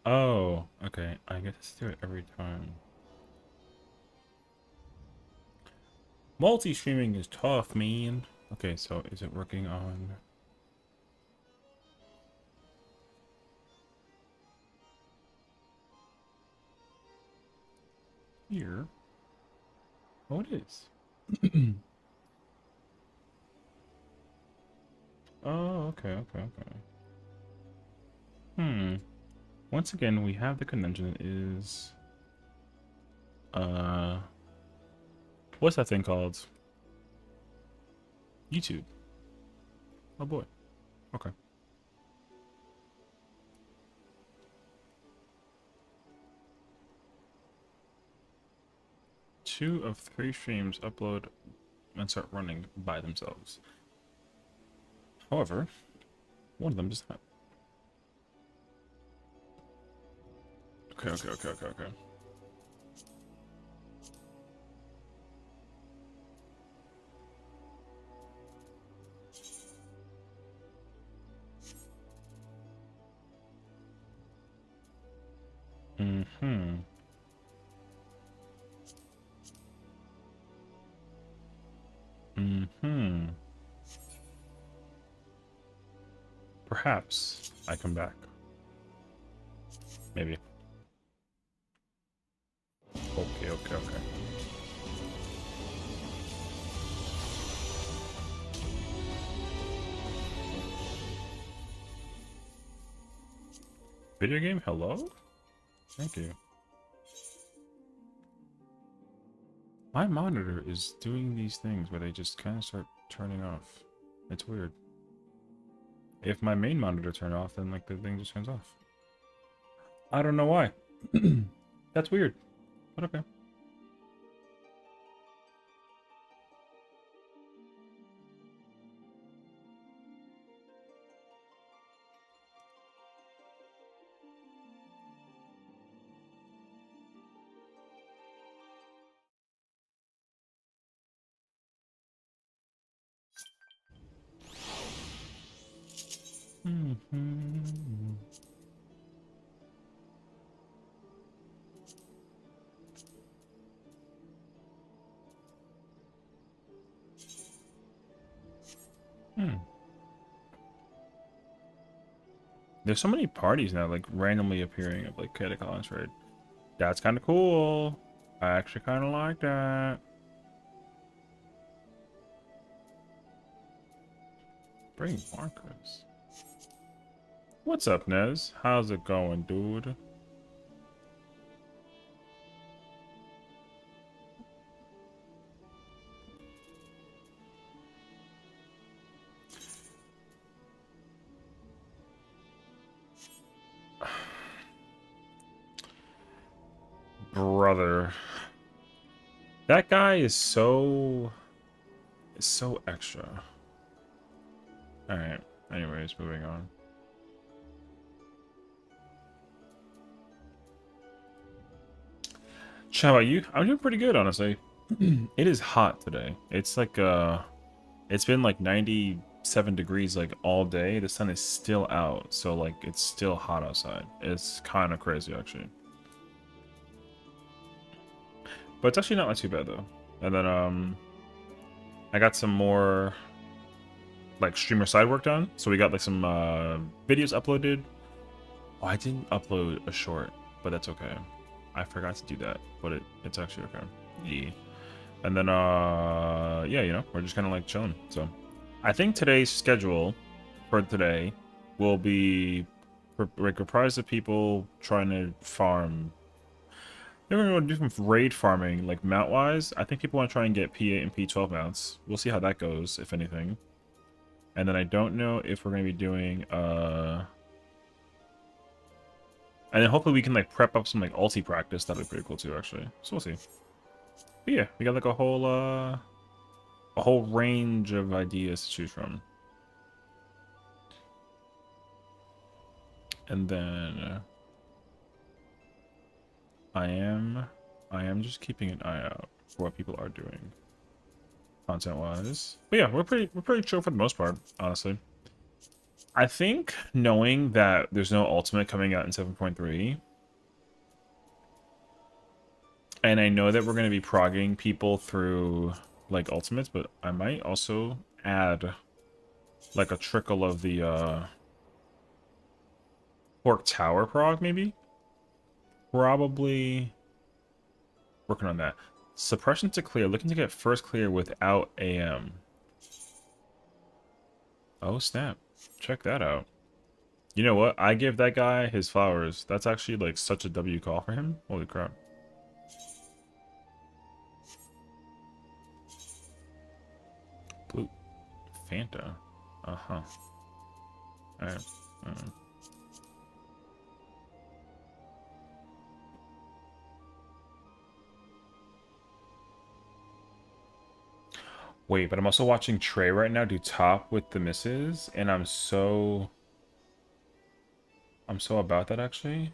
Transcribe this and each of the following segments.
Oh, okay. I guess do it every time. Multi-streaming is tough, man. Okay, so is it working on here? Oh, it is. Oh, okay, okay, okay. Hmm. Once again, we have the convention is uh what's that thing called? YouTube. Oh boy. Okay. 2 of 3 streams upload and start running by themselves. However, one of them does not. Okay, okay, okay, okay, okay. Mm-hmm. Mm-hmm. Perhaps I come back. Maybe. Okay, okay, okay. Video game? Hello? Thank you. My monitor is doing these things where they just kind of start turning off. It's weird. If my main monitor turned off, then like the thing just turns off. I don't know why. That's weird. But okay. Hmm. There's so many parties now, like randomly appearing of like Catacons, right? That's kind of cool. I actually kind of like that. Bring markers. What's up, Nez? How's it going, dude? Brother. That guy is so extra. Alright. Anyways, moving on. How about you? I'm doing pretty good, honestly. It is hot today. It's like it's been like 97 degrees like all day. The sun is still out, so like it's still hot outside. It's kind of crazy actually. But it's actually not too bad though. And then I got some more like streamer side work done. So we got like some videos uploaded. Oh, I didn't upload a short, but that's okay. I forgot to do that, but it's actually okay. Yeah. And then yeah, you know, we're just kind of like chilling. So I think today's schedule for today will be like comprised of people trying to farm. They're going to do some raid farming, like mount wise. I think people want to try and get P8 and P12 mounts. We'll see how that goes, if anything. And then I don't know if we're going to be doing and then hopefully we can like prep up some like ulti practice. That'd be pretty cool too, actually. So we'll see. But yeah, we got like a whole range of ideas to choose from. And then I am just keeping an eye out for what people are doing content wise. But yeah, we're pretty chill for the most part, honestly. I think knowing that there's no ultimate coming out in 7.3, and I know that we're going to be progging people through like ultimates, but I might also add like a trickle of the Pork Tower prog, maybe? Probably working on that. Suppression to clear. Looking to get first clear without AM. Oh, snap. Check that out. You know what? I give that guy his flowers. That's actually like such a W call for him. Holy crap. Blue Fanta. Uh-huh. Alright. Wait, but I'm also watching Trey right now do top with the misses, and I'm so about that actually.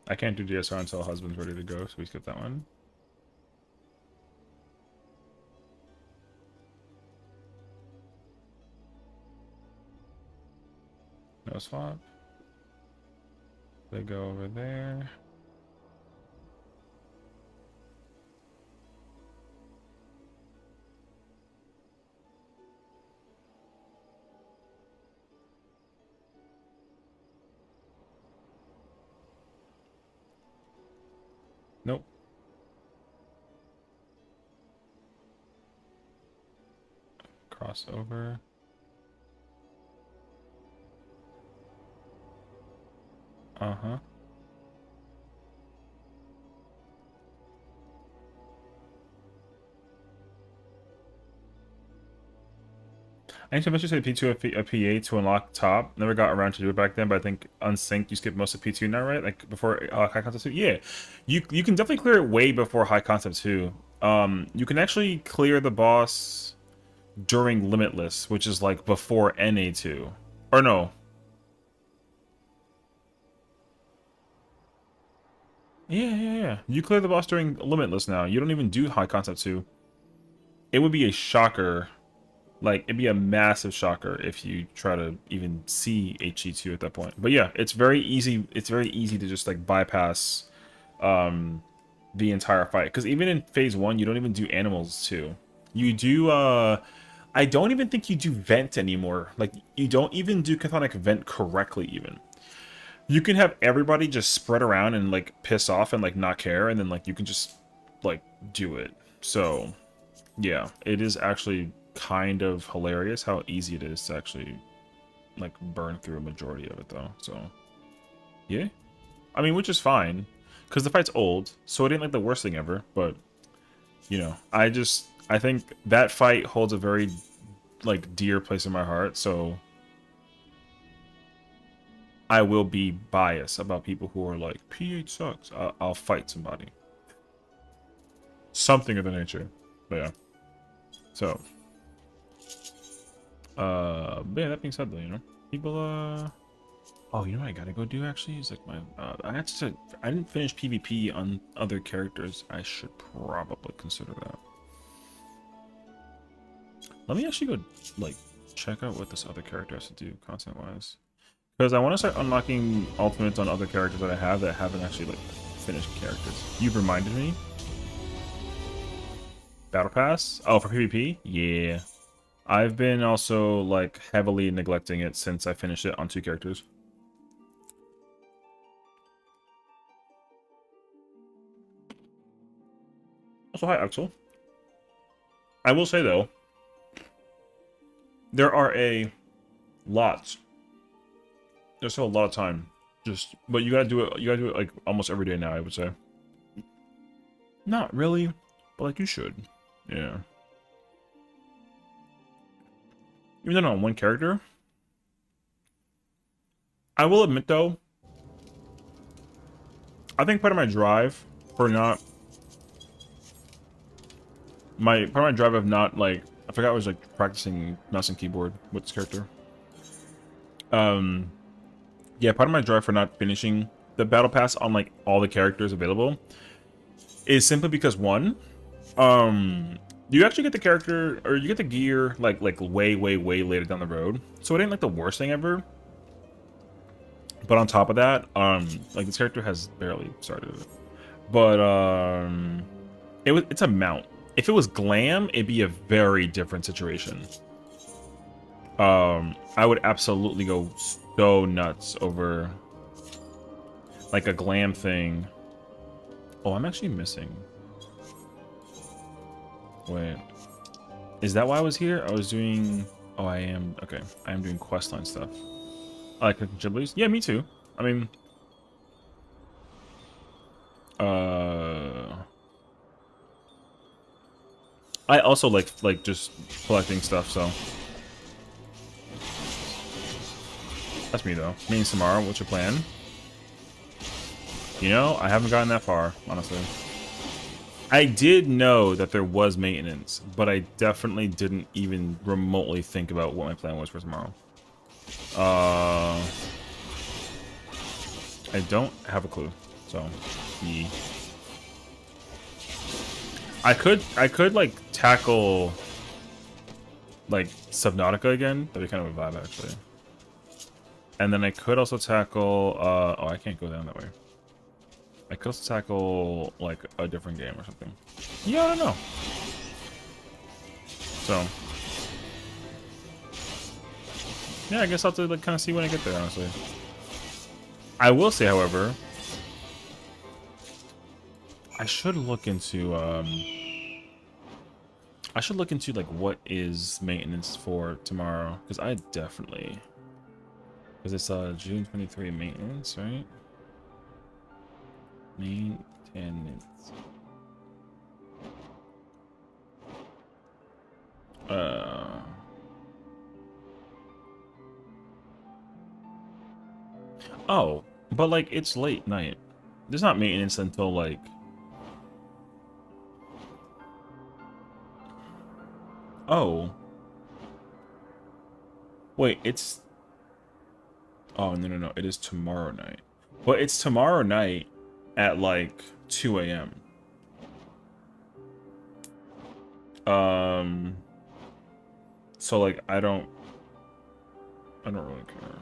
I can't do DSR until husband's ready to go, so we skip that one. No swap. They go over there. Nope. Crossover. Uh-huh. I need to eventually say P2 a P8 to unlock top. Never got around to do it back then, but I think unsynced you skip most of P2 now, right? Like before high concept 2? Yeah. You can definitely clear it way before high concept 2. You can actually clear the boss during Limitless, which is like before NA2. Or no. Yeah. You clear the boss during Limitless now. You don't even do high concept 2. It would be a shocker. Like, it'd be a massive shocker if you try to even see HE2 at that point. But yeah, it's very easy. It's very easy to just like bypass the entire fight. Because even in phase 1, you don't even do animals too. You do I don't even think you do vent anymore. Like, you don't even do cathonic vent correctly even. You can have everybody just spread around and like piss off and like not care, and then like you can just like do it. So yeah, it is actually kind of hilarious how easy it is to actually like burn through a majority of it though. So yeah, I mean, which is fine because the fight's old, so it ain't like the worst thing ever. But you know, I think that fight holds a very like dear place in my heart. So I will be biased about people who are like P8 sucks. I'll fight somebody, something of the nature. But yeah, so. But yeah, that being said though, you know, people, oh, you know what I gotta go do actually? Is like my, I didn't finish PvP on other characters. I should probably consider that. Let me actually go, like, check out what this other character has to do content-wise. Because I want to start unlocking ultimates on other characters that I have that haven't actually, like, finished characters. You've reminded me. Battle Pass? Oh, for PvP? Yeah. I've been also, like, heavily neglecting it since I finished it on 2 characters. Also, hi, Axel. I will say, though, there are a lot. There's still a lot of time. But you gotta do it, like, almost every day now, I would say. Not really, but, like, you should. Yeah. Even though on one character, I will admit, though, I think part of my drive for not part of my drive of not like I forgot I was like practicing mouse and keyboard with this character. Yeah, part of my drive for not finishing the battle pass on like all the characters available is simply because one, you actually get the character or you get the gear like way later down the road, so it ain't like the worst thing ever. But on top of that, like this character has barely started, but it's a mount. If it was glam, it'd be a very different situation. I would absolutely go so nuts over like a glam thing. Oh, I'm actually missing. Wait, is that why I was here? I was doing. Oh, I am. Okay, I am doing questline stuff. I like contributors. Yeah, me too. I mean, I also like just collecting stuff. So that's me though. Me and Samara, what's your plan? You know, I haven't gotten that far, honestly. I did know that there was maintenance, but I definitely didn't even remotely think about what my plan was for tomorrow. I don't have a clue, so yeah. I could like tackle like Subnautica again. That'd be kind of a vibe actually. And then I could also tackle oh, I can't go down that way. I could also tackle like a different game or something. Yeah, I don't know. So yeah, I guess I'll have to like kind of see when I get there, honestly. I will say, however, I should look into like what is maintenance for tomorrow, because I definitely, because it's June 23 maintenance, right? Maintenance. Oh, but like it's late night. There's not maintenance until like. Oh. Wait, it's. Oh, no. It is tomorrow night. But it's tomorrow night at like 2 a.m. So like I don't really care.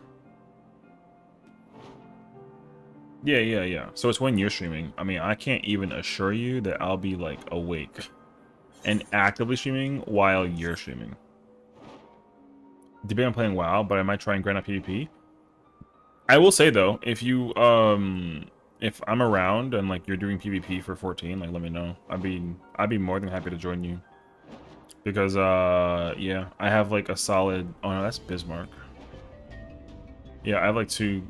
Yeah. So it's when you're streaming. I mean, I can't even assure you that I'll be like awake and actively streaming while you're streaming. Debate on playing WoW, but I might try and grind up PvP. I will say though, if you if I'm around and like you're doing PvP for 14, like let me know. I'd be more than happy to join you. Because yeah, I have like a solid. Oh no, that's Bismarck. Yeah, I have like two.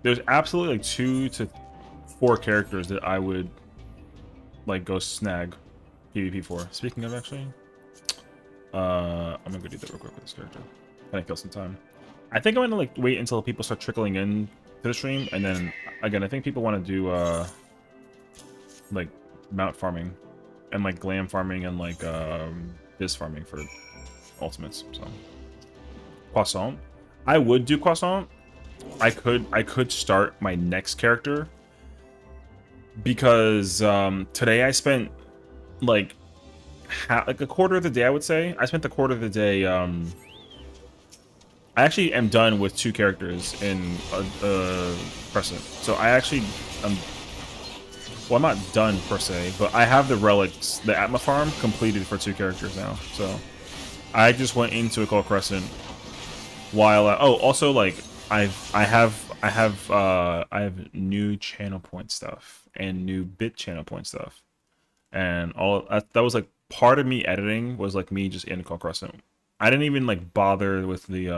There's absolutely like 2 to 4 characters that I would like go snag PvP for. Speaking of, actually, I'm gonna go do that real quick with this character. Kind of kill some time. I think I'm gonna like wait until people start trickling in to the stream, and then again, I think people want to do like mount farming and like glam farming and like biz farming for ultimates. So croissant, I would do croissant. I could start my next character because today I spent like a quarter of the day. I would say I spent the quarter of the day. I actually am done with 2 characters in Crescent, so I actually well, I'm not done per se, but I have the relics, the Atma farm completed for 2 characters now. So I just went into a called Crescent while oh, also like I have new channel point stuff and new bit channel point stuff, and all that was like part of me editing was like me just in call Crescent. I didn't even like bother with the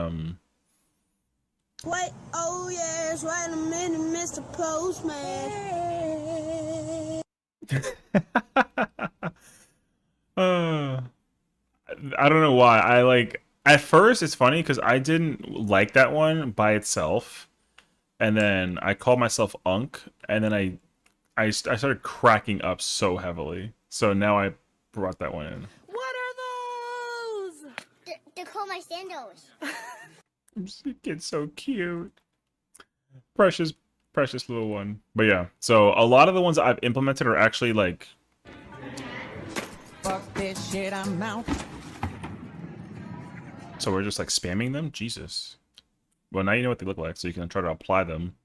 Wait, oh yes, wait a minute, Mr. Postman. I don't know why. I like at first it's funny because I didn't like that one by itself, and then I called myself Unk, and then I started cracking up so heavily. So now I brought that one in. What my sandals. This kid's so cute. Precious, precious little one. But yeah, so a lot of the ones I've implemented are actually like... Fuck this shit, I'm out. So we're just like spamming them? Jesus. Well, now you know what they look like, so you can try to apply them.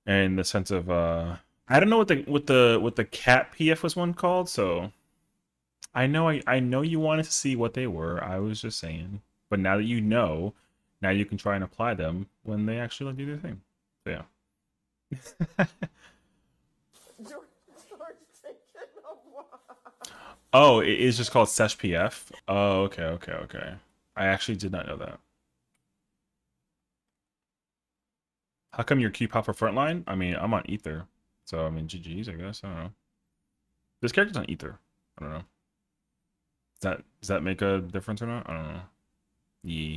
And in the sense of, I don't know what the cat PF was one called, so... I know you wanted to see what they were. I was just saying. But now that you know, now you can try and apply them when they actually do their thing. So yeah. Oh, it is just called Sesh PF. Oh, okay. I actually did not know that. How come you're Q pop for frontline? I mean, I'm on Ether. So I mean GG's, I guess. I don't know. This character's on Ether. I don't know. Does that make a difference or not? I don't know. Yeah.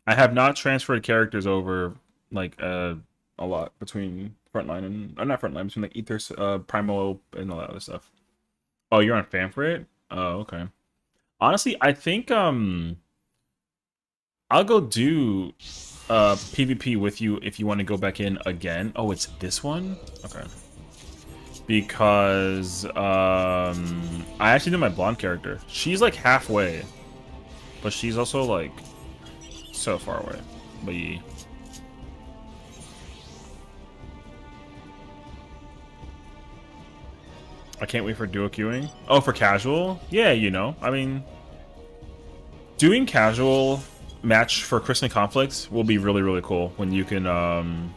I have not transferred characters over like a lot between frontline and not frontline, between like Ether, Primal, and all that other stuff. Oh, you're on Fanfrit? Oh, okay. Honestly, I think I'll go do PvP with you if you want to go back in again. Oh, it's this one? Okay. Because I actually did my blonde character. She's like halfway, but she's also like so far away. But yeah. I can't wait for duo queuing. Oh, for casual? Yeah, you know. I mean, doing casual match for Christmas conflicts will be really, really cool when you can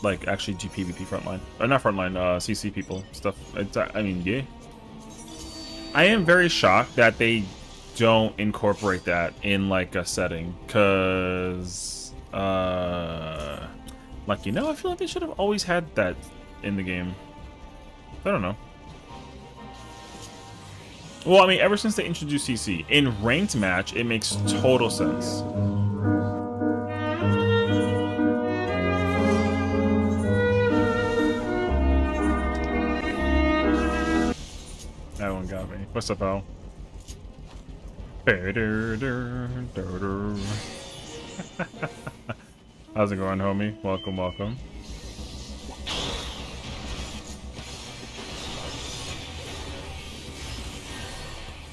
like actually do PvP frontline. Or not frontline, CC people stuff. I mean, yeah. I am very shocked that they don't incorporate that in like a setting, cause like, you know, I feel like they should have always had that in the game. I don't know. Well, I mean, ever since they introduced CC in ranked match, it makes total sense. That one got me. What's up, Al? How's it going, homie? Welcome, welcome.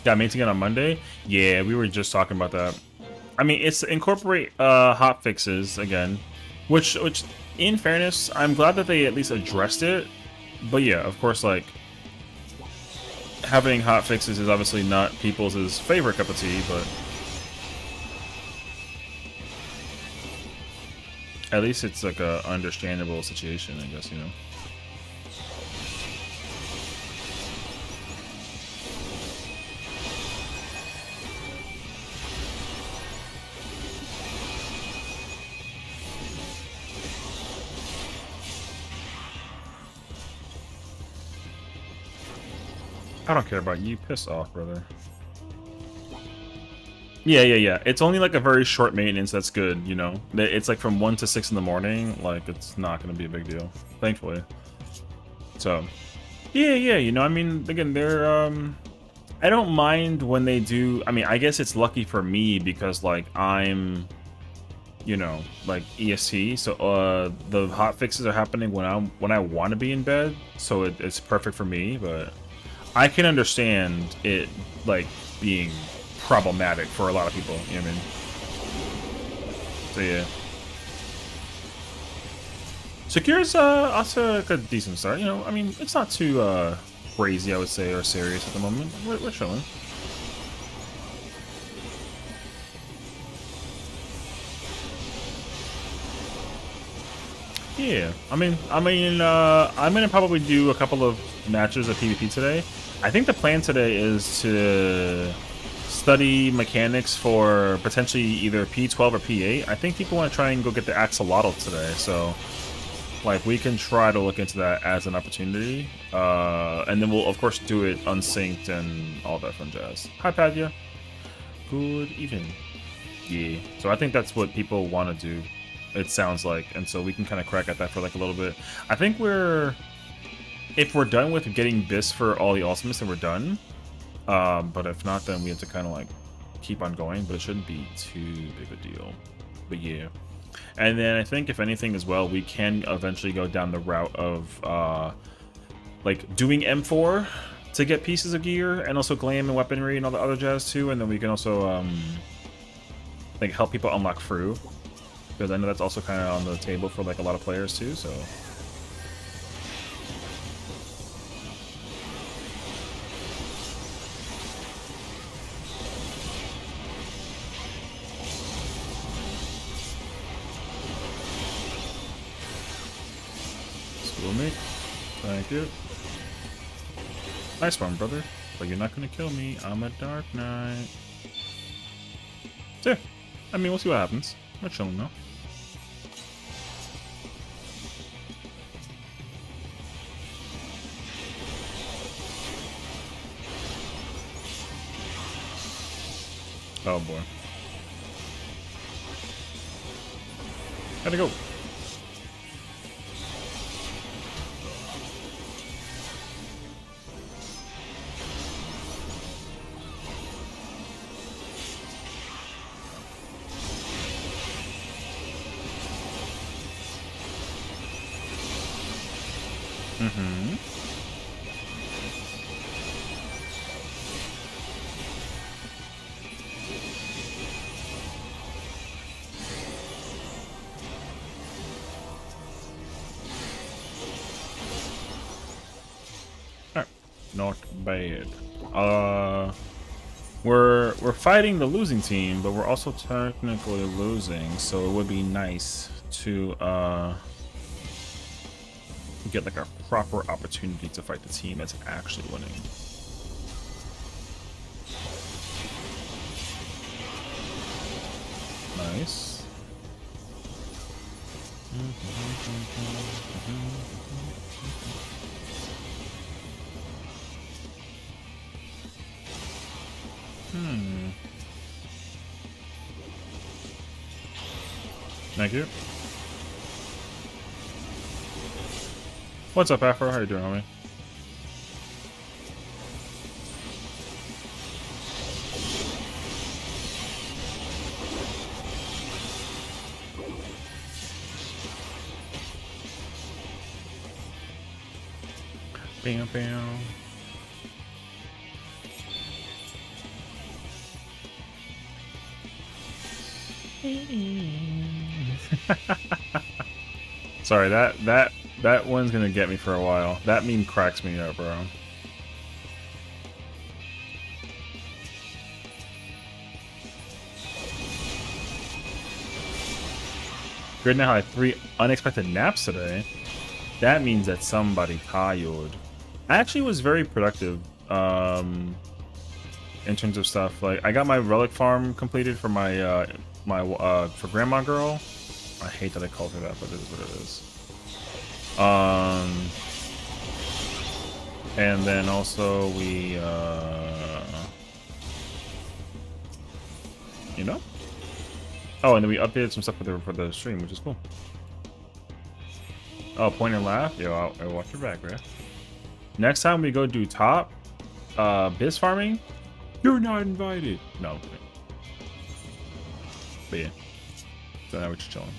Got mates again on Monday? Yeah, we were just talking about that. I mean, it's incorporate hot fixes again, which in fairness, I'm glad that they at least addressed it. But yeah, of course, like, having hot fixes is obviously not people's favorite cup of tea, but at least it's like a understandable situation, I guess, you know. I don't care about you. Piss off, brother. Yeah. It's only like a very short maintenance. That's good, you know. It's like from 1 to 6 in the morning. Like, it's not going to be a big deal, thankfully. So, yeah. You know, I mean, again, they're I don't mind when they do. I mean, I guess it's lucky for me because like I'm, you know, like EST. So the hot fixes are happening when I want to be in bed. So it's perfect for me, but I can understand it like being problematic for a lot of people, you know what I mean? So yeah. Secure's also like a decent start, you know. I mean, it's not too crazy, I would say, or serious at the moment. We're chilling. Yeah, I mean, I'm gonna probably do a couple of matches of PvP today. I think the plan today is to study mechanics for potentially either P12 or P8. I think people want to try and go get the axolotl today, so like we can try to look into that as an opportunity. And then we'll of course do it unsynced and all that fun jazz. Hi Padya. Good evening. Yeah. So I think that's what people want to do, it sounds like, and so we can kind of crack at that for like a little bit. I think if we're done with getting bis for all the ultimates, then we're done. But if not, then we have to kind of like keep on going, but it shouldn't be too big a deal. But yeah. And then I think if anything as well, we can eventually go down the route of like doing M4 to get pieces of gear and also glam and weaponry and all the other jazz too. And then we can also like help people unlock Fru, because I know that's also kind of on the table for like a lot of players too. So schoolmate, thank you. Nice one, brother. But you're not gonna kill me. I'm a Dark Knight. So, yeah. I mean, we'll see what happens. We're chilling now. Oh boy. Gotta go. Mm-hmm. Alright. Not bad. We're fighting the losing team, but we're also technically losing, so it would be nice to get like a proper opportunity to fight the team that's actually winning. Nice. Thank you. What's up, Afro? How you doing, homie? Bam, bam. Sorry, that one's gonna get me for a while. That meme cracks me up, bro. Good now, I had 3 unexpected naps today. That means that somebody tired. I actually was very productive in terms of stuff. Like, I got my relic farm completed for my for Grandma Girl. I hate that I called her that, but it is what it is. And then also we you know? Oh, and then we updated some stuff for the stream, which is cool. Oh, point and laugh? Yo, I'll watch your back, bro. Next time we go do top biz farming, you're not invited. No, I'm kidding. But yeah. So now we're just chilling.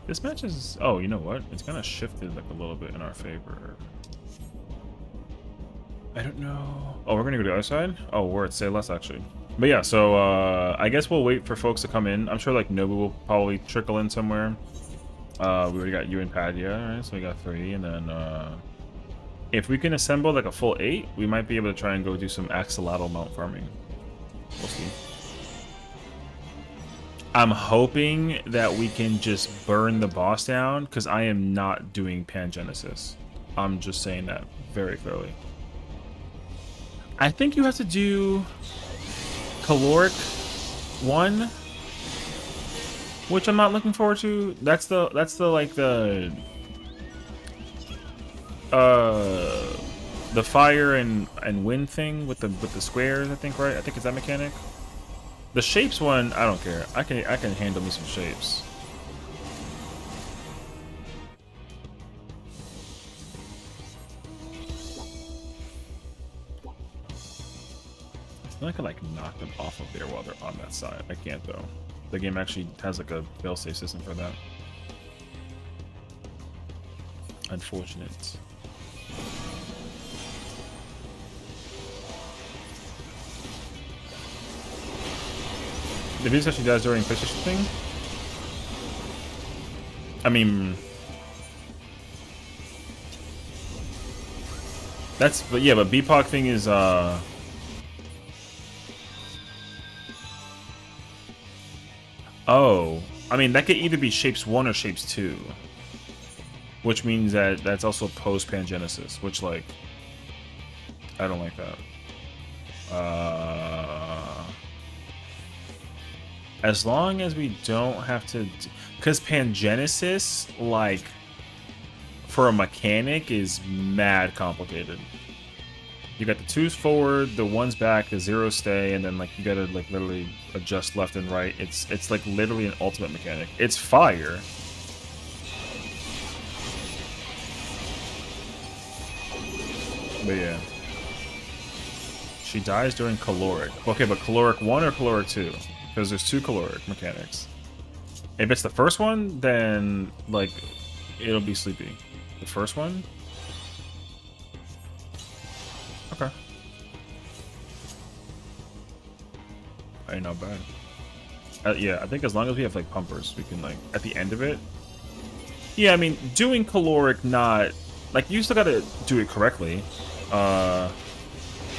This match is... Oh, you know what? It's kind of shifted like a little bit in our favor. I don't know. Oh, we're going to go to the other side? Oh, we're at Say Less, actually. But yeah, so I guess we'll wait for folks to come in. I'm sure like Nobu will probably trickle in somewhere. We already got you and Padya, right? So we got 3. And then if we can assemble like a full 8, we might be able to try and go do some axolotl mount farming. We'll see. I'm hoping that we can just burn the boss down, because I am not doing Pangenesis. I'm just saying that very clearly. I think you have to do Caloric 1, which I'm not looking forward to. That's the like the fire and wind thing with the squares, I think, right? I think it's that mechanic. The shapes one, I don't care. I can handle me some shapes. I could like knock them off of there while they're on that side. I can't though. The game actually has like a failsafe system for that. Unfortunate. The Venus actually dies during PlayStation thing? I mean... That's... But yeah, but BPOC thing is, Oh. I mean, that could either be Shapes 1 or Shapes 2. Which means that that's also post-Pangenesis, which, like... I don't like that. As long as we don't have to... Because Pangenesis, like, for a mechanic, is mad complicated. You got the 2's forward, the 1's back, the 0's stay, and then, like, you gotta, like, literally adjust left and right. It's like, literally an ultimate mechanic. It's fire. But yeah. She dies during caloric. Okay, but caloric 1 or caloric 2? Because there's 2 caloric mechanics. If it's the first one, then, like, it'll be sleepy. The first one? Okay. Ain't not bad. Yeah, I think as long as we have, like, pumpers, we can, like, at the end of it. Yeah, I mean, doing caloric not... Like, you still gotta do it correctly.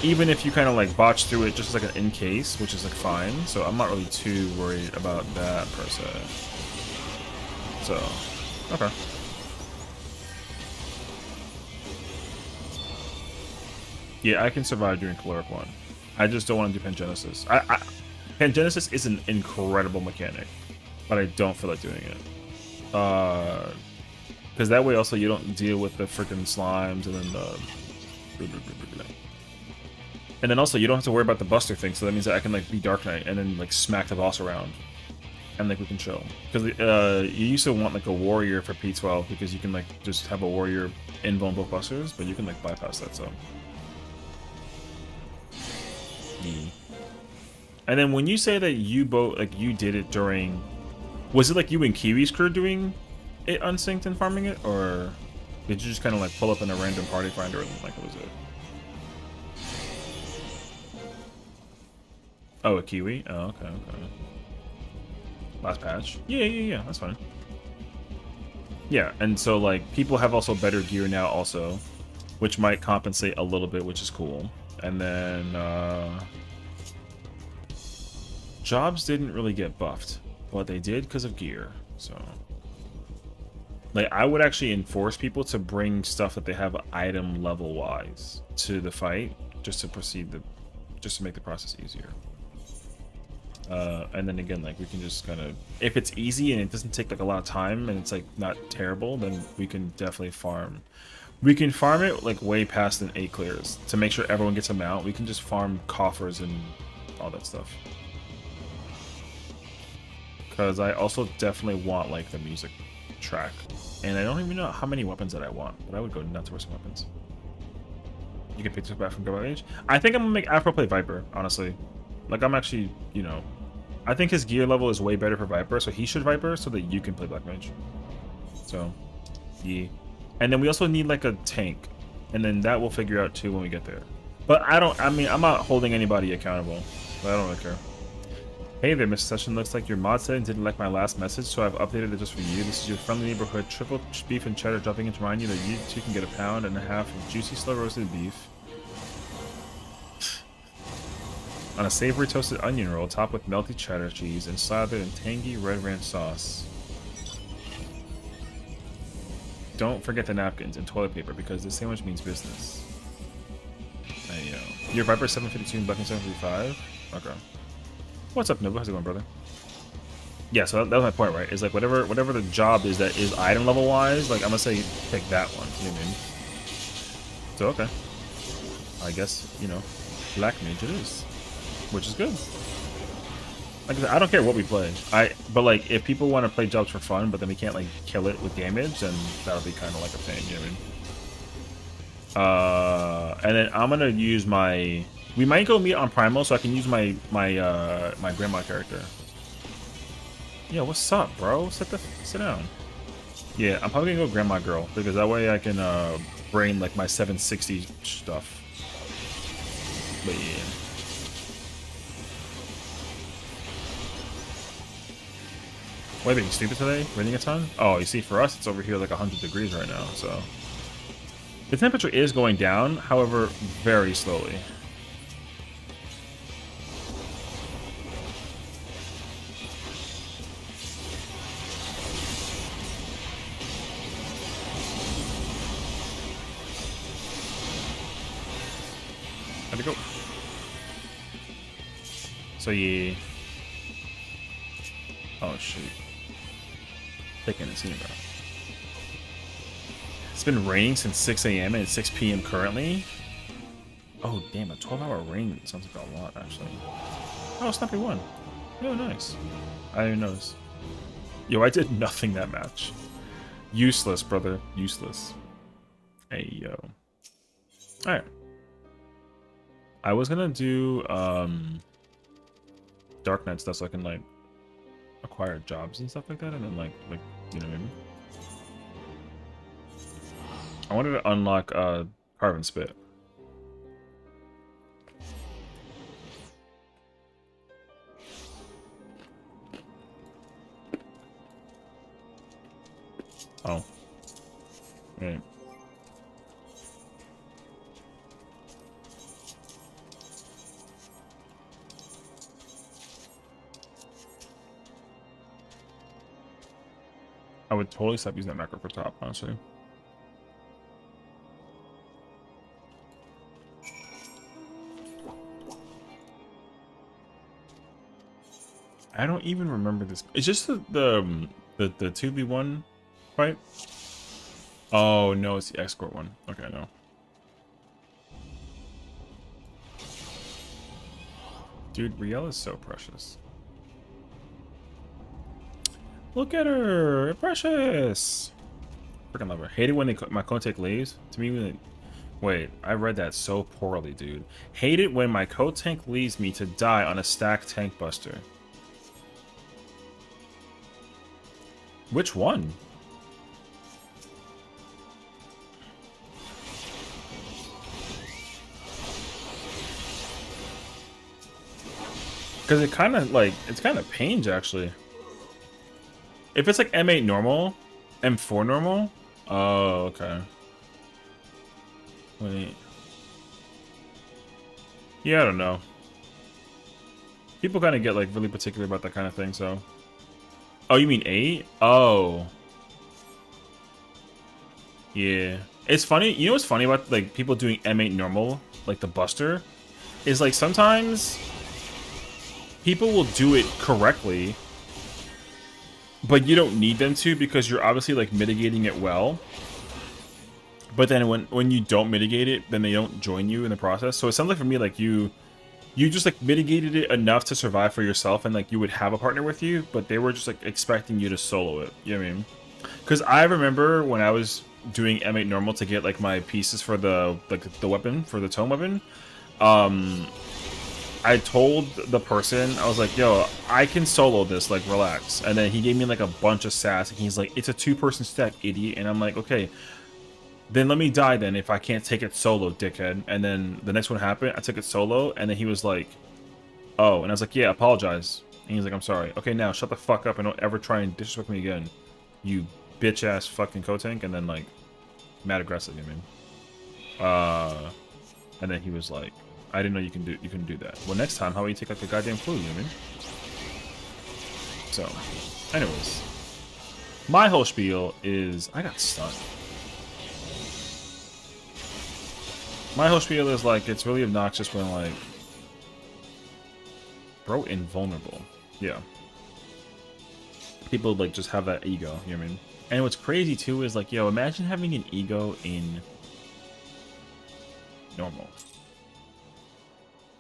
Even if you kind of like botch through it just like an in case, which is like fine. So I'm not really too worried about that per se. So, okay. Yeah, I can survive doing caloric 1. I just don't want to do Pangenesis. Pangenesis is an incredible mechanic, but I don't feel like doing it. Because that way also you don't deal with the freaking slimes and then the... And then also you don't have to worry about the buster thing, so that means that I can like be Dark Knight and then like smack the boss around. And like we can chill. Because you used to want like a warrior for P12 because you can like just have a warrior invulnerable busters, but you can like bypass that, so. Yeah. And then when you say that you both like you did it during, was it like you and Kiwi's crew doing it unsynced and farming it, or did you just kind of like pull up in a random party finder and like what was it? Oh, a Kiwi? Oh, okay, okay. Last patch? Yeah, that's fine. Yeah, and so like people have also better gear now also, which might compensate a little bit, which is cool. And then jobs didn't really get buffed, but they did because of gear. So like I would actually enforce people to bring stuff that they have item level wise to the fight, just to just to make the process easier. And then again, like we can just kind of, if it's easy and it doesn't take like a lot of time and it's like not terrible, then we can definitely farm. We can farm it like way past an 8 clears to make sure everyone gets a mount. We can just farm coffers and all that stuff. Because I also definitely want like the music track, and I don't even know how many weapons that I want, but I would go nuts for some weapons. You can pick this back from Go Age. I think I'm gonna make Afro play Viper, honestly. Like, I'm actually, you know, I think his gear level is way better for Viper, so he should Viper so that you can play Black Mage. So, yeah. And then we also need, like, a tank. And then that we'll figure out, too, when we get there. But I mean, I'm not holding anybody accountable. But I don't really care. Hey there, Mr. Session. Looks like your mod setting didn't like my last message, so I've updated it just for you. This is your friendly neighborhood triple beef and cheddar dropping in to remind you that you too can get 1.5 pounds of juicy, slow-roasted beef on a savory toasted onion roll topped with melty cheddar cheese and slathered in tangy red ranch sauce. Don't forget the napkins and toilet paper because this sandwich means business. Hey, yo. Your Viper 752 and Bucking 755? Okay. What's up, Nobu? How's it going, brother? Yeah, so that was my point, right? Is like whatever the job is that is item level wise, like I'm gonna say pick that one. You know what I mean? So okay. I guess, you know, Black Mage it is. Which is good. Like I said, I don't care what we play. But like if people want to play jobs for fun, but then we can't like kill it with damage, then that'll be kind of like a pain, you know what I mean? And then I'm gonna use my We might go meet on Primal so I can use my grandma character. Yeah, what's up, bro? Sit down. Yeah, I'm probably gonna go grandma girl because that way I can bring like my 760 stuff. But yeah. Why being stupid today? Raining a ton? Oh, you see, for us it's over here like 100 degrees right now, so the temperature is going down, however, very slowly. How'd it go? So yeah. Oh shoot. Taking a scene, bro. It's been raining since 6 a.m. and it's 6 p.m. currently. Oh damn, a 12-hour rain sounds like a lot actually. Oh, Snappy won. Oh nice. I didn't notice. Yo, I did nothing that match. Useless, brother. Useless. Hey yo. Alright. I was gonna do Dark Knight stuff so I can like acquire jobs and stuff like that, and then like you know what I mean? I wanted to unlock Carve and Spit. Oh. Right. I would totally stop using that macro for top, honestly. I don't even remember this. It's just the 2v1 fight. Oh no, it's the escort one. Okay, no. Dude, Riel is so precious. Look at her, precious. Freaking love her. Hate it when my Kotek leaves. To me, when wait, I read that so poorly, dude. Hate it when my Kotek leaves me to die on a stacked tank buster. Which one? Because it kind of like, it's kind of pains actually. If it's like M8 normal, M4 normal. Oh, okay. Wait. Yeah, I don't know. People kind of get like really particular about that kind of thing, so. Oh, you mean 8? Oh. Yeah. It's funny. You know what's funny about like people doing M8 normal, like the Buster, is like sometimes people will do it correctly, but you don't need them to because you're obviously like mitigating it well. But then when you don't mitigate it, then they don't join you in the process. So it sounds like for me like you just like mitigated it enough to survive for yourself, and like you would have a partner with you, but they were just like expecting you to solo it. You know what I mean? Because I remember when I was doing M8 normal to get like my pieces for the weapon, for the tome weapon, I told the person, I was like, yo, I can solo this, like relax. And then he gave me like a bunch of sass and he's like, it's a 2-person stack, idiot. And I'm like, okay, then let me die then if I can't take it solo, dickhead. And then the next one happened, I took it solo, and then he was like, oh, and I was like, yeah, apologize. And he's like, I'm sorry. Okay, now shut the fuck up and don't ever try and disrespect me again, you bitch ass fucking Kotank. And then like mad aggressive, you mean? And then he was like, I didn't know you couldn't do that. Well, next time, how about you take like a goddamn clue, you know what I mean? So, anyways, my whole spiel is I got stunned. My whole spiel is like it's really obnoxious when like, bro, invulnerable. Yeah. People like just have that ego, you know what I mean? And what's crazy too is like, yo, imagine having an ego in normal.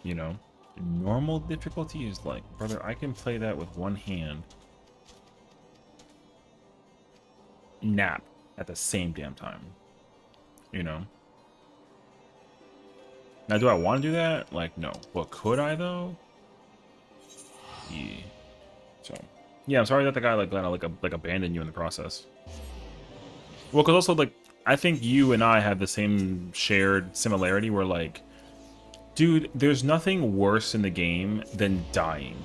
You know? Normal difficulty is like, brother, I can play that with one hand. Nap at the same damn time. You know? Now, do I want to do that? Like, no. But could I though? Yeah. So, yeah, I'm sorry that the guy like abandoned you in the process. Well, because also like I think you and I have the same shared similarity where like, dude, there's nothing worse in the game than dying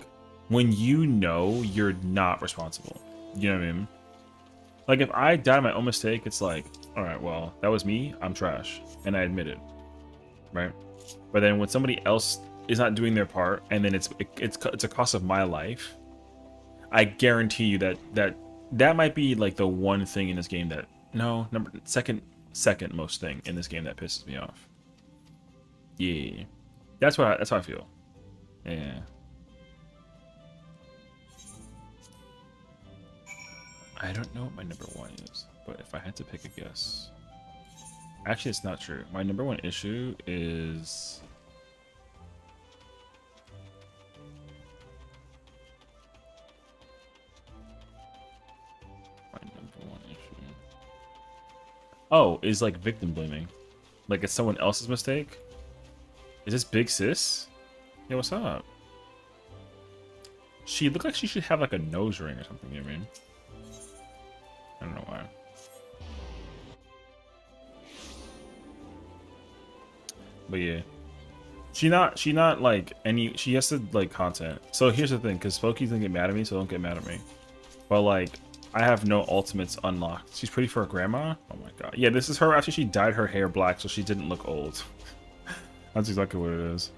when you know you're not responsible. You know what I mean? Like if I die my own mistake, it's like, all right, well, that was me. I'm trash, and I admit it, right? But then when somebody else is not doing their part, and then it's a cost of my life, I guarantee you that might be like the one thing in this game that second most thing in this game that pisses me off. Yeah, that's how I feel. Yeah. I don't know what my number one is, but if I had to pick a guess, actually, it's not true. My number one issue is my number one issue. Oh, is like victim blaming, like it's someone else's mistake. Is this Big Sis? Yeah, what's up? She looked like she should have like a nose ring or something. You know what I mean? I don't know why. But yeah. She not like any, she has to like content. So here's the thing, because Spokey's gonna get mad at me, so don't get mad at me. But like, I have no ultimates unlocked. She's pretty for a grandma? Oh my god. Yeah, this is her after she dyed her hair black so she didn't look old. That's exactly what it is.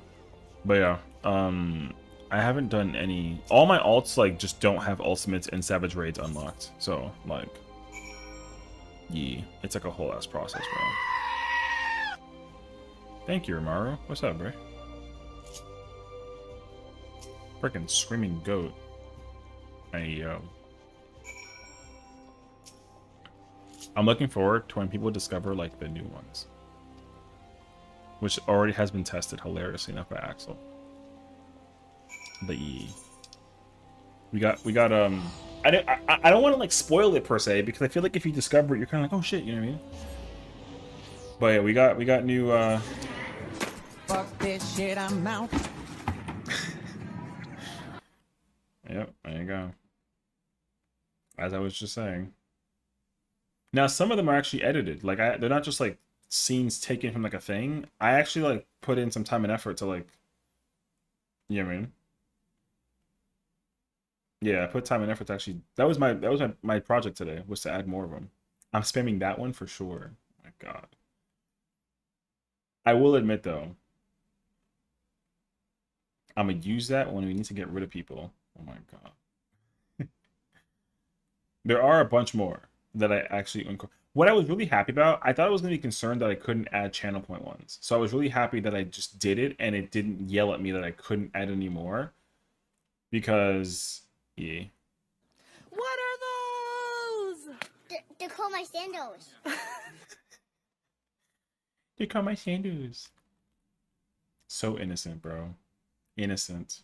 But yeah, I haven't done any, all my alts like just don't have ultimates and savage raids unlocked. So like, yeah, it's like a whole ass process, bro. Thank you, Romaru. What's up, bro? Freaking screaming goat. Hey, yo. I'm looking forward to when people discover, like, the new ones. Which already has been tested hilariously enough by Axel. But yeah. We got, I don't want to, like, spoil it, per se, because I feel like if you discover it, you're kind of like, oh, shit, you know what I mean? But yeah, we got new, Fuck this shit, I'm out. Yep, there you go. As I was just saying. Now, some of them are actually edited. Like, they're not just, like, scenes taken from, like, a thing. I actually, like, put in some time and effort to, like... You know what I mean? Yeah, I put time and effort to actually... That was my project today, was to add more of them. I'm spamming that one for sure. Oh my god. I will admit, though, I'm gonna use that when we need to get rid of people. Oh my god. There are a bunch more that I actually... What I was really happy about, I thought I was going to be concerned that I couldn't add channel point ones. So I was really happy that I just did it and it didn't yell at me that I couldn't add any more. Because, yeah. What are those? They're called my sandals. They call my sandals. So innocent, bro. Innocent.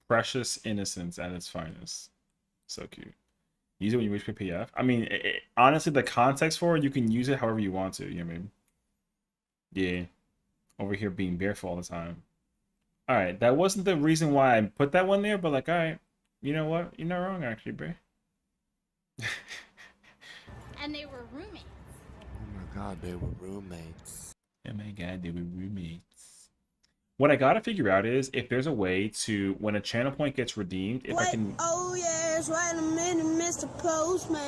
Precious innocence at its finest. So cute. Use it when you wish for PF. I mean, honestly, the context for it, you can use it however you want to. You know what I mean? Yeah. Over here being barefoot all the time. Alright, that wasn't the reason why I put that one there, but like, alright. You know what? You're not wrong, actually, bro. And they were roommates. Oh my god, they were roommates. Oh my god, they were roommates. What I gotta figure out is if there's a way to, when a channel point gets redeemed, if I can... Oh yes, wait a minute, Mr. Postman.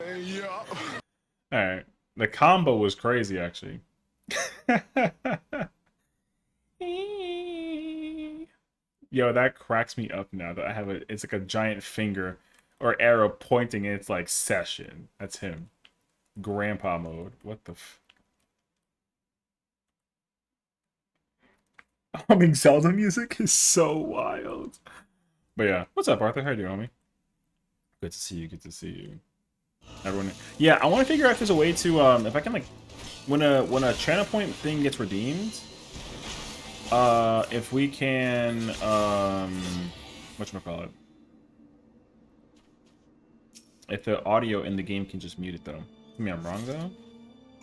Yeah. Alright. The combo was crazy, actually. Yo, that cracks me up now that I have it's like a giant finger or arrow pointing and it's like Sessiion. That's him. Grandpa mode. What the f... Humming Zelda music is so wild. But yeah, what's up, Arthur? How you doing, homie? Good to see you. Good to see you. Everyone, yeah, I want to figure out if there's a way to, if I can like, when a channel point thing gets redeemed, if we can, whatchamacallit, if the audio in the game can just mute it though. I mean, I'm wrong though.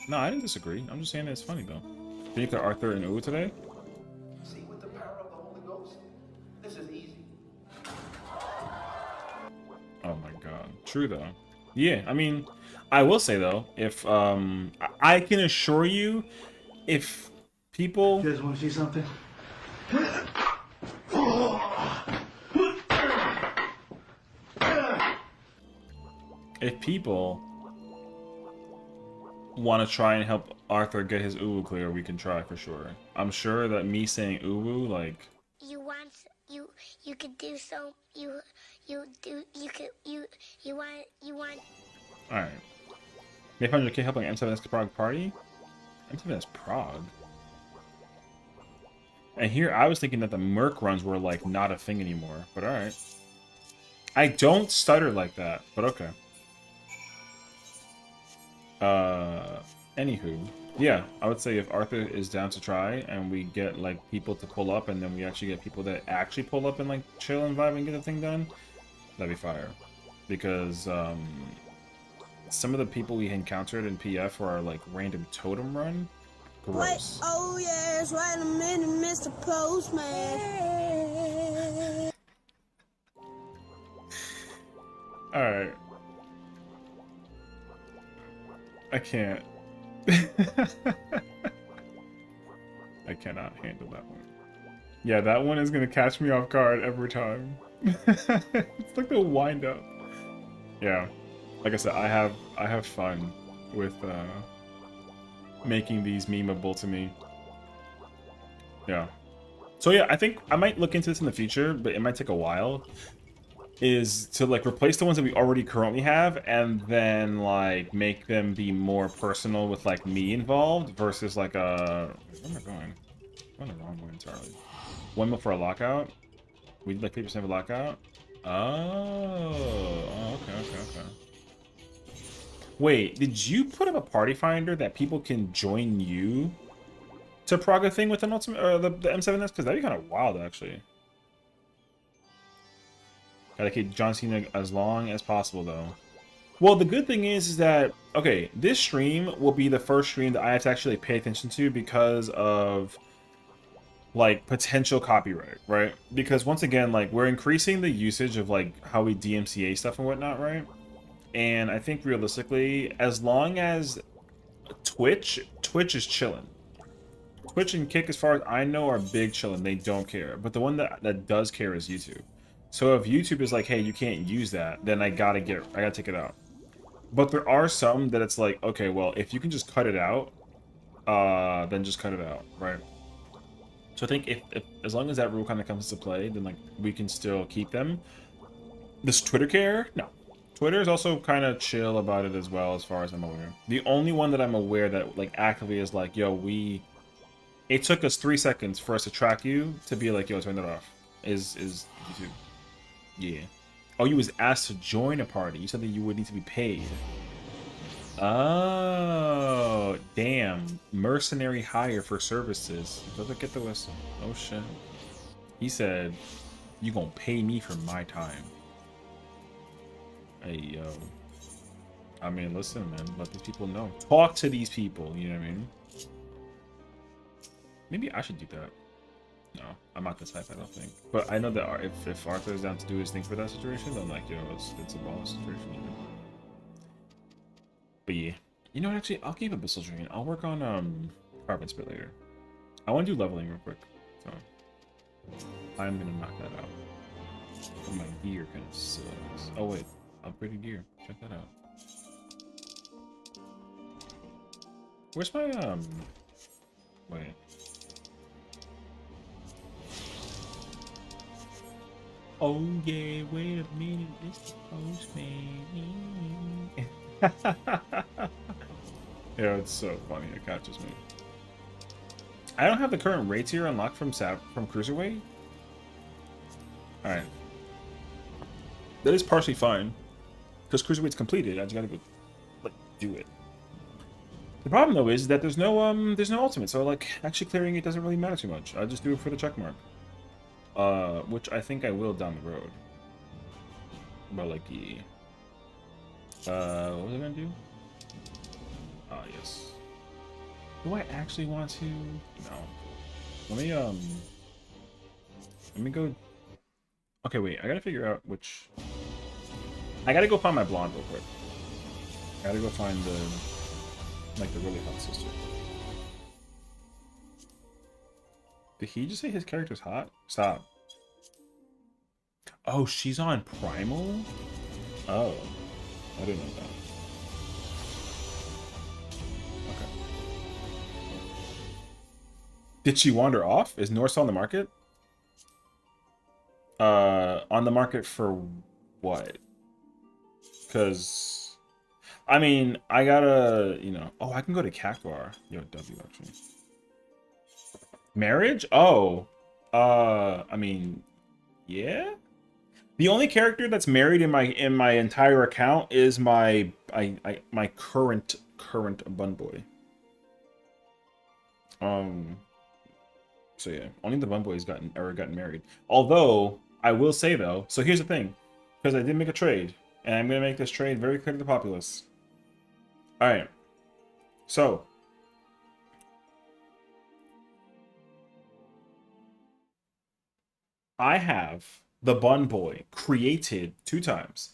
No, I didn't disagree. I'm just saying that it's funny though. Did you get Arthur and Uwu today? See, with the power of the Holy Ghost, this is easy. Oh my god. True though. Yeah, I mean, I will say though, if I can assure you, if people You guys want to see something? if people want to try and help Arthur get his Uwu clear, we can try for sure. I'm sure that me saying Uwu, like, you could do so you want all right. Maybe 100K helping M7S Prague party. M7S Prague. And here I was thinking that the Merc runs were like not a thing anymore, but all right. I don't stutter like that, but okay. Anywho, yeah, I would say if Arthur is down to try and we get like people to pull up and then we actually get people that actually pull up and like chill and vibe and get the thing done, that'd be fire. Because some of the people we encountered in PF are like random totem run. Wait, Gross. oh yes, wait a minute, Mr. Postman. Alright. I can't. I cannot handle that one. Yeah, that one is gonna catch me off guard every time. It's like the wind up. Yeah. Like I said, I have fun with making these memeable to me. Yeah. So yeah, I think I might look into this in the future, but it might take a while. Is to like replace the ones that we already currently have and then like make them be more personal with like me involved versus like a where am I going? I'm going the wrong way entirely. 1 mil for a lockout. We did like 50% of a lockout. Oh, okay. Wait, did you put up a party finder that people can join you to prog a thing with an ultimate or the M7S? Because that'd be kind of wild actually. Gotta keep John Cena as long as possible, though. Well, the good thing is that, okay, this stream will be the first stream that I have to actually pay attention to because of, like, potential copyright, right? Because, once again, like, we're increasing the usage of, like, how we DMCA stuff and whatnot, right? And I think, realistically, as long as Twitch is chilling. Twitch and Kick, as far as I know, are big chilling. They don't care. But the one that does care is YouTube. So if YouTube is like, hey, you can't use that, then I gotta take it out. But there are some that it's like, okay, well, if you can just cut it out, then just cut it out, right? So I think if as long as that rule kind of comes into play, then like we can still keep them. Does Twitter care? No. Twitter is also kind of chill about it as well, as far as I'm aware. The only one that I'm aware that like actively is like, yo, it took us 3 seconds for us to track you to be like, yo, turn that off. Is YouTube. Yeah. Oh, you was asked to join a party. You said that you would need to be paid. Oh, damn. Mercenary hire for services. Doesn't get the whistle. Oh, shit. He said, you gonna pay me for my time. Hey, yo. I mean, listen, man. Let these people know. Talk to these people, you know what I mean? Maybe I should do that. No, I'm not the type, I don't think. But I know that if Arthur is down to do his thing for that situation, then like, you know, it's a bonus situation. You know? But yeah, you know what? Actually, I'll keep Abyssal Drain. I'll work on Carbon Spit later. I want to do leveling real quick, so I'm gonna knock that out. Oh, my gear kind of sucks. Oh wait, upgraded gear. Check that out. Where's my Wait. Oh yeah, wait a minute, Mr. Postman. Yeah, it's so funny. It catches me. I don't have the current rates here unlocked from Cruiserweight. All right, that is partially fine because Cruiserweight's completed. I just gotta go like do it. The problem though is that there's no ultimate, so like actually clearing it doesn't really matter too much. I just do it for the check mark. Which I think I will down the road. But like, yeah. What was I gonna do? Ah, yes. Do I actually want to? No. Let me go. Okay, wait. I gotta figure out which. I gotta go find my blonde real quick. I gotta go find the really hot sister. Did he just say his character's hot? Stop. Oh, she's on Primal? Oh. I didn't know that. Okay. Did she wander off? Is Norse on the market? On the market for what? Because, I mean, I gotta, you know... Oh, I can go to Cactuar. Yo, W, actually. Marriage? Oh. I mean, yeah? The only character that's married in my entire account is my my current bun boy. So yeah, only the bun boy has gotten married. Although I will say though, so here's the thing, because I did make a trade, and I'm gonna make this trade very clear to the populace. All right, so I have the bun boy created 2 times,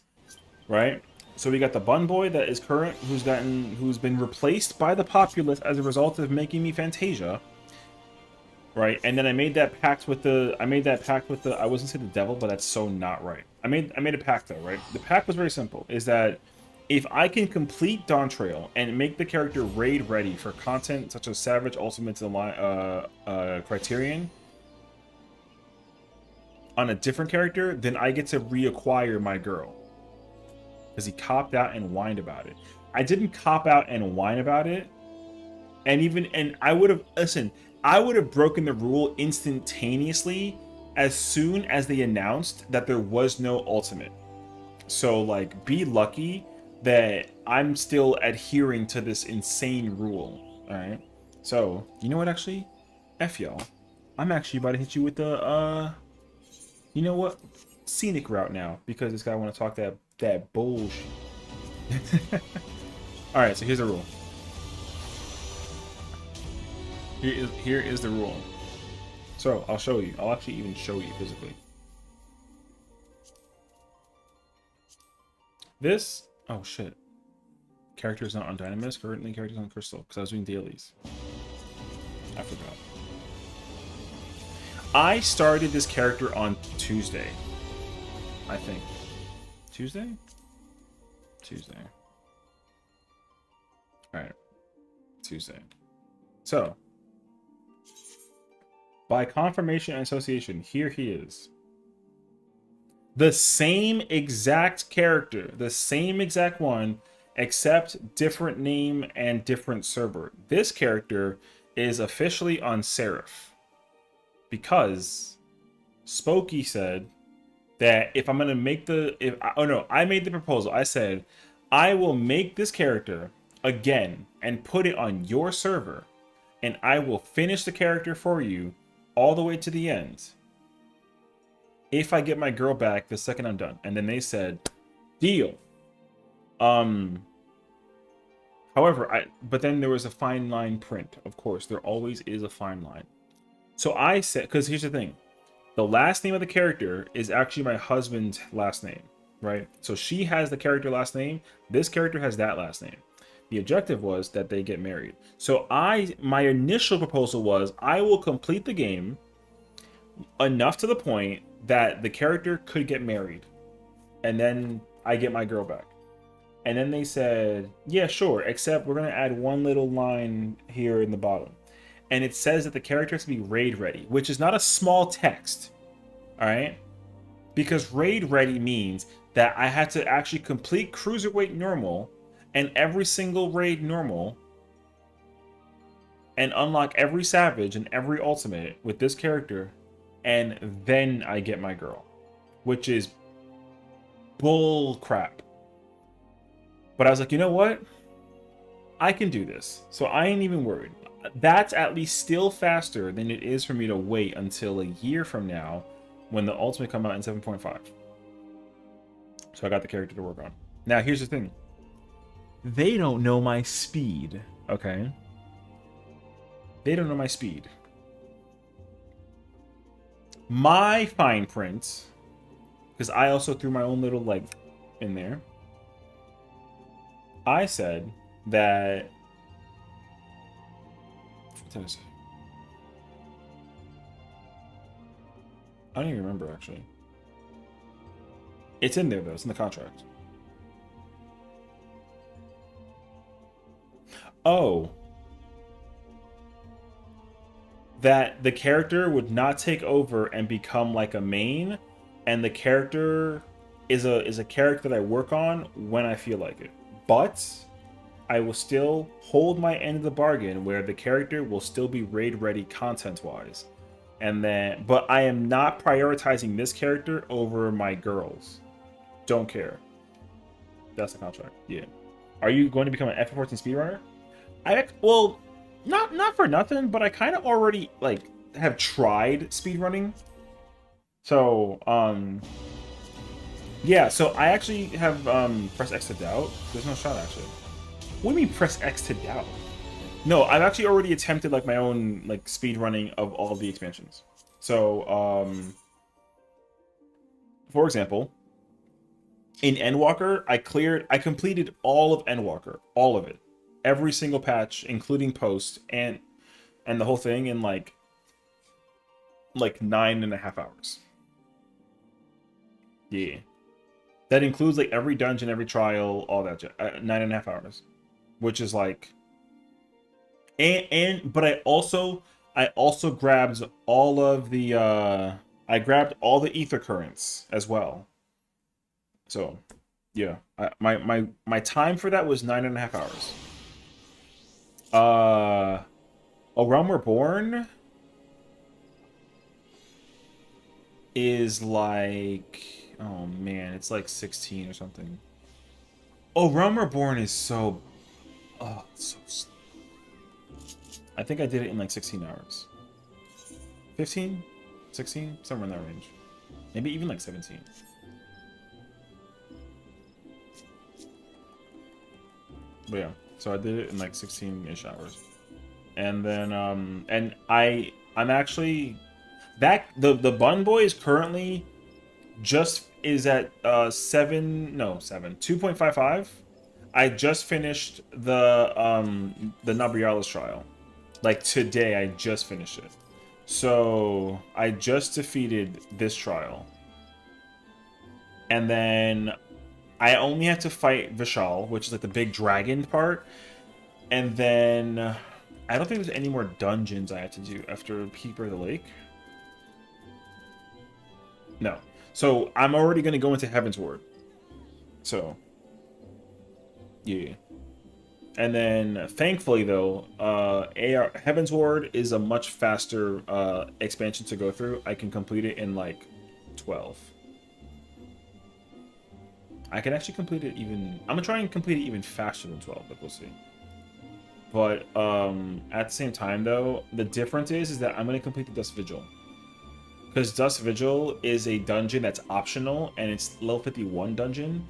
right? So we got the bun boy that is current, who's been replaced by the populace as a result of making me Fantasia, right? And then I made that pact with the I wasn't say the devil, but that's so not right. I made a pact though, right? The pact was very simple, is that if I can complete Dawn Trail and make the character raid ready for content such as Savage Ultimate Criterion on a different character, then I get to reacquire my girl. Because he copped out and whined about it. I didn't cop out and whine about it. And I would have broken the rule instantaneously as soon as they announced that there was no ultimate. So like, be lucky that I'm still adhering to this insane rule. Alright. So, you know what actually? F y'all. I'm actually about to hit you with the you know what? Scenic route now, because this guy want to talk that bullshit. All right, so here's the rule. Here is the rule. So I'll show you. I'll actually even show you physically. This. Oh shit. Character is not on Dynamis. Currently, characters on Crystal because I was doing dailies. I forgot. I started this character on Tuesday, I think. Tuesday? Alright. Tuesday. So, by confirmation and association, here he is. The same exact character, the same exact one, except different name and different server. This character is officially on Seraph. Because Spokey said that if I'm gonna make I made the proposal. I said I will make this character again and put it on your server, and I will finish the character for you all the way to the end if I get my girl back the second I'm done. And then they said, deal. However, but then there was a fine line print. Of course, there always is a fine line. So I said, because here's the thing. The last name of the character is actually my husband's last name, right? So she has the character last name. This character has that last name. The objective was that they get married. So my initial proposal was I will complete the game enough to the point that the character could get married. And then I get my girl back. And then they said, yeah, sure, except we're going to add one little line here in the bottom. And it says that the character has to be raid ready, which is not a small text, all right? Because raid ready means that I had to actually complete Cruiserweight normal and every single raid normal and unlock every Savage and every Ultimate with this character, and then I get my girl, which is bull crap. But I was like, you know what? I can do this, so I ain't even worried. That's at least still faster than it is for me to wait until a year from now when the Ultimate come out in 7.5. So I got the character to work on. Now, here's the thing. They don't know my speed, okay? They don't know my speed. My fine print, because I also threw my own little, like, in there. I said that... What did I say? I don't even remember, actually. It's in there, though. It's in the contract. Oh. That the character would not take over and become like a main, and the character is a character that I work on when I feel like it. But I will still hold my end of the bargain where the character will still be raid ready content-wise. And then, but I am not prioritizing this character over my girls. Don't care. That's the contract. Yeah. Are you going to become an FF14 speedrunner? Well, not for nothing, but I kind of already like have tried speedrunning. So, yeah. So I actually have press X to doubt. There's no shot actually. What do you mean press X to doubt? No, I've actually already attempted like my own like speedrunning of all of the expansions. So, for example, in Endwalker, I completed all of Endwalker, all of it. Every single patch, including post and the whole thing in like 9.5 hours. Yeah, that includes like every dungeon, every trial, all that. 9.5 hours, which is like, but I also grabbed all of the I grabbed all the ether currents as well. So, yeah, my time for that was 9.5 hours. A Realm Reborn is like, oh man, it's like 16 or something. Oh, Realm Reborn is so, oh, it's so slow. I think I did it in like 16 hours. 15? 16? Somewhere in that range. Maybe even like 17. But yeah. So I did it in like 16-ish hours. And then and I'm actually the Bun Boy is currently just is at 2.55. I just finished the Nabrialis trial. Like today I just finished it. So I just defeated this trial. And then I only had to fight Vishal, which is like the big dragon part. And then I don't think there's any more dungeons I have to do after Keeper of the Lake. No. So I'm already going to go into Heaven's Ward. So, yeah. And then, thankfully, though, Heaven's Ward is a much faster expansion to go through. I can complete it in like 12. I can actually complete it even... I'm going to try and complete it even faster than 12, but we'll see. But at the same time, though, the difference is that I'm going to complete the Dust Vigil. Because Dust Vigil is a dungeon that's optional, and it's level 51 dungeon.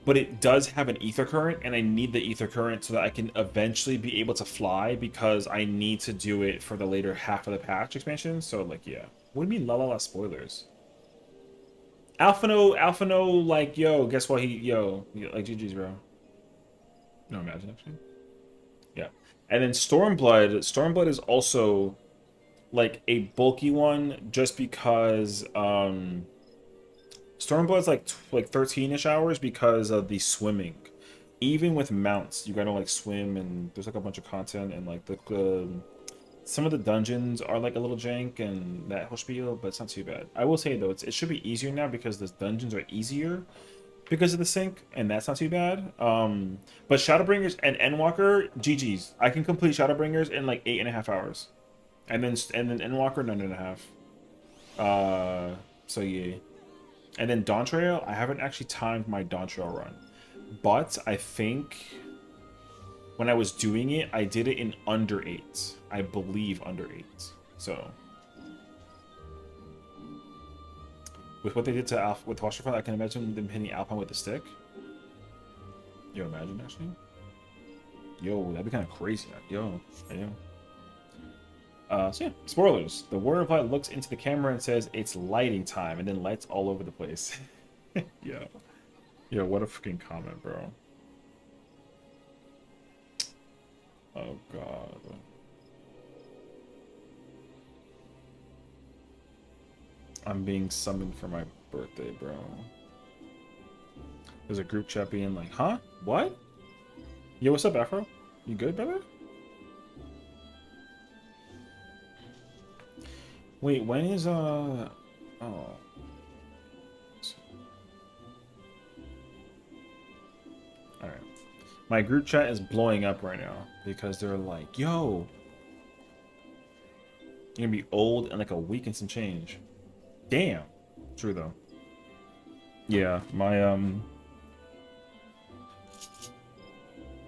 But it does have an ether current, and I need the ether current so that I can eventually be able to fly, because I need to do it for the later half of the patch expansion. So, like, yeah. What do you mean, la la la spoilers? Alphino, like, yo, guess what? Like, GG's, bro. No, imagine, actually. Yeah. And then Stormblood is also, like, a bulky one, just because, Stormblood's like 13-ish hours because of the swimming. Even with mounts, you gotta, like, swim, and there's, like, a bunch of content, and, like, some of the dungeons are like a little jank and that whole spiel, but it's not too bad. I will say though, it should be easier now because the dungeons are easier because of the sync, and that's not too bad. But Shadowbringers and Endwalker, GG's. I can complete Shadowbringers in like 8.5 hours, and then Endwalker 9.5. So yeah, and then Dawn Trail. I haven't actually timed my Dawn Trail run, but I think when I was doing it, I did it in under 8. I believe under 8. So, with what they did to with Washerfire, I can imagine them hitting Alpine with the stick. Yo, imagine actually. Yo, that'd be kind of crazy. Yo, I know. So yeah, spoilers. The Warrior of Light looks into the camera and says it's lighting time, and then lights all over the place. Yeah. Yeah, what a freaking comment, bro. Oh god. I'm being summoned for my birthday, bro. There's a group chat being like, huh? What? Yo, what's up, Afro? You good, brother? Wait, when is, oh. Alright. My group chat is blowing up right now because they're like, yo, you're gonna be old in like a week and some change. Damn. True though. Yeah, my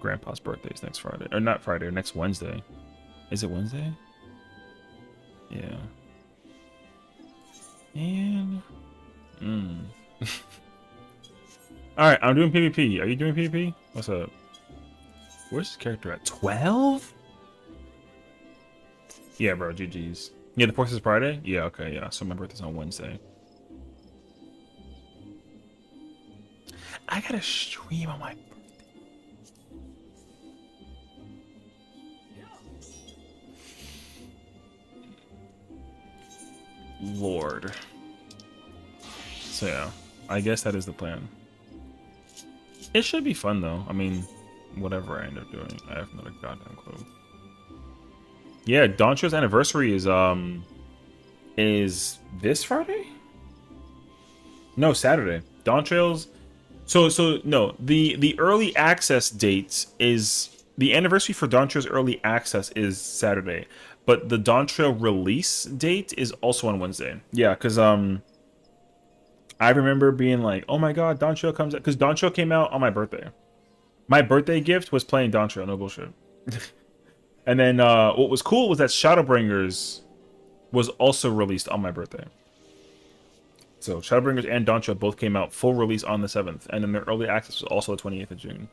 grandpa's birthday is next Friday. Or not Friday, next Wednesday. Is it Wednesday? Yeah. And Alright, I'm doing PvP. Are you doing PvP? What's up? Where's this character at? 12? Yeah, bro, GG's. Yeah, the 4th is Friday? Yeah, okay, yeah. So my birthday's on Wednesday. I gotta stream on my birthday. Lord. So yeah, I guess that is the plan. It should be fun though. I mean, whatever I end up doing, I have not a goddamn clue. Yeah, Doncho's anniversary is this Friday? No, Saturday. Dontrails. So no, the early access date is the anniversary for Dontrails early access is Saturday, but the Dawntrail release date is also on Wednesday. Yeah, because I remember being like, oh my god, Dawntrail comes out, because Dawntrail came out on my birthday. My birthday gift was playing Dawntrail, no bullshit. And then what was cool was that Shadowbringers was also released on my birthday. So Shadowbringers and Dawntrail both came out full release on the 7th, and then their early access was also the 28th of June.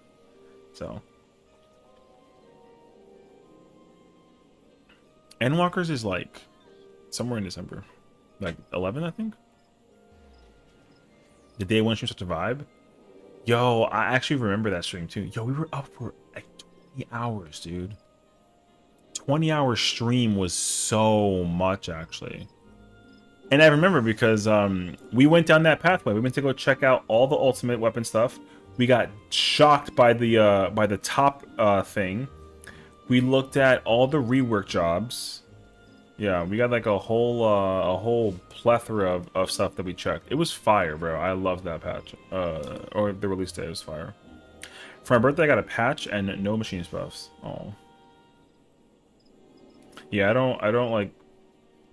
So Endwalkers is like somewhere in December, like 11, I think. The day one stream such a vibe. Yo, I actually remember that stream too. Yo, we were up for like 20 hours, dude. 20-hour stream was so much actually. And I remember because we went down that pathway. We went to go check out all the ultimate weapon stuff. We got shocked by the top thing. We looked at all the rework jobs. Yeah, we got like a whole plethora of stuff that we checked. It was fire, bro. I loved that patch. Or the release day was fire. For my birthday, I got a patch and no machines buffs. Oh. Yeah, I don't like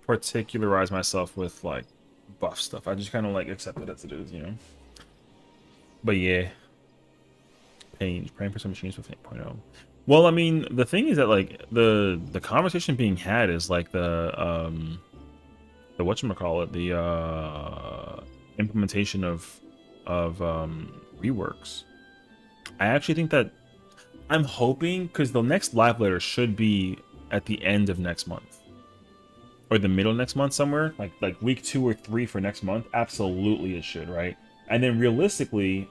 particularize myself with like buff stuff. I just kind of like accept it as it is, you know. But yeah, praying for some machines with 8.0. Well, I mean, the thing is that like the conversation being had is like the whatchamacallit, the implementation of reworks. I actually think that I'm hoping, because the next live letter should be at the end of next month or the middle of next month, somewhere like week 2 or 3 for next month. Absolutely it should, right? And then realistically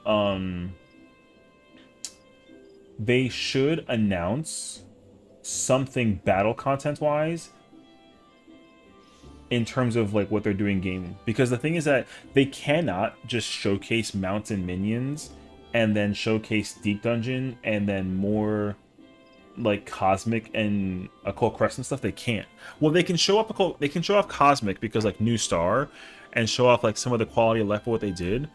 they should announce something battle content wise in terms of like what they're doing gaming, because the thing is that they cannot just showcase mountain minions and then showcase deep dungeon and then more like cosmic and occult crescent stuff. They can't. Well, they can show off cosmic because like new star, and show off like some of the quality left of what they did.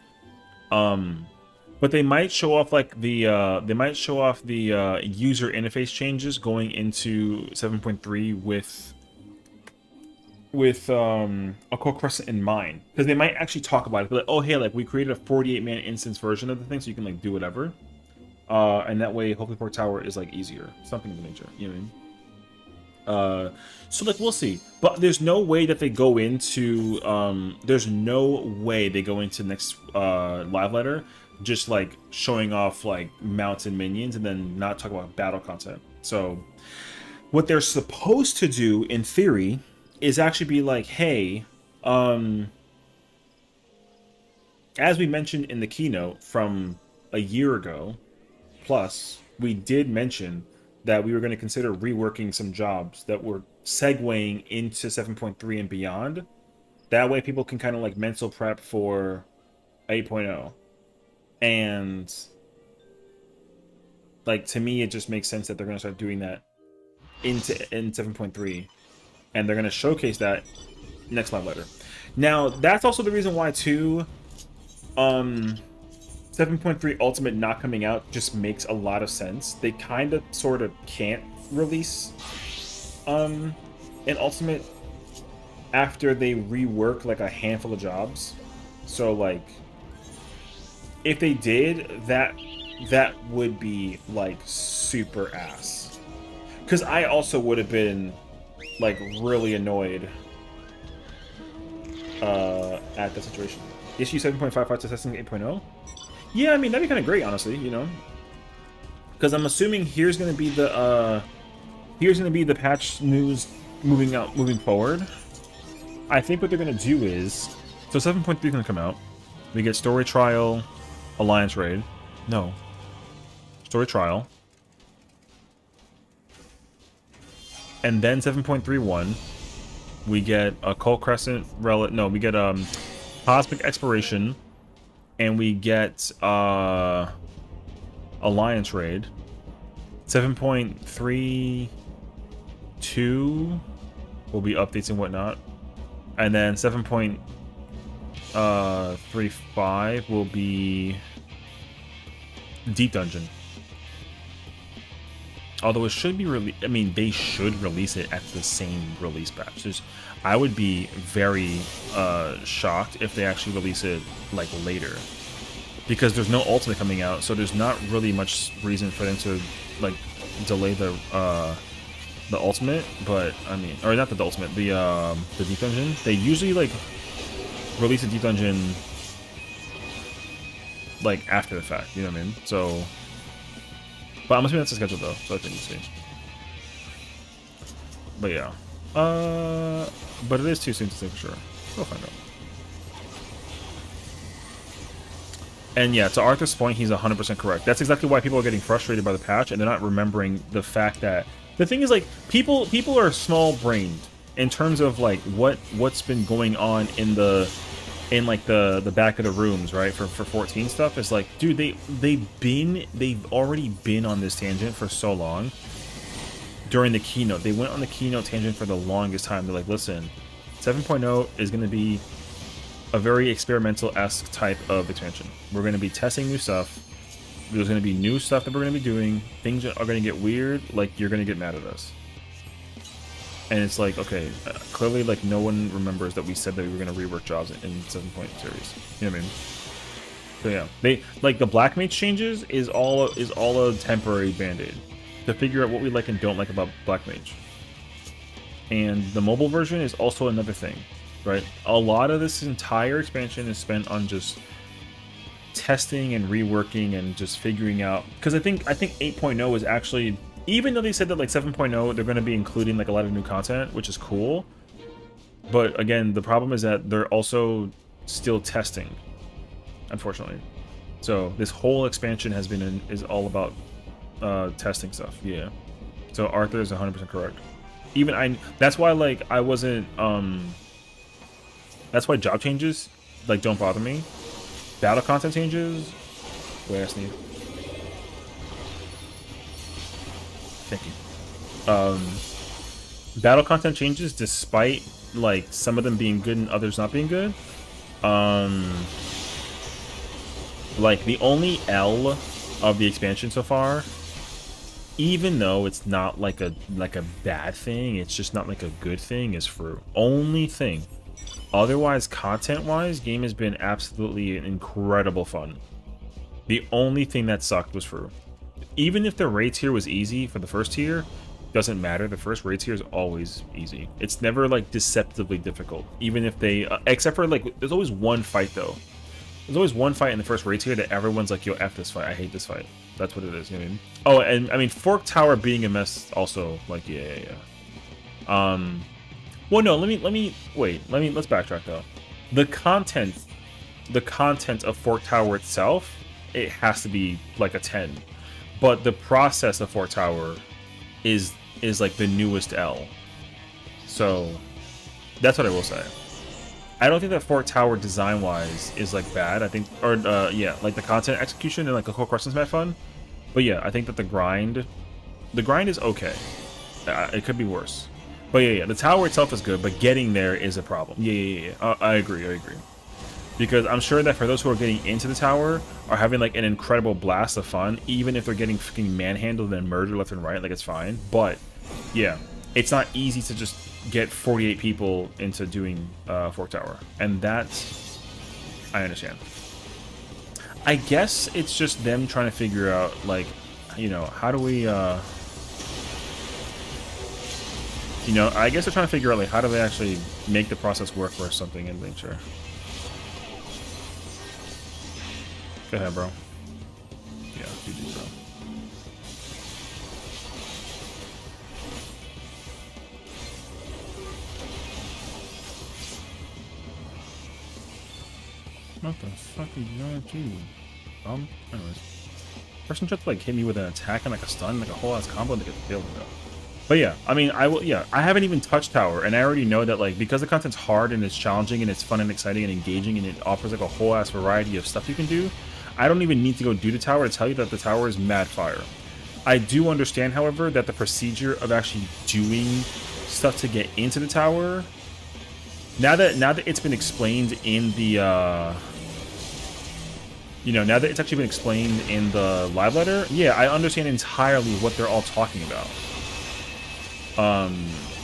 But they might show off like the user interface changes going into 7.3 with occult crescent in mind, because they might actually talk about it. But like, oh hey, like we created a 48-man instance version of the thing, so you can like do whatever. And that way, hopefully, Port Tower is like easier, something of the nature. You know what I mean? So like we'll see, but there's no way that they go into next live letter just like showing off like mountain minions and then not talk about battle content. So what they're supposed to do in theory is actually be like, hey, as we mentioned in the keynote from a year ago, plus, we did mention that we were going to consider reworking some jobs that were segueing into 7.3 and beyond. That way people can kind of like mental prep for 8.0. And like, to me, it just makes sense that they're going to start doing that in 7.3. And they're going to showcase that next live letter. Now, that's also the reason why, too, 7.3 Ultimate not coming out just makes a lot of sense. They kind of sort of can't release an Ultimate after they rework like a handful of jobs. So like, if they did, that would be like super ass. Because I also would have been like really annoyed at the situation. Issue 7.55 to testing 8.0? Yeah, I mean, that'd be kind of great, honestly, you know? Because I'm assuming here's going to be the patch news moving forward. I think what they're going to do is, so 7.3 is going to come out. We get Story Trial, Alliance Raid. No. Story Trial. And then 7.31, we get a Cold Crescent Relic. No, we get Cosmic Exploration, and we get Alliance Raid. 7.32 will be updates and whatnot, and then 7.35 will be Deep Dungeon. Although it should be I mean, they should release it at the same release batch. I would be very shocked if they actually release it like later, because there's no Ultimate coming out, so there's not really much reason for them to like delay the Ultimate. But I mean, or not the Ultimate, the Deep Dungeon. They usually like release a Deep Dungeon like after the fact. You know what I mean? So. But I'm assuming that's the schedule though, so I think you see. But yeah. But it is too soon to say for sure. We'll find out. And yeah, to Arthur's point, he's 100% correct. That's exactly why people are getting frustrated by the patch, and they're not remembering the fact that the thing is, like, people are small-brained in terms of like what's been going on in the back of the rooms, right? For 14 stuff. It's like, dude, they've already been on this tangent for so long. During the keynote, they went on the keynote tangent for the longest time. They're like, listen, 7.0 is going to be a very experimental-esque type of expansion. We're going to be testing new stuff. There's going to be new stuff that we're going to be doing. Things are going to get weird. Like, you're going to get mad at us. And it's like, okay, clearly, like, no one remembers that we said that we were going to rework jobs in 7-point series. You know what I mean? So yeah, they like the Black Mage changes is all a temporary band-aid to figure out what we like and don't like about Black Mage. And the mobile version is also another thing, right? A lot of this entire expansion is spent on just testing and reworking and just figuring out. Because I think 8.0 is actually, even though they said that like 7.0 they're going to be including like a lot of new content, which is cool. But again, the problem is that they're also still testing, unfortunately. So this whole expansion is all about testing stuff. Yeah. So Arthur is 100% correct. That's why like I wasn't that's why job changes like don't bother me. Battle content changes, where I sneeze. Thank you. Battle content changes, despite like some of them being good and others not being good. Like the only L of the expansion so far, even though it's not like a bad thing, it's just not like a good thing, is Fruit. Only thing. Otherwise, content-wise, game has been absolutely incredible fun. The only thing that sucked was Fruit. Even if the raid tier was easy for the first tier, doesn't matter. The first raid tier is always easy. It's never like deceptively difficult. Even if they, except for like, there's always one fight though. There's always one fight in the first raid tier that everyone's like, yo, F this fight. I hate this fight. That's what it is. You know what I mean? Oh, and I mean Fork Tower being a mess also, like, yeah. Well, no, let's backtrack though. The content of Fork Tower itself, it has to be like a 10. But the process of Fork Tower is like the newest L. So that's what I will say. I don't think that Fork Tower design-wise is like bad. I think, or yeah, like the content execution and like the whole questions map fun. But yeah, I think that the grind is okay. It could be worse. But yeah, the tower itself is good, but getting there is a problem. Yeah. I agree. Because I'm sure that for those who are getting into the tower are having like an incredible blast of fun, even if they're getting freaking manhandled and murdered left and right, like it's fine. But yeah, it's not easy to just get 48 people into doing Fork Tower, and that I understand. I guess it's just them trying to figure out, like, you know, how do we you know, I guess they're trying to figure out like how do they actually make the process work or something and make sure. Go ahead, bro. Yeah, you do, bro. What the fuck is going to? Anyways. Person tried to like hit me with an attack and like a stun, like a whole ass combo, and they get failed with that. But yeah, I mean, I haven't even touched Tower, and I already know that like because the content's hard and it's challenging and it's fun and exciting and engaging and it offers like a whole ass variety of stuff you can do. I don't even need to go do the tower to tell you that the tower is mad fire. I do understand, however, that the procedure of actually doing stuff to get into the tower, now that it's been explained in the you know, now that it's actually been explained in the live letter, yeah, I understand entirely what they're all talking about.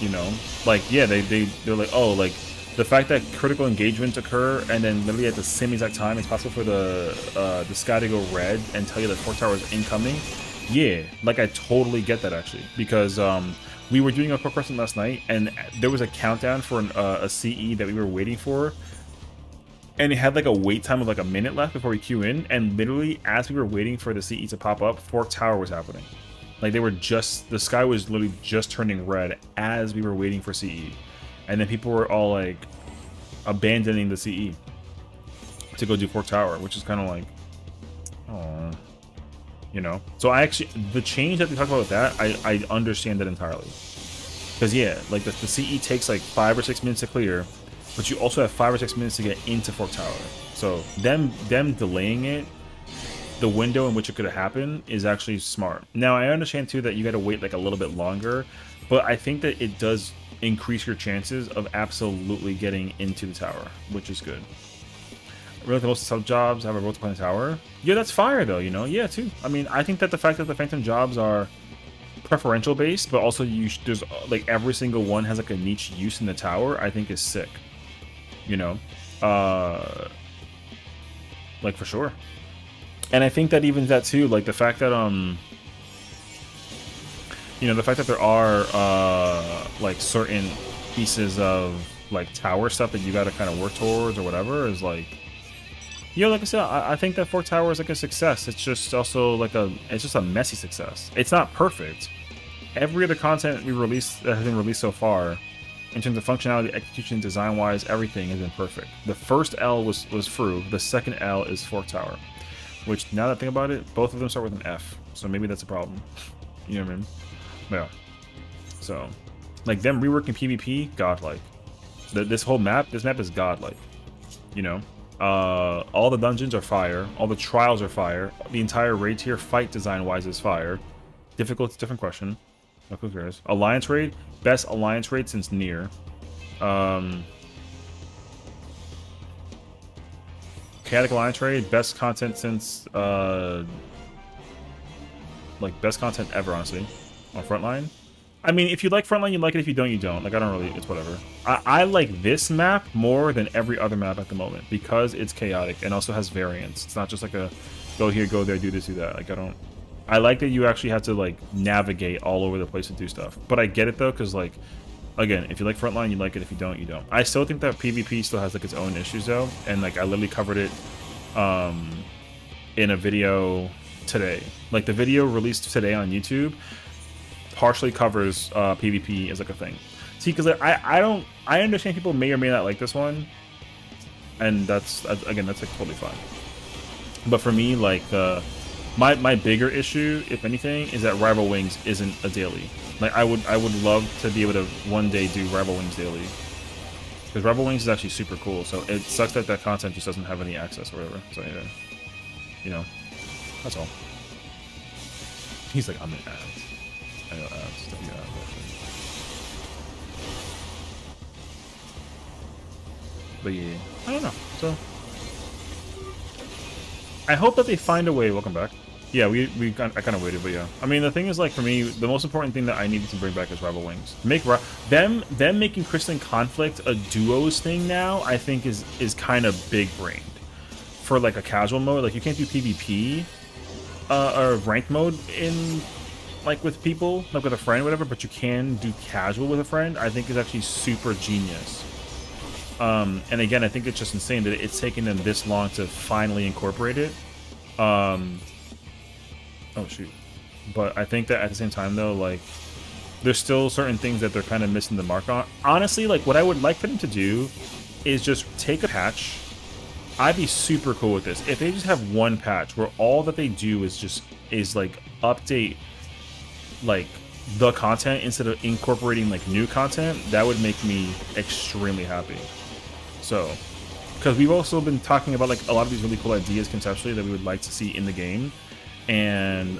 You know, like, yeah, they're like, oh, like the fact that critical engagements occur and then literally at the same exact time it's possible for the sky to go red and tell you that Fork Tower is incoming. Yeah, like I totally get that actually, because we were doing a quick question last night and there was a countdown for a CE that we were waiting for, and it had like a wait time of like a minute left before we queue in, and literally as we were waiting for the CE to pop up, Fork Tower was happening. Like they were just, the sky was literally just turning red as we were waiting for CE. And then people were all like abandoning the CE to go do Fork Tower, which is kind of like, oh, you know. So I actually, the change that they talked about with that, I understand that entirely. Because yeah, like the CE takes like 5 or 6 minutes to clear, but you also have 5 or 6 minutes to get into Fork Tower. So them delaying it, the window in which it could have happened, is actually smart. Now I understand too that you got to wait like a little bit longer, but I think that it does increase your chances of absolutely getting into the tower, which is good. Really, the most sub jobs have a roll to play in the tower. Yeah, that's fire though, you know. Yeah, too. I mean, I think that the fact that the phantom jobs are preferential based, but also there's like every single one has like a niche use in the tower, I think is sick. You know, like for sure. And I think that even that too, like the fact that you know, the fact that there are like certain pieces of like tower stuff that you got to kind of work towards or whatever is like, you know, like I said, I think that Fork Tower is like a success. It's just also like it's just a messy success. It's not perfect. Every other content we released that has been released so far, in terms of functionality, execution, design-wise, everything has been perfect. The first L was Fru. The second L is Fork Tower. Which, now that I think about it, both of them start with an F. So maybe that's a problem. You know what I mean? Yeah. So, like, them reworking PvP, godlike. This map is godlike. You know? All the dungeons are fire. All the trials are fire. The entire raid tier fight design-wise is fire. Difficult, different question. No, who cares? Alliance raid, best alliance raid since Nier. Chaotic Alliance raid, best content since like best content ever, honestly, on Frontline. I mean, if you like Frontline, you like it. If you don't, you don't. Like, I don't really, it's whatever. I like this map more than every other map at the moment because it's chaotic and also has variance. It's not just like a go here, go there, do this, do that. Like, I like that you actually have to like navigate all over the place to do stuff. But I get it though, because like, again, if you like Frontline, you like it. If you don't, you don't. I still think that PvP still has like its own issues though, and like I literally covered it in a video today. Like the video released today on YouTube partially covers PvP as like a thing. See, because I understand people may or may not like this one, and that's again, that's like totally fine. But for me, like my bigger issue, if anything, is that Rival Wings isn't a daily. Like I would love to be able to one day do Rival Wings daily, because Rival Wings is actually super cool. So it sucks that that content just doesn't have any access or whatever. So yeah, you know, that's all. He's like, I'm in ads. I know ads. W ads actually. But yeah, I don't know. So I hope that they find a way. Welcome back. Yeah, I kind of waited, but yeah. I mean, the thing is, like, for me, the most important thing that I needed to bring back is Rival Wings. Make them making Crystalline Conflict a duos thing now, I think is kind of big brained for like a casual mode. Like, you can't do PvP or ranked mode in like with people, like with a friend, or whatever. But you can do casual with a friend. I think is actually super genius. And again, I think it's just insane that it's taken them this long to finally incorporate it. Oh shoot. But I think that at the same time though, like there's still certain things that they're kind of missing the mark on. Honestly, like what I would like for them to do is just take a patch. I'd be super cool with this. If they just have one patch where all that they do is like update like the content instead of incorporating like new content, that would make me extremely happy. So, because we've also been talking about like a lot of these really cool ideas conceptually that we would like to see in the game. And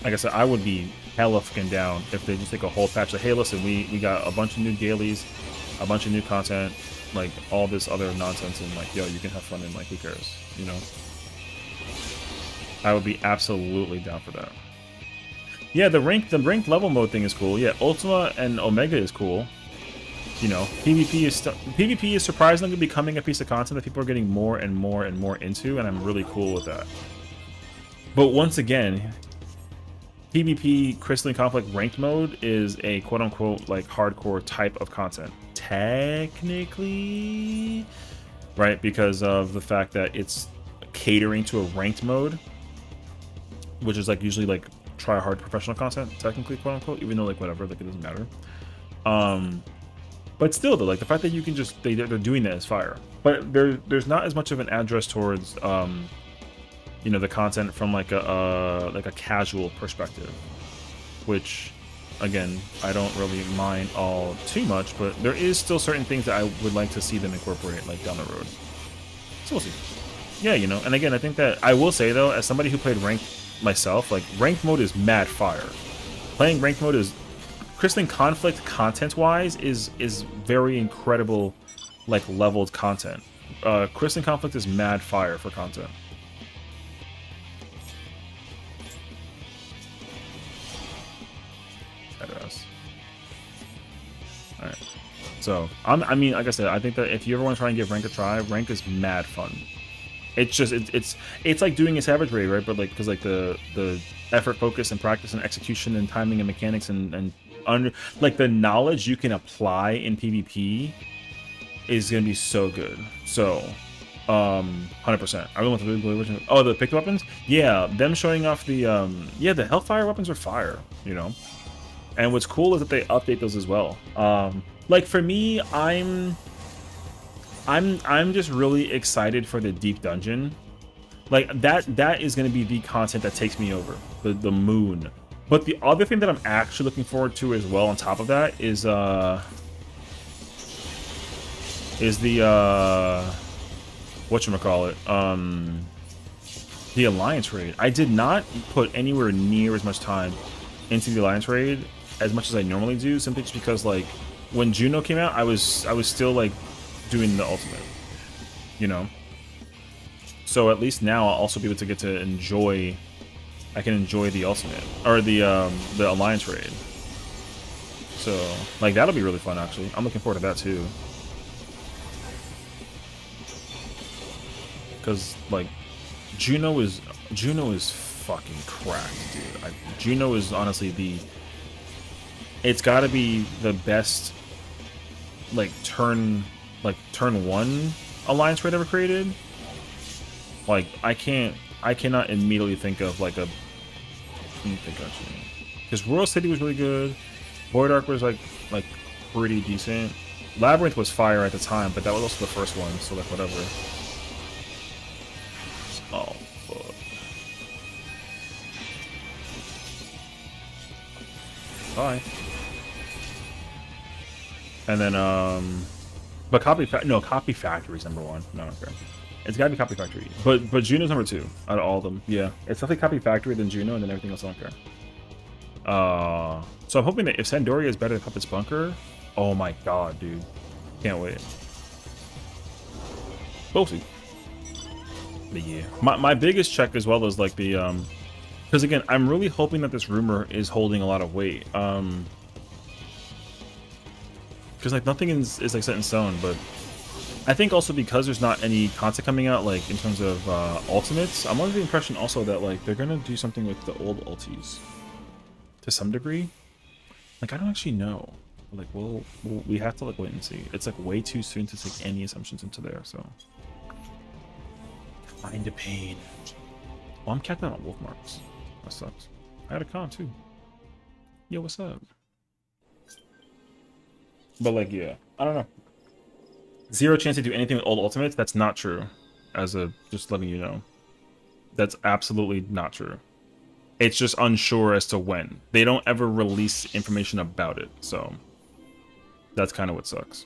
like I said, I would be hella fucking down if they just take a whole patch of, hey, listen, we got a bunch of new dailies, a bunch of new content, like all this other nonsense, and like, yo, you can have fun and like, who cares, you know? I would be absolutely down for that. Yeah, the ranked level mode thing is cool. Yeah, Ultima and Omega is cool. You know, PvP is surprisingly becoming a piece of content that people are getting more and more and more into, and I'm really cool with that. But once again, PvP Crystalline Conflict ranked mode is a quote-unquote like hardcore type of content. Technically, right? Because of the fact that it's catering to a ranked mode, which is like usually like try-hard professional content, technically, quote-unquote, even though like whatever, like it doesn't matter. But still, though, like the fact that you can just they're doing that is fire. But there's not as much of an address towards you know, the content from like a casual perspective, which again, I don't really mind all too much, but there is still certain things that I would like to see them incorporate like down the road. So we'll see. Yeah, you know, and again, I think that I will say though, as somebody who played ranked myself, like ranked mode is mad fire. Playing ranked mode is Crystalline Conflict content-wise is very incredible, like leveled content. Crystalline Conflict is mad fire for content. All right. So I mean, like I said, I think that if you ever want to try and give rank a try, rank is mad fun. It's just it's like doing a Savage Raid, right? But like because like the effort, focus, and practice, and execution, and timing, and mechanics, and under like the knowledge you can apply in PvP is gonna be so good. So 100%. I really want the the picked weapons. Yeah, them showing off the yeah, the Hellfire weapons are fire, you know. And what's cool is that they update those as well. Like for me, I'm just really excited for the deep dungeon. Like that is going to be the content that takes me over the moon. But the other thing that I'm actually looking forward to as well on top of that is the whatchamacallit, the Alliance raid. I did not put anywhere near as much time into the Alliance raid as much as I normally do, simply just because like when Juno came out, I was still like doing the ultimate, you know. So at least now I'll also be able to get to enjoy. I can enjoy the ultimate or the Alliance raid. So like that'll be really fun. Actually, I'm looking forward to that too. Because like Juno is fucking cracked, dude. Juno is honestly it's got to be the best like turn 1 Alliance raid ever created. Like I can't I cannot immediately think of like a. Let me think actually, because Royal City was really good. Void Ark was like pretty decent. Labyrinth was fire at the time, but that was also the first one, so like whatever. Oh fuck. Bye. And then but Copy Factory is number one. No, okay. It's gotta be Copy Factory. But Juno's number 2 out of all of them. Yeah. It's definitely Copy Factory, then Juno, and then everything else I don't care. So I'm hoping that if Sandoria is better than Puppet's Bunker, oh my god, dude. Can't wait. We'll see. But yeah. My biggest check as well is like the because again, I'm really hoping that this rumor is holding a lot of weight. Because like nothing is like set in stone, but I think also because there's not any content coming out like in terms of ultimates, I'm under the impression also that like they're gonna do something with the old ultis to some degree. Like I don't actually know. Like we have to like wait and see. It's like way too soon to take any assumptions into there. So find a pain. Well, I'm capped out on wolf marks. That sucks. I had a con too. Yo, what's up? But like, yeah, I don't know. 0 chance to do anything with old ultimates. That's not true. As a just letting you know, that's absolutely not true. It's just unsure as to when. They don't ever release information about it, so that's kind of what sucks.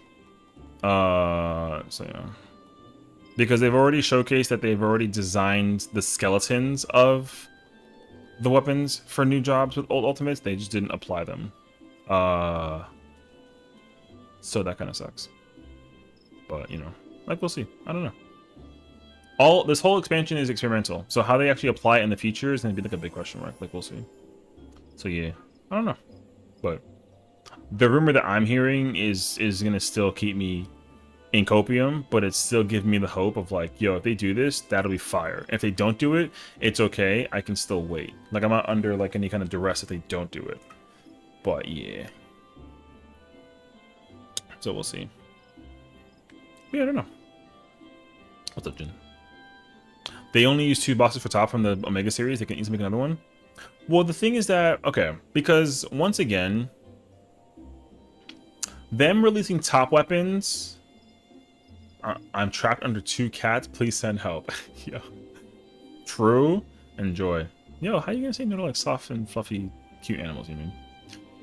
So yeah, because they've already showcased that they've already designed the skeletons of the weapons for new jobs with old ultimates. They just didn't apply them. So that kind of sucks. But, you know, like, we'll see. I don't know. This whole expansion is experimental. So how they actually apply it in the future is going to be, like, a big question mark. Like, we'll see. So, yeah. I don't know. But the rumor that I'm hearing is going to still keep me in copium, but it's still giving me the hope of, like, yo, if they do this, that'll be fire. If they don't do it, it's okay. I can still wait. Like, I'm not under, like, any kind of duress if they don't do it. But, yeah. So we'll see. Yeah, I don't know. What's up, Jin? They only use 2 boxes for top from the Omega series. They can easily make another one. Well, the thing is that, okay, because once again, them releasing top weapons, I'm trapped under 2 cats. Please send help. Yo, true. Enjoy. Yo, how you gonna say no to like soft and fluffy, cute animals? You mean?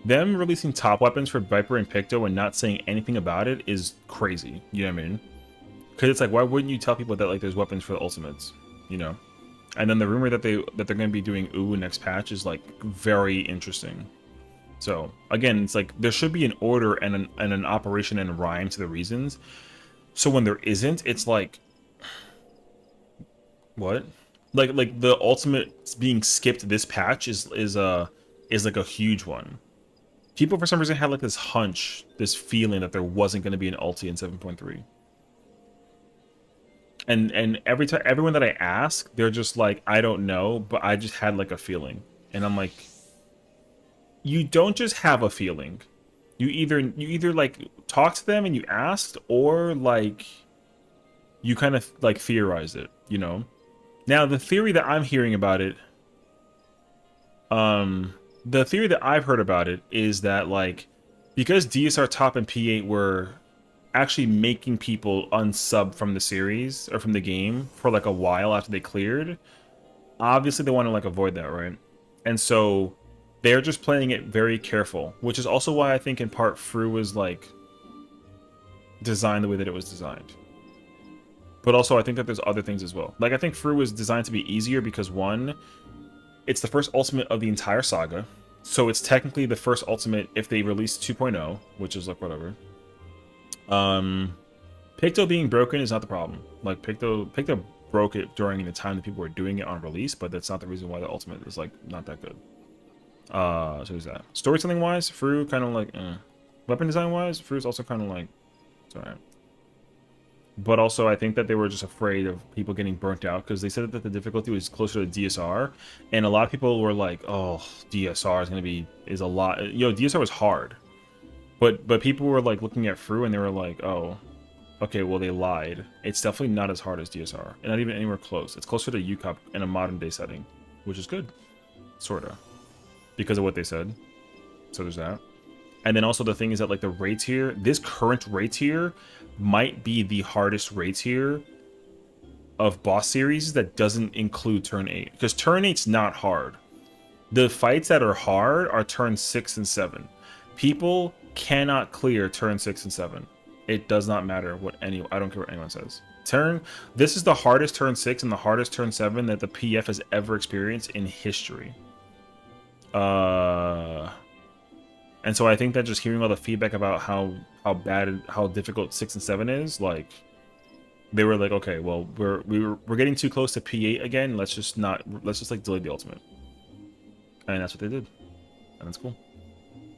Them releasing top weapons for Viper and Picto and not saying anything about it is crazy. You know what I mean? Because it's like, why wouldn't you tell people that like there's weapons for the ultimates? You know? And then the rumor that they're going to be doing Uwu next patch is like very interesting. So again, it's like there should be an order and an operation and a rhyme to the reasons. So when there isn't, it's like, what? Like the ultimate being skipped this patch is like a huge one. People for some reason had like this hunch, this feeling that there wasn't going to be an ulti in 7.3. And every time, everyone that I ask, they're just like, I don't know, but I just had like a feeling. And I'm like, you don't just have a feeling. You either like talk to them and you asked, or like you kind of like theorized it, you know? Now the theory that I'm hearing about it, the theory that I've heard about it is that like because DSR Top and P8 were actually making people unsub from the series or from the game for like a while after they cleared, obviously they want to like avoid that, right? And so they're just playing it very careful, which is also why I think in part Fru was like designed the way that it was designed. But also I think that there's other things as well. Like I think Fru was designed to be easier because one, it's the first ultimate of the entire saga, so it's technically the first ultimate if they release 2.0, which is like whatever. Picto being broken is not the problem. Like Picto broke it during the time that people were doing it on release, but that's not the reason why the ultimate is like not that good. So who's that? Storytelling wise, Fru kind of like weapon design wise, Fru's also kind of like it's alright. But also, I think that they were just afraid of people getting burnt out because they said that the difficulty was closer to DSR, and a lot of people were like, "Oh, DSR is a lot." Yo, DSR was hard, but people were like looking at Fru and they were like, "Oh, Okay, well, they lied. It's definitely not as hard as DSR, and not even anywhere close. It's closer to UCOP in a modern day setting, which is good, sorta, because of what they said. So there's that. And then also the thing is that like the raid tier, this current raid tier might be the hardest raid tier of boss series that doesn't include turn 8, because turn 8's not hard. The fights that are hard are turn 6 and 7. People cannot clear turn 6 and 7. It does not matter what I don't care what anyone says. This is the hardest turn 6 and the hardest turn 7 that the PF has ever experienced in history. And so I think that just hearing all the feedback about how difficult 6 and 7 is, like, they were like, okay, well, we're getting too close to P8 again. Let's just like delay the ultimate. And that's what they did. And that's cool.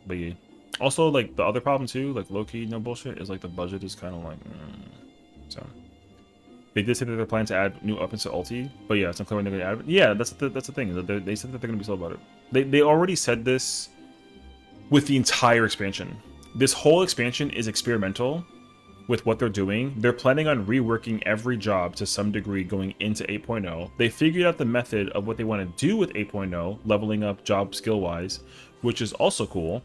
But yeah. Also, like, the other problem too, like, low-key, no bullshit, is like the budget is kind of like, so. They did say that they're planning to add new weapons to ulti, but yeah, it's unclear when they're going to add it. Yeah, that's the thing. They said that they're going to be slow about it. They already said this with the entire expansion. This whole expansion is experimental with what they're doing. They're planning on reworking every job to some degree going into 8.0. They figured out the method of what they want to do with 8.0, leveling up job skill-wise, which is also cool.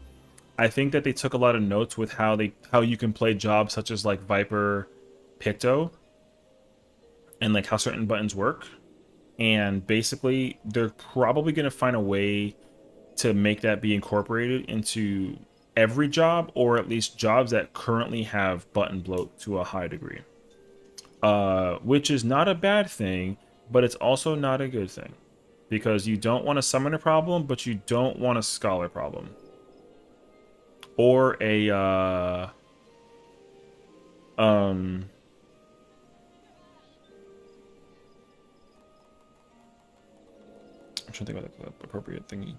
I think that they took a lot of notes with how you can play jobs such as like Viper, Picto, and like how certain buttons work. And basically, they're probably going to find a way to make that be incorporated into every job, or at least jobs that currently have button bloat to a high degree. Which is not a bad thing, but it's also not a good thing. Because you don't want a summoner problem, but you don't want a scholar problem. Or a I'm trying to think about the appropriate thingy.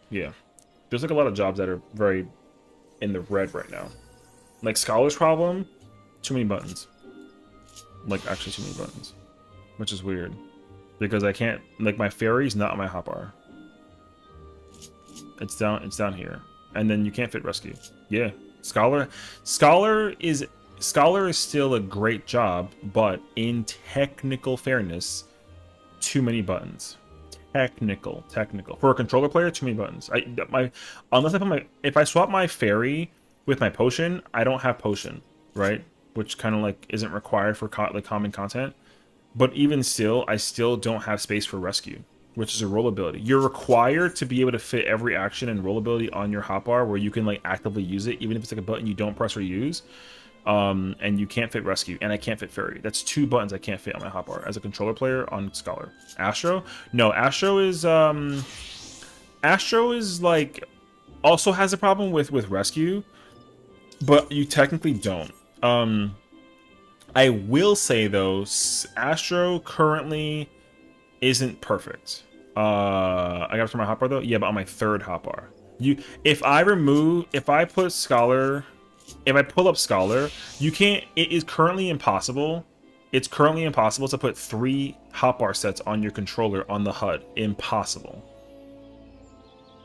Yeah, there's like a lot of jobs that are very in the red right now. Like Scholar's problem, too many buttons. Like actually too many buttons, which is weird because I can't, like, my fairy's not on my hotbar. It's down here, and then you can't fit rescue. Yeah, Scholar is still a great job, but in technical fairness, too many buttons. Technical for a controller player, too many buttons. If I swap my fairy with my potion, I don't have potion, right? Which kind of like isn't required for like common content. But even still, I still don't have space for rescue, which is a roll ability. You're required to be able to fit every action and roll ability on your hotbar where you can like actively use it, even if it's like a button you don't press or use. And you can't fit rescue, and I can't fit fairy. That's 2 buttons I can't fit on my hotbar as a controller player on Scholar. Astro? No, Astro is like also has a problem with rescue, but you technically don't. I will say though, Astro currently isn't perfect. I got it from my hotbar though. Yeah, but on my 3rd hotbar. If I put Scholar. If I pull up Scholar, you can't. It is currently impossible. It's currently impossible to put 3 hotbar sets on your controller on the HUD. Impossible.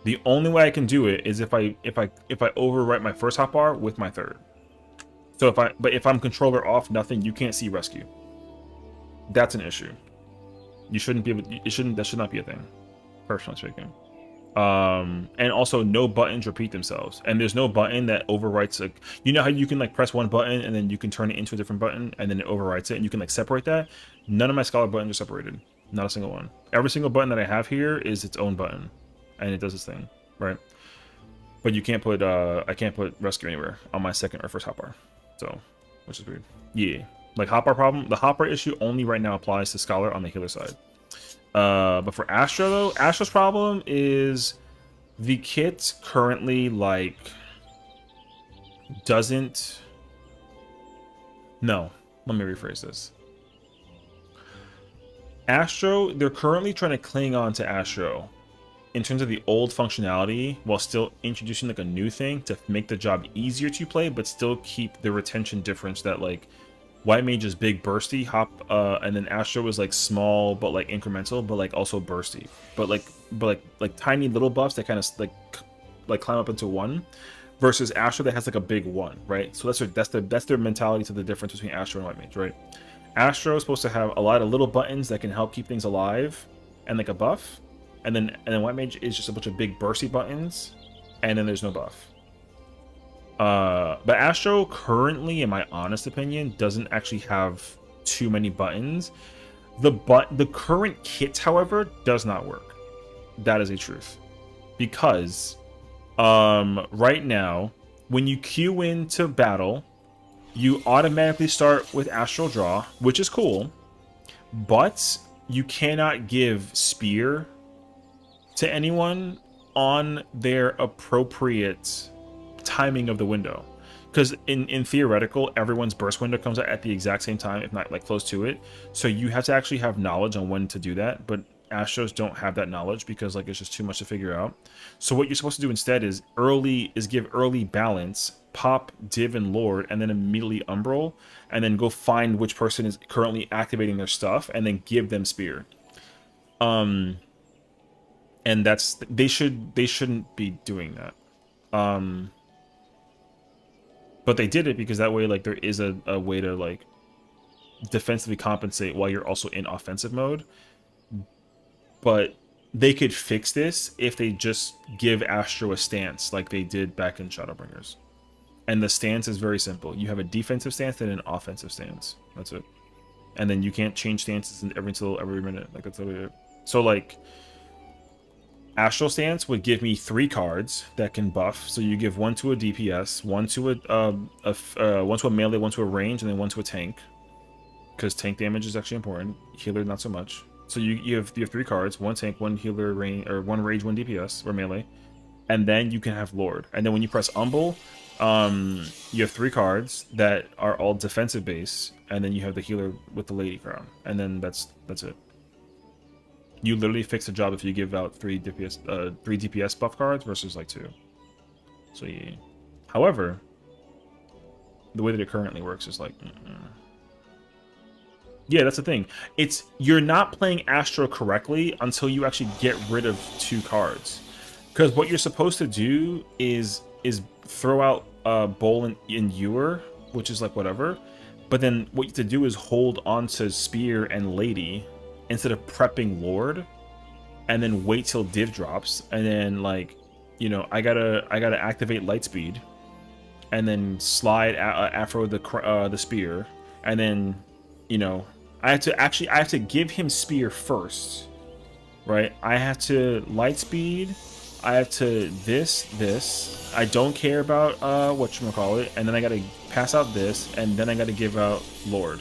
The only way I can do it is if I overwrite my 1st hotbar with my 3rd. So if I'm controller off, nothing, you can't see rescue. That's an issue. You shouldn't be able. That should not be a thing. Personally speaking. And also no buttons repeat themselves, and there's no button that overwrites. Like, you know how you can like press one button and then you can turn it into a different button and then it overwrites it, and you can like separate that. None of my Scholar buttons are separated. Not a single one. Every single button that I have here is its own button, and it does its thing, right? But you can't put I can't put rescue anywhere on my 2nd or 1st hotbar, so which is weird. Yeah, like hotbar problem. The hotbar issue only right now applies to Scholar on the healer side. But for Astro though, Astro's problem is the kit currently like doesn't. No, let me rephrase this. Astro, they're currently trying to cling on to Astro in terms of the old functionality while still introducing like a new thing to make the job easier to play, but still keep the retention difference that like White Mage is big bursty and then Astro was like small but like incremental, but like also bursty, but like tiny little buffs that kind of like like climb up into 1, versus Astro that has like a big 1, right? So that's their mentality to the difference between Astro and White Mage, right? Astro is supposed to have a lot of little buttons that can help keep things alive and like a buff, and then White Mage is just a bunch of big bursty buttons, and then there's no buff. But Astro currently, in my honest opinion, doesn't actually have too many buttons. The current kit, however, does not work. That is a truth, because right now when you queue into battle, you automatically start with Astral Draw, which is cool, but you cannot give Spear to anyone on their appropriate timing of the window. Because in theoretical, everyone's burst window comes out at the exact same time, if not like close to it. So you have to actually have knowledge on when to do that, but Astros don't have that knowledge because like it's just too much to figure out. So what you're supposed to do instead is give early balance, pop Div and Lord, and then immediately Umbral, and then go find which person is currently activating their stuff, and then give them Spear. And that's they shouldn't be doing that. But they did it because that way, like, there is a way to like defensively compensate while you're also in offensive mode. But they could fix this if they just give Astro a stance like they did back in Shadowbringers. And the stance is very simple. You have a defensive stance and an offensive stance. That's it. And then you can't change stances every minute. Like, that's literally it. So like Astral Stance would give me 3 cards that can buff. So you give 1 to a DPS, 1 to one to a melee, 1 to a range, and then 1 to a tank. Because tank damage is actually important. Healer, not so much. So you have 3 cards: 1 tank, 1 healer, range, or 1 rage, 1 DPS or melee, and then you can have Lord. And then when you press Umbral, you have 3 cards that are all defensive base, and then you have the healer with the Lady Crown, and then that's it. You literally fix the job if you give out 3 DPS buff cards versus like 2. So yeah. However, the way that it currently works is like, yeah, that's the thing. You're not playing Astro correctly until you actually get rid of 2 cards. Because what you're supposed to do is throw out Bowl and Ewer, which is like whatever. But then what you have to do is hold on to Spear and Lady instead of prepping Lord, and then wait till Div drops, and then like, you know, I gotta activate Lightspeed, and then slide Afro the Spear, and then, you know, I have to give him Spear first, right? I have to Lightspeed, I have to this. I don't care about whatchamacallit, and then I gotta pass out this, and then I gotta give out Lord.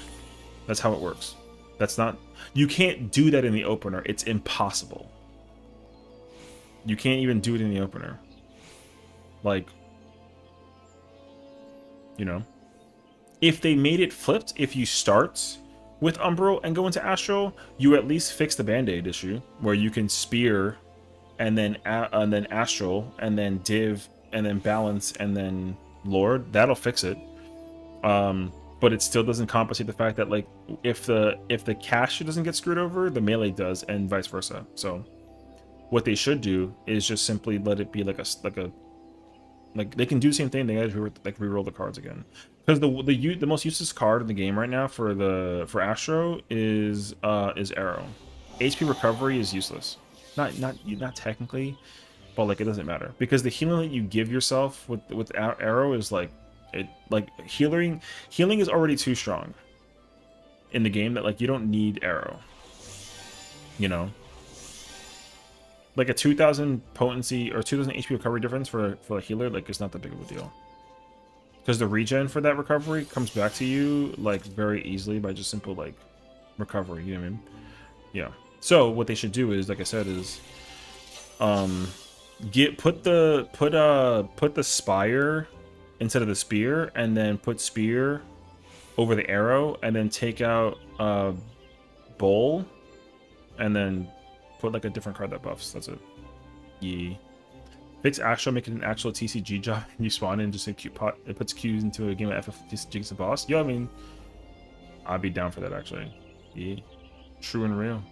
That's how it works. That's not, you can't do that in the opener. It's impossible. You can't even do it in the opener. Like, you know, if they made it flipped, if you start with Umbral and go into Astral, you at least fix the Band-Aid issue where you can Spear and then Astral and then Div and then Balance and then Lord. That'll fix it. But it still doesn't compensate the fact that, like, if the caster doesn't get screwed over, the melee does, and vice versa. So what they should do is just simply let it be like they can do the same thing. They guys reroll the cards again, because the most useless card in the game right now for Astro is Arrow. HP recovery is useless. Not technically, but like it doesn't matter, because the healing that you give yourself with Arrow is like, healing is already too strong in the game, that like you don't need Arrow, you know. Like a 2000 potency or 2000 HP recovery difference for a healer, like, it's not that big of a deal, because the regen for that recovery comes back to you like very easily by just simple like recovery, you know what I mean? Yeah. So what they should do is, like I said, is put the Spire instead of the Spear, and then put Spear over the Arrow, and then take out Bowl, and then put like a different card that buffs. That's it. Yeah. Fix Astro, make it an actual TCG job, and you spawn in just a Q pot. It puts Qs into a game of FFXIV against the boss. Yo, I mean, I'd be down for that actually. Yeah. True and real.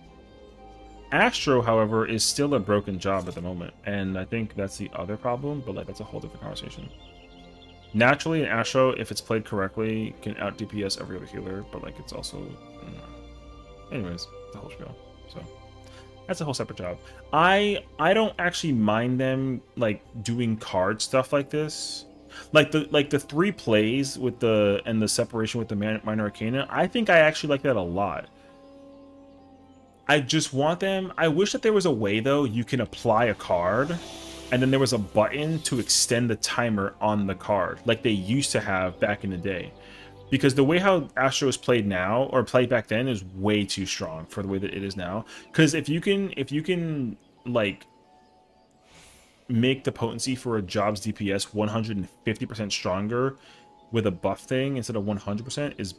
Astro, however, is still a broken job at the moment, and I think that's the other problem, but like that's a whole different conversation. Naturally, an Astro, if it's played correctly, can out DPS every other healer, but like it's also... Anyways, the whole spiel. So that's a whole separate job. I don't actually mind them like doing card stuff like this. Like the 3 plays with the separation with the minor arcana. I think I actually like that a lot. I just want them... I wish that there was a way, though, you can apply a card, and then there was a button to extend the timer on the card, like they used to have back in the day. Because the way how Astro is played now, or played back then, is way too strong for the way that it is now. Because if you can, like, make the potency for a job's DPS 150% stronger with a buff thing instead of 100% is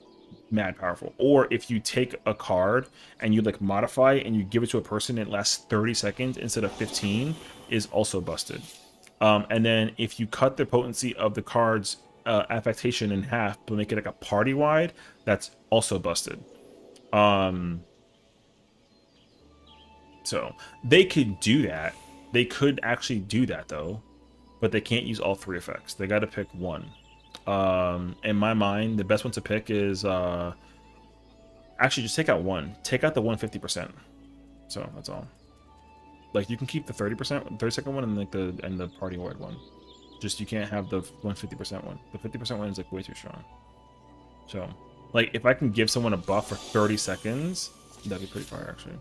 mad powerful. Or if you take a card and you like modify it and you give it to a person and it lasts 30 seconds instead of 15 is also busted. And then if you cut the potency of the card's affectation in half but make it like a party wide, that's also busted. So they could do that. They could actually do that though, but they can't use all 3 effects. They got to pick one. In my mind, the best one to pick is actually just take out one. Take out the 150%. So that's all. Like you can keep the 30% one, and like the party wide one. Just you can't have the 150% one. The 50% one is like way too strong. So like if I can give someone a buff for 30 seconds, that'd be pretty fire actually.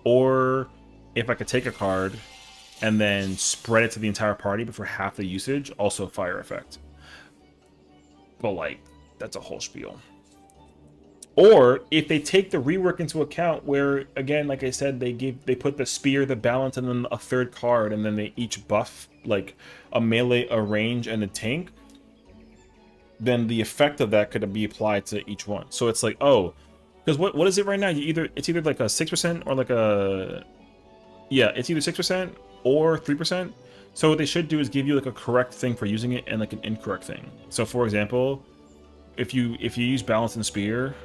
Or if I could take a card and then spread it to the entire party but for half the usage, also fire effect. But like that's a whole spiel. Or if they take the rework into account, where again, like I said, they put the spear, the balance, and then a 3rd card, and then they each buff like a melee, a range, and a tank, then the effect of that could be applied to each one. So it's like, oh, because what is it right now? It's either like a 6% or like a... Yeah, it's either 6% or 3%. So what they should do is give you like a correct thing for using it and like an incorrect thing. So for example, if you use balance and spear...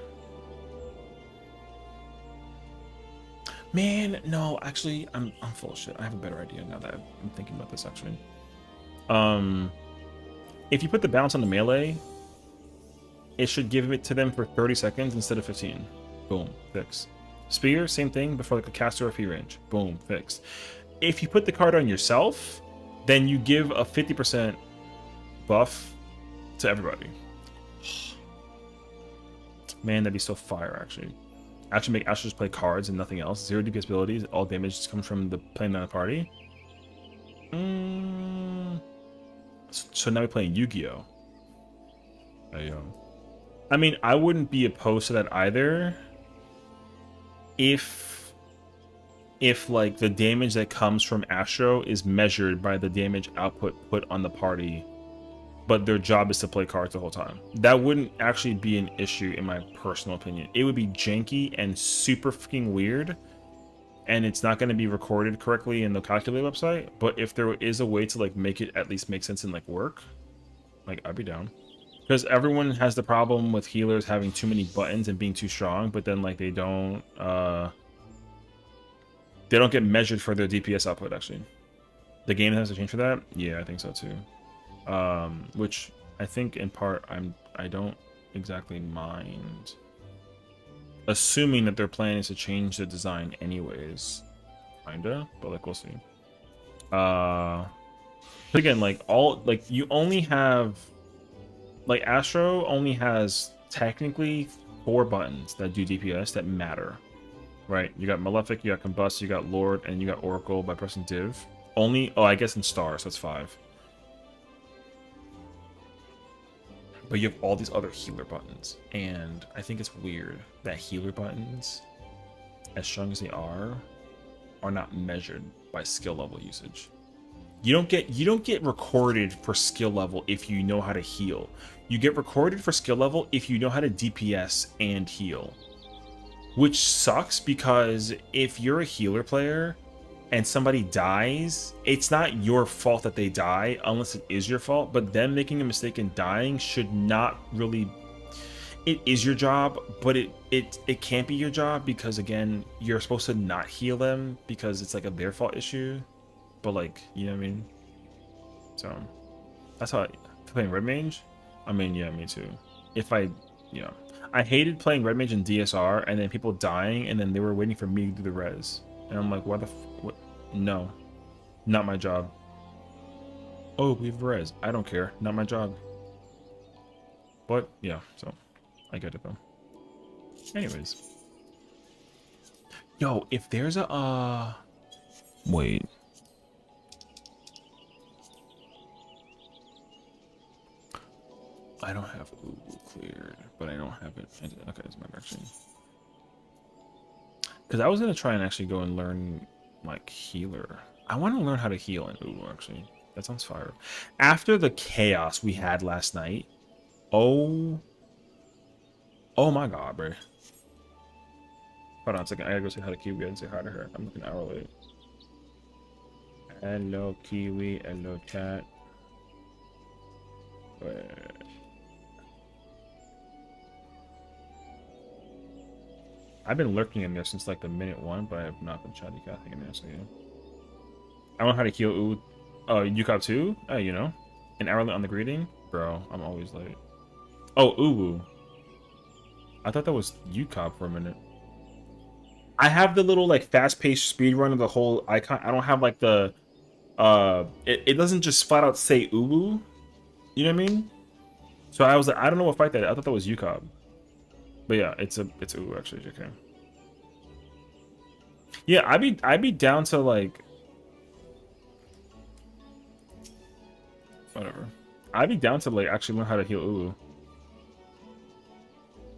Man, no, actually, I'm full of shit. I have a better idea now that I'm thinking about this, actually. If you put the balance on the melee, it should give it to them for 30 seconds instead of 15. Boom, fix. Spear, same thing, but for like a caster or free range. Boom, fixed. If you put the card on yourself, then you give a 50% buff to everybody. Man, that'd be so fire, actually. Actually make Astros play cards and nothing else. 0 DPS abilities. All damage just comes from the playing on the party. So now we're playing Yu-Gi-Oh! I mean, I wouldn't be opposed to that either. If like the damage that comes from Astro is measured by the damage output put on the party, but their job is to play cards the whole time. That wouldn't actually be an issue in my personal opinion. It would be janky and super freaking weird, and it's not going to be recorded correctly in the calculator website. But if there is a way to like make it at least make sense and like work, like I'd be down. Because everyone has the problem with healers having too many buttons and being too strong, but then like they don't get measured for their DPS output. Actually, the game has to change for that. Yeah, I think so too. Which I think in part I don't exactly mind, assuming that their plan is to change the design anyways, kinda, but like we'll see. But again, like you only have like Astro only has technically 4 buttons that do DPS that matter, right? You got Malefic, you got Combust, you got Lord, and you got Oracle by pressing Div. Only, oh, I guess in Stars, that's 5. But you have all these other healer buttons, and I think it's weird that healer buttons, as strong as they are not measured by skill level usage. You don't get recorded for skill level if you know how to heal. You get recorded for skill level if you know how to DPS and heal, which sucks because if you're a healer player and somebody dies, it's not your fault that they die unless it is your fault, but them making a mistake and dying should not really... it is your job, but it can't be your job because again, you're supposed to not heal them because it's like a their fault issue. But like, you know what I mean? So that's how playing red mage. I mean, yeah, me too. If I, you know, I hated playing red mage in DSR and then people dying and then they were waiting for me to do the res, and I'm like, what? No, not my job. Oh, we have res. I don't care. Not my job. But yeah, so I get it though. Anyways, yo, if there's a wait. I don't have Ubu cleared, but I don't have it. Okay, it's my direction. Because I was gonna try and actually go and learn like healer. I want to learn how to heal in Ubu actually. That sounds fire. After the chaos we had last night, oh my god, bro. Hold on a second. I gotta go say hi to Kiwi and say hi to her. I'm looking hour late. Hello, Kiwi. Hello, chat. Wait. I've been lurking in there since like the minute 1, but I have not been chatting in there, so yeah. I don't know how to heal UCOP 2? You know. An hour late on the greeting? Bro, I'm always late. Oh, Uwu. I thought that was UCOP for a minute. I have the little like fast-paced speed run of the whole icon. I don't have like the it doesn't just flat out say Uwu. You know what I mean? So I was like, I don't know what fight that is. I thought that was UCOP. But yeah, it's Uwu actually, JK. Yeah, I'd be down to like whatever. I'd be down to like actually learn how to heal Uwu.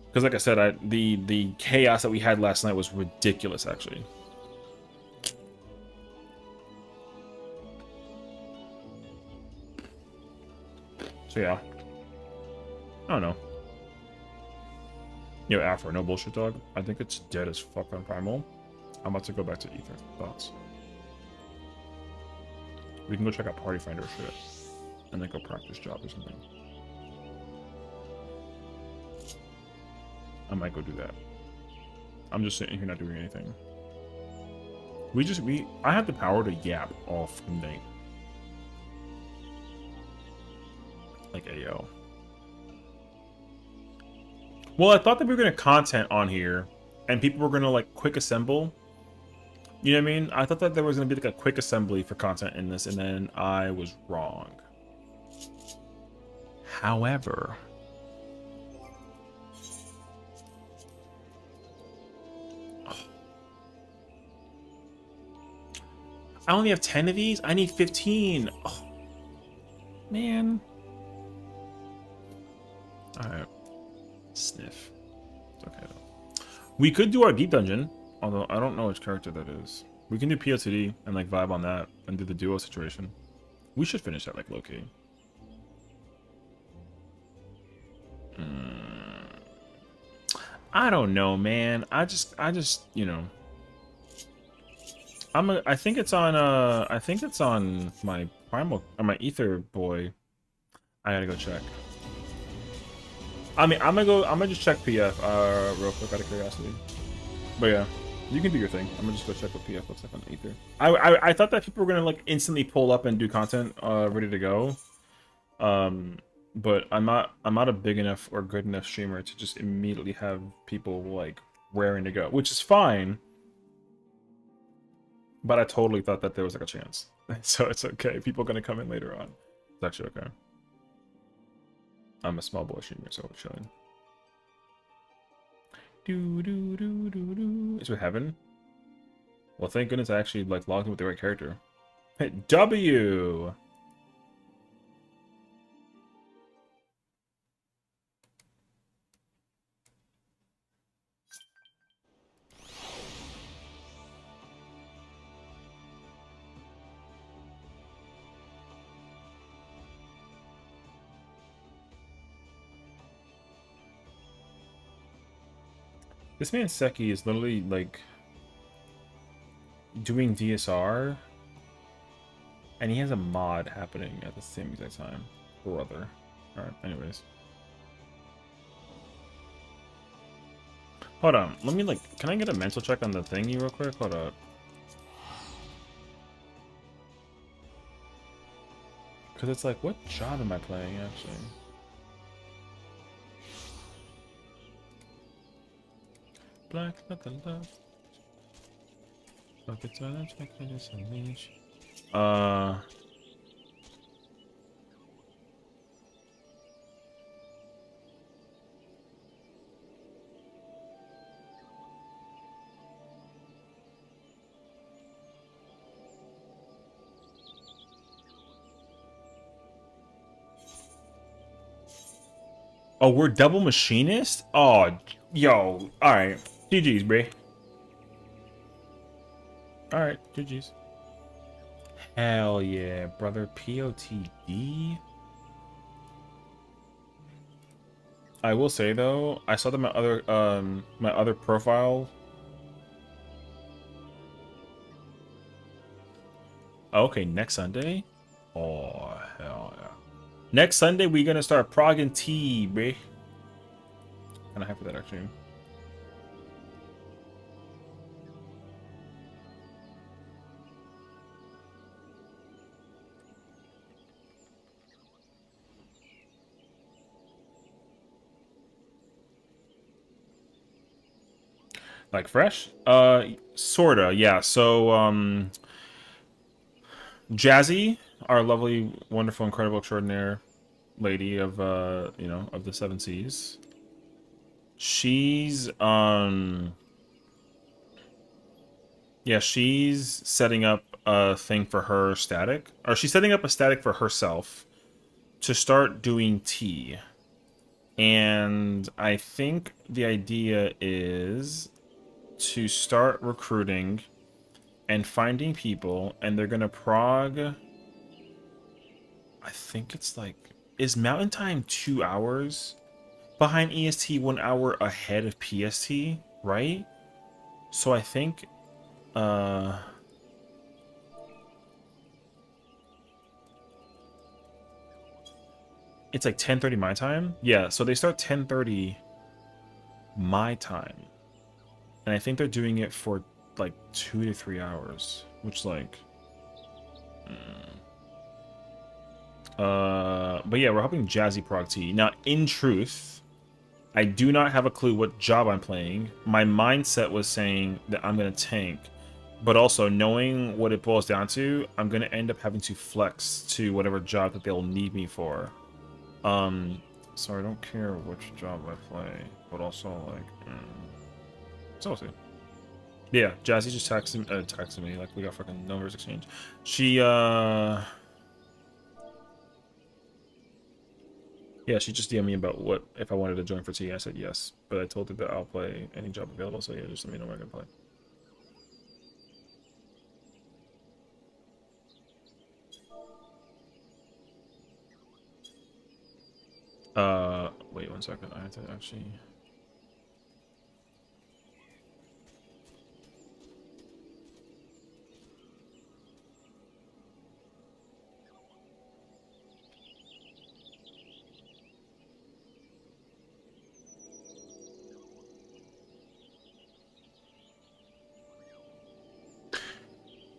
Because like I said, the chaos that we had last night was ridiculous actually. So yeah. I don't know. Yo, Afro, no bullshit, dog. I think it's dead as fuck on Primal. I'm about to go back to Ether. Thoughts? We can go check out Party Finder shit. And then go practice job or something. I might go do that. I'm just sitting here not doing anything. I have the power to yap all fucking night. Like, ayo. Well, I thought that we were gonna content on here, and people were gonna like quick assemble. You know what I mean? I thought that there was gonna be like a quick assembly for content in this, and then I was wrong. However, I only have 10 of these. I need 15. Oh, man. All right. Sniff. It's okay though. We could do our deep dungeon, although I don't know which character that is. We can do POTD and like vibe on that and do the duo situation. We should finish that like low-key. I don't know, man. I just, you know. I think it's on my Primal or my Ether boy. I gotta go check. I mean, I'm gonna just check PF real quick out of curiosity. But yeah, you can do your thing. I'm gonna just go check what PF looks like on Ether. I thought that people were gonna like instantly pull up and do content ready to go. But I'm not a big enough or good enough streamer to just immediately have people like raring to go, which is fine. But I totally thought that there was like a chance. So it's okay. People are gonna come in later on. It's actually okay. I'm a small boy streamer, so we're chilling. Is it heaven? Well, thank goodness I actually like logged in with the right character. Hey, W. This man Seki is literally like doing DSR, and he has a mod happening at the same exact time. Brother. Alright, anyways. Hold on. Let me like. Can I get a mental check on the thingy real quick? Hold up. Because it's like, what job am I playing actually? Black leather love. Look, it's on check. I just unleash. Oh, we're double machinist? Oh, yo. Alright. GG's, bro. Alright, GG's. Hell yeah, brother. POTD? I will say though, I saw that my other profile. Okay, next Sunday? Oh, hell yeah. Next Sunday, we're gonna start progging T, bruh. Kinda hype for that, actually. Like fresh? Sorta, yeah. So, Jazzy, our lovely, wonderful, incredible, extraordinary lady of, you know, of the Seven Seas. She's, yeah, she's setting up a thing for her static. Or she's setting up a static for herself to start doing tea. And I think the idea is to start recruiting and finding people, and they're gonna prog. I think it's like, is Mountain Time 2 hours behind EST, 1 hour ahead of PST, right? So I think it's like 10:30 my time. Yeah, so they start 10:30 my time. And I think they're doing it for like 2 to 3 hours, which like but yeah, we're helping Jazzy Prog T. Now, in truth, I do not have a clue what job I'm playing. My mindset was saying that I'm gonna tank, but also knowing what it boils down to, I'm gonna end up having to flex to whatever job that they'll need me for. So I don't care which job I play, but also like, so we'll see. Yeah, Jazzy just texted me like we got fucking numbers exchange. She yeah, she just DM'd me about what if I wanted to join for tea. I said yes, but I told her that I'll play any job available. So yeah, just let me know where I can play. Wait 1 second. I have to actually.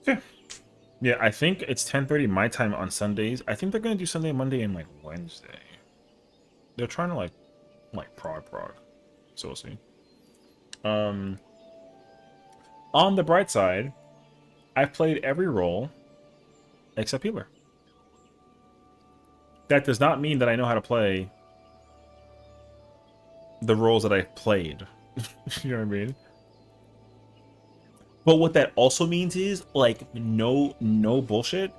Yeah. Yeah, I think it's 10:30 my time on Sundays. I think they're gonna do Sunday, Monday, and like Wednesday. They're trying to like prog. So we'll see. On the bright side, I've played every role except healer. That does not mean that I know how to play the roles that I've played. You know what I mean? But what that also means is like no bullshit.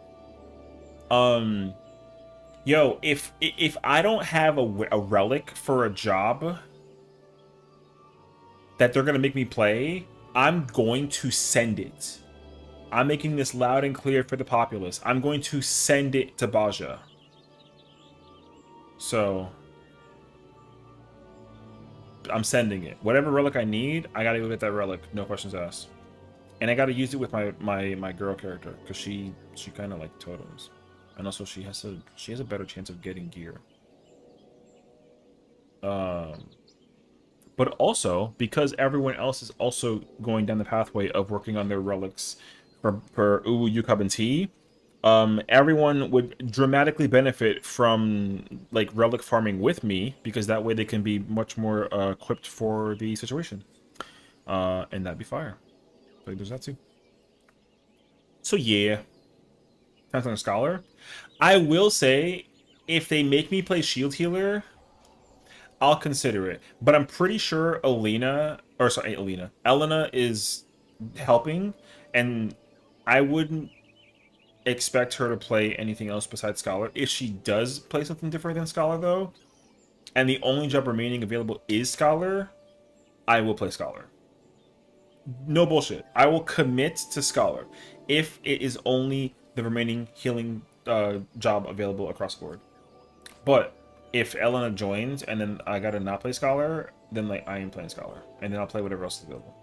Yo, if I don't have a relic for a job that they're gonna make me play, I'm going to send it. I'm making this loud and clear for the populace. I'm going to send it to Baja. So I'm sending it. Whatever relic I need, I gotta go get that relic. No questions asked. And I gotta use it with my girl character because she kind of like totems, and also she has a better chance of getting gear. but also because everyone else is also going down the pathway of working on their relics for Uwu, Yukab, and T. Everyone would dramatically benefit from like relic farming with me because that way they can be much more equipped for the situation. And that'd be fire. Like there's that too. So yeah, Phantom Scholar. I will say, if they make me play Shield Healer, I'll consider it. But I'm pretty sure Elena is helping, and I wouldn't expect her to play anything else besides Scholar. If she does play something different than Scholar, though, and the only job remaining available is Scholar, I will play Scholar. No bullshit. I will commit to Scholar if it is only the remaining healing job available across the board. But if Elena joins and then I gotta not play Scholar, then like I am playing Scholar, and then I'll play whatever else is available.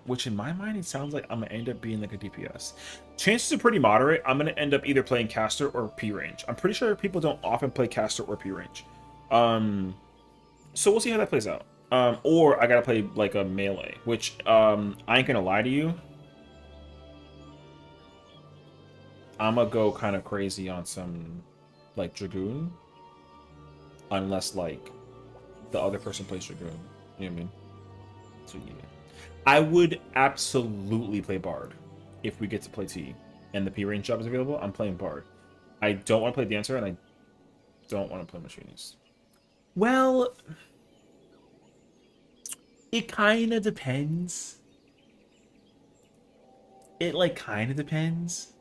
Which in my mind it sounds like I'm gonna end up being like a DPS. Chances are pretty moderate. I'm gonna end up either playing caster or P range. I'm pretty sure people don't often play caster or P range. So we'll see how that plays out. Or I gotta play like a melee, which I ain't gonna lie to you. I'm gonna go kind of crazy on some like Dragoon, unless like the other person plays Dragoon. You know what I mean? So yeah, I would absolutely play Bard if we get to play T and the P range job is available. I'm playing Bard. I don't want to play Dancer and I don't want to play Machinist. Well, it kind of depends. It like kind of depends.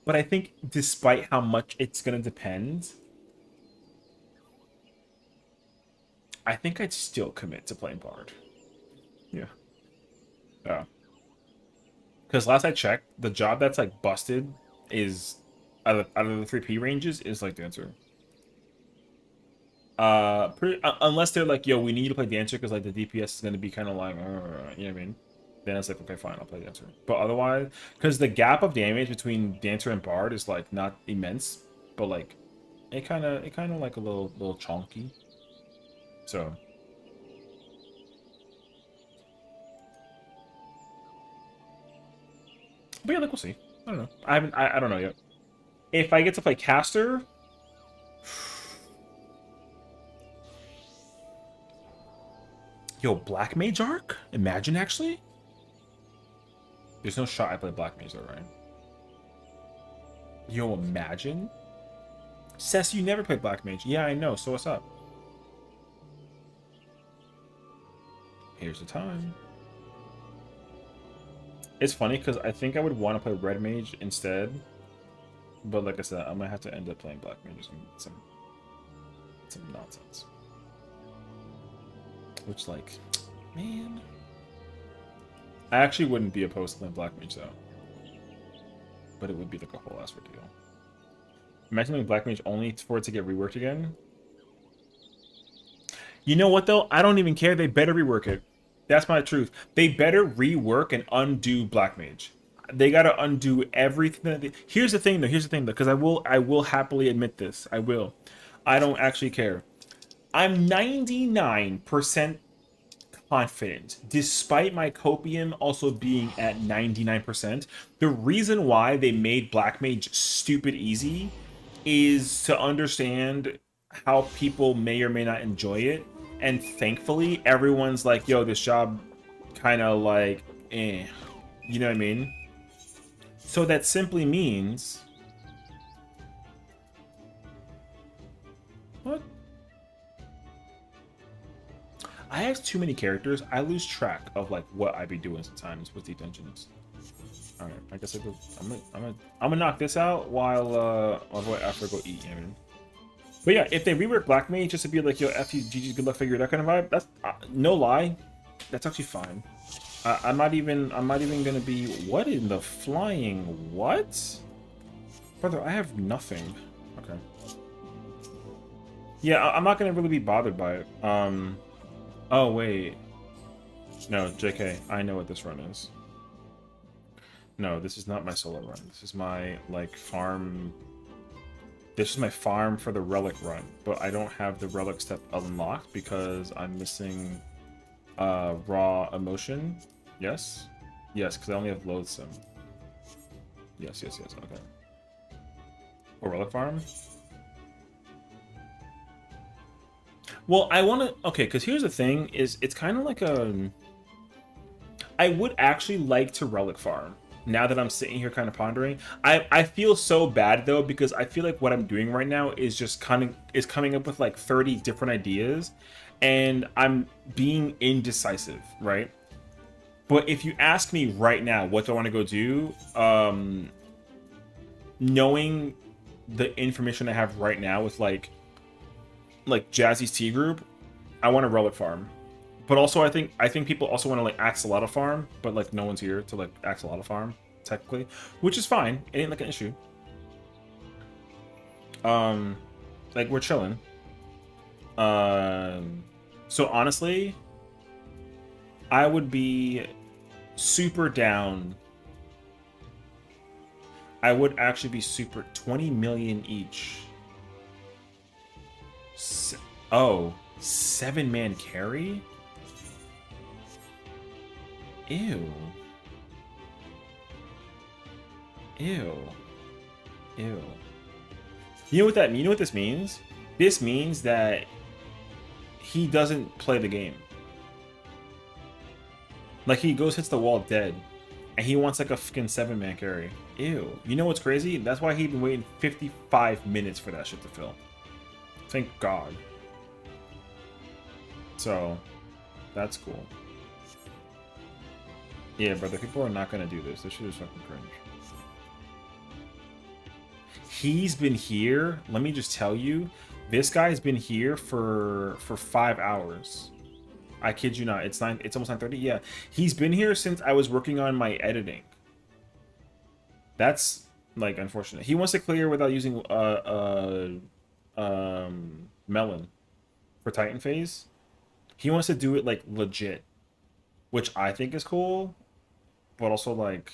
But I think despite how much it's going to depend, I think I'd still commit to playing Bard. Yeah. Yeah. Because last I checked, the job that's like busted is out of the 3P ranges is like Dancer. Unless they're like, yo, we need you to play Dancer because like the DPS is going to be kind of like, you know what I mean? Then it's like, okay, fine, I'll play Dancer. But otherwise, because the gap of damage between Dancer and Bard is like not immense, but like it kind of like a little chonky. So but yeah, like we'll see. I don't know. I don't know yet. If I get to play caster, yo, Black Mage arc? Imagine actually. There's no shot I play Black Mage though, right? Yo, imagine. Sess, you never played Black Mage. Yeah, I know. So what's up? Here's the time. It's funny because I think I would want to play Red Mage instead. But like I said, I might have to end up playing Black Mage or some nonsense. Which, like, man. I actually wouldn't be opposed to playing Black Mage though. But it would be like a whole ass ordeal. Imagine playing Black Mage only for it to get reworked again. You know what though? I don't even care. They better rework it. That's my truth. They better rework and undo Black Mage. They gotta undo everything. Here's the thing though. Because I will happily admit this. I will. I don't actually care. I'm 99% confident, despite my copium also being at 99%. The reason why they made Black Mage stupid easy is to understand how people may or may not enjoy it. And thankfully, everyone's like, yo, this job kind of like, eh. You know what I mean? So that simply means... What? I have too many characters. I lose track of like what I be doing sometimes with the dungeons. All right, I guess I'm gonna knock this out while after I go eat. You know what I mean? But yeah, if they rework Black Mage just to be like, yo, F you, GG, good luck, figure that kind of vibe. That's no lie. That's actually fine. I'm not even gonna be. What in the flying what? Brother, I have nothing. Okay. Yeah, I'm not gonna really be bothered by it. Oh wait. No, JK. I know what this run is. No, this is not my solo run. This is my like farm this is my farm for the relic run, but I don't have the relic step unlocked because I'm missing raw emotion. Yes? Yes, because I only have loathsome. Yes, okay. Or relic farm? Well, I want to... Okay, because here's the thing, is it's kind of like a... I would actually like to relic farm. Now that I'm sitting here kind of pondering, I feel so bad though, because I feel like what I'm doing right now is just coming up with like 30 different ideas, and I'm being indecisive, right? But if you ask me right now, what do I want to go do? Knowing the information I have right now with like Jazzy's Tea Group, I want to relic farm. But also, I think people also want to like Axolotl farm, but like no one's here to like Axolotl farm technically, which is fine. It ain't like an issue. Like we're chilling. So honestly, I would be super down. I would actually be super 20 million each. Oh, 7-man carry? Ew. Ew. Ew. You know what that means? You know what this means? This means that he doesn't play the game. Like he goes, hits the wall dead, and he wants like a fucking 7-man carry. Ew. You know what's crazy? That's why he's been waiting 55 minutes for that shit to fill. Thank God. So, that's cool. Yeah, brother, people are not gonna do this. This shit is fucking cringe. He's been here. Let me just tell you, this guy's been here for 5 hours. I kid you not. It's almost 9:30. Yeah, he's been here since I was working on my editing. That's like unfortunate. He wants to clear without using melon for Titan phase. He wants to do it like legit, which I think is cool, but also like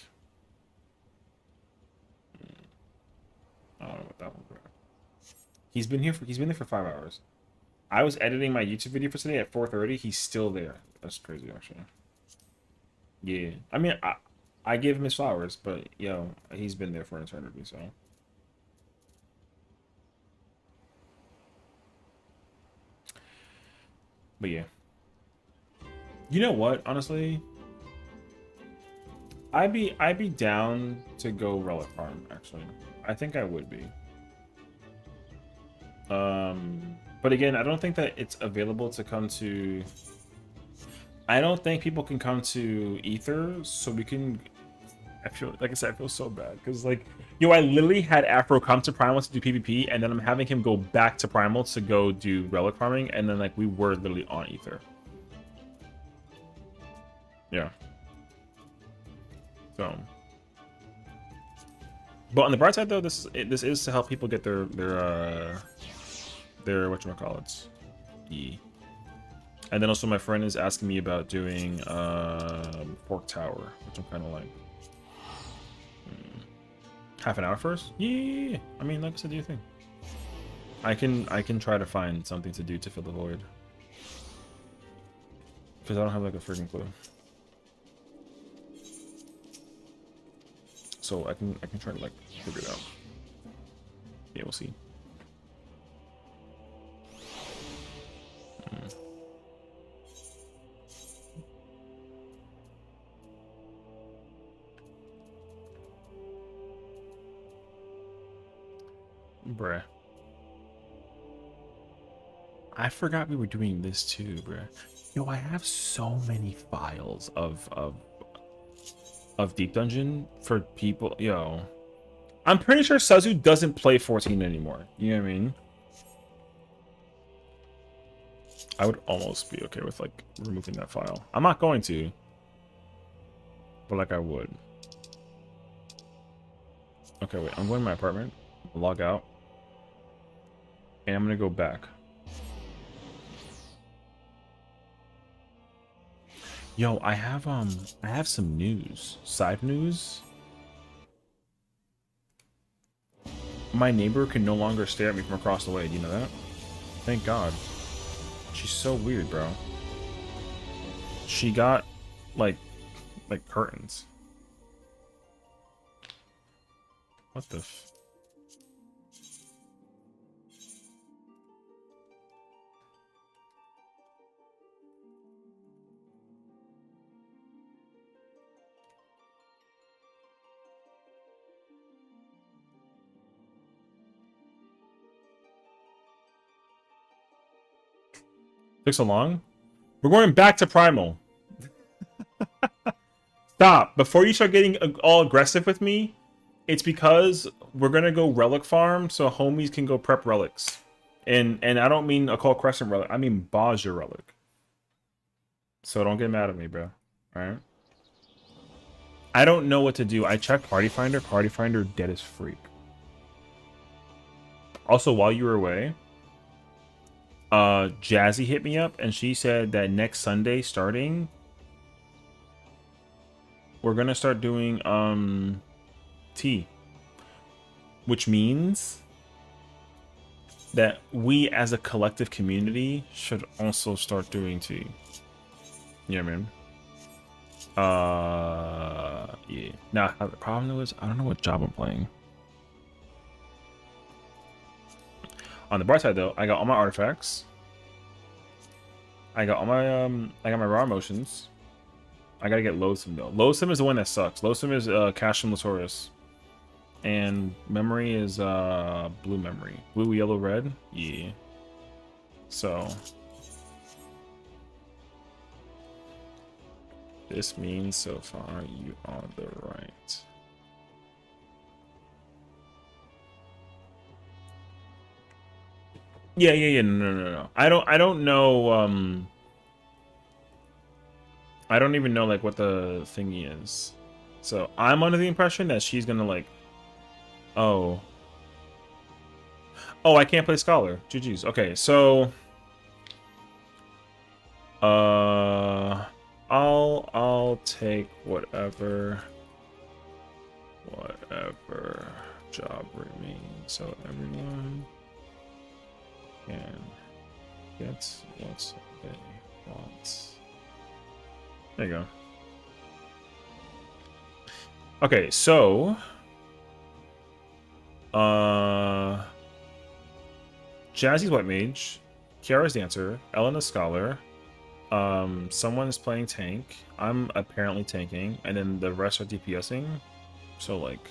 I don't know what that one. He's been there for 5 hours. I was editing my YouTube video for today at 4:30. He's still there. That's crazy, actually. Yeah, I mean, I gave him his flowers, but yo, he's been there for an eternity, so. But yeah. You know what? Honestly, I'd be down to go relic farm. Actually, I think I would be. But again, I don't think that it's available to come to. I don't think people can come to Ether, so we can. I feel like I said, I feel so bad because like, yo, I literally had Afro come to Primal to do PvP, and then I'm having him go back to Primal to go do relic farming, and then like we were literally on Ether. Yeah. So. But on the bright side, though, this is to help people get their whatchamacallits. Yeah. And then also my friend is asking me about doing Fork Tower, which I'm kind of like half an hour first. Yeah. I mean, like I said, do your thing. I can try to find something to do to fill the void because I don't have like a freaking clue. So I can try to like figure it out. Yeah, we'll see. Bruh. I forgot we were doing this too, bruh. Yo, I have so many files of Deep Dungeon for people. Yo, I'm pretty sure Sazu doesn't play 14 anymore. You know what I mean? I would almost be okay with like removing that file. I'm not going to, but like I would. Okay, wait. I'm going to my apartment. Log out, and I'm gonna go back. Yo, I have some news. Side news. My neighbor can no longer stare at me from across the way. Do you know that? Thank God. She's so weird, bro. She got like curtains. What the f... Took so long? We're going back to Primal. Stop. Before you start getting all aggressive with me, it's because we're gonna go relic farm so homies can go prep relics. And I don't mean a Cold Crescent relic, I mean Baja relic. So don't get mad at me, bro. Alright? I don't know what to do. I checked Party Finder. Party Finder dead as freak. Also, while you were away, Jazzy hit me up and she said that next Sunday starting, we're gonna start doing tea, which means that we as a collective community should also start doing tea. You know what I mean? Yeah. Now the problem is I don't know what job I'm playing. On the bright side though, I got all my artifacts. I got all my I got my raw emotions. I gotta get Loathsome though. Loathsome is the one that sucks. Loathsome is Casham Latoris. And memory is blue memory. Blue, yellow, red? Yeah. So this means so far you are the right. Yeah. No. I don't know. I don't even know like what the thingy is. So I'm under the impression that she's gonna like. Oh, I can't play Scholar. GG's. Okay, so. I'll take whatever job remains. So everyone can get what they want. There you go. Okay, so Jazzy's White Mage, Kiara's Dancer, Elena's Scholar, someone is playing tank, I'm apparently tanking, and then the rest are DPSing. So like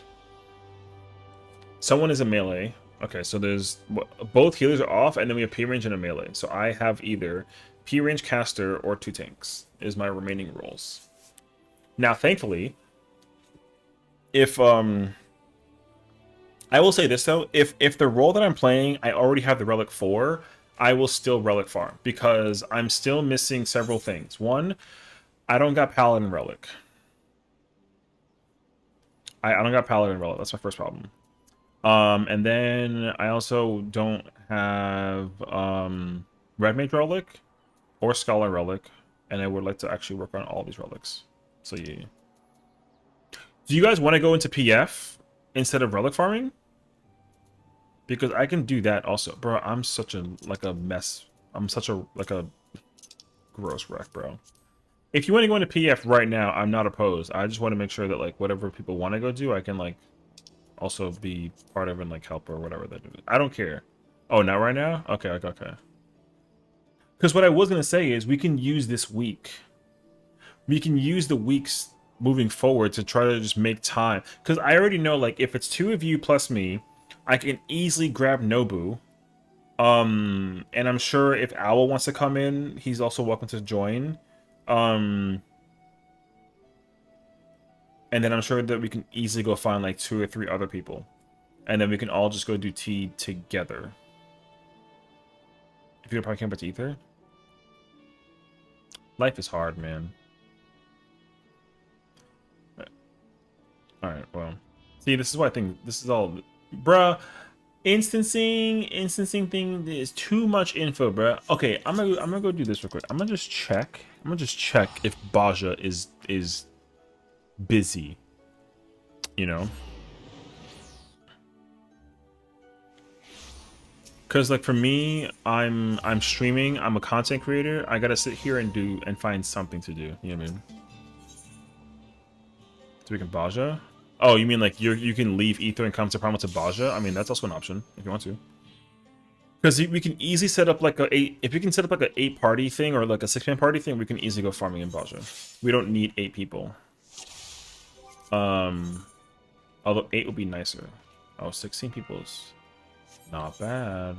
someone is a melee. Okay, so there's both healers are off, and then we have P range and a melee. So I have either P range caster or 2 tanks is my remaining roles. Now, thankfully, if I will say this though, if the role that I'm playing I already have the relic for, I will still relic farm because I'm still missing several things. One, I don't got Paladin relic. I don't got Paladin relic. That's my first problem. And then I also don't have Red Mage relic or Scholar relic, and I would like to actually work on all these relics. So yeah. Do you guys want to go into PF instead of relic farming? Because I can do that also. Bro, I'm such a mess. I'm such a gross wreck, bro. If you want to go into PF right now, I'm not opposed. I just want to make sure that like whatever people want to go do, I can like also be part of and like help or whatever they do. I don't care. Oh, not right now? Okay. Because what I was gonna say is we can use this week. We can use the weeks moving forward to try to just make time. Because I already know like if it's 2 of you plus me, I can easily grab Nobu. And I'm sure if Owl wants to come in, he's also welcome to join. And then I'm sure that we can easily go find like 2 or 3 other people. And then we can all just go do tea together. If you probably can't put Ether. Life is hard, man. Alright, well. See, this is why I think this is all... Bruh, instancing thing is too much info, bruh. Okay, I'm gonna go do this real quick. I'm gonna just check if Baja is busy. You know? Cause like for me, I'm streaming. I'm a content creator. I gotta sit here and find something to do. You know what I mean? So we can Baja. Oh, you mean like you can leave Ether and come to Primal to Baja? I mean that's also an option if you want to. Because we can easily set up like if you can set up like an 8-party thing or like a 6-man party thing, we can easily go farming in Baja. We don't need 8 people. Although 8 would be nicer. Oh, 16 people is not bad.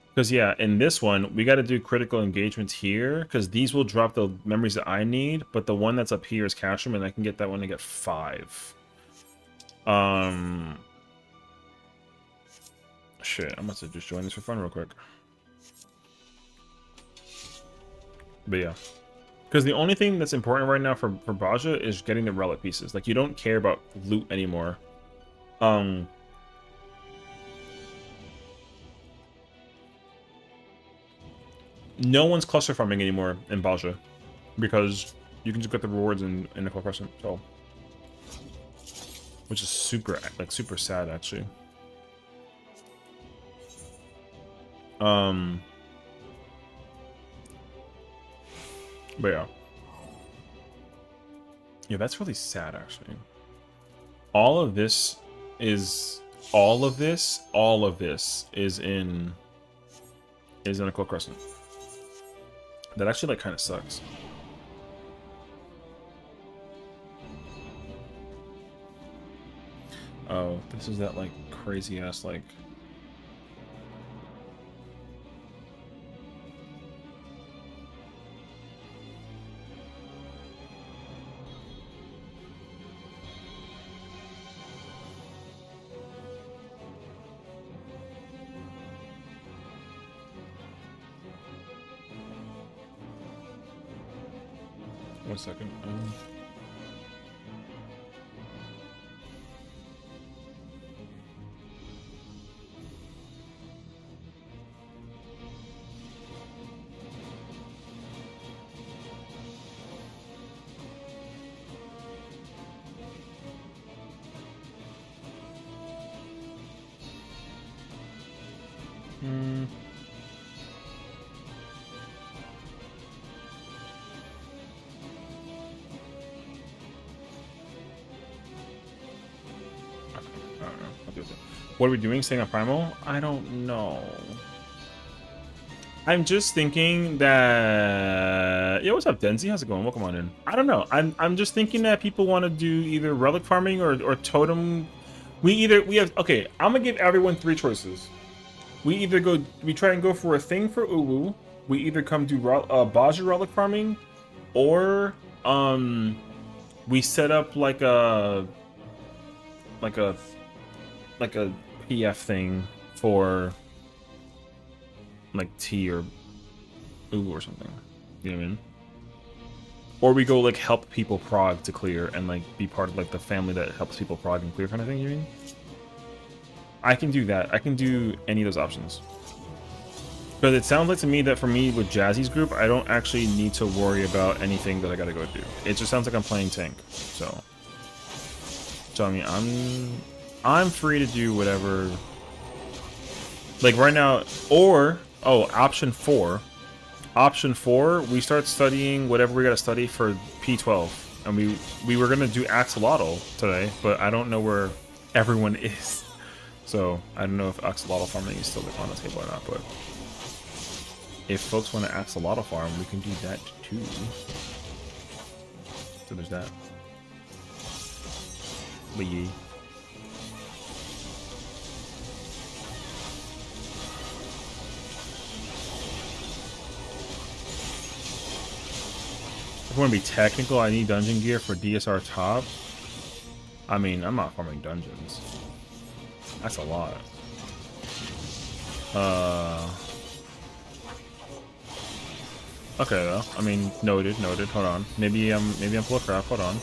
Because yeah, in this one, we got to do critical engagements here because these will drop the memories that I need, but the one that's up here is Cashroom, and I can get that one to get 5. Shit, I'm about to just join this for fun real quick. But yeah. Because the only thing that's important right now for Baja is getting the relic pieces. Like, you don't care about loot anymore. No one's cluster farming anymore in Baja. Because you can just get the rewards in the Crescent. So, which is super sad, actually. But yeah. Yeah, that's really sad, actually. All of this is in a Cold Crescent. That actually like kind of sucks. Oh, this is that like crazy ass like. One second. What are we doing? Staying on Primal? I don't know. I'm just thinking that... Yo, what's up, Denzi? How's it going? Welcome on in. I don't know. I'm just thinking that people want to do either relic farming or totem. Okay, I'm gonna give everyone 3 choices. We try and go for a thing for Uwu. We either come do Baja relic farming, or we set up like a PF thing for like T or Ooh or something. You know what I mean? Or we go like help people prog to clear and like be part of like the family that helps people prog and clear kind of thing, you mean? I can do that. I can do any of those options. But it sounds like to me that for me with Jazzy's group, I don't actually need to worry about anything that I gotta go do. It just sounds like I'm playing tank. So I mean I'm free to do whatever. Like right now, option 4. Option 4, we start studying whatever we gotta study for P12. And we were gonna do Axolotl today, but I don't know where everyone is. So I don't know if Axolotl farming is still on the table or not, but if folks want to Axolotl farm, we can do that too. So there's that. But yeah. If I want to be technical, I need dungeon gear for DSR top. I mean, I'm not farming dungeons. That's a lot. Okay though. I mean, noted. Hold on. Maybe I'm full of crap. Hold on.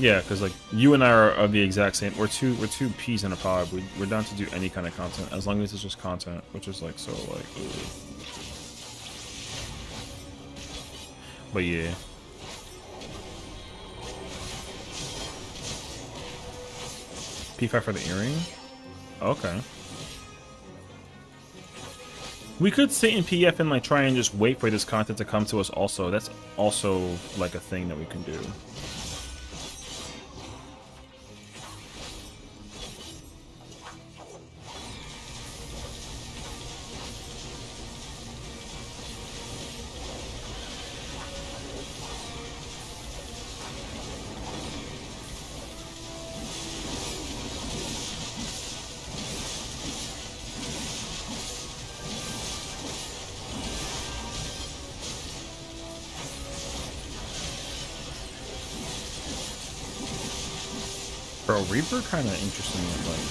Yeah, because like you and I are of the exact same. We're two peas in a pod. We're down to do any kind of content as long as it's just content, which is like so like. Ugh. But yeah. P5 for the earring. Okay. We could sit in PF and like try and just wait for this content to come to us. Also, that's also like a thing that we can do. Bro, Reaper kind of interesting. Like,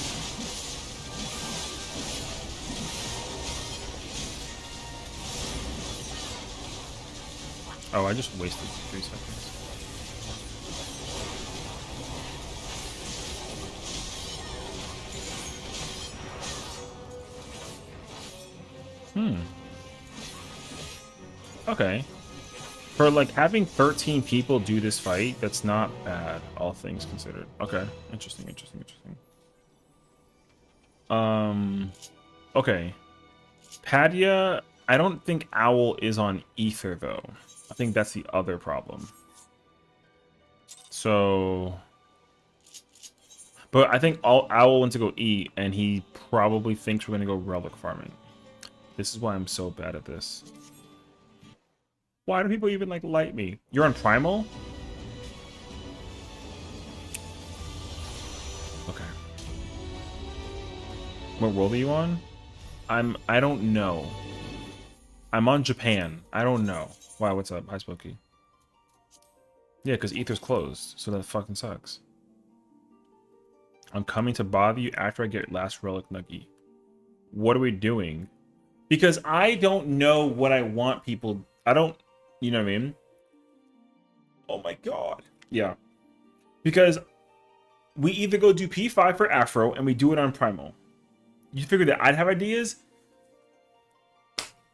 oh, I just wasted 3 seconds. Okay. For like having 13 people do this fight, that's not bad, all things considered. Okay, interesting. Okay. Padya, I don't think Owl is on Ether though. I think that's the other problem. So, but I think Owl went to go eat, and he probably thinks we're gonna go relic farming. This is why I'm so bad at this. Why do people even like me? You're on Primal? Okay. What world are you on? I don't know. I'm on Japan. I don't know. Wow, what's up? Hi, Spooky. Yeah, because Ether's closed, so that fucking sucks. I'm coming to bother you after I get last relic nugget. What are we doing? Because I don't know what I want people. I don't. You know what I mean? Oh my god. Yeah. Because we either go do P5 for Afro and we do it on Primal. You figure that I'd have ideas?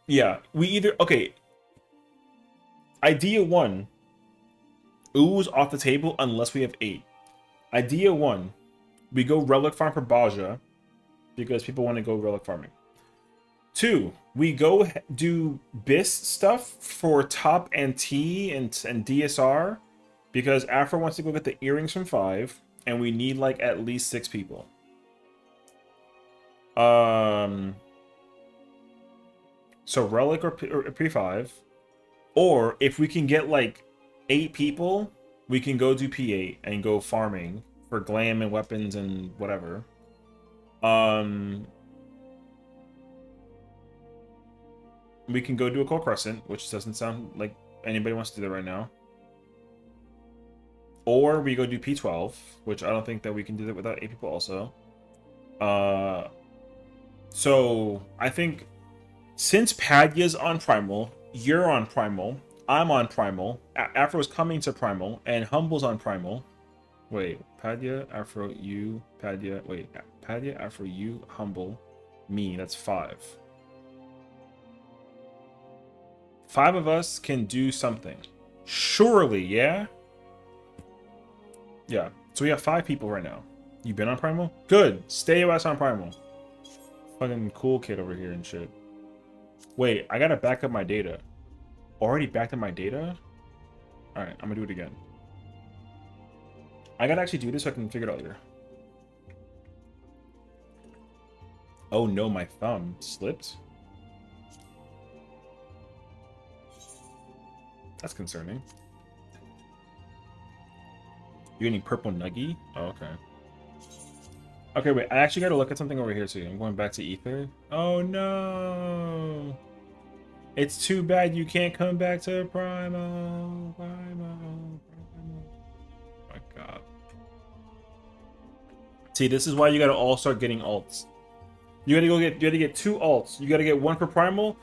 Yeah. We either... Okay. Idea 1. Ooze off the table unless we have 8. Idea 1. We go Relic Farm for Baja. Because people want to go Relic Farming. 2, we go do BIS stuff for Top and T and DSR because Afro wants to go get the earrings from 5, and we need like at least 6 people. So Relic or P5, or if we can get like 8 people, we can go do P8 and go farming for glam and weapons and whatever. We can go do a Cold Crescent, which doesn't sound like anybody wants to do that right now. Or we go do P12, which I don't think that we can do that without 8 people also. So I think since Padya's on Primal, you're on Primal, I'm on Primal, Afro's coming to Primal, and Humble's on Primal. Wait, Padya, Afro, you, Padya, wait, Padya, Afro, you, Humble, me, that's 5. 5 of us can do something. Surely, yeah? Yeah. So we have 5 people right now. You been on Primal? Good. Stay your ass on Primal. Fucking cool kid over here and shit. Wait, I gotta back up my data. Already backed up my data? Alright, I'm gonna do it again. I gotta actually do this so I can figure it out later. Oh no, my thumb slipped. That's concerning. You're getting purple nuggy? Oh, okay. Okay, wait. I actually gotta look at something over here too. I'm going back to Ether. Oh no! It's too bad you can't come back to Primal. Primal. Oh my god. See, this is why you gotta all start getting alts. You gotta get 2 alts. You gotta get 1 for Primal.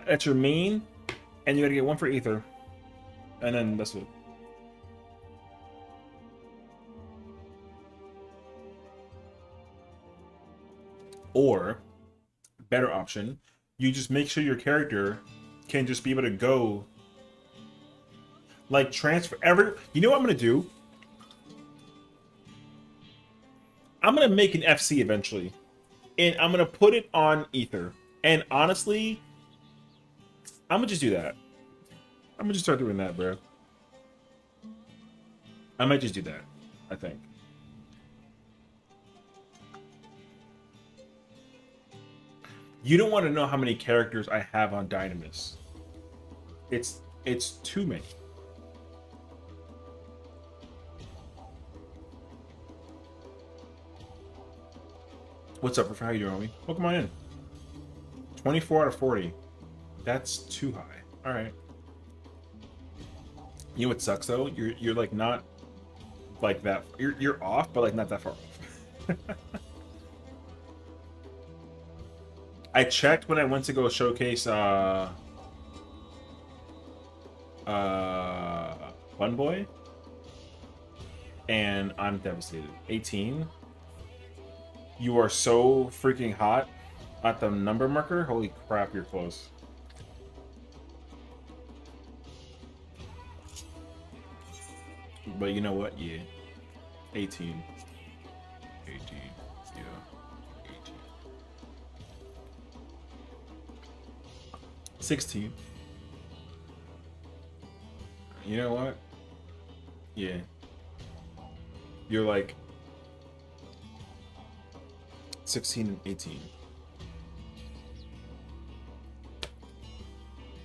That's your main, and you gotta get 1 for Ether. And then that's it. Or, better option, you just make sure your character can just be able to go, like, transfer every. You know what I'm gonna do? I'm gonna make an FC eventually, and I'm gonna put it on Ether. And honestly, I'm gonna just do that. I'm gonna just start doing that, bro. I might just do that, I think. You don't want to know how many characters I have on Dynamis. It's too many. What's up, Riff? How you doing, homie? Welcome on in. 24 out of 40. That's too high. All right. You know what sucks though? You're like not like that. You're off, but like not that far off. I checked when I went to go showcase Fun Boy, and I'm devastated. 18. You are so freaking hot at the number marker. Holy crap, you're close. But you know what? Yeah. 18. 18. Yeah. 18. 16. You know what? Yeah. You're like 16 and 18.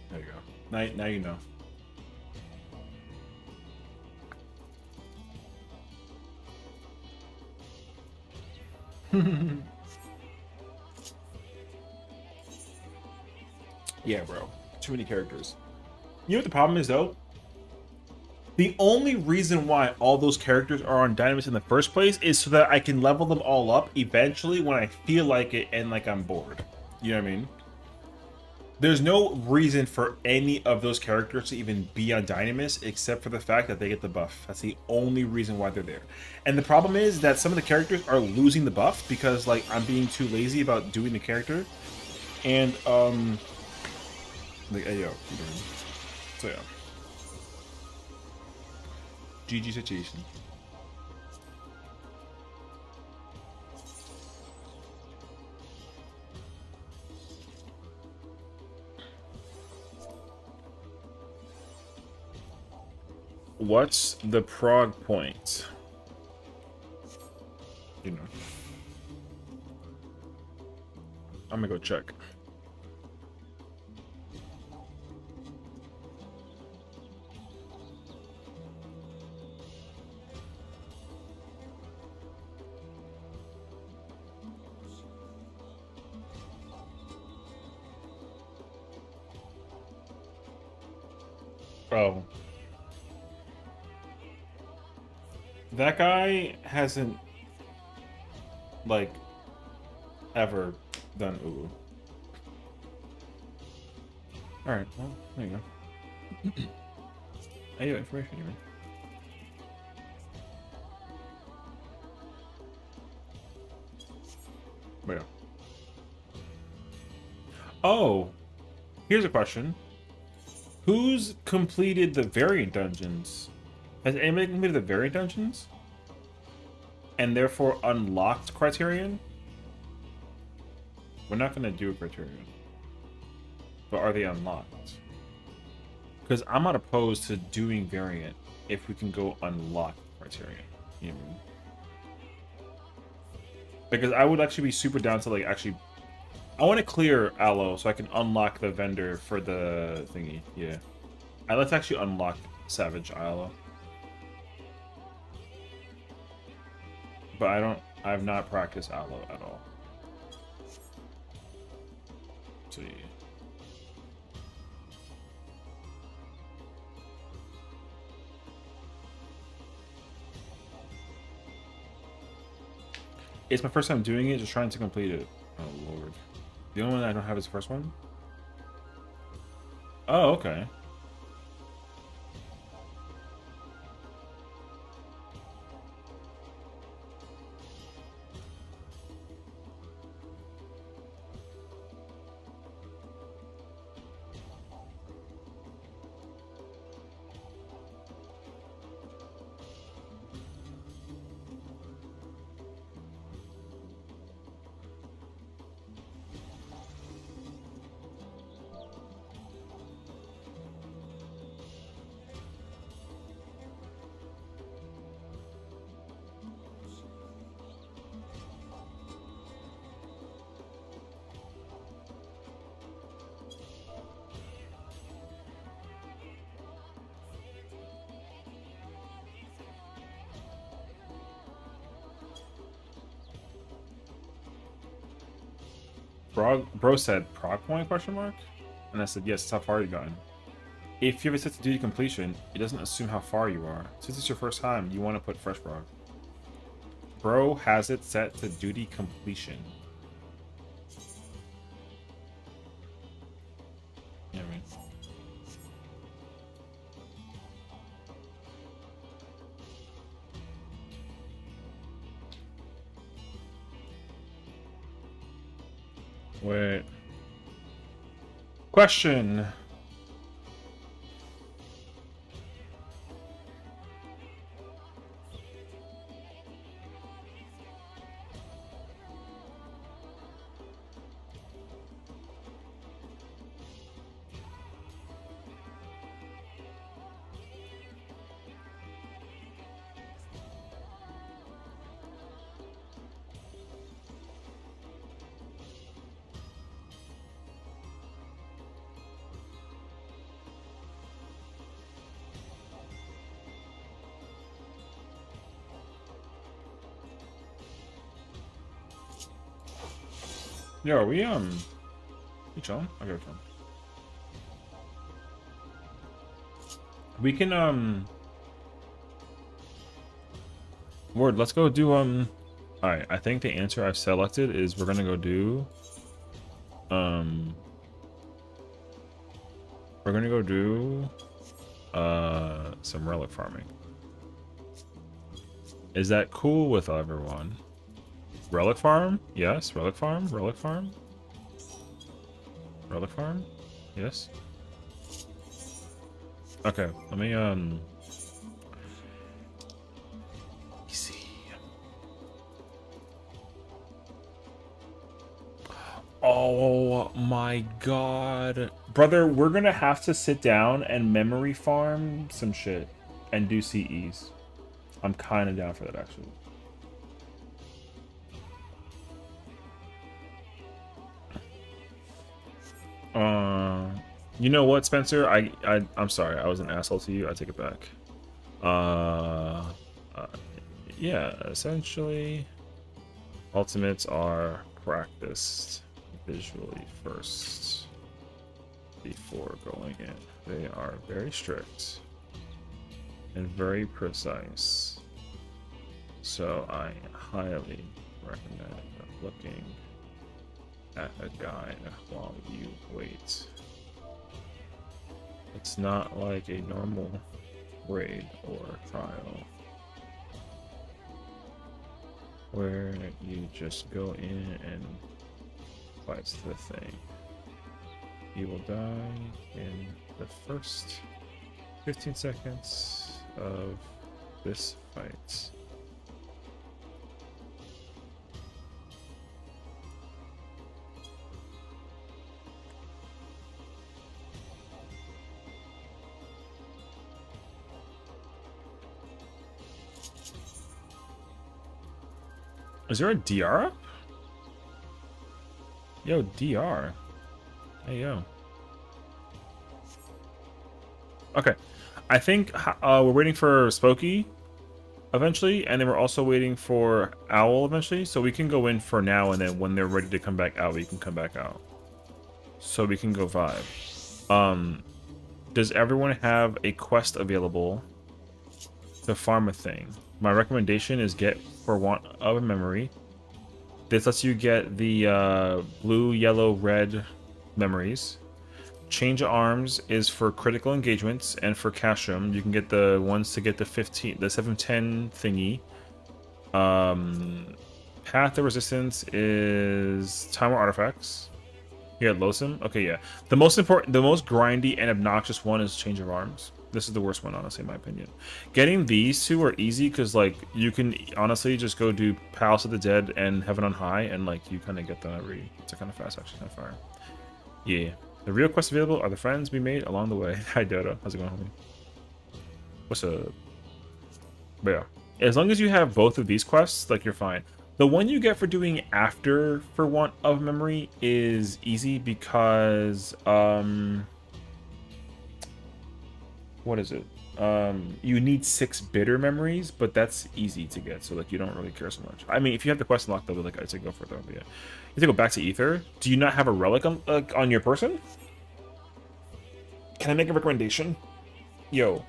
There you go. Now you know. Yeah, bro. Too many characters. You know what the problem is, though? The only reason why all those characters are on Dynamis in the first place is so that I can level them all up eventually when I feel like it and like I'm bored. You know what I mean? There's no reason for any of those characters to even be on Dynamis except for the fact that they get the buff. That's the only reason why they're there. And the problem is that some of the characters are losing the buff because like I'm being too lazy about doing the character. And like, hey yo, so yeah. GG situation. What's the prog point? You know. I'm gonna go check. Oh. That guy hasn't, like, ever done ooh. Alright, well, there you go. Hey, information here. But yeah. Oh! Here's a question. Who's completed the variant dungeons? Has anybody completed the variant dungeons? And therefore unlocked Criterion? We're not going to do a Criterion. But are they unlocked? Because I'm not opposed to doing variant if we can go unlock Criterion. You know what I mean? Because I would actually be super down to like actually... I want to clear Aloe so I can unlock the vendor for the thingy. Yeah. Let's actually unlock Savage Aloe. But I've not practiced Aloe at all. So yeah. It's my first time doing it, just trying to complete it. Oh lord. The only one I don't have is the first one? Oh, okay. Bro said prog point question mark? And I said, yes, it's how far you gotten. If you have it set to duty completion, it doesn't assume how far you are. Since it's your first time, you want to put fresh prog. Bro has it set to duty completion. Yeah, I mean. Wait. Question. Yo, are we you chilling? Okay, we're chilling. We can Word, let's go do alright, I think the answer I've selected is we're gonna go do some relic farming. Is that cool with everyone? Relic farm? Yes. Relic farm? Relic farm? Relic farm? Yes. Okay, let me see. Oh my god. Brother, we're gonna have to sit down and memory farm some shit and do CEs. I'm kinda down for that actually. You know what, Spencer? I'm sorry. I was an asshole to you. I take it back. Yeah. Essentially, ultimates are practiced visually first before going in. They are very strict and very precise. So I highly recommend looking at a guide while you wait. It's not like a normal raid or trial where you just go in and fight the thing. You will die in the first 15 seconds of this fight. Is there a DR up? Yo, DR. Hey, yo. Okay. I think we're waiting for Spooky eventually, and then we're also waiting for Owl eventually, so we can go in for now, and then when they're ready to come back out, we can come back out. So we can go vibe. Does everyone have a quest available to farm a thing? My recommendation is get For Want of a Memory. This lets you get the blue, yellow, red memories. Change of Arms is for critical engagements, and for Cashroom, you can get the ones to get the 710 thingy. Path of Resistance is Time War Artifacts. Here at Losum. Okay, yeah. The most grindy and obnoxious one is Change of Arms. This is the worst one, honestly, in my opinion. Getting these two are easy because, like, you can honestly just go do Palace of the Dead and Heaven on High, and, like, you kind of get them it's kind of fast, actually, kind of fire. Yeah. The real quests available are the friends we made along the way. Hi, Dodo. How's it going, homie? What's up? But yeah. As long as you have both of these quests, like, you're fine. The one you get for doing after For Want of Memory is easy because, what is it? You need 6 bitter memories, but that's easy to get, so like you don't really care so much. I mean, if you have the quest unlocked, they'll be like, I'd say go for it though. But yeah, you have to go back to Ether. Do you not have a relic on your person? Can I make a recommendation? Yo,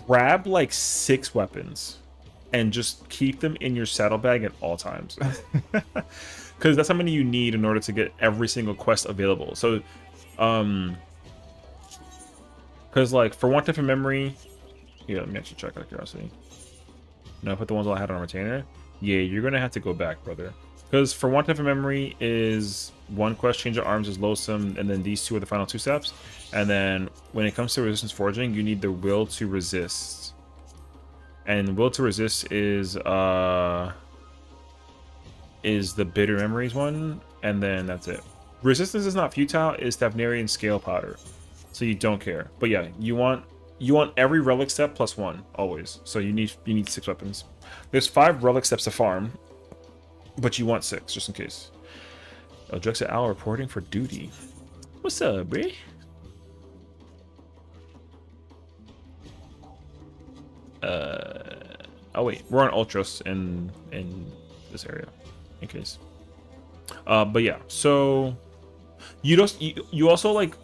grab like 6 weapons and just keep them in your saddlebag at all times. Because that's how many you need in order to get every single quest available. So, because like for one type of memory, yeah, let me actually check out of curiosity. No, I put the ones I had on retainer. Yeah, you're gonna have to go back, brother. Because for one type of memory is one quest, change of arms is loathsome, and then these 2 are the final 2 steps. And then when it comes to resistance forging, you need the will to resist. And will to resist is the bitter memories one, and then that's it. Resistance is not futile, is Thavnarian scale powder. So you don't care. But yeah, you want every relic step plus 1 always. So you need 6 weapons. There's 5 relic steps to farm, but you want 6 just in case. Drexa Al reporting for duty. What's up, bro? Oh wait, we're on Ultras in this area, in case. But yeah, so you also like,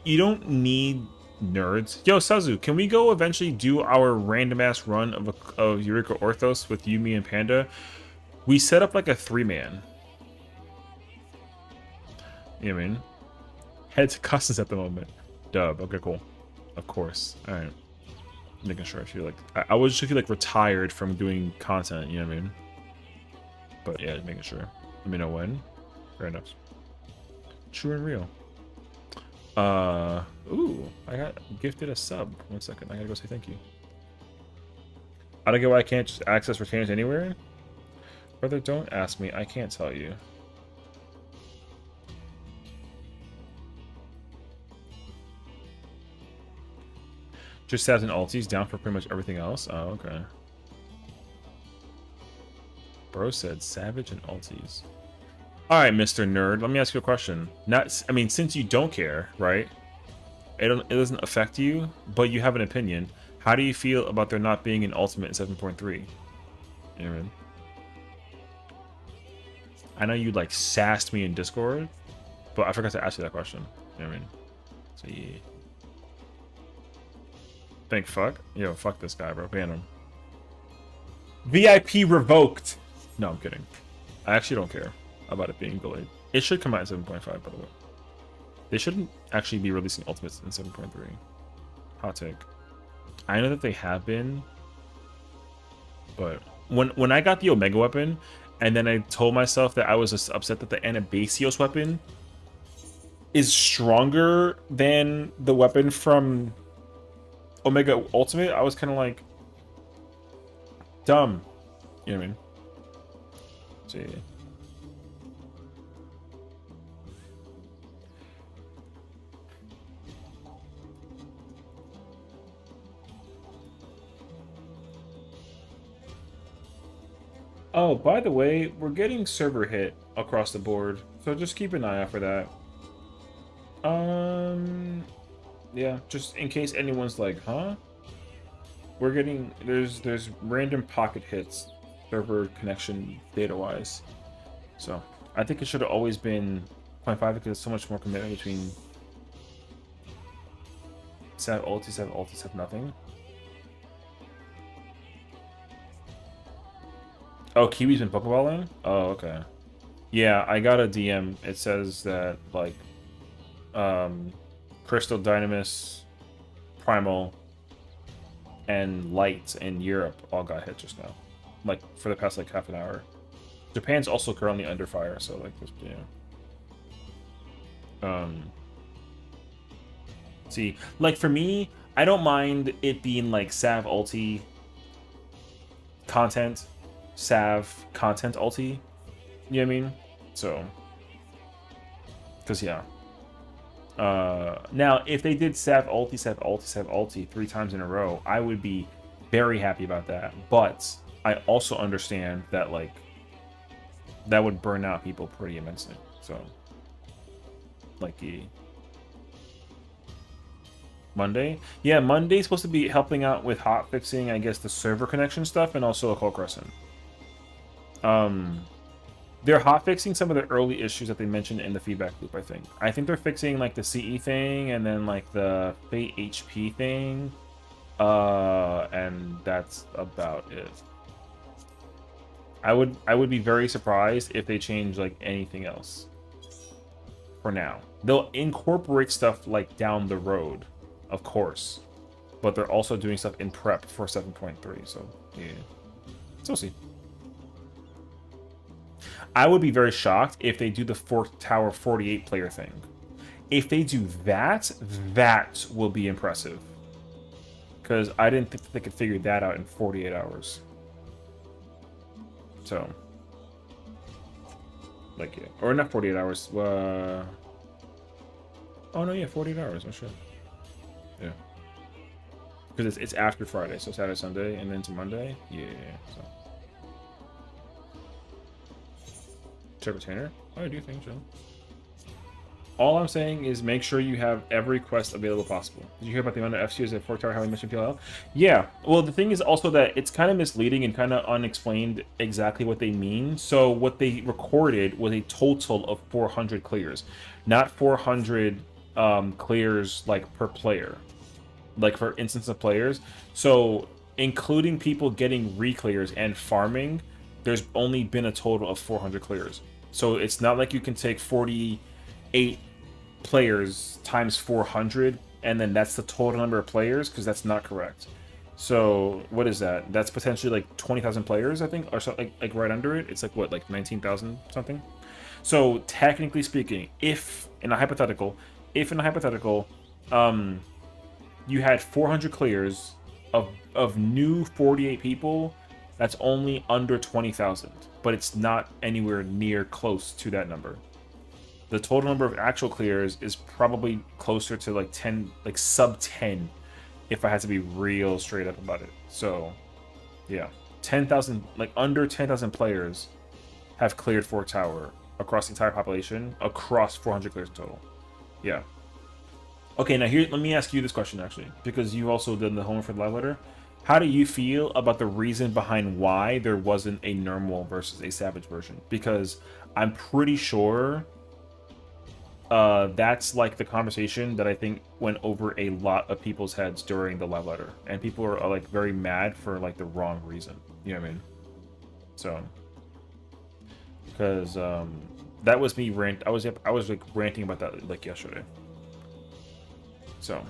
you don't need nerds. Yo, Sazu, can we go eventually do our random ass run of Eureka Orthos with Yumi and Panda? We set up like a 3-man. You know what I mean? Head to customs at the moment. Dub. Okay, cool. Of course. All right. Making sure I feel like I was just feel like retired from doing content. You know what I mean? But yeah, making sure. Let me know when. Fair enough. True and real. Ooh, I got gifted a sub. 1 second, I gotta go say thank you. I don't get why I can't just access retainers anywhere. Brother, don't ask me. I can't tell you. Just stabs and ulties, down for pretty much everything else. Oh, okay. Bro said savage and ulties. All right, Mr. Nerd. Let me ask you a question. I mean, since you don't care, right? It doesn't affect you, but you have an opinion. How do you feel about there not being an ultimate in 7.3? You know what I mean? I know you like sassed me in Discord, but I forgot to ask you that question. You know what I mean? So yeah. Think fuck? Yo, fuck this guy, bro. Ban him. VIP revoked. No, I'm kidding. I actually don't care about it being delayed. It should come out in 7.5, by the way. They shouldn't actually be releasing ultimates in 7.3. Hot take. I know that they have been, but when I got the Omega weapon, and then I told myself that I was just upset that the Anabasios weapon is stronger than the weapon from Omega Ultimate, I was kind of like, dumb. You know what I mean? So, yeah. Oh, by the way, we're getting server hit across the board, so just keep an eye out for that. Yeah, just in case anyone's like, huh? We're getting, there's random pocket hits, server connection data-wise. So, I think it should have always been 0.5 because there's so much more commitment between Sav ulti, Sav nothing. Oh, Kiwi's been Pokeballing? Oh, okay. Yeah, I got a DM. It says that, like, Crystal, Dynamis, Primal, and Light in Europe all got hit just now. Like, for the past, like, half an hour. Japan's also currently under fire, so, like, this, you know. See, like, for me, I don't mind it being, like, Sav ulti content. Sav content ulti, you know what I mean? So, because yeah. Now, if they did Sav ulti 3 times in a row, I would be very happy about that. But I also understand that, like, that would burn out people pretty immensely. So, like, Monday. Yeah, Monday's supposed to be helping out with hot fixing, I guess, the server connection stuff and also a Cold Crescent. They're hot fixing some of the early issues that they mentioned in the feedback loop, I think. I think they're fixing like the CE thing and then like the Fate HP thing. And that's about it. I would be very surprised if they change like anything else. For now. They'll incorporate stuff like down the road, of course. But they're also doing stuff in prep for 7.3, so yeah. So we'll see. I would be very shocked if they do the Fork Tower 48 player thing. If they do that, that will be impressive. Because I didn't think that they could figure that out in 48 hours. So. Like, yeah. Or not 48 hours. Oh, no, yeah, 48 hours. Oh, shit. Yeah. Because it's after Friday, so Saturday, Sunday, and then to Monday. Yeah, so. Check retainer? Oh, I do think so. All I'm saying is make sure you have every quest available possible. Did you hear about the amount of FCs at Fork Tower having mission PLL? Yeah. Well, the thing is also that it's kind of misleading and kind of unexplained exactly what they mean. So what they recorded was a total of 400 clears, not 400 clears like per player, like for instance of players. So including people getting re-clears and farming, there's only been a total of 400 clears. So it's not like you can take 48 players times 400 and then that's the total number of players, because that's not correct. So what is that? That's potentially like 20,000 players, I think, or something like right under it. It's like what, like 19,000 something. So technically speaking, if in a hypothetical, you had 400 clears of new 48 people, that's only under 20,000, but it's not anywhere near close to that number. The total number of actual clears is probably closer to like 10, like sub 10, if I had to be real straight up about it. So, yeah, 10,000, like under 10,000 players have cleared Fork Tower across the entire population, across 400 clears in total. Yeah. Okay, now here, let me ask you this question actually, because you also did the homework for the live letter. How do you feel about the reason behind why there wasn't a normal versus a savage version? Because I'm pretty sure that's like the conversation that I think went over a lot of people's heads during the live letter, and people are like very mad for like the wrong reason. You know what I mean? So, because that was me I was like ranting about that like yesterday. So,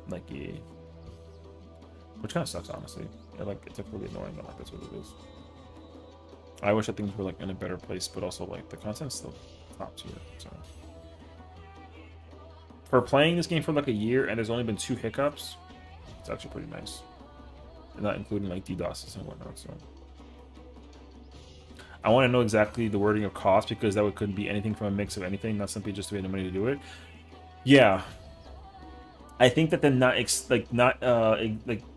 like, yeah. Which kind of sucks, honestly. Yeah, like, it's like really annoying, but like, that's what it is. I wish that things were like in a better place, but also like the content's still top tier. So, for playing this game for like a year and there's only been 2 hiccups, it's actually pretty nice. And not including like DDoSes and whatnot. So, I want to know exactly the wording of cost, because that could be anything from a mix of anything, not simply just to pay the money to do it. Yeah. I think that them not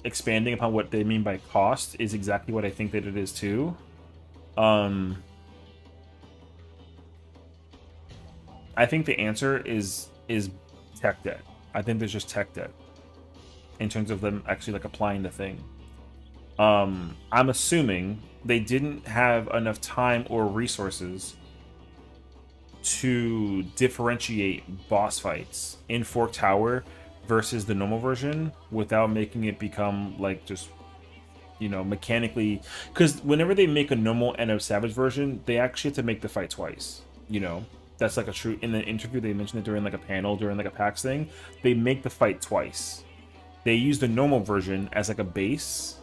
expanding upon what they mean by cost is exactly what I think that it is too. I think the answer is tech debt. I think there's just tech debt in terms of them actually like applying the thing. I'm assuming they didn't have enough time or resources to differentiate boss fights in Fork Tower versus the normal version without making it become like just, you know, mechanically, because whenever they make a normal and a savage version, they actually have to make the fight twice. You know, that's like a true, in the interview they mentioned it during like a panel, during like a PAX thing, they make the fight twice. They use the normal version as like a base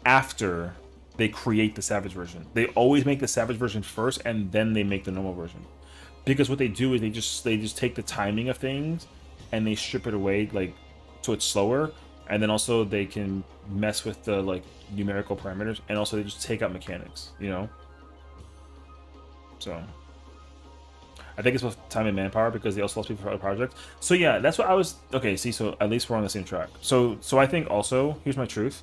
after they create the savage version. They always make the savage version first and then they make the normal version, because what they do is they just take the timing of things and they strip it away, like, so it's slower, and then also they can mess with the like numerical parameters, and also they just take out mechanics, you know. So I think it's with time and manpower, because they also lost people for other projects. So yeah, that's what I was. Okay, see, so at least we're on the same track. So I think also, here's my truth,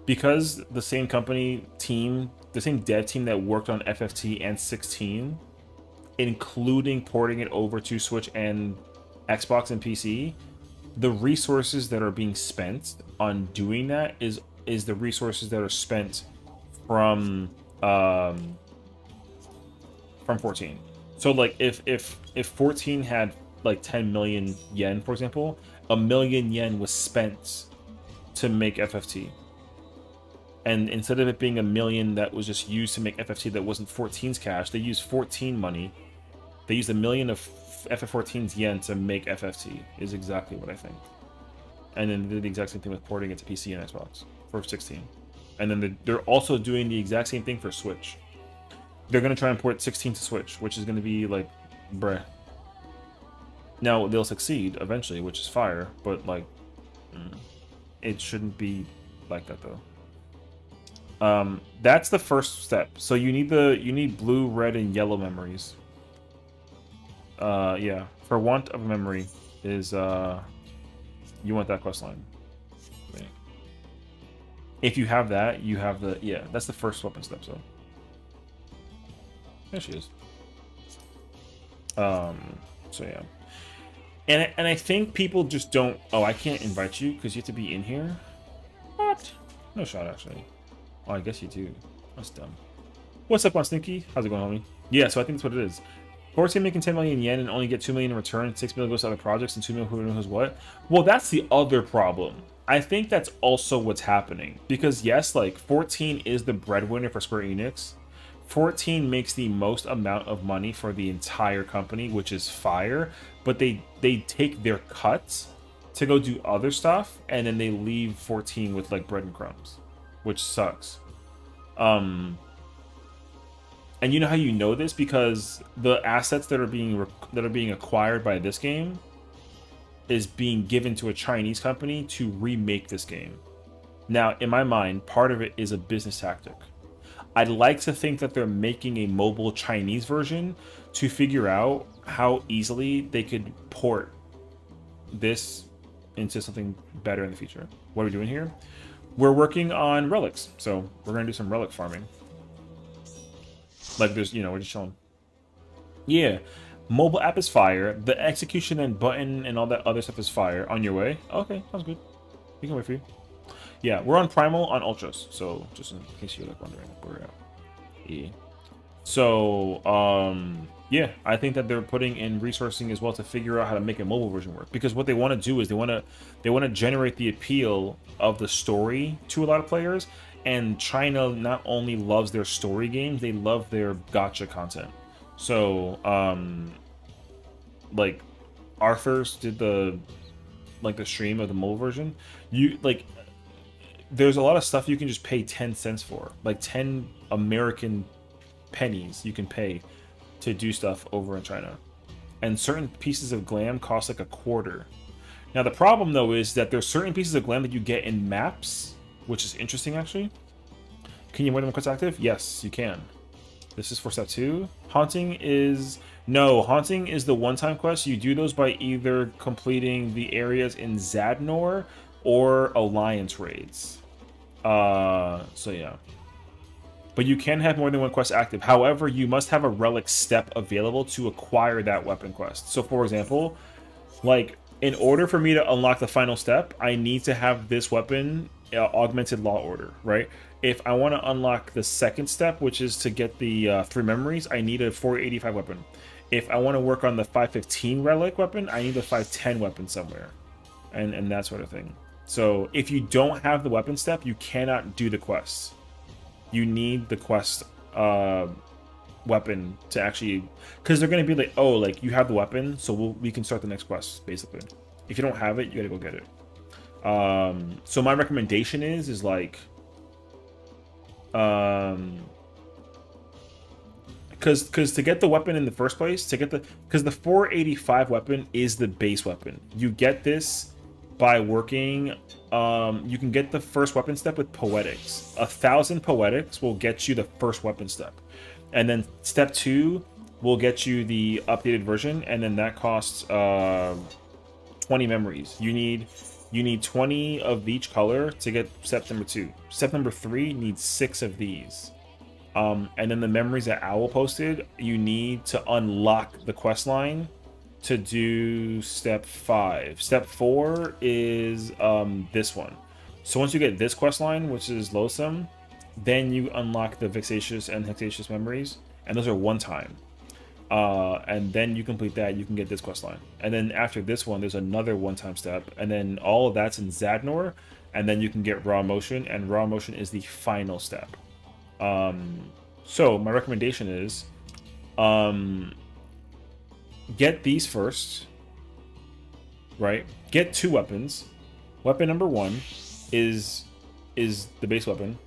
because the same company team, the same dev team that worked on FFT and 16, including porting it over to Switch and Xbox and PC, the resources that are being spent on doing that is the resources that are spent from 14. So like if 14 had like 10 million yen, for example, a million yen was spent to make FFT. And instead of it being a million that was just used to make FFT that wasn't 14's cash, they used 14 money. They used a million of FF14's yen to make FFT, is exactly what I think. And then they did the exact same thing with porting it to PC and Xbox for 16. And then they're also doing the exact same thing for Switch. They're going to try and port 16 to Switch, which is going to be like, bruh. Now, they'll succeed eventually, which is fire, but like, it shouldn't be like that though. That's the first step. So you need blue, red, and yellow memories. Yeah, for want of memory is you want that quest line. Right. If you have that, you have the that's the first weapon step. So there she is. So yeah, and I think people just don't. Oh, I can't invite you because you have to be in here. What? No shot actually. Oh, I guess you do. That's dumb. What's up, on Stinky? How's it going, homie? Yeah, so I think that's what it is. 14 making 10 million yen and only get 2 million in return. 6 million goes to other projects and 2 million who knows what. Well, that's the other problem. I think that's also what's happening. Because yes, like 14 is the breadwinner for Square Enix. 14 makes the most amount of money for the entire company, which is fire. But they take their cuts to go do other stuff, and then they leave 14 with like bread and crumbs, which sucks. And you know how you know this? Because the assets that are being acquired by this game is being given to a Chinese company to remake this game. Now, in my mind, part of it is a business tactic. I'd like to think that they're making a mobile Chinese version to figure out how easily they could port this into something better in the future. What are we doing here? We're working on relics, so we're gonna do some relic farming. Like there's, we're just chilling. Yeah, mobile app is fire. The execution and button and all that other stuff is fire. On your way? Okay, sounds good. We can wait for you. Yeah, we're on Primal on Ultras, so just in case you're like wondering where we're at. Yeah. So, yeah, I think that they're putting in resourcing as well to figure out how to make a mobile version work. Because what they want to do is they want to generate the appeal of the story to a lot of players. And China not only loves their story games, they love their gacha content. So, like, Arthur's did the stream of the mobile version. There's a lot of stuff you can just pay 10 cents for, like 10 American pennies you can pay to do stuff over in China. And certain pieces of glam cost like a quarter. Now the problem though is that there's certain pieces of glam that you get in maps, which is interesting actually. Can you wear them quest active? Yes, you can. This is for step 2. Haunting is the one-time quest. You do those by either completing the areas in Zadnor or Alliance raids. So yeah. But you can have more than one quest active. However, you must have a relic step available to acquire that weapon quest. So for example, like in order for me to unlock the final step, I need to have this weapon augmented law order, right? If I want to unlock the second step, which is to get the 3 memories, I need a 485 weapon. If I want to work on the 515 relic weapon, I need a 510 weapon somewhere. And that sort of thing. So if you don't have the weapon step, you cannot do the quests. You need the quest weapon to actually, because they're going to be like, oh, like you have the weapon, so we can start the next quest, basically. If you don't have it, you gotta go get it. So my recommendation is like, because to get the weapon in the first place, because the 485 weapon is the base weapon. You get this by working, you can get the first weapon step with poetics. 1,000 poetics will get you the first weapon step, and then step 2 will get you the updated version, and then that costs 20 memories. You need 20 of each color to get step number 2. Step number 3 needs 6 of these. And then the memories that Owl posted, you need to unlock the quest line to do step 5. Step 4 is this one. So once you get this quest line, which is Loathsome, then you unlock the Vexatious and Hexatious memories, and those are one time. And then you complete that, you can get this quest line. And then after this one, there's another one-time step, and then all of that's in Zadnor, and then you can get Raw Motion, and Raw Motion is the final step. So my recommendation is get these first, right? Get 2 weapons. Weapon number 1 is the base weapon.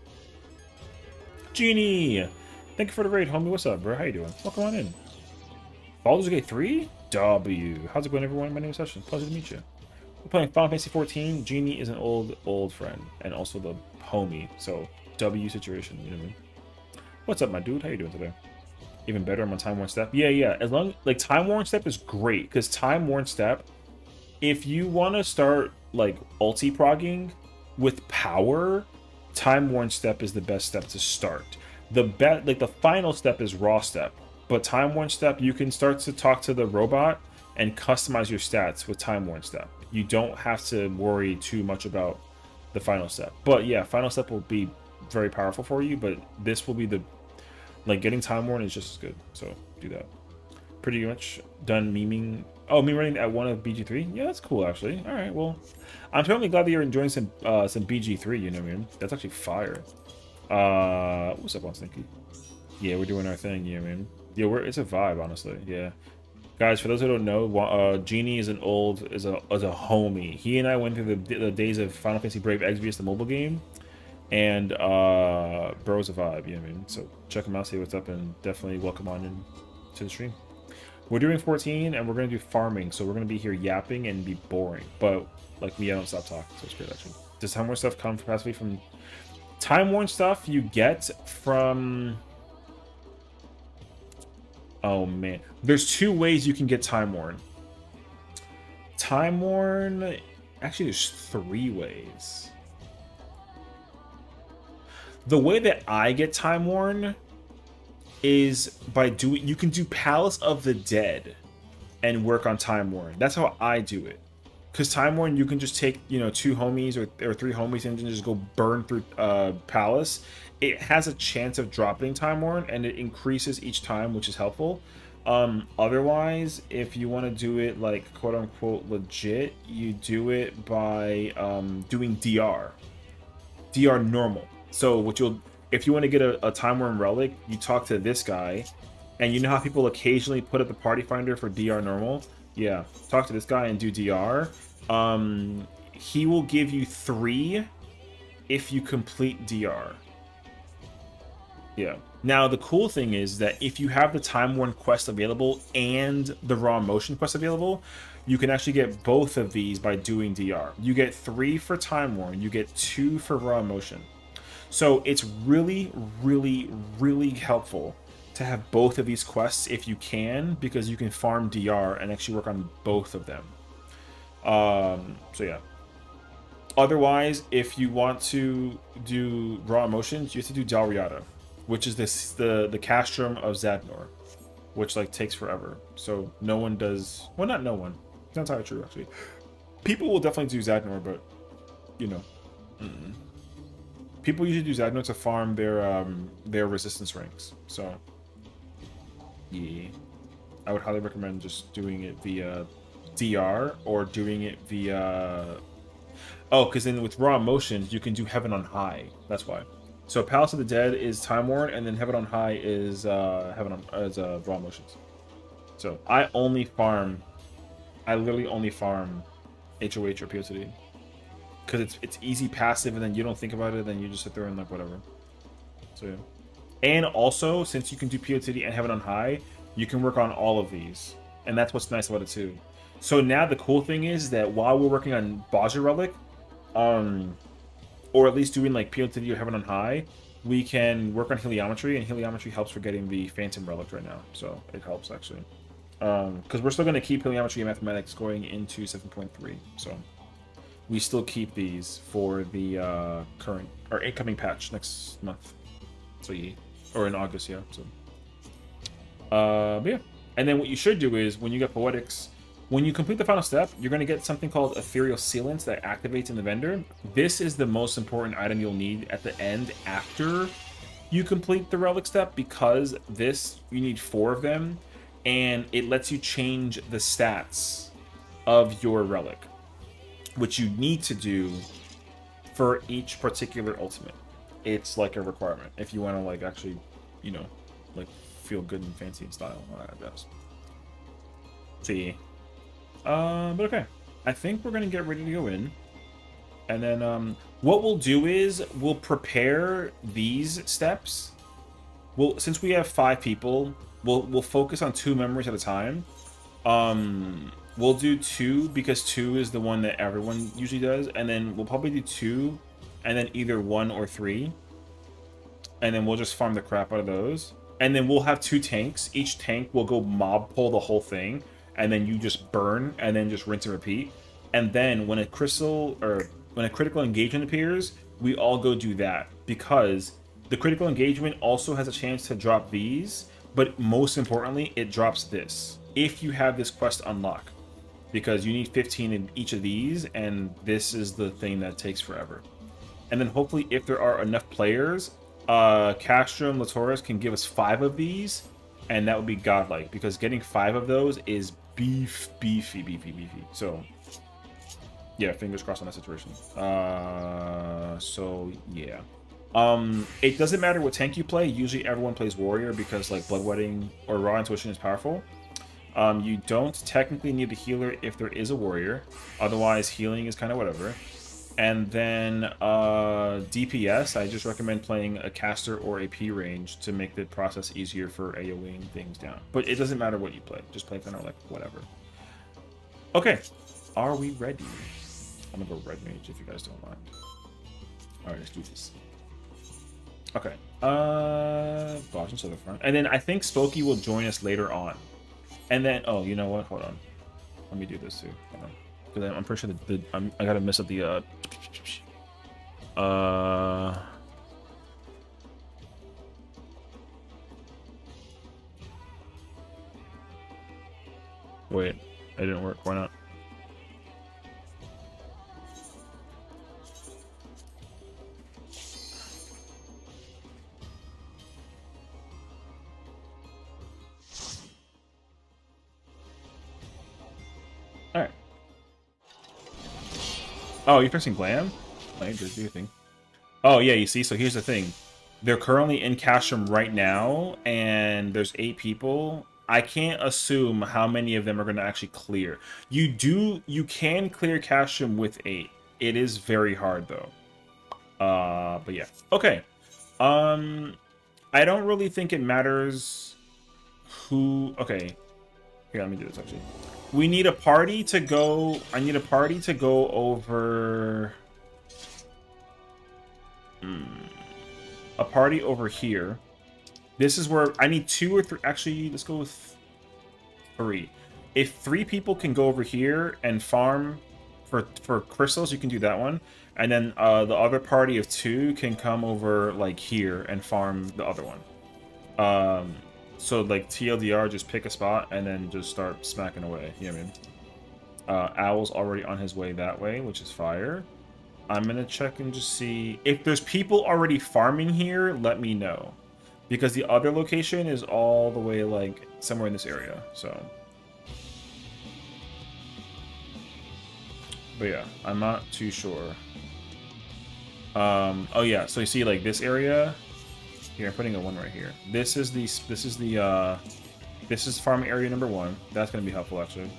Genie, thank you for the raid, homie. What's up, bro? How you doing? Welcome on in. Baldur's Gate 3? W. How's it going, everyone? My name is Sessiion. Pleasure to meet you. We're playing Final Fantasy XIV. Genie is an old friend, and also the homie. So, W situation, you know what I mean? What's up, my dude? How you doing today? Even better, I'm on Time Worn Step. Yeah. As long, like, Time Worn Step is great, because Time Worn Step, if you want to start, like, ulti progging with power, Time Worn Step is the best step to start. The final step is Raw Step. But Time Worn Step, you can start to talk to the robot and customize your stats with Time Worn Step. You don't have to worry too much about the final step. But yeah, final step will be very powerful for you, but this will be the, like, getting Time Worn is just as good. So do that. Pretty much done memeing. Oh, me running at 1 of BG3? Yeah, that's cool, actually. All right, well, I'm totally glad that you're enjoying some BG3, you know what I mean? That's actually fire. What's up on Stinky? Yeah, we're doing our thing, you know what I mean? Yeah, it's a vibe, honestly. Yeah, guys, for those who don't know, Genie is a homie. He and I went through the days of Final Fantasy Brave Exvius, the mobile game, and bro's a vibe. You know what I mean? So check him out, see what's up, and definitely welcome on in to the stream. We're doing 14, and we're gonna do farming, so we're gonna be here yapping and be boring. But like me, I don't stop talking, so it's great actually. Does Time Worn stuff come passively from Time Worn stuff? You get from. Oh man, there's 2 ways you can get Time Worn. Time Worn, actually there's 3 ways. The way that I get Time Worn is by you can do Palace of the Dead and work on Time Worn. That's how I do it. Because Time Worn, you can just take, 2 homies or 3 homies and just go burn through Palace. It has a chance of dropping Time Worn, and it increases each time, which is helpful. Otherwise, if you want to do it like quote unquote legit, you do it by doing DR normal. So if you want to get a Time Worn relic, you talk to this guy, and you know how people occasionally put up the party finder for DR normal? Yeah, talk to this guy and do DR. He will give you 3 if you complete DR. Yeah. Now, the cool thing is that if you have the Time Worn quest available and the Raw Motion quest available, you can actually get both of these by doing DR. You get 3 for Time Worn, you get 2 for Raw Motion. So it's really, really, really helpful to have both of these quests if you can, because you can farm DR and actually work on both of them. So yeah. Otherwise, if you want to do Raw Emotions, you have to do Dalriada, which is the castrum of Zadnor, which like takes forever. So no one does. Well, not no one. It's not entirely true actually. People will definitely do Zadnor, but people usually do Zadnor to farm their resistance ranks. So yeah, I would highly recommend just doing it via DR or doing it via. Oh, because then with Raw Emotions, you can do Heaven on High. That's why. So Palace of the Dead is Time Worn, and then Heaven on High is Raw Emotions. So I literally only farm HOH or POTD. Because it's easy passive, and then you don't think about it, then you just sit there and like whatever. So yeah. And also, since you can do POTD and Heaven on High, you can work on all of these. And that's what's nice about it too. So now the cool thing is that while we're working on Bajra Relic, or at least doing like POTD or Heaven on High, we can work on Heliometry, and Heliometry helps for getting the Phantom Relic right now. So it helps actually. Because we're still going to keep Heliometry and Mathematics going into 7.3. So we still keep these for the current or incoming patch next month. So yeah, or in August, yeah. So but yeah. And then what you should do is when you get Poetics, When you complete the final step, you're going to get something called Ethereal Sealant that activates in the vendor. This is the most important item you'll need at the end after you complete the relic step, because this, you need 4 of them, and it lets you change the stats of your relic, which you need to do for each particular ultimate. It's like a requirement if you want to like actually, you know, like feel good and fancy in style. I guess. See. But okay. I think we're gonna get ready to go in. And then what we'll do is we'll prepare these steps. Since we have 5 people, we'll focus on 2 memories at a time. We'll do 2 because 2 is the one that everyone usually does, and then we'll probably do 2 and then either 1 or 3. And then we'll just farm the crap out of those. And then we'll have 2 tanks. Each tank will go mob pull the whole thing, and then you just burn and then just rinse and repeat. And then when a critical engagement appears, we all go do that, because the critical engagement also has a chance to drop these, but most importantly, it drops this if you have this quest unlocked, because you need 15 in each of these, and this is the thing that takes forever. And then hopefully, if there are enough players, Castrum Latoris can give us 5 of these, and that would be godlike, because getting 5 of those is beefy. So yeah, fingers crossed on that situation. So yeah. It doesn't matter what tank you play. Usually everyone plays warrior, because like Bloodwedding or Raw Intuition is powerful. You don't technically need a healer if there is a warrior. Otherwise, healing is kind of whatever. And then DPS, I just recommend playing a caster or a P range to make the process easier for AoEing things down. But it doesn't matter what you play. Just play kind of like whatever. Okay, are we ready? I'm gonna go red mage if you guys don't mind. All right, let's do this. Okay, Boston to the front, and then I think Spooky will join us later on. And then, oh, you know what? Hold on, let me do this too. Hold on, because I'm pretty sure that I gotta mess up the Wait, it didn't work. Why not? Alright. Oh, you're fixing Glam? Oh, just do your thing. Oh, yeah, you see? So here's the thing. They're currently in Castrum right now, and there's 8 people. I can't assume how many of them are going to actually clear. You can clear Castrum with 8. It is very hard, though. But yeah. Okay. I don't really think it matters who... Okay. Here, let me do this, actually. We need a party to go... I need a party to go over... A party over here. This is where... I need 2 or 3... Actually, let's go with 3. If 3 people can go over here and farm for crystals, you can do that one. And then the other party of 2 can come over, like, here and farm the other one. So, like, TLDR, just pick a spot and then just start smacking away. You know what I mean? Owl's already on his way that way, which is fire. I'm going to check and just see... If there's people already farming here, let me know. Because the other location is all the way, like, somewhere in this area, so... But yeah, I'm not too sure. Oh yeah, so you see, like, this area... Here, I'm putting a 1 right here. This is farm area number 1. That's gonna be helpful, actually.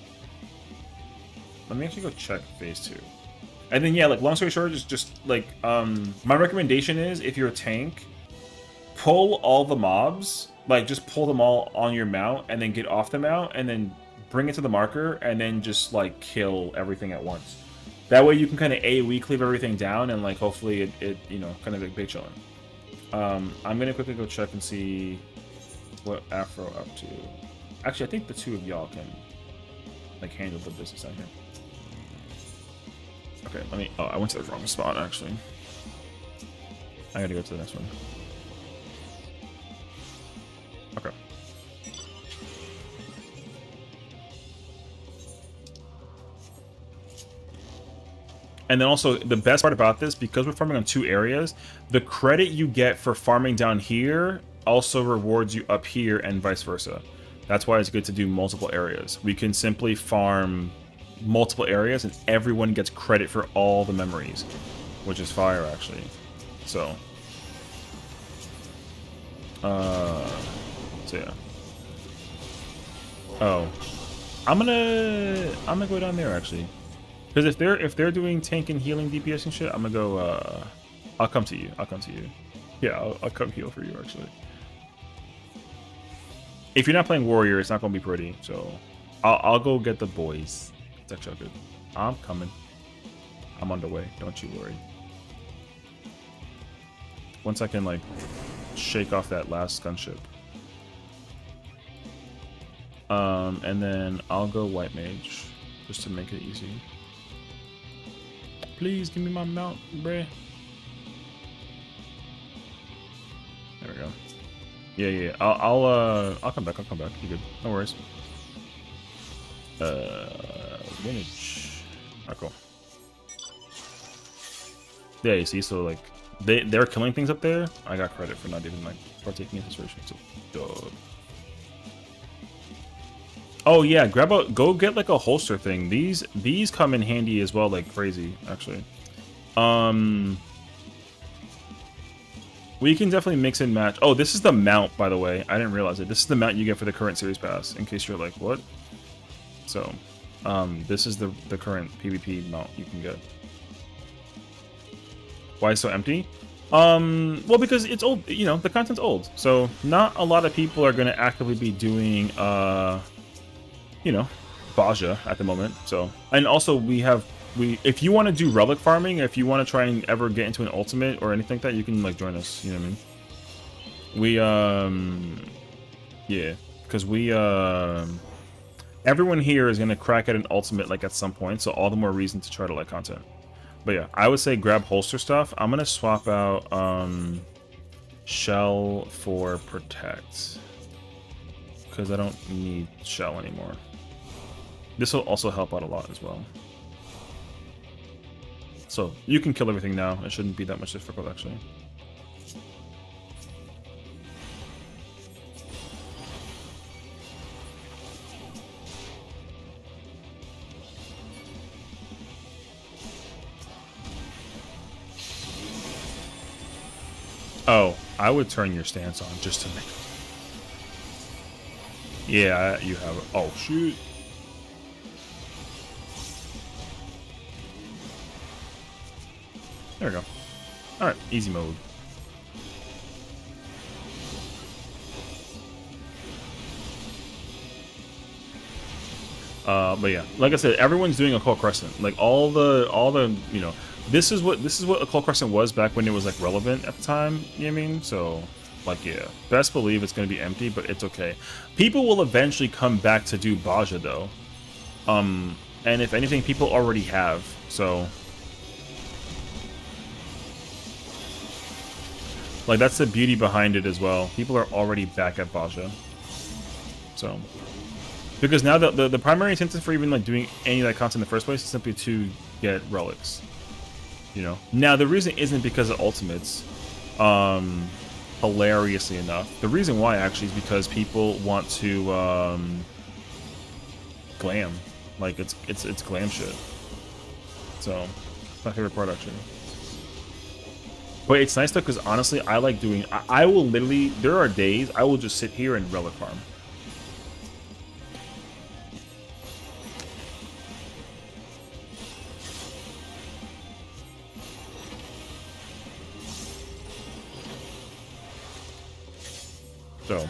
Let me actually go check phase 2. And then, yeah, like, long story short, just like, my recommendation is, if you're a tank, pull all the mobs, like, just pull them all on your mount, and then get off the mount, and then bring it to the marker, and then just, like, kill everything at once. That way you can kind of AoE cleave everything down, and, like, hopefully it you know, kind of like big chillin'. I'm gonna quickly go check and see what Afro up to. Actually, I think the 2 of y'all can, like, handle the business out here. Okay, let me... Oh, I went to the wrong spot, actually. I gotta go to the next one. Okay. And then also, the best part about this, because we're farming on 2 areas, the credit you get for farming down here also rewards you up here and vice versa. That's why it's good to do multiple areas. We can simply farm multiple areas and everyone gets credit for all the memories, which is fire, actually. So yeah. Oh, I'm gonna go down there actually, because if they're doing tank and healing DPS and shit, I'm gonna go. I'll come to you. Yeah, I'll come heal for you actually. If you're not playing warrior, it's not gonna be pretty. So I'll go get the boys. It's actually good. I'm coming. I'm on the way. Don't you worry. Once I can like shake off that last gunship. And then I'll go white mage just to make it easy. Please give me my mount, bruh. There we go. Yeah. I'll come back. I'll come back. You good? No worries. Vintage. Oh, cool. Yeah, you see, so like they're killing things up there. I got credit for not even like partaking in this version. So, dog. Oh yeah, go get like a holster thing. These come in handy as well, like crazy, actually. We can definitely mix and match. Oh, this is the mount, by the way. I didn't realize it. This is the mount you get for the current series pass, in case you're like, what? So, this is the current PvP mount you can get. Why so empty? Well, because it's old, you know, the content's old. So not a lot of people are going to actively be doing, you know, Baja at the moment. So, and also if you want to do relic farming, if you want to try and ever get into an ultimate or anything like that, you can like join us, you know what I mean? Yeah, because everyone here is going to crack at an ultimate like at some point. So all the more reason to try to like content. But yeah, I would say grab holster stuff. I'm going to swap out shell for protect, because I don't need shell anymore. This will also help out a lot as well. So you can kill everything now. It shouldn't be that much difficult, actually. Oh, I would turn your stance on just to make... Yeah, you have it. Oh, shoot. There we go. Alright, easy mode. But yeah, like I said, everyone's doing Occult Crescent. Like all the you know, this is what Occult Crescent was back when it was like relevant at the time, you know what I mean? So like yeah, best believe it's gonna be empty, but it's okay. People will eventually come back to do Baja though. And if anything, people already have, so like that's the beauty behind it as well. People are already back at Baja. So because now the primary intention for even like doing any of that content in the first place is simply to get relics. You know. Now the reason isn't because of ultimates. Hilariously enough, the reason why actually is because people want to glam. Like it's glam shit. So my favorite part actually. But it's nice though, because honestly, I like doing. I will literally. There are days I will just sit here and relic farm. So.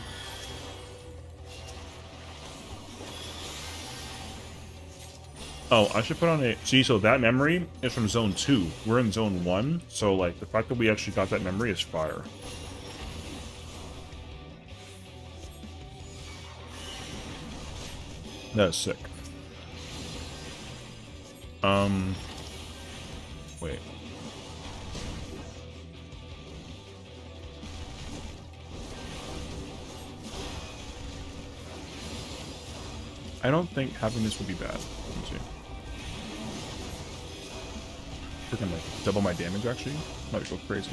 Oh, I should put on a... See, so that memory is from Zone 2. We're in Zone 1, so, like, the fact that we actually got that memory is fire. That is sick. Wait. I don't think having this would be bad. Let me see. freaking like double my damage actually. Might go crazy.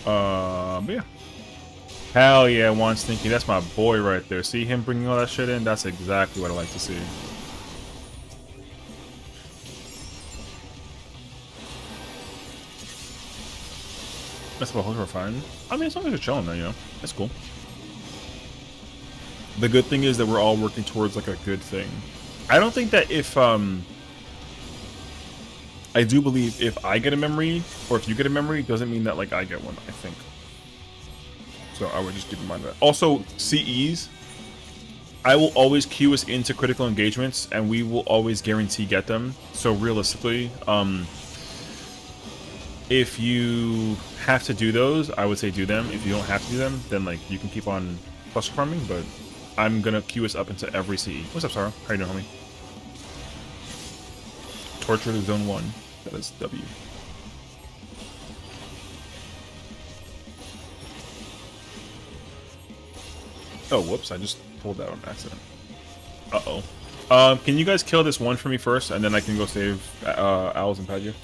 But yeah. Hell yeah, One Stinky. That's my boy right there. See him bringing all that shit in? That's exactly what I like to see. That's about we're fine. I mean, as long as you're chilling there, you know, that's cool. The good thing is that we're all working towards like a good thing. I don't think that if I do believe if I get a memory or if you get a memory, doesn't mean that like I get one. I think. So I would just keep in mind that. Also, CEs, I will always queue us into critical engagements, and we will always guarantee get them. So realistically, if you have to do those, I would say do them. If you don't have to do them, then like you can keep on cluster farming. But I'm gonna queue us up into every CE. What's up, Sarah? How you doing, homie? Torture to Zone 1. That is W. Oh, whoops, I just pulled that on accident. Uh-oh. Can you guys kill this one for me first, and then I can go save Owls and Padua?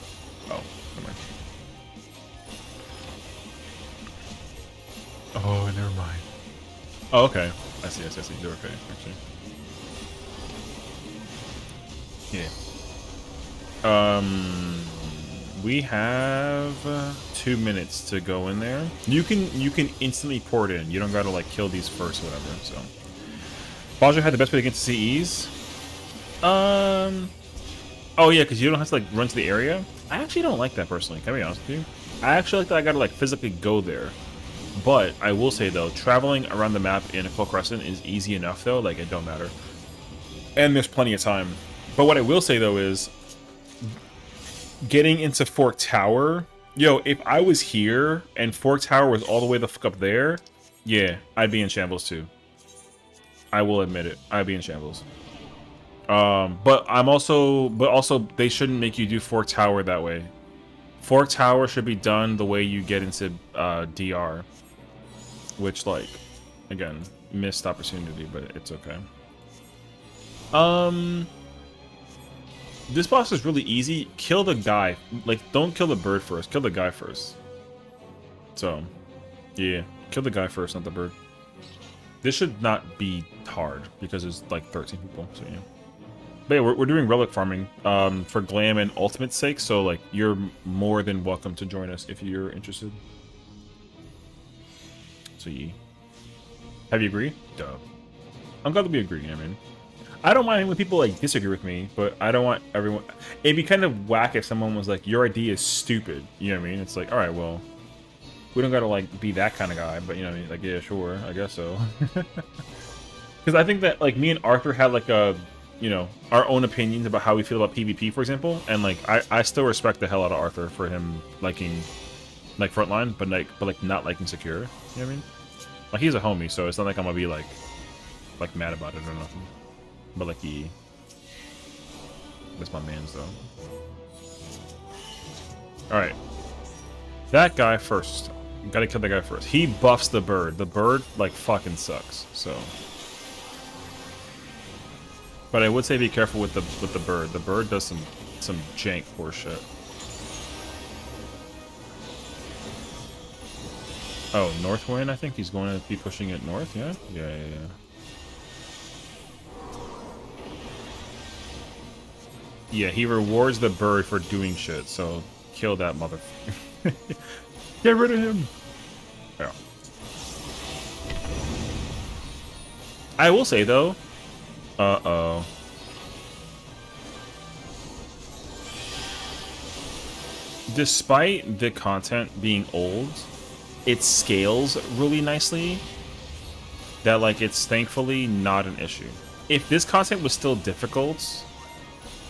Oh, never mind. Oh, never mind. Oh, okay. I see. They're okay, actually. Yeah. We have 2 minutes to go in there. You can instantly port in. You don't gotta like kill these first, or whatever. So, Baja had the best way to get to CEs. Oh yeah, because you don't have to like run to the area. I actually don't like that personally. Can I be honest with you? I actually like that I gotta like physically go there. But I will say though, traveling around the map in a full crescent is easy enough though. Like it don't matter, and there's plenty of time. But what I will say though is, getting into Fork Tower, yo, if I was here and Fork Tower was all the way the fuck up there, yeah, I'd be in shambles too. I will admit it, I'd be in shambles. But also they shouldn't make you do Fork Tower that way. Fork Tower should be done the way you get into DR, which like, again, missed opportunity, but it's okay. This boss is really easy. Kill the guy. Like, don't kill the bird first. Kill the guy first. So, yeah. Kill the guy first, not the bird. This should not be hard, because there's, like, 13 people, so yeah. But yeah, we're doing relic farming for Glam and Ultimate's sake, so, like, you're more than welcome to join us if you're interested. So, yeah. Have you agreed? Duh. I'm glad that we agree, I mean. I don't mind when people like disagree with me, but I don't want everyone. It'd be kind of whack if someone was like, "Your idea is stupid." You know what I mean? It's like, all right, well, we don't gotta like be that kind of guy, but you know what I mean? Like, yeah, sure, I guess so. Because I think that like me and Arthur had like a, you know, our own opinions about how we feel about PvP, for example, and like I still respect the hell out of Arthur for him liking like Frontline, but like not liking Secure. You know what I mean? Like he's a homie, so it's not like I'm gonna be like mad about it or nothing. But like that's my man's though. Alright. That guy first. Gotta kill that guy first. He buffs the bird. The bird like fucking sucks, so. But I would say be careful with the bird. The bird does some jank horse shit. Oh, Northwind, I think he's going to be pushing it north, yeah? Yeah. Yeah, he rewards the bird for doing shit, so kill that motherfucker. Get rid of him! Yeah. I will say, though... Uh-oh. Despite the content being old, it scales really nicely. That, like, it's thankfully not an issue. If this content was still difficult...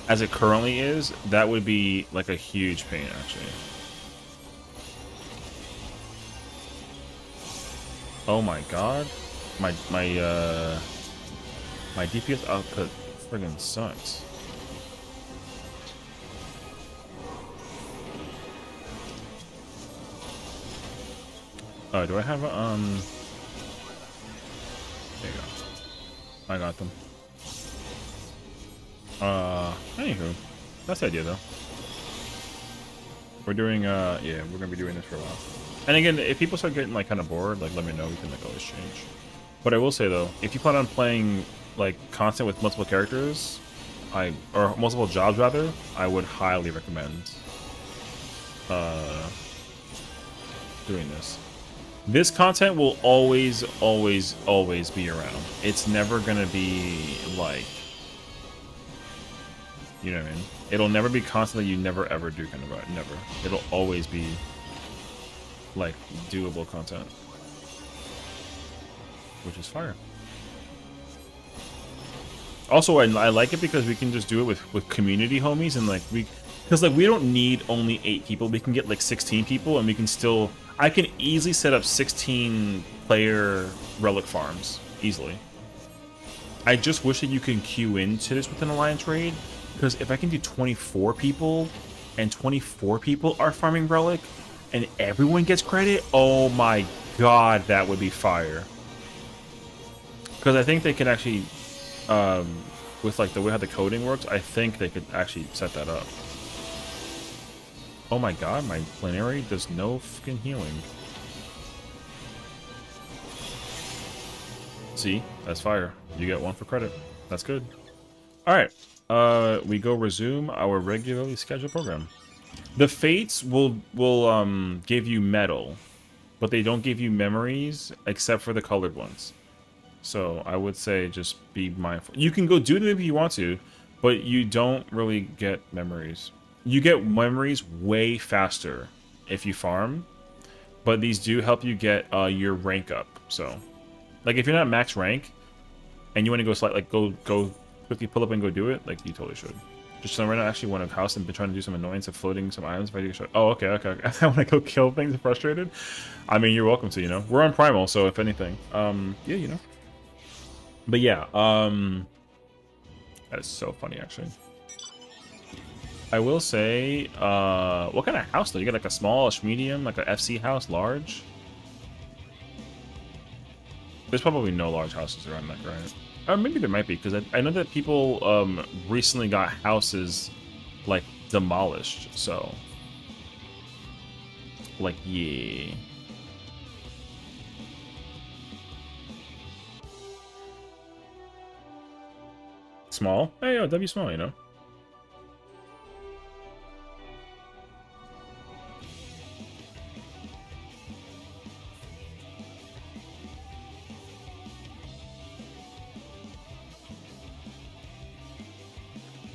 as it currently is, that would be like a huge pain, actually. Oh my god. My DPS output friggin' sucks. Oh, do I have a, there you go. I got them. Anywho, that's the idea though. We're doing yeah, we're gonna be doing this for a while. And again, if people start getting like kind of bored, like let me know. We can like always change. But I will say though, if you plan on playing like content with multiple characters, or multiple jobs rather, I would highly recommend doing this. This content will always be around. It's never gonna be like, you know what I mean? It'll never be content that you never ever do kind of right. Never. It'll always be like doable content, which is fire. Also, I like it because we can just do it with community homies, and like because like we don't need only 8 people. We can get like 16 people, and we can still. I can easily set up 16 player relic farms easily. I just wish that you can queue into this with an alliance raid, because if I can do 24 people, and 24 people are farming relic, and everyone gets credit, oh my god, that would be fire. Because I think they can actually, with like the way how the coding works, I think they could actually set that up. Oh my god, my plenary does no fucking healing. See, that's fire. You get 1 for credit. That's good. Alright, we go resume our regularly scheduled program. The fates will give you metal, but they don't give you memories except for the colored ones. So I would say just be mindful. You can go do them if you want to, but you don't really get memories. You get memories way faster if you farm, but these do help you get your rank up. So, like if you're not max rank and you want to go quickly pull up and go do it, like you totally should. Just so right now, I actually want a house and been trying to do some annoyance of floating some items. If I do show. Oh, okay. I want to go kill things frustrated. I mean, you're welcome to. You know, we're on primal, so if anything, yeah, you know. But yeah, that is so funny actually. I will say, what kind of house though? You got like a small, a medium, like a FC house, large? There's probably no large houses around that, right? Or maybe there might be, because I know that people recently got houses like demolished, so like yeah. Small? Hey, yo, W small, you know.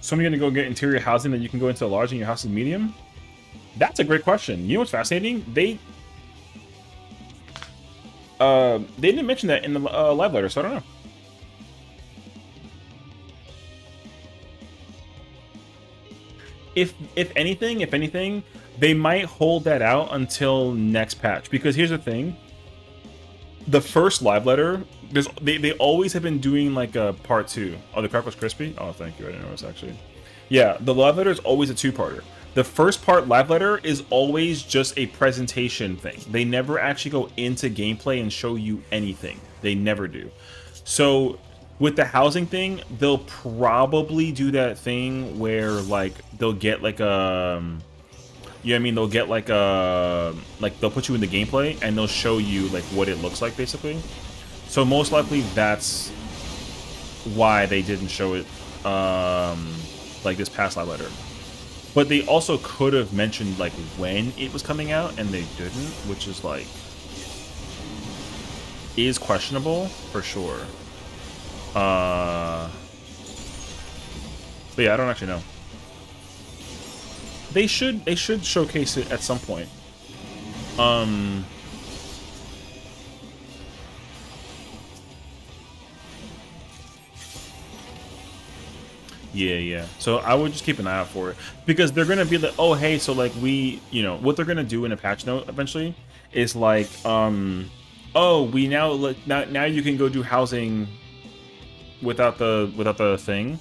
So I'm gonna go get interior housing that you can go into a large and your house is medium? That's a great question. You know what's fascinating? They didn't mention that in the live letter, so I don't know. If anything, they might hold that out until next patch. Because here's the thing: the first live letter, they always have been doing like a part 2. Oh, the crack was crispy. Oh, thank you. I didn't notice actually. Yeah, the live letter is always a 2-parter. The first part live letter is always just a presentation thing. They never actually go into gameplay and show you anything. They never do. So with the housing thing, they'll probably do that thing where like they'll get like a, you know what I mean? They'll get like a, like they'll put you in the gameplay and they'll show you like what it looks like basically. So most likely that's why they didn't show it like this past live letter. But they also could have mentioned like when it was coming out and they didn't, which is like is questionable for sure. But yeah, I don't actually know. They should showcase it at some point. Yeah. So I would just keep an eye out for it, because they're gonna be like, oh hey, so like we, you know, what they're gonna do in a patch note eventually is like, oh, we now you can go do housing without the thing,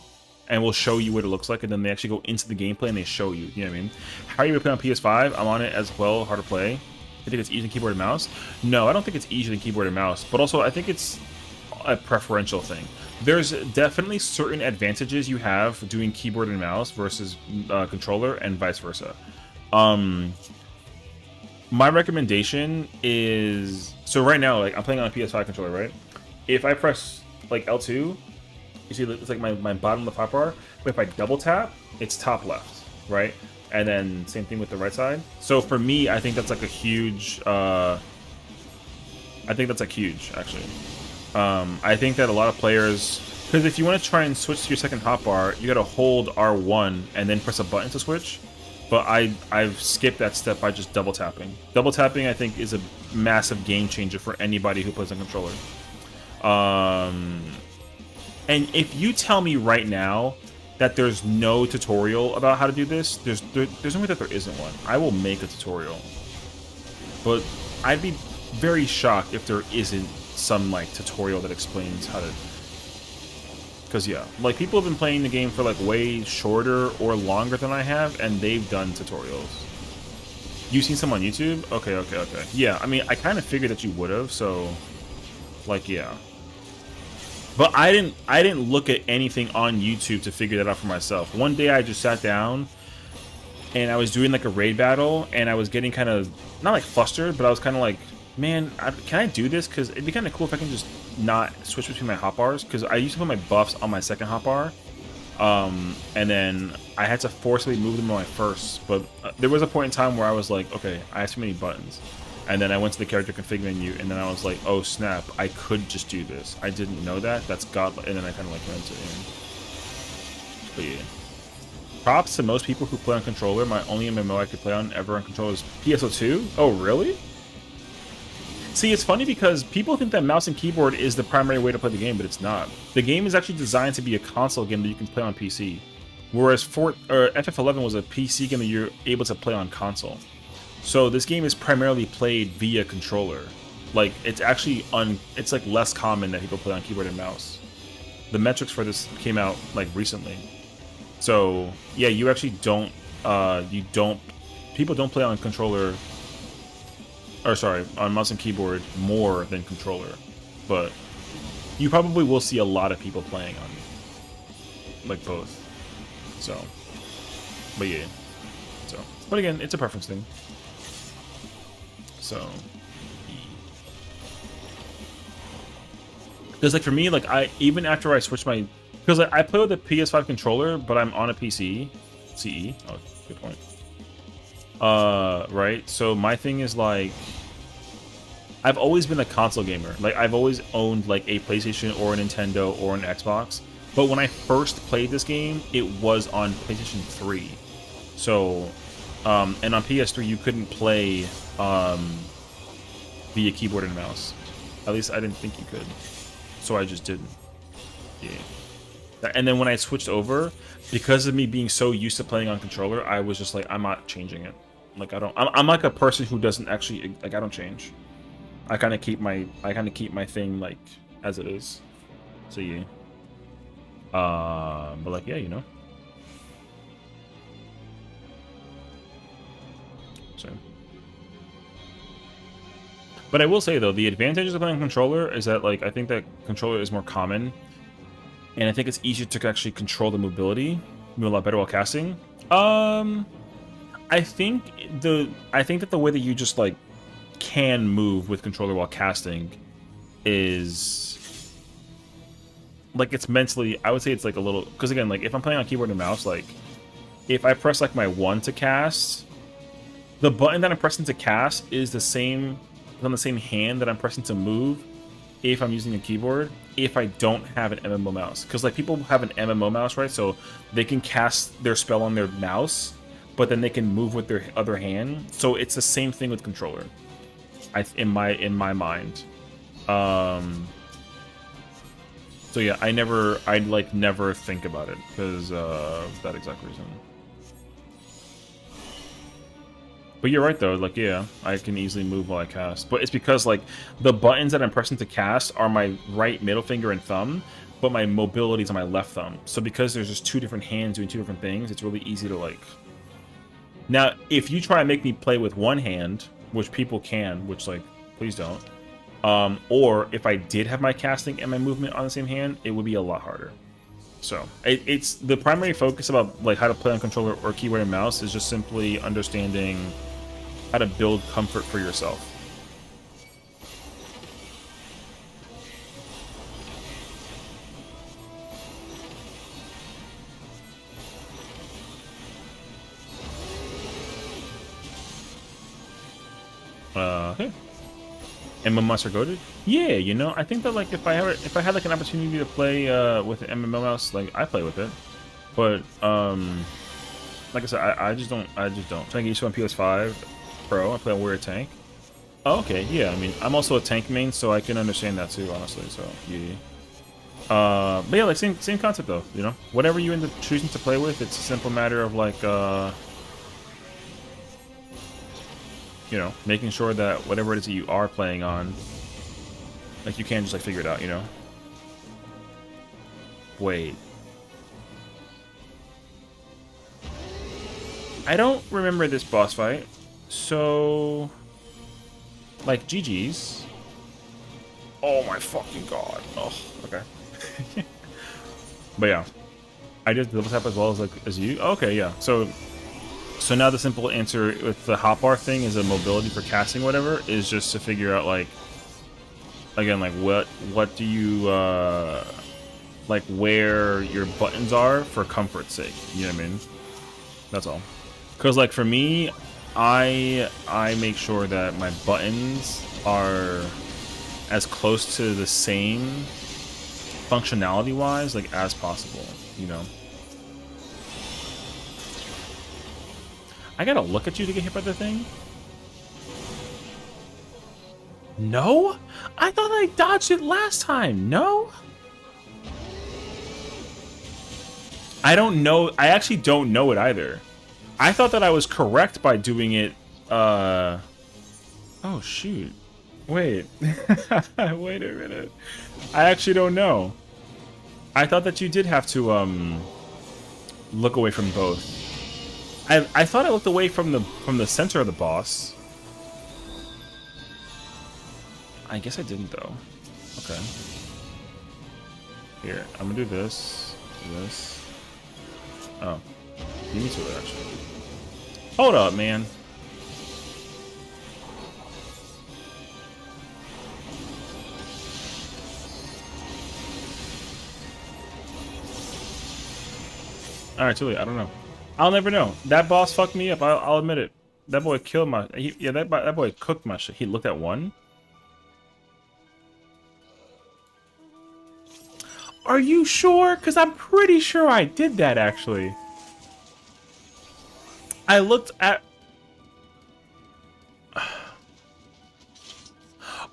and we'll show you what it looks like, and then they actually go into the gameplay and they show you. You know what I mean? How are you playing on PS5? I'm on it as well. Hard to play. I think it's easy on keyboard and mouse. No, I don't think it's easy on keyboard and mouse. But also, I think it's a preferential thing. There's definitely certain advantages you have doing keyboard and mouse versus controller, and vice versa. My recommendation is, so right now, like I'm playing on a PS5 controller, right? If I press like L2, you see it's like my bottom left hotbar, but if I double tap, it's top left, right? And then same thing with the right side. So for me, I think that's like a huge, I think that's like huge, actually. I think that a lot of players, because if you want to try and switch to your second hotbar, you gotta hold R1 and then press a button to switch. But I've skipped that step by just double tapping. Double tapping, I think, is a massive game changer for anybody who plays on controller. And if you tell me right now that there's no tutorial about how to do this, there's no way that there isn't one. I will make a tutorial. But I'd be very shocked if there isn't some like tutorial that explains how to. Because yeah, like people have been playing the game for like way shorter or longer than I have, and they've done tutorials. You've seen some on YouTube? Okay. Yeah, I mean, I kind of figured that you would have, so like yeah. But I didn't look at anything on YouTube to figure that out for myself. One day I just sat down and I was doing like a raid battle, and I was getting kind of not like flustered, but I was kind of like, man, can I do this? Because it'd be kind of cool if I can just not switch between my hotbars. Because I used to put my buffs on my second hotbar, and then I had to forcibly move them on my first. But there was a point in time where I was like, okay, I have too many buttons. And then I went to the character config menu, and then I was like, oh snap, I could just do this. I didn't know that. That's god. And then I kind of like went to in. But yeah. Props to most people who play on controller. My only MMO I could play on ever on controller is PSO2. Oh really? See, it's funny because people think that mouse and keyboard is the primary way to play the game, but it's not. The game is actually designed to be a console game that you can play on PC, whereas FF11 was a PC game that you're able to play on console. So this game is primarily played via controller. Like it's actually it's like less common that people play on keyboard and mouse. The metrics for this came out like recently, so yeah, you actually don't. People don't play on controller. Or sorry, on mouse and keyboard more than controller, but you probably will see a lot of people playing on like both. So, but yeah, so but again, it's a preference thing. So, because like for me, like even after I switched my, because like, I play with a PS5 controller, but I'm on a PC, CE. Oh, good point. Right, so my thing is like I've always been a console gamer. Like I've always owned like a PlayStation or a Nintendo or an Xbox, but when I first played this game, it was on PlayStation 3. So and on PS3 you couldn't play via keyboard and mouse. At least I didn't think you could, so I just didn't. Yeah. And then when I switched over, because of me being so used to playing on controller, I was just like, I'm not changing it. Like I'm like a person who doesn't actually like, I don't change. I kind of keep my thing like as it is. So yeah. But like yeah, you know. So. But I will say though, the advantages of playing controller is that like I think that controller is more common, and I think it's easier to actually control the mobility. Move a lot better while casting. I think that the way that you just like can move with controller while casting is like it's mentally, I would say it's like a little, because again, like if I'm playing on keyboard and mouse, like if I press like my 1 to cast, the button that I'm pressing to cast is the same on the same hand that I'm pressing to move if I'm using a keyboard, if I don't have an MMO mouse. Because like people have an MMO mouse, right? So they can cast their spell on their mouse, but then they can move with their other hand. So it's the same thing with controller, in my mind. So yeah, I'd like never think about it because of that exact reason. But you're right though, like yeah, I can easily move while I cast. But it's because like the buttons that I'm pressing to cast are my right middle finger and thumb, but my mobility is on my left thumb. So because there's just two different hands doing two different things, it's really easy to like. Now, if you try and make me play with one hand, which people can, which like, please don't. Or if I did have my casting and my movement on the same hand, it would be a lot harder. So it's the primary focus about like how to play on controller or keyboard and mouse is just simply understanding how to build comfort for yourself. Okay. MMO mouse are goated? Yeah, you know, I think that like if I had like an opportunity to play with an MMO mouse, like I play with it. But like I said, I just don't. Trying to get used to on PS5 Pro, I play on Warrior Tank. Oh, okay, yeah. I mean, I'm also a tank main, so I can understand that too, honestly. So yeah. But yeah, like same concept though. You know, whatever you end up choosing to play with, it's a simple matter of like you know, making sure that whatever it is that you are playing on, like you can't just like figure it out, you know. Wait. I don't remember this boss fight, so like GG's. Oh my fucking god. Oh, okay. But yeah, I did double tap as well as you. Okay, yeah. So now the simple answer with the hotbar thing is a mobility for casting, whatever, is just to figure out like, again, like what do you like where your buttons are for comfort's sake. You know what I mean? That's all. Because like for me, I make sure that my buttons are as close to the same functionality wise like as possible, you know. I gotta look at you to get hit by the thing. No? I thought I dodged it last time. No? I don't know. I actually don't know it either. I thought that I was correct by doing it. Oh, shoot. Wait. Wait a minute. I actually don't know. I thought that you did have to look away from both. I thought I looked away from the center of the boss. I guess I didn't though. Okay. Here, I'm gonna do this. This. Oh. You need to actually. Hold up, man. Alright, too late. I don't know. I'll never know. That boss fucked me up. I'll admit it. That boy killed my... yeah, that boy cooked my shit. He looked at one. Are you sure? Because I'm pretty sure I did that, actually. I looked at...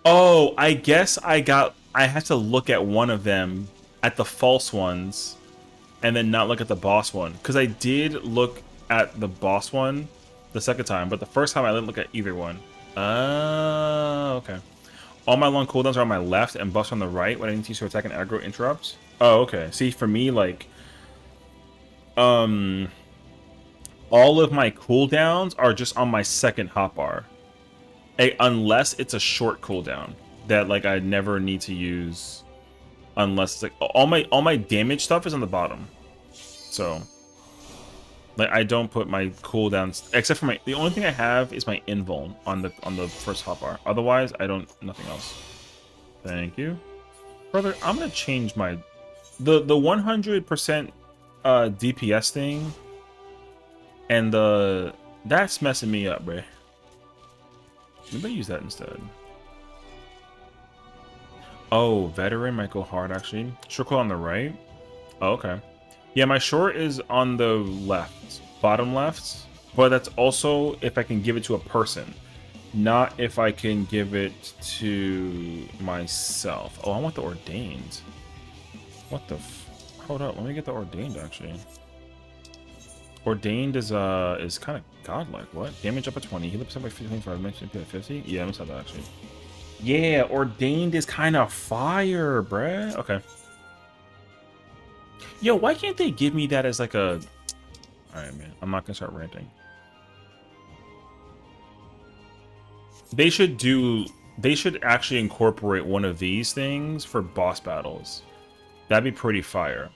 Oh, I guess I had to look at one of them, at the false ones, and then not look at the boss one. Because I did look at the boss one the second time, but the first time I didn't look at either one. Okay. All my long cooldowns are on my left and buffs on the right when I need to use to attack and aggro interrupts. Oh, okay. See, for me, like... all of my cooldowns are just on my second hotbar. Unless it's a short cooldown that, like, I never need to use... Unless it's like all my damage stuff is on the bottom, so like I don't put my cooldowns except for the only thing I have is my invuln on the first hotbar. Otherwise, I don't nothing else. Thank you, brother. I'm gonna change my the 100% DPS thing, and that's messing me up, bruh. Maybe use that instead. Oh, veteran might go hard, actually. Short on the right? Oh, okay. Yeah, my short is on the left. Bottom left. But that's also if I can give it to a person. Not if I can give it to myself. Oh, I want the ordained. What the Hold up, let me get the ordained, actually. Ordained is kind of godlike. What? Damage up at 20. Heal up by 25. Makes me at 50. Yeah, let me tell that, actually. Yeah, Ordained is kind of fire, bruh. Okay. Yo, why can't they give me that as like a... Alright, man. I'm not gonna start ranting. They should do They should actually incorporate one of these things for boss battles. That'd be pretty fire.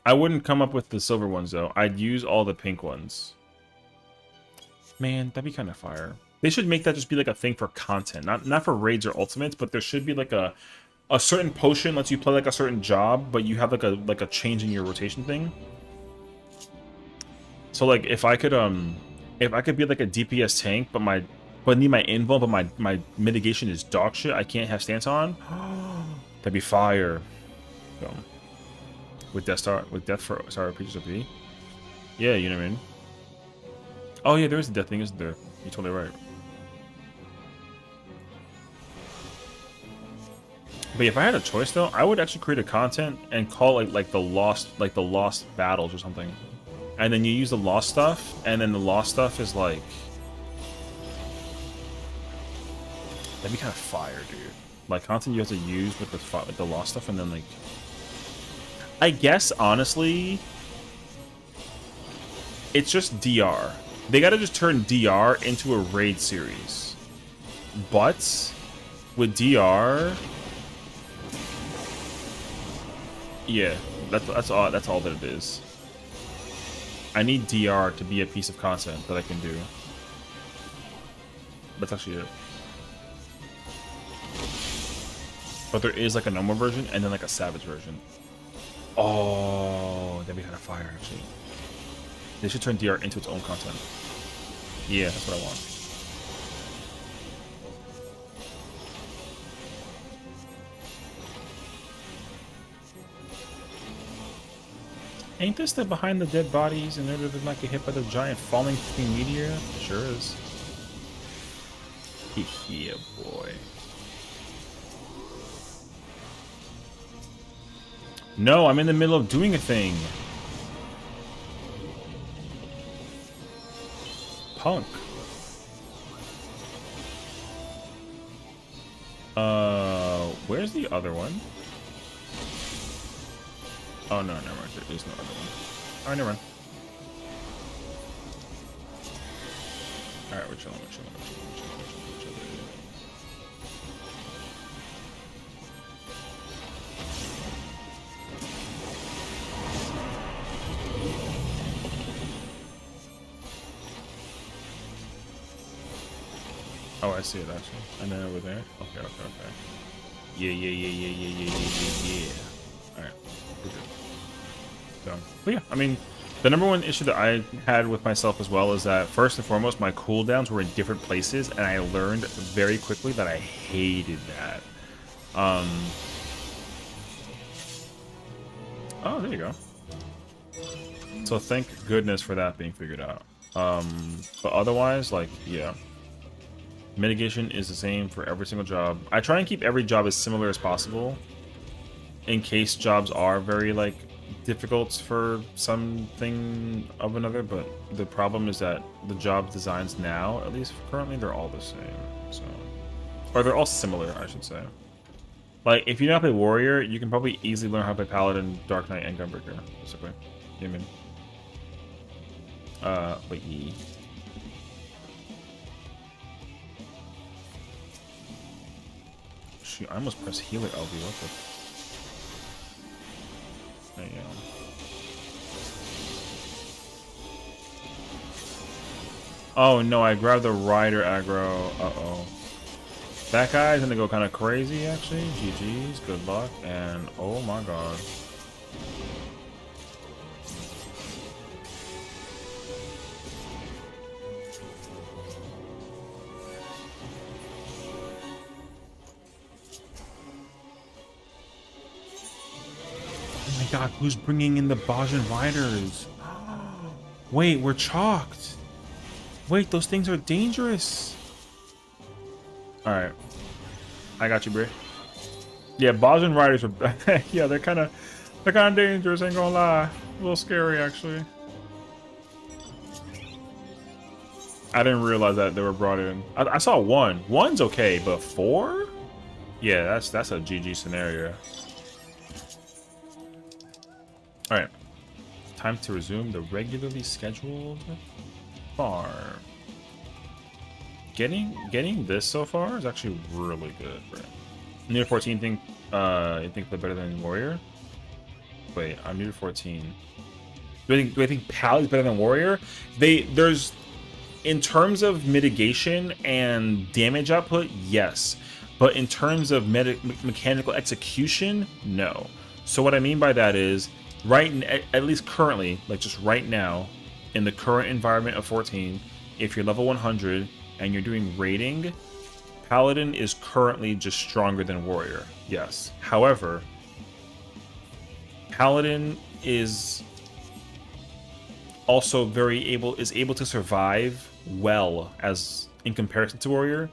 I wouldn't come up with the silver ones though. I'd use all the pink ones. Man, that'd be kind of fire. They should make that just be like a thing for content, not for raids or ultimates, but there should be like a certain potion lets you play like a certain job, but you have like a change in your rotation thing. So like if I could be like a DPS tank, but need my invul, but my mitigation is dog shit. I can't have stance on. That'd be fire. So, with death for Preachers of P. Yeah, you know what I mean. Oh yeah, there is a death thing, isn't there? You're totally right. But if I had a choice though, I would actually create a content and call it like the lost battles or something. And then you use the lost stuff, and then the lost stuff is like, that'd be kind of fire, dude. Like content you have to use with the lost stuff, and then like, I guess honestly, it's just DR. They gotta just turn DR into a raid series. But with DR, yeah, that's all that it is. I need DR to be a piece of content that I can do. That's actually it. But there is like a normal version and then like a savage version. Oh, that'd be kind of fire actually. They should turn DR into its own content. Yeah, that's what I want. Ain't this the behind the dead bodies in order to not get hit by the giant falling meteor? Sure is. Yeah, boy. No, I'm in the middle of doing a thing. Punk. Where's the other one? Oh, no, never mind. There's no other one. Alright, never mind. Alright, we're chilling. Oh, I see it actually. And then over there. Okay. Yeah. Alright. We're good. So, but yeah, I mean, the number one issue that I had with myself as well is that first and foremost, my cooldowns were in different places, and I learned very quickly that I hated that. Oh, there you go. So thank goodness for that being figured out. But otherwise, like, yeah. Mitigation is the same for every single job. I try and keep every job as similar as possible in case jobs are very, like, difficult for something of another, but the problem is that the job designs now, at least currently, they're all the same. So, or they're all similar, I should say. Like, if you know how to play Warrior, you can probably easily learn how to play Paladin, Dark Knight, and Gunbreaker, basically. You know what I mean? Wait, ye. Shoot, I almost pressed healer LB. What the? There you go. Oh no, I grabbed the rider aggro. Uh-oh. That guy's gonna go kind of crazy, actually. GG's, good luck, and oh my god. Oh my god, who's bringing in the Bajan riders? Wait, we're chalked. Wait, those things are dangerous. Alright. I got you, bro. Yeah, Bajan riders are yeah, they're kinda dangerous, ain't gonna lie. A little scary actually. I didn't realize that they were brought in. I saw one. One's okay, but four? Yeah, that's a GG scenario. Alright. Time to resume the regularly scheduled farm. getting this so far is actually really good, bro. New to 14 think you think play better than Warrior? Wait, I'm new to 14. Do I think Pal is better than Warrior? There's in terms of mitigation and damage output, yes. But in terms of mechanical execution, no. So what I mean by that is, at least currently, like just right now, in the current environment of 14, if you're level 100 and you're doing raiding, Paladin is currently just stronger than Warrior. Yes. However, Paladin is also able to survive well as in comparison to Warrior,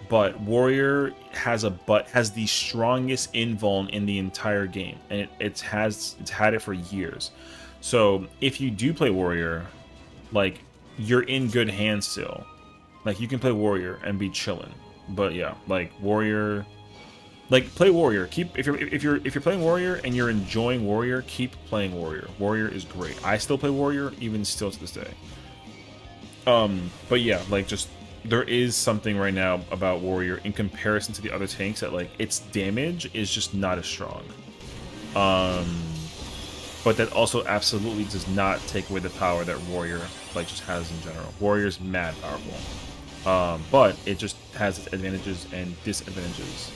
but Warrior has the strongest invuln in the entire game, and it's had it for years. So if you do play Warrior, like, you're in good hands still. Like, you can play Warrior and be chilling. But yeah, like Warrior, like play Warrior. If you're playing Warrior and you're enjoying Warrior, keep playing Warrior. Warrior is great. I still play Warrior even still to this day. But yeah, like, just there is something right now about Warrior in comparison to the other tanks that, like, its damage is just not as strong. But that also absolutely does not take away the power that Warrior, like, just has in general. Warrior's mad powerful. But it just has its advantages and disadvantages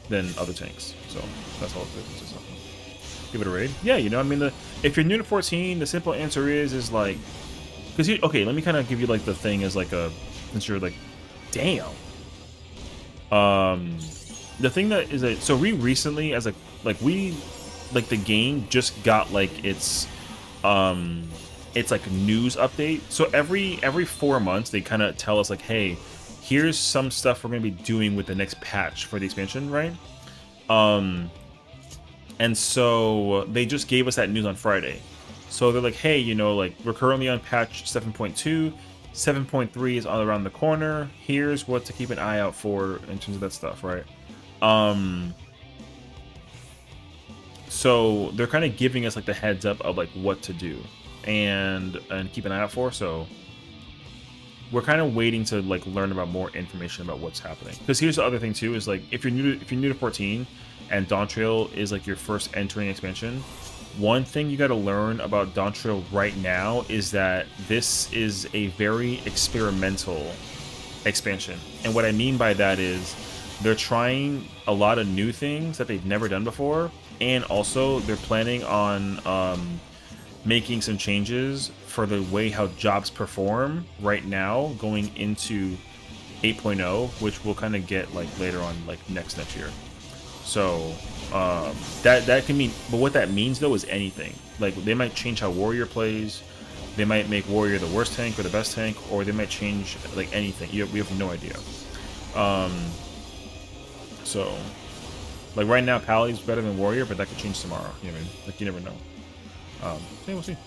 than other tanks. So that's all it is. Give it a raid. Yeah, you know, I mean, if you're new to 14, the simple answer is like, because okay, let me kind of give you like the thing as like since you're like, damn. The thing that is so we recently as the game just got like its like news update. So every 4 months they kind of tell us like, hey, here's some stuff we're gonna be doing with the next patch for the expansion, right? And so they just gave us that news on Friday. So they're like, hey, you know, like, we're currently on patch 7.2, 7.3 is all around the corner. Here's what to keep an eye out for in terms of that stuff, right? So they're kind of giving us like the heads up of like what to do and keep an eye out for. So we're kind of waiting to like learn about more information about what's happening. Because here's the other thing too, is like if you're new to 14 and Dawntrail is like your first entering expansion, one thing you got to learn about Dawntrail right now is that this is a very experimental expansion. And what I mean by that is they're trying a lot of new things that they've never done before, and also they're planning on making some changes for the way how jobs perform right now going into 8.0, which we'll kind of get like later on, like next year. So that can mean, but what that means though is anything. Like they might change how Warrior plays, they might make Warrior the worst tank or the best tank, or they might change like anything. We have no idea. So like right now Pally's better than Warrior, but that could change tomorrow. You know what I mean? Like you never know. Yeah, we'll see.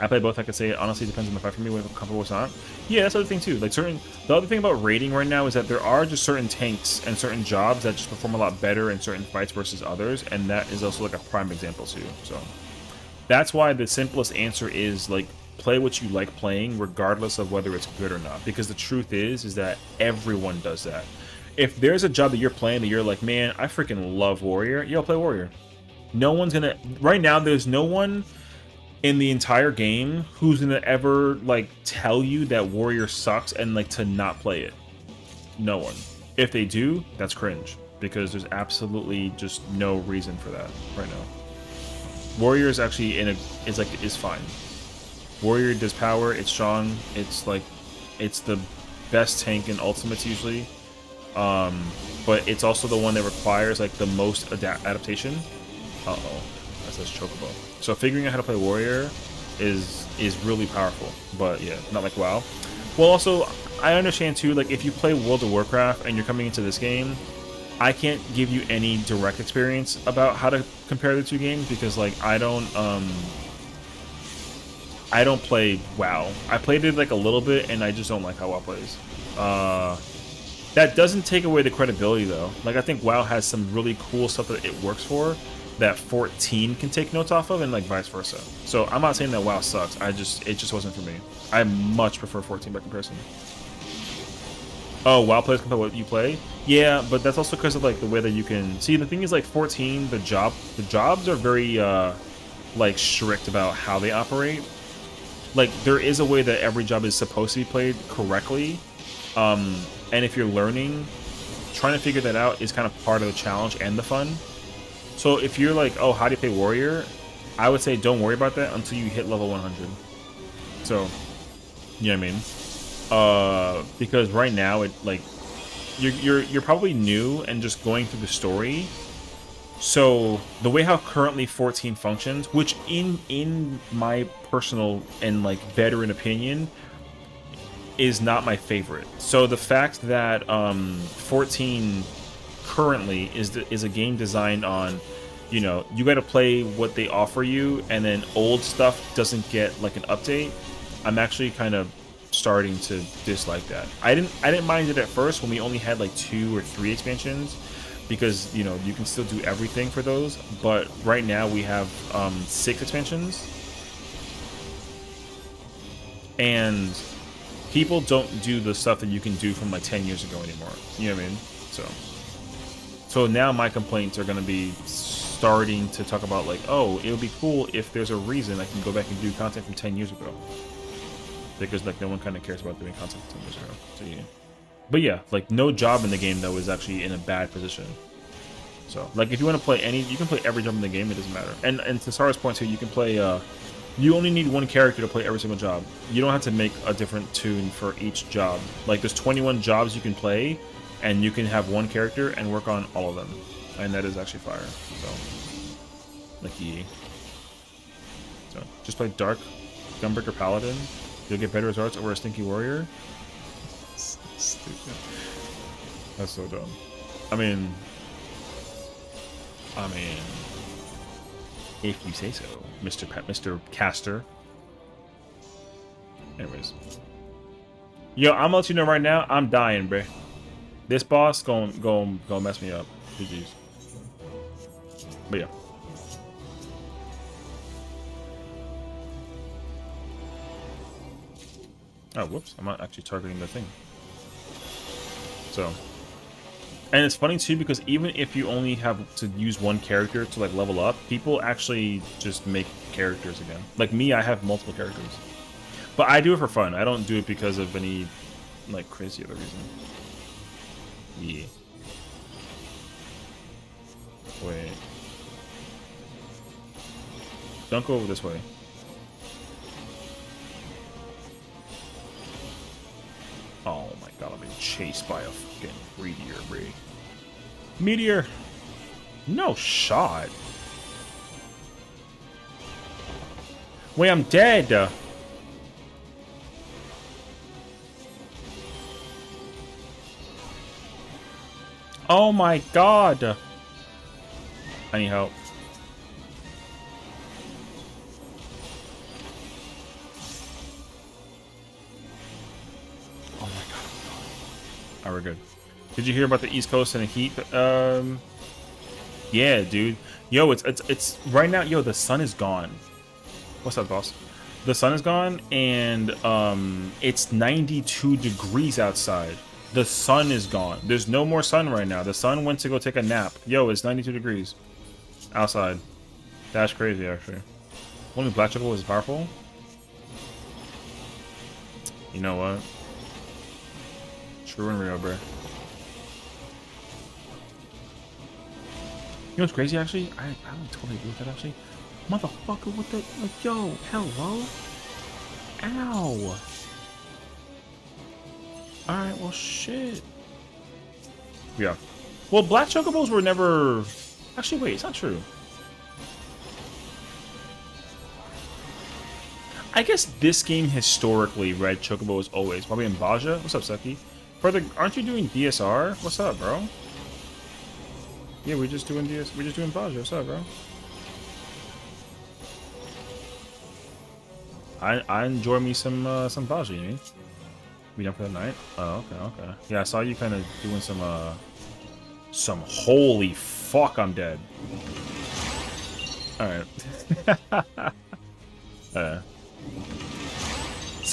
I play both. I could say it honestly depends on the fight for me, whether I'm comfortable with not. Yeah, that's the other thing too. Like the other thing about raiding right now is that there are just certain tanks and certain jobs that just perform a lot better in certain fights versus others, and that is also like a prime example too. So that's why the simplest answer is like play what you like playing, regardless of whether it's good or not. Because the truth is that everyone does that. If there's a job that you're playing that you're like, man, I freaking love Warrior, yo, play Warrior. No one's gonna right now. There's no one in the entire game who's gonna ever like tell you that Warrior sucks and like to not play it. No one. If they do, that's cringe, because there's absolutely just no reason for that right now. Warrior is actually is fine. Warrior does power, it's strong, it's the best tank in ultimates usually. But it's also the one that requires like the most adaptation. Uh-oh, that says Chocobo. So figuring out how to play Warrior is really powerful, but yeah, not like WoW. Well, also, I understand too, like if you play World of Warcraft and you're coming into this game, I can't give you any direct experience about how to compare the two games, because like I don't play WoW. I played it like a little bit and I just don't like how WoW plays. That doesn't take away the credibility though. Like I think WoW has some really cool stuff that it works for that 14 can take notes off of, and like vice versa. So I'm not saying that WoW sucks. It just wasn't for me. I much prefer 14 by comparison. Oh, WoW players can play what you play. Yeah, but that's also because of like the way that you can see. The thing is, like 14, the jobs are very like strict about how they operate. Like there is a way that every job is supposed to be played correctly, and if you're learning, trying to figure that out is kind of part of the challenge and the fun. So if you're like, oh, how do you play warrior? I would say don't worry about that until you hit level 100. So, you know what I mean? Because right now it like you're probably new and just going through the story. So the way how currently 14 functions, which in my personal and like veteran opinion is not my favorite. So the fact that 14 currently is a game designed on, you know, you got to play what they offer you, and then old stuff doesn't get like an update. I'm actually kind of starting to dislike that. I didn't mind it at first when we only had like 2 or 3 expansions, because you know you can still do everything for those. But right now we have 6 expansions, and people don't do the stuff that you can do from like 10 years ago anymore. You know what I mean? So now my complaints are going to be starting to talk about like, oh, it would be cool if there's a reason I can go back and do content from 10 years ago. Because like no one kind of cares about doing content from 10 years ago. So, yeah. But yeah, like no job in the game though is actually in a bad position. So like if you want to play you can play every job in the game. It doesn't matter. And to Sarah's point too, you can play. You only need one character to play every single job. You don't have to make a different tune for each job. Like there's 21 jobs you can play, and you can have one character and work on all of them. And that is actually fire. So like EA. So just play Dark, Gunbreaker Paladin. You'll get better results over a Stinky Warrior. So stupid. That's so dumb. I mean, if you say so, Mr. Caster. Anyways, yo, I'm gonna let you know right now, I'm dying, bruh. This boss gonna mess me up. GG's. But yeah. Oh, whoops. I'm not actually targeting the thing. So. And it's funny, too, because even if you only have to use one character to, like, level up, people actually just make characters again. Like me, I have multiple characters. But I do it for fun. I don't do it because of any, like, crazy other reason. Yeah. Wait. Don't go over this way. Oh my god, I'm being chased by a fucking meteor, bro. Meteor! No shot. Wait, I'm dead! Oh my god! I need help. Oh my god. Alright, we're good. Did you hear about the East Coast and the heat? Yeah, dude. Yo, it's right now. Yo, the sun is gone. What's up, boss? The sun is gone, and it's 92 degrees outside. The sun is gone. There's no more sun right now. The sun went to go take a nap. Yo, it's 92 degrees outside. That's crazy, actually. Only Black Chocolate was powerful. You know what? True and real, bro. You know what's crazy, actually? I don't totally agree with that, actually. Motherfucker, what the... Like, yo, hello? Ow. Alright, well, shit. Yeah. Well, black chocobos were never... Actually, wait, it's not true. I guess this game, historically, red chocobo is always. Probably in Baja. What's up, Seki? Brother, aren't you doing DSR? What's up, bro? Yeah, we're just doing Baja. What's up, bro? I enjoy me some Baja, you mean? We done for the night? Oh, okay. Yeah, I saw you kind of doing some holy fuck, I'm dead. Alright.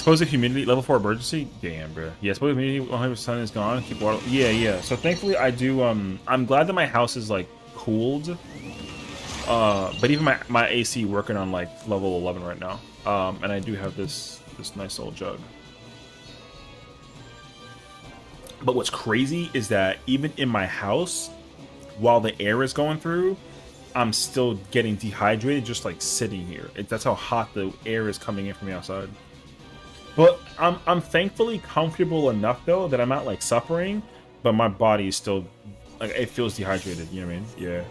Supposed humidity level 4 emergency. Damn, bro. Yeah, supposed humidity 100% is gone. Keep water. Yeah, yeah. So thankfully, I do. I'm glad that my house is like cooled. But even my AC working on like level 11 right now. And I do have this nice old jug. But what's crazy is that even in my house, while the air is going through, I'm still getting dehydrated just like sitting here. That's how hot the air is coming in from the outside. But I'm thankfully comfortable enough though that I'm not like suffering, but my body is still like it feels dehydrated. You know what I mean? Yeah.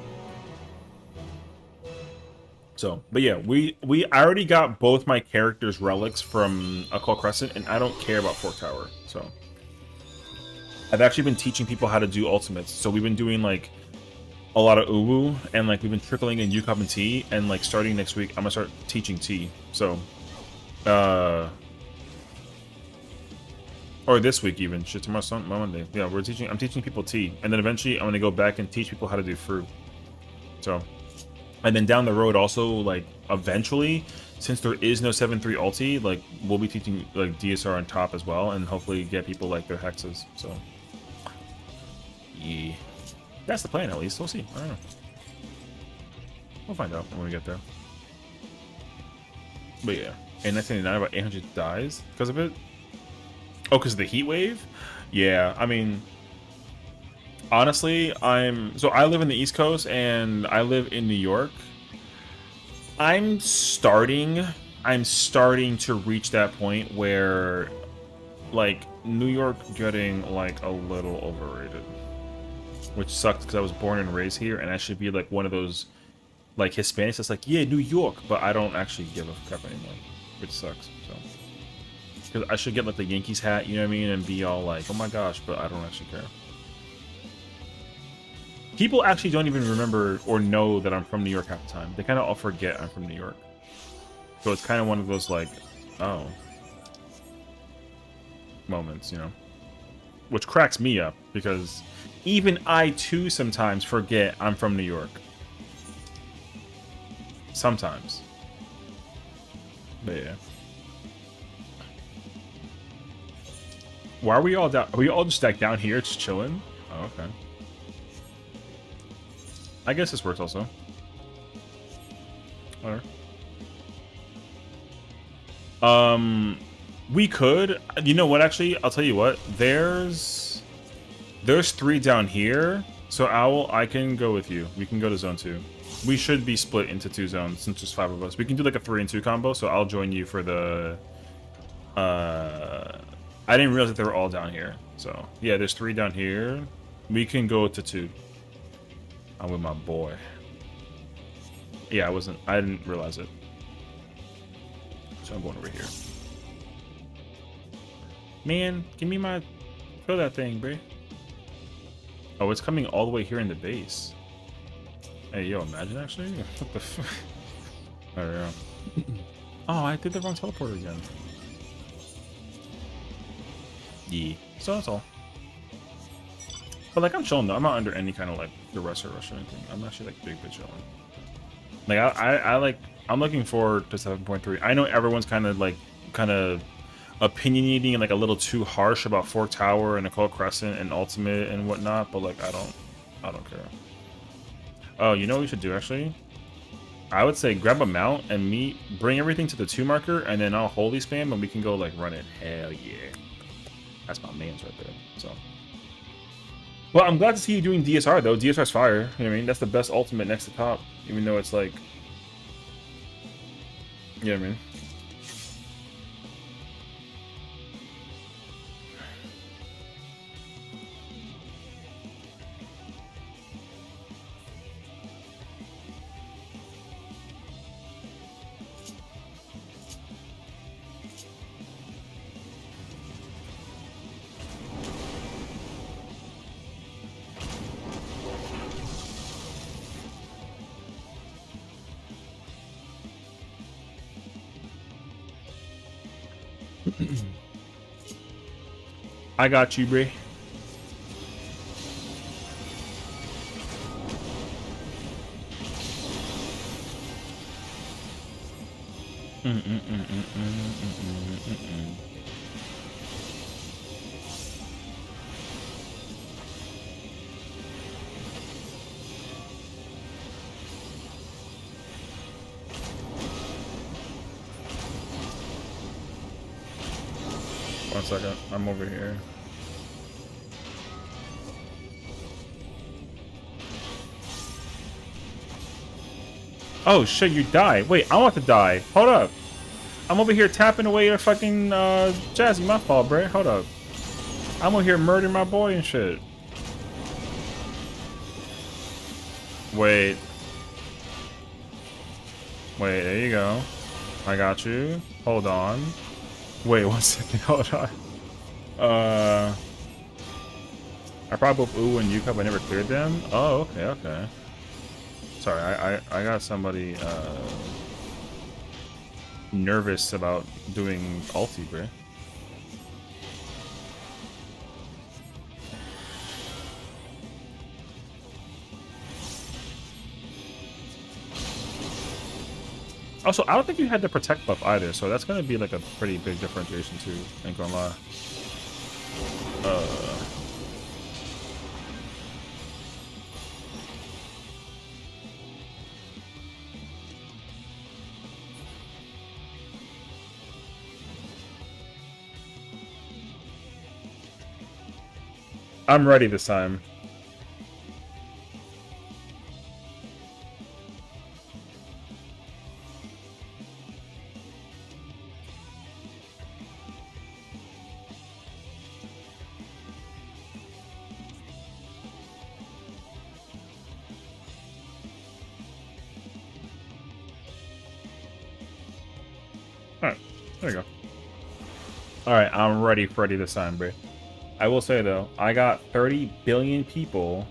So, but yeah, I already got both my characters' relics from Occult Crescent, and I don't care about Fork Tower. So. I've actually been teaching people how to do ultimates. So we've been doing like a lot of Uwu, and like we've been trickling in UCOP and T, and like starting next week, I'm gonna start teaching T. So, or this week even. Shit, tomorrow's Monday. Yeah, I'm teaching people T, and then eventually I'm gonna go back and teach people how to do Fruit. So, and then down the road also, like eventually, since there is no 7-3 ulti, like we'll be teaching like DSR on top as well, and hopefully get people like their hexes. So. Yeah. That's the plan, at least. We'll see. I don't know. We'll find out when we get there. But yeah. In 1999, about 800 dies because of it. Oh, because of the heat wave? Yeah, I mean... Honestly, So I live in the East Coast, and I live in New York. I'm starting to reach that point where... Like, New York getting, like, a little overrated. Which sucks because I was born and raised here, and I should be like one of those like Hispanics that's like, yeah, New York, but I don't actually give a crap anymore, which sucks. So, because I should get like the Yankees hat, you know what I mean, and be all like, oh my gosh, but I don't actually care. People actually don't even remember or know that I'm from New York half the time. They kind of all forget I'm from New York. So it's kind of one of those like, oh, moments, you know, which cracks me up because. Even I, too, sometimes forget I'm from New York. Sometimes. But yeah. Why are we all down? Are we all just like down here just chilling? Oh, okay. I guess this works also. Whatever. We could. You know what, actually? I'll tell you what. There's 3 down here, so Owl, I can go with you. We can go to zone 2. We should be split into 2 zones since there's 5 of us. We can do like a 3 and 2 combo, so I'll join you for the... I didn't realize that they were all down here. So, yeah, there's 3 down here. We can go to 2. I'm with my boy. Yeah, I didn't realize it. So I'm going over here. Man, give me my... Throw that thing, bro. Oh, it's coming all the way here in the base. Hey, yo, imagine actually? What the fuck? There we go. Oh, I did the wrong teleporter again. Yeah. So that's all. But like, I'm chilling though. I'm not under any kind of like duress or rush or anything. I'm actually like big chilling. Like I'm looking forward to 7.3. I know everyone's kind of opinionating and like a little too harsh about Fork Tower and Occult Crescent and Ultimate and whatnot, but like I don't care. Oh, you know what we should do actually? I would say grab a mount and bring everything to the 2 marker, and then I'll holy spam and we can go like run it. Hell yeah. That's my man's right there. So. Well, I'm glad to see you doing DSR though. DSR's fire. You know what I mean? That's the best ultimate next to top, even though it's like, you know what I mean? I got you, Bray. One second, I'm over here. Oh shit, you died. Wait, I want to die. Hold up. I'm over here tapping away your fucking Jazzy. My fault, bro. Hold up. I'm over here murdering my boy and shit. Wait. Wait, there you go. I got you. Hold on. Wait 1 second. Hold on. I probably both Ooh and Yuka, but I never cleared them. Oh, okay, okay. Sorry, I got somebody nervous about doing ulti, bro. Also, I don't think you had the protect buff either, so that's gonna be like a pretty big differentiation too. Ain't gonna lie. I'm ready this time. Alright, there you go. Alright, I'm ready this time, bro. I will say though, I got 30 billion people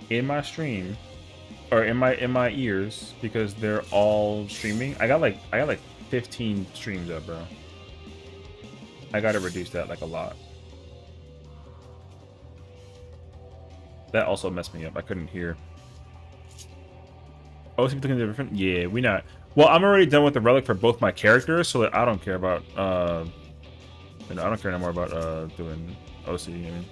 in my stream or in my ears because they're all streaming. I got like 15 streams up, bro. I gotta reduce that like a lot. That also messed me up. I couldn't hear. Oh, something different? Yeah, we not. Well, I'm already done with the relic for both my characters, so that I don't care about you know, I don't care anymore about doing OC. I mean,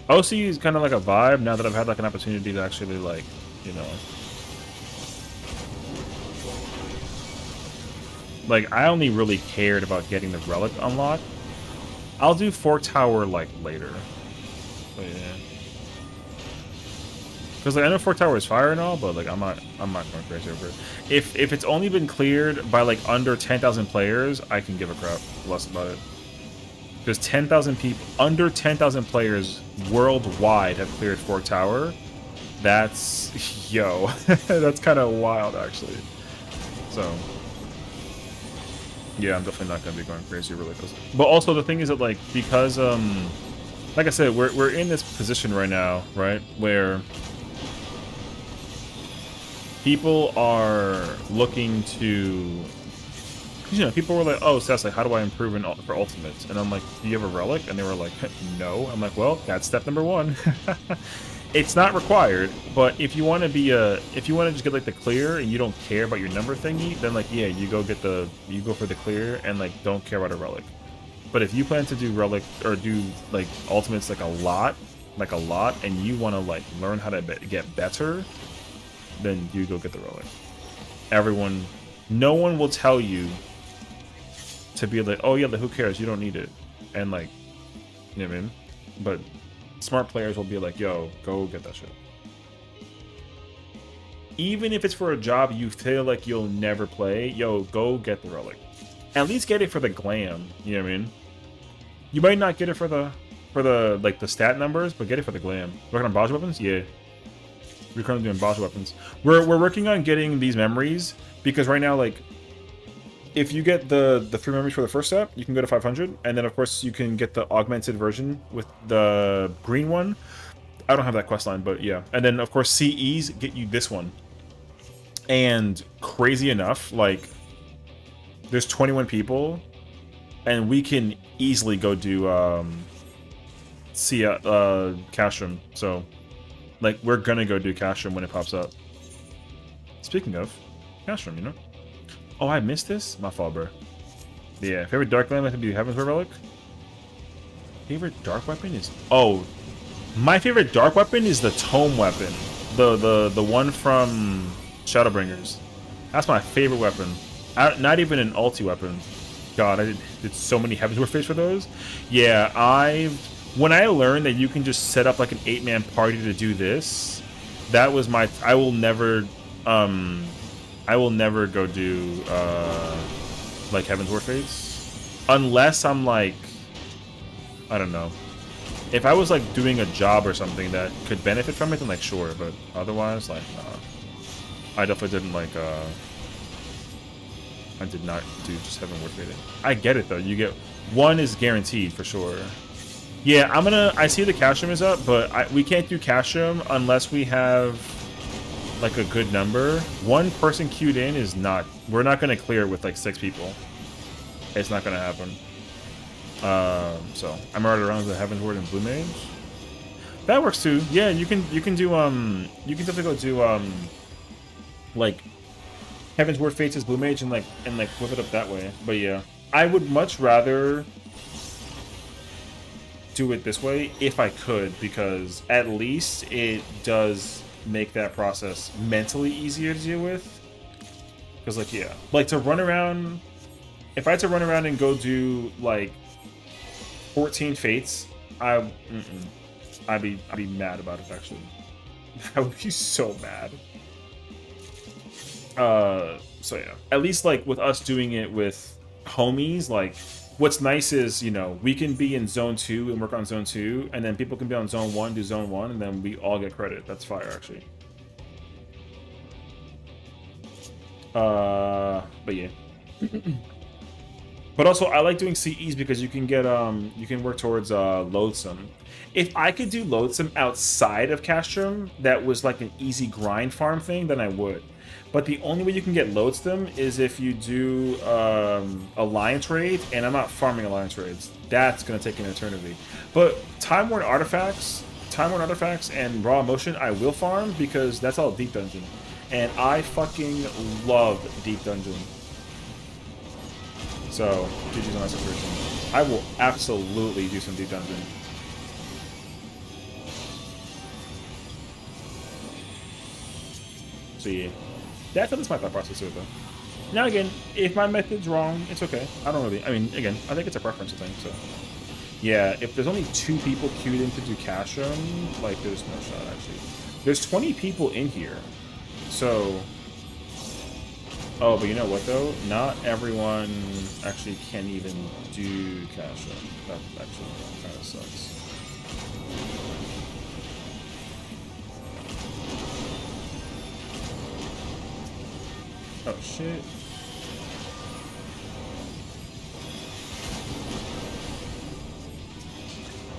OC is kind of like a vibe now that I've had like an opportunity to actually like, you know, like I only really cared about getting the relic unlocked. I'll do Fork Tower like later. But yeah. Because like, I know Fork Tower is fire and all, but like I'm not going crazy over it. If it's only been cleared by like under 10,000 players, I can give a crap less about it. Because 10,000 people, under 10,000 players worldwide have cleared Fork Tower. That's yo, that's kind of wild actually. So yeah, I'm definitely not gonna be going crazy really close. But also the thing is that like because like I said, we're in this position right now, right, where people are looking to, you know, people were like, oh, Sess, like, how do I improve for ultimates? And I'm like, do you have a relic? And they were like, no. I'm like, well, that's step number one. It's not required, but if you want to be if you want to just get like the clear and you don't care about your number thingy, then like, yeah, you go for the clear and like don't care about a relic. But if you plan to do relic or do like ultimates like a lot, and you want to like learn how to get better, then you go get the relic. No one will tell you to be like, oh yeah, who cares? You don't need it. And like, you know what I mean? But smart players will be like, yo, go get that shit. Even if it's for a job you feel like you'll never play, yo, go get the relic. At least get it for the glam, you know what I mean? You might not get it for the like the stat numbers, but get it for the glam. Working on Baj weapons? Yeah. We're currently doing boss weapons. We're working on getting these memories because right now, like, if you get the 3 memories for the first step, you can go to 500, and then of course you can get the augmented version with the green one. I don't have that quest line, but yeah. And then of course CEs get you this one. And crazy enough, like, there's 21 people, and we can easily go do Castrum. So. Like, we're gonna go do Castrum when it pops up. Speaking of, Castrum, you know? Oh, I missed this? My fault, bro. Yeah, favorite dark land method be Heaven's Word Relic? Favorite dark weapon is... Oh, my favorite dark weapon is the tome weapon. The one from Shadowbringers. That's my favorite weapon. Not even an ulti weapon. God, I did so many Heaven's Word fates for those. Yeah, when I learned that you can just set up like an 8-man party to do this, that was my... I will never go do like Heaven's Word fates unless I'm like, I don't know, if I was like doing a job or something that could benefit from it, then like sure, but otherwise like I definitely didn't like I did not do just Heaven's Word fating. I get it though, you get one is guaranteed for sure. Yeah, I see the Castrum is up, but we can't do Castrum unless we have like a good number. One person queued in is not... We're not going to clear it with like 6 people. It's not going to happen. So I'm already around the Heaven's Word and Blue Mage. That works too. Yeah, you can do you can definitely go do like Heaven's Word fates as Blue Mage and like whip it up that way. But yeah, I would much rather do it this way if I could, because at least it does make that process mentally easier to deal with. Because like, yeah, like to run around, if I had to run around and go do like 14 fates, I'd be mad about it actually. I would be so mad. So yeah, at least like with us doing it with homies, like what's nice is, you know, we can be in zone 2 and work on zone 2, and then people can be on zone 1, do zone 1, and then we all get credit. That's fire, actually. But yeah. But also, I like doing CEs because you can get, you can work towards, Loathsome. If I could do Loathsome outside of Castrum, that was like an easy grind farm thing, then I would. But the only way you can get Loathsome is if you do Alliance Raids, and I'm not farming Alliance Raids. That's going to take an eternity. But Time-Worn Artifacts and Raw Emotion, I will farm because that's all Deep Dungeon. And I fucking love Deep Dungeon. So, GG's on my subscription. I will absolutely do some Deep Dungeon. So yeah. That's my thought process with it, though. Now again, if my method's wrong, it's okay. I don't really... I mean, again, I think it's a preference thing, so... Yeah, if there's only 2 people queued in to do Castrum, like, there's no shot, actually. There's 20 people in here, so... Oh, but you know what, though? Not everyone actually can even do Castrum. That actually kind of sucks. Oh shit.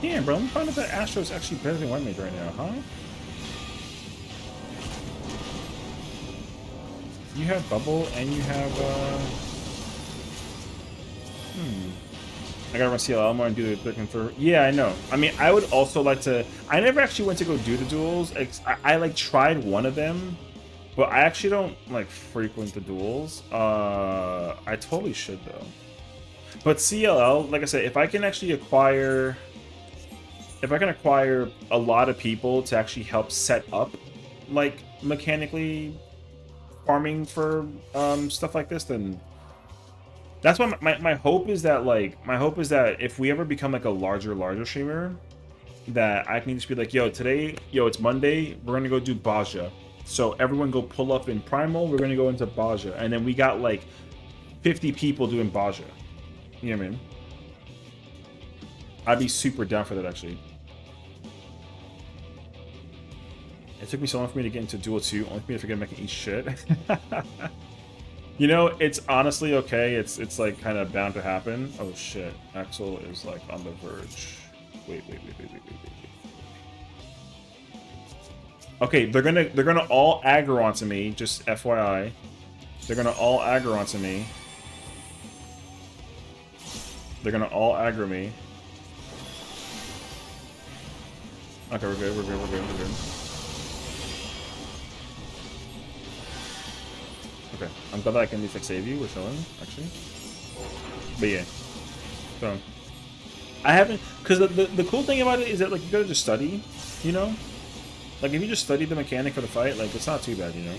Damn, bro, I'm finding that Astro's actually better than White Mage right now, huh? You have Bubble and you have, I gotta run CLL more and do the confirm. Yeah, I know. I mean, I would also like to... I never actually went to go do the duels. I like, tried one of them. But I actually don't, like, frequent the duels. I totally should, though. But CLL, like I said, if I can actually acquire... If I can acquire a lot of people to actually help set up, like, mechanically farming for stuff like this, then... That's why my hope is that, like... My hope is that if we ever become, like, a larger streamer, that I can just be like, yo, today... Yo, it's Monday, we're gonna go do Baja. So everyone go pull up in Primal, we're gonna go into Baja. And then we got like 50 people doing Baja. You know what I mean? I'd be super down for that actually. It took me so long for me to get into Duel 2, only for me to forget making each shit. You know, it's honestly okay. It's like kind of bound to happen. Oh shit. Axel is like on the verge. Wait. Okay, they're gonna all aggro onto me, just FYI. They're gonna all aggro onto me. They're gonna all aggro me. Okay, we're good. Okay. I'm glad that I can at least like save you with showing, actually. But yeah. So I haven't, because the cool thing about it is that like you gotta just study, you know? Like if you just study the mechanic for the fight, like it's not too bad, you know?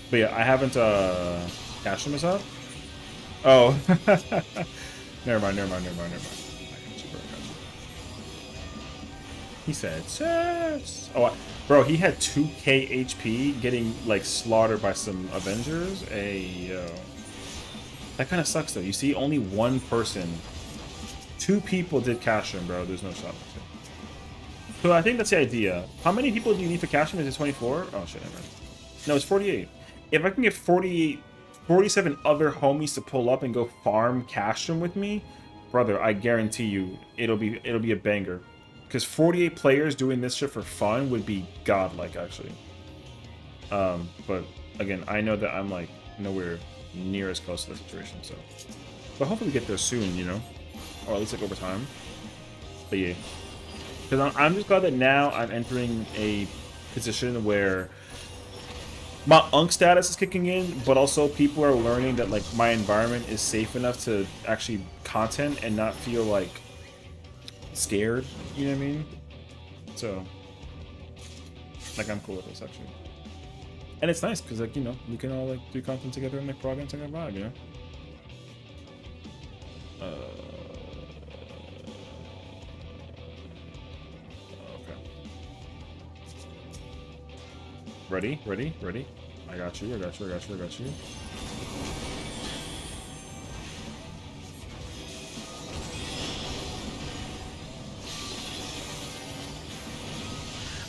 But yeah, I haven't cashed him up. Oh. Never mind. I got you, bro. He said, "Yes." Oh, bro, he had 2k HP getting like slaughtered by some Avengers. Hey, yo. That kind of sucks though. You see, only one person, 2 people did cash him, bro. There's no shot. So I think that's the idea. How many people do you need for cash him? Is it 24? Oh shit, never mind. No, it's 48. If I can get 47 other homies to pull up and go farm cash him with me, brother, I guarantee you it'll be a banger. Because 48 players doing this shit for fun would be godlike, actually. But again, I know that I'm like nowhere near as close to the situation, so. But hopefully we get there soon, you know, or at least like over time. But yeah, because I'm just glad that now I'm entering a position where my unk status is kicking in, but also people are learning that like my environment is safe enough to actually content and not feel like scared, you know what I mean? So like I'm cool with this actually. And it's nice because like, you know, we can all like do content together and like progress and vibe, you know? Okay. Ready? I got you.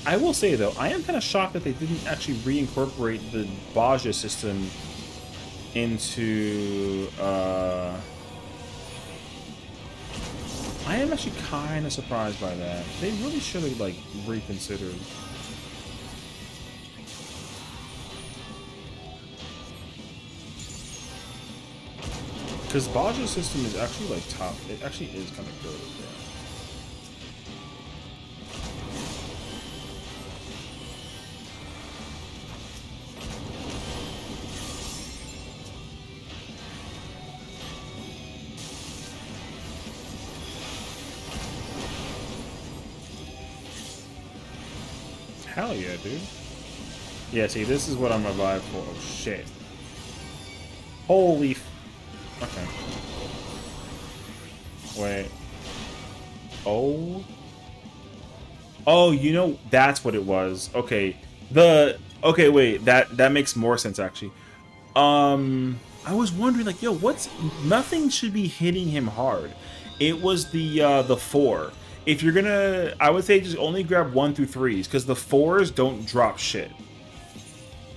I will say though, I am kind of shocked that they didn't actually reincorporate the Baja system into. I am actually kind of surprised by that. They really should have like reconsidered. Because Baja's system is actually like top. It actually is kind of good. Yeah. Hell yeah, dude. Yeah, see, this is what I'm alive for. Oh, shit. Holy f... Okay. Wait. Oh. Oh, you know, that's what it was. Okay. Okay, wait. That makes more sense, actually. I was wondering, like, yo, what's... Nothing should be hitting him hard. It was the 4. If you're gonna, I would say just only grab 1 through 3s, because the 4s don't drop shit.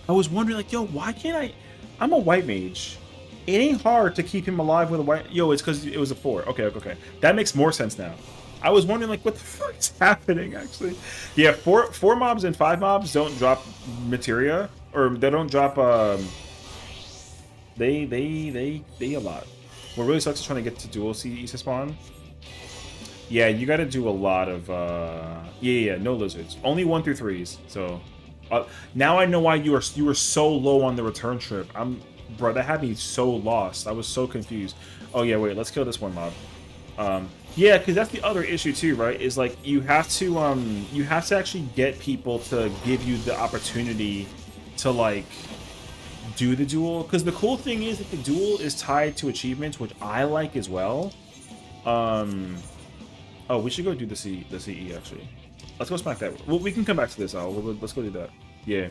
I was wondering, like, yo, why can't I? I'm a white mage. It ain't hard to keep him alive with a white. Yo, it's because it was a 4. Okay. That makes more sense now. I was wondering, like, what the fuck is happening, actually? Yeah, 4 mobs and 5 mobs don't drop materia, or they don't drop. They a lot. What really sucks is trying to get to dual CE spawn. Yeah, you got to do a lot of, yeah, no lizards. Only 1 through 3s. So, now I know why you were so low on the return trip. Bro, that had me so lost. I was so confused. Oh yeah, wait, let's kill this one mob. Yeah, because that's the other issue too, right? Is like you have to actually get people to give you the opportunity to like do the duel. Because the cool thing is that the duel is tied to achievements, which I like as well. Oh, we should go do the CE actually. Let's go smack that. Well, we can come back to this, Al. Let's go do that. Yeah.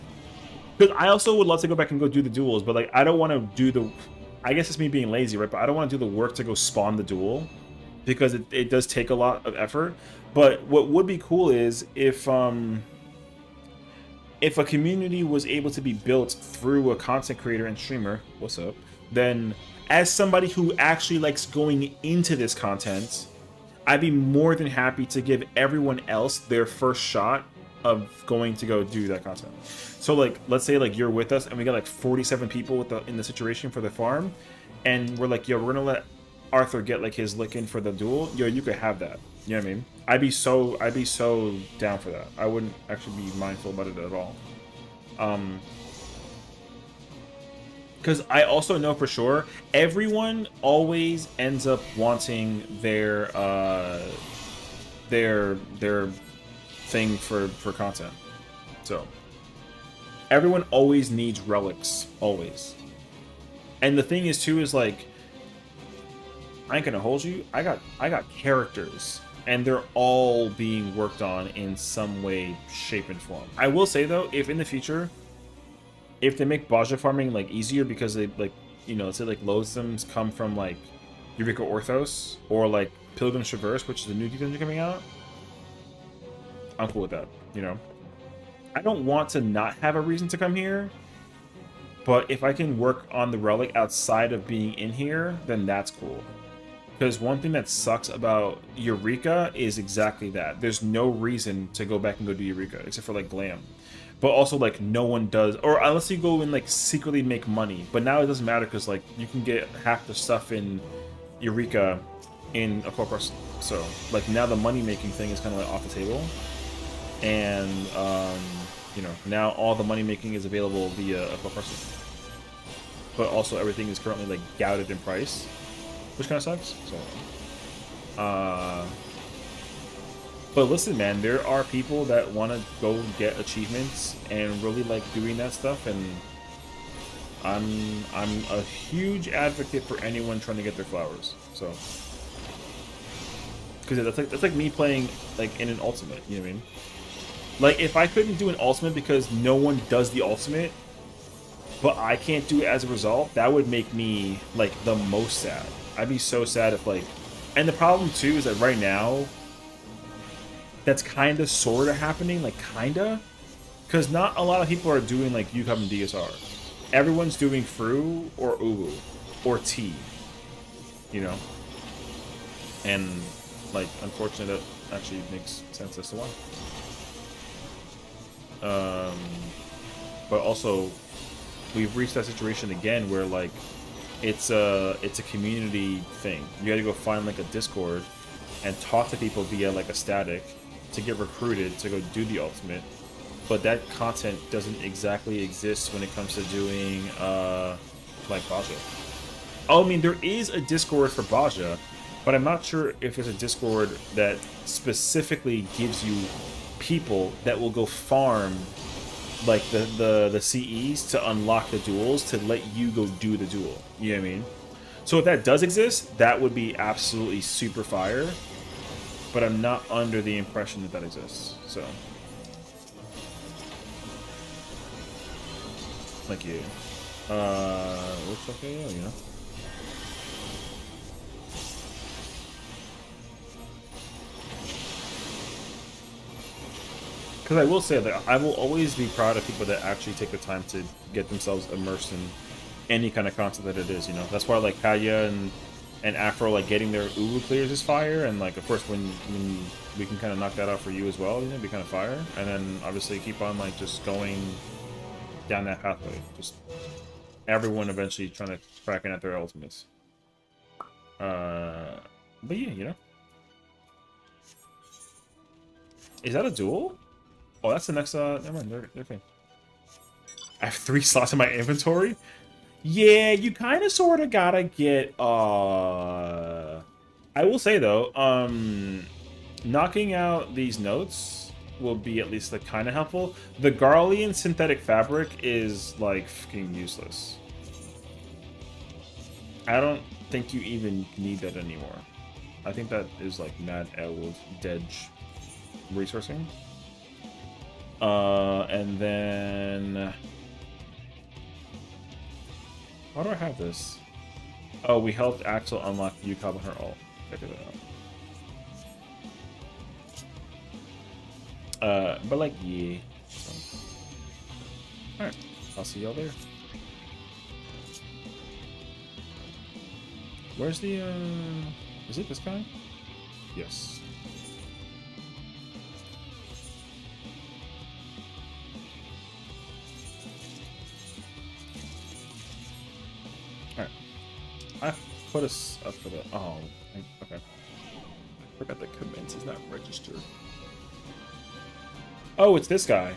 Because I also would love to go back and go do the duels, but like I don't want to do the... I guess it's me being lazy, right? But I don't want to do the work to go spawn the duel. Because it does take a lot of effort. But what would be cool is if a community was able to be built through a content creator and streamer, what's up? Then as somebody who actually likes going into this content, I'd be more than happy to give everyone else their first shot of going to go do that content. So like, let's say like you're with us and we got like 47 people in the situation for the farm, and we're like, yo, we're gonna let Arthur get like his lick in for the duel. Yo, you could have that. You know what I mean? I'd be so down for that. I wouldn't actually be mindful about it at all. Because I also know for sure everyone always ends up wanting their thing for content. So everyone always needs relics, always. And the thing is too is like, I ain't gonna hold you. I got characters, and they're all being worked on in some way, shape, and form. I will say though, if in the future, if they make Baja farming like easier because they like, you know, let's say like loathsomes come from like Eureka Orthos or like Pilgrim's Traverse, which is the new dungeon coming out, I'm cool with that. You know, I don't want to not have a reason to come here, but if I can work on the relic outside of being in here, then that's cool. Because one thing that sucks about Eureka is exactly that. There's no reason to go back and go do Eureka, except for like Glam. But also like no one does, or unless you go and like secretly make money. But now it doesn't matter because like you can get half the stuff in Eureka in a corpus. So like now the money making thing is kind of like off the table. And you know, now all the money making is available via a corpus. But also everything is currently like gouged in price, which kind of sucks. So, but listen, man, there are people that want to go get achievements and really like doing that stuff, and I'm a huge advocate for anyone trying to get their flowers. So, because that's like me playing like in an ultimate. You know what I mean? Like if I couldn't do an ultimate because no one does the ultimate, but I can't do it as a result, that would make me like the most sad. I'd be so sad if like, and the problem too is that right now, that's kind of sort of happening, like kinda, because not a lot of people are doing like UCOP and DSR. Everyone's doing Fru or Uwu or T, you know, and like unfortunately that actually makes sense as to why. But also, we've reached that situation again where like it's a community thing. You gotta go find like a Discord and talk to people via like a static to get recruited to go do the ultimate. But that content doesn't exactly exist when it comes to doing like Baja. Oh, I mean there is a Discord for Baja, but I'm not sure if there's a Discord that specifically gives you people that will go farm like the CEs to unlock the duels to let you go do the duel. You know what I mean? So if that does exist, that would be absolutely super fire. But I'm not under the impression that that exists. So, like you, looks okay, you know. Because I will say that I will always be proud of people that actually take the time to get themselves immersed in any kind of content that it is, you know. That's why like Kaya and Afro like getting their Uwu clears is fire, and like of course when we can kind of knock that out for you as well, you know, it'd be kind of fire. And then obviously keep on like just going down that pathway. Just everyone eventually trying to crack in at their ultimates. But yeah, you know. Is that a duel? Oh, that's the next, never mind, they're okay. I have 3 slots in my inventory? Yeah, you kind of sort of gotta get, I will say, though, knocking out these notes will be at least, like, kind of helpful. The Garlean synthetic fabric is, like, fucking useless. I don't think you even need that anymore. I think that is, like, mad old dead resourcing. And then... How do I have this? Oh, we helped Axel unlock UCOB on her ult. Check it out. But like, yeah. So. Alright, I'll see y'all there. Where's the, is it this guy? Yes. I put us up for the... Oh, okay. I forgot that commence is not registered. Oh, it's this guy.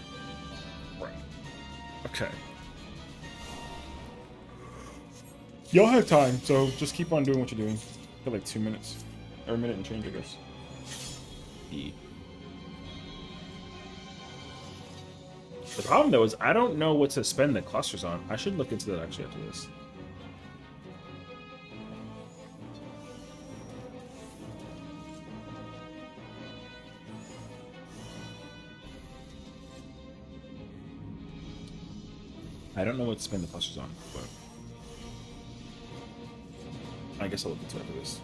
Right. Okay. Y'all have time, so just keep on doing what you're doing for like 2 minutes. Or a minute and change, I guess. E. The problem, though, is I don't know what to spend the clusters on. I should look into that, actually, after this. I don't know what to spend the clusters on, but I guess I'll look into it after this.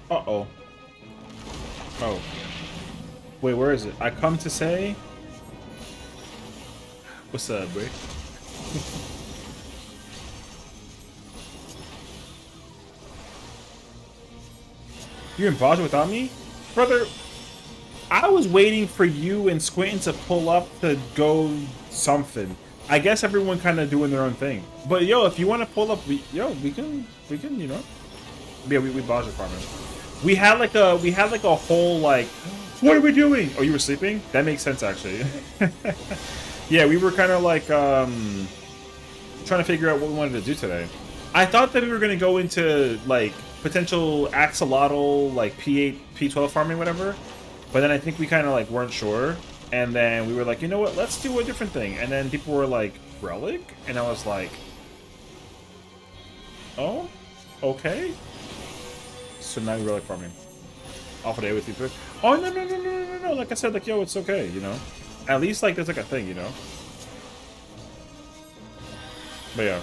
Uh-oh. Oh. Wait, where is it? I come to say... What's up, bro? You're in Baja without me? Brother, I was waiting for you and Squintin to pull up to go something. I guess everyone kind of doing their own thing. But yo, if you want to pull up, we can, you know. Yeah, we Baja farming. We had like a whole like, what are we doing? Oh, you were sleeping? That makes sense actually. Yeah, we were kind of like trying to figure out what we wanted to do today. I thought that we were gonna go into like potential axolotl like P8, P12 farming, whatever. But then I think we kind of like weren't sure, and then we were like, you know what? Let's do a different thing. And then people were like, relic, and I was like, oh, okay. So now you're relic farming. Off a day with you. Oh no! Like I said, like yo, it's okay, you know. At least like there's like a thing, you know. But yeah,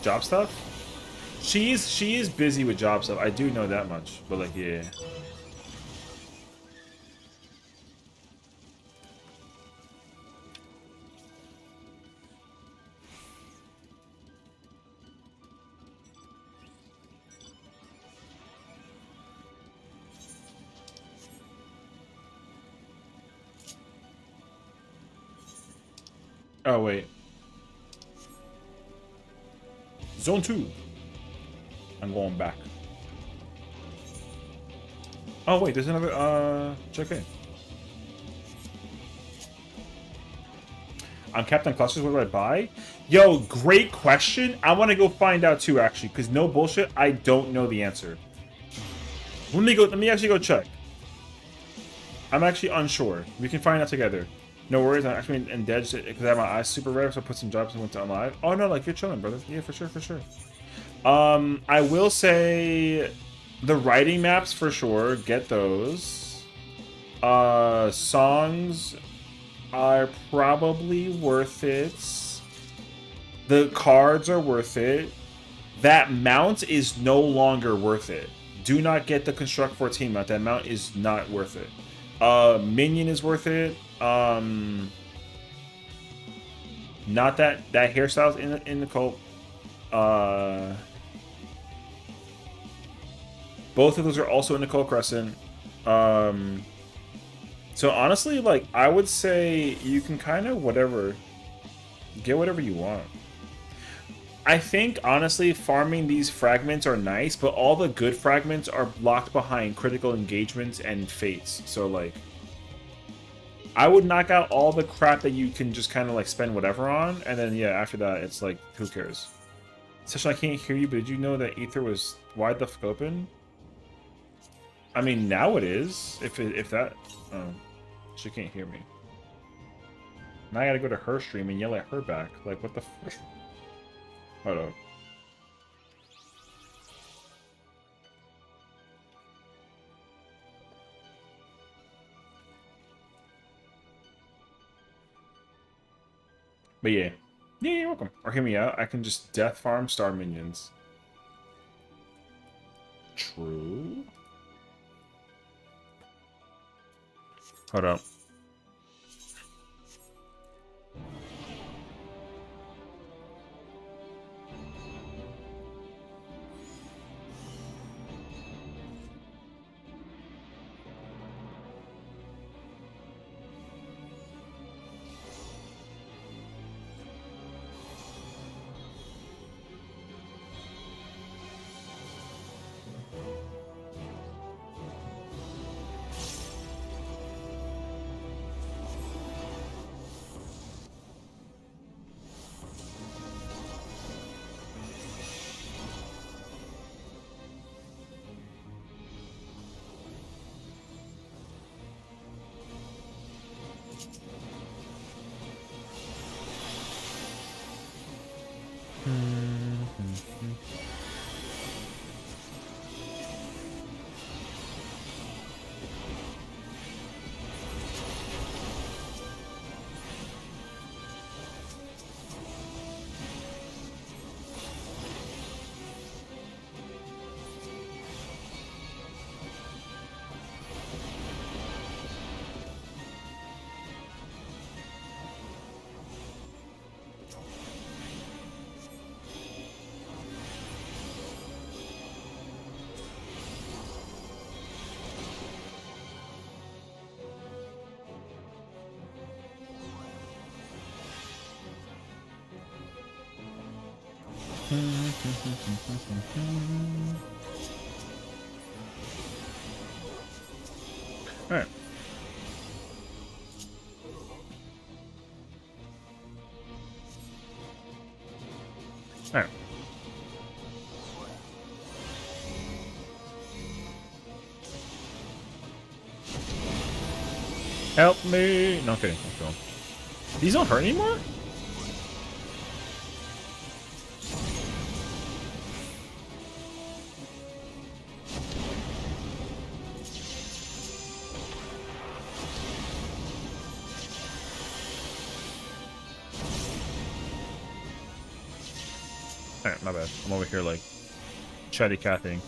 job stuff. She is busy with job stuff. I do know that much. But like yeah. Oh, wait. Zone 2. I'm going back. Oh, wait. There's another, check in. I'm Captain Clusters. What do I buy? Yo, great question. I want to go find out, too, actually. Because no bullshit, I don't know the answer. Let me actually go check. I'm actually unsure. We can find out together. No worries, I'm actually in dead because I have my eyes super red, so I put some jobs and went to unlive. Oh no, like you're chilling, brother. Yeah, for sure. I will say the writing maps for sure. Get those. Songs are probably worth it. The cards are worth it. That mount is no longer worth it. Do not get the Construct 14 mount. That mount is not worth it. Minion is worth it. Not that hairstyle's in the cult. Both of those are also in Nicole Crescent. So honestly, like, I would say you can kind of get whatever you want. I think, honestly, farming these fragments are nice, but all the good fragments are locked behind critical engagements and fates. So, like, I would knock out all the crap that you can just kind of, like, spend whatever on, and then, yeah, after that, it's like, who cares? Sessiion, I can't hear you, but did you know that Ether was wide the fuck open? I mean, now it is. If that... Oh, she can't hear me. Now I gotta go to her stream and yell at her back. Like, what the fuck? Hold up. But yeah. Yeah, you're welcome. Or hear me out. I can just death farm star minions. True. Hold up. Alright. Alright. Help me! No, okay, let's go. These don't hurt anymore? Alright, my bad. I'm over here, like, chatty Cathying.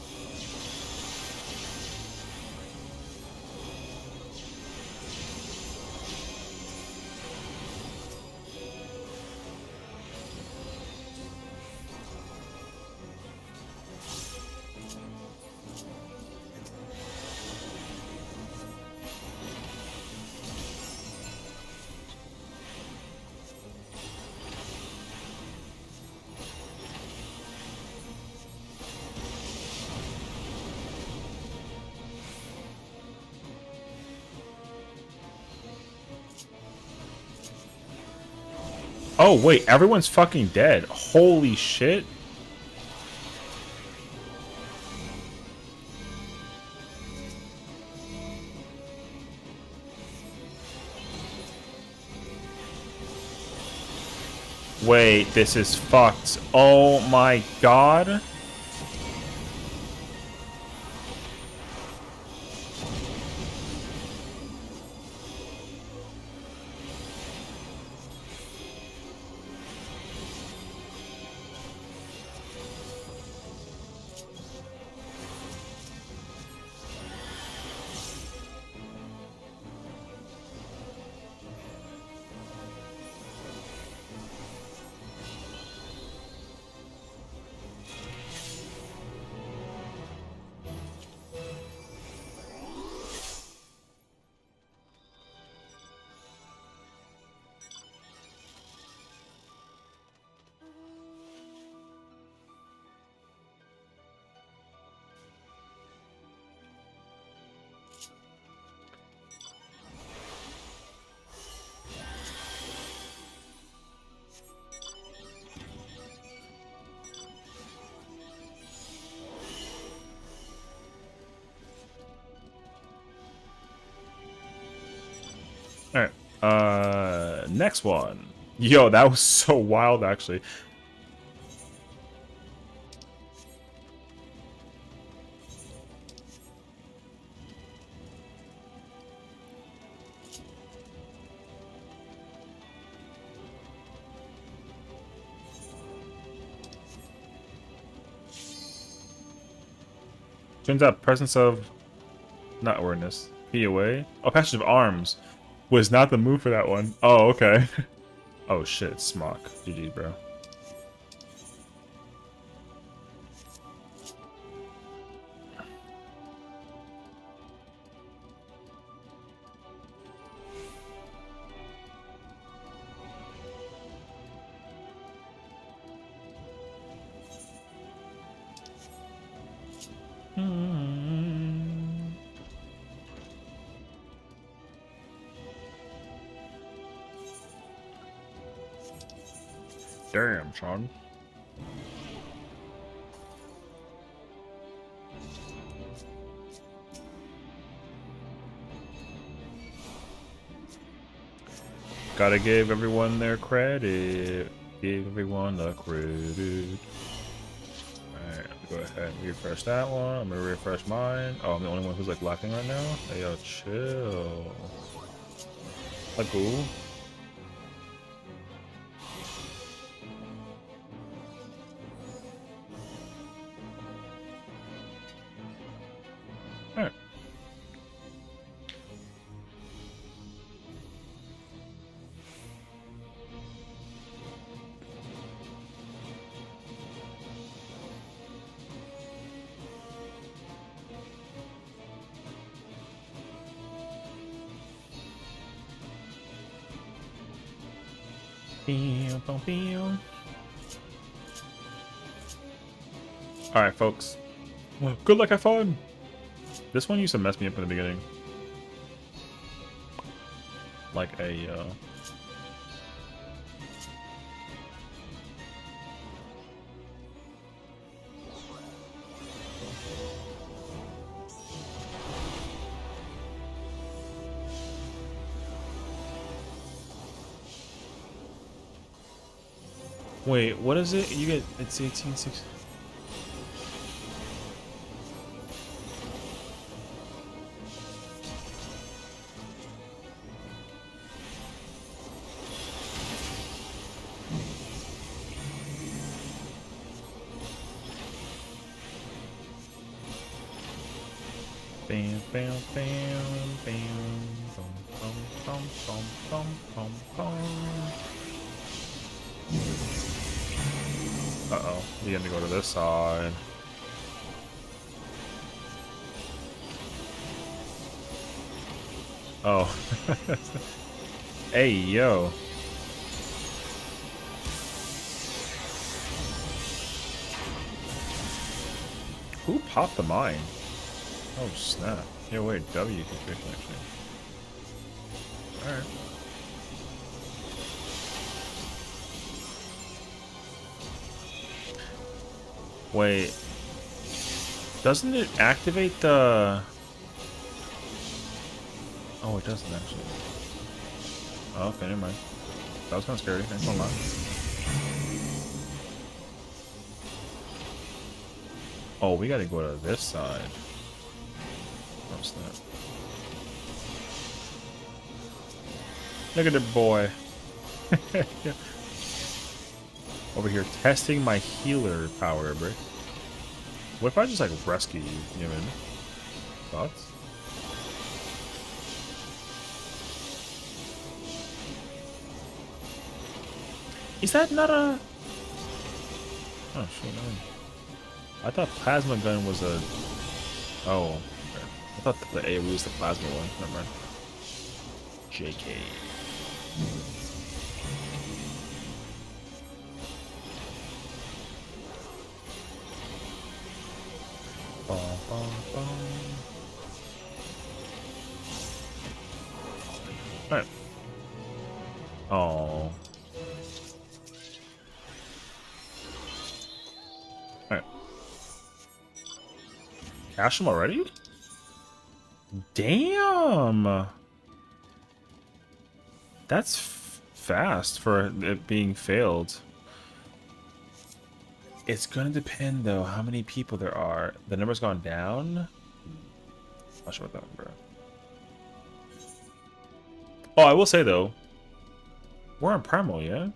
Oh, wait, everyone's fucking dead. Holy shit. Wait, this is fucked. Oh my god. All right. Next one. Yo, that was so wild, actually. Turns out presence of not awareness. POA. Oh, passage of arms was not the move for that one. Oh, okay. Oh shit, Smock. GG, bro. Damn, Sean. Gotta give everyone their credit. Give everyone the credit. Alright, go ahead and refresh that one. I'm gonna refresh mine. Oh, I'm the only one who's like lacking right now? Hey, yo, chill. Like, cool. Alright. Alright, folks. Good luck, have fun! This one used to mess me up in the beginning. Like a, Wait, what is it? You get, it's 1860. Bam, bam, bam, bam, bum, bum, bum, bum, bum, bum. Uh-oh, we have to go to this side. Oh. Hey, yo. Who popped the mine? Oh, snap. Yeah, wait, W situation, actually. Alright. Wait. Doesn't it activate the... Oh, it doesn't, actually. Oh, okay, never mind. That was kind of scary, thanks a lot. Oh, we gotta go to this side. Oh, snap. Look at the boy. Over here, testing my healer power, bro. What if I just, like, rescue you? You know what I mean? Thoughts? Is that not a... Oh, shit, no. I thought plasma gun was a... Oh. Okay. I thought the AoE was the plasma one. Never mind. JK. Bum, bum, bum. Alright. Oh. Alright. Cash him already? Damn! That's fast for it being failed. It's gonna depend though how many people there are. The number's gone down. Not sure about that one, bro. Oh, I will say though, we're on Primal, yeah?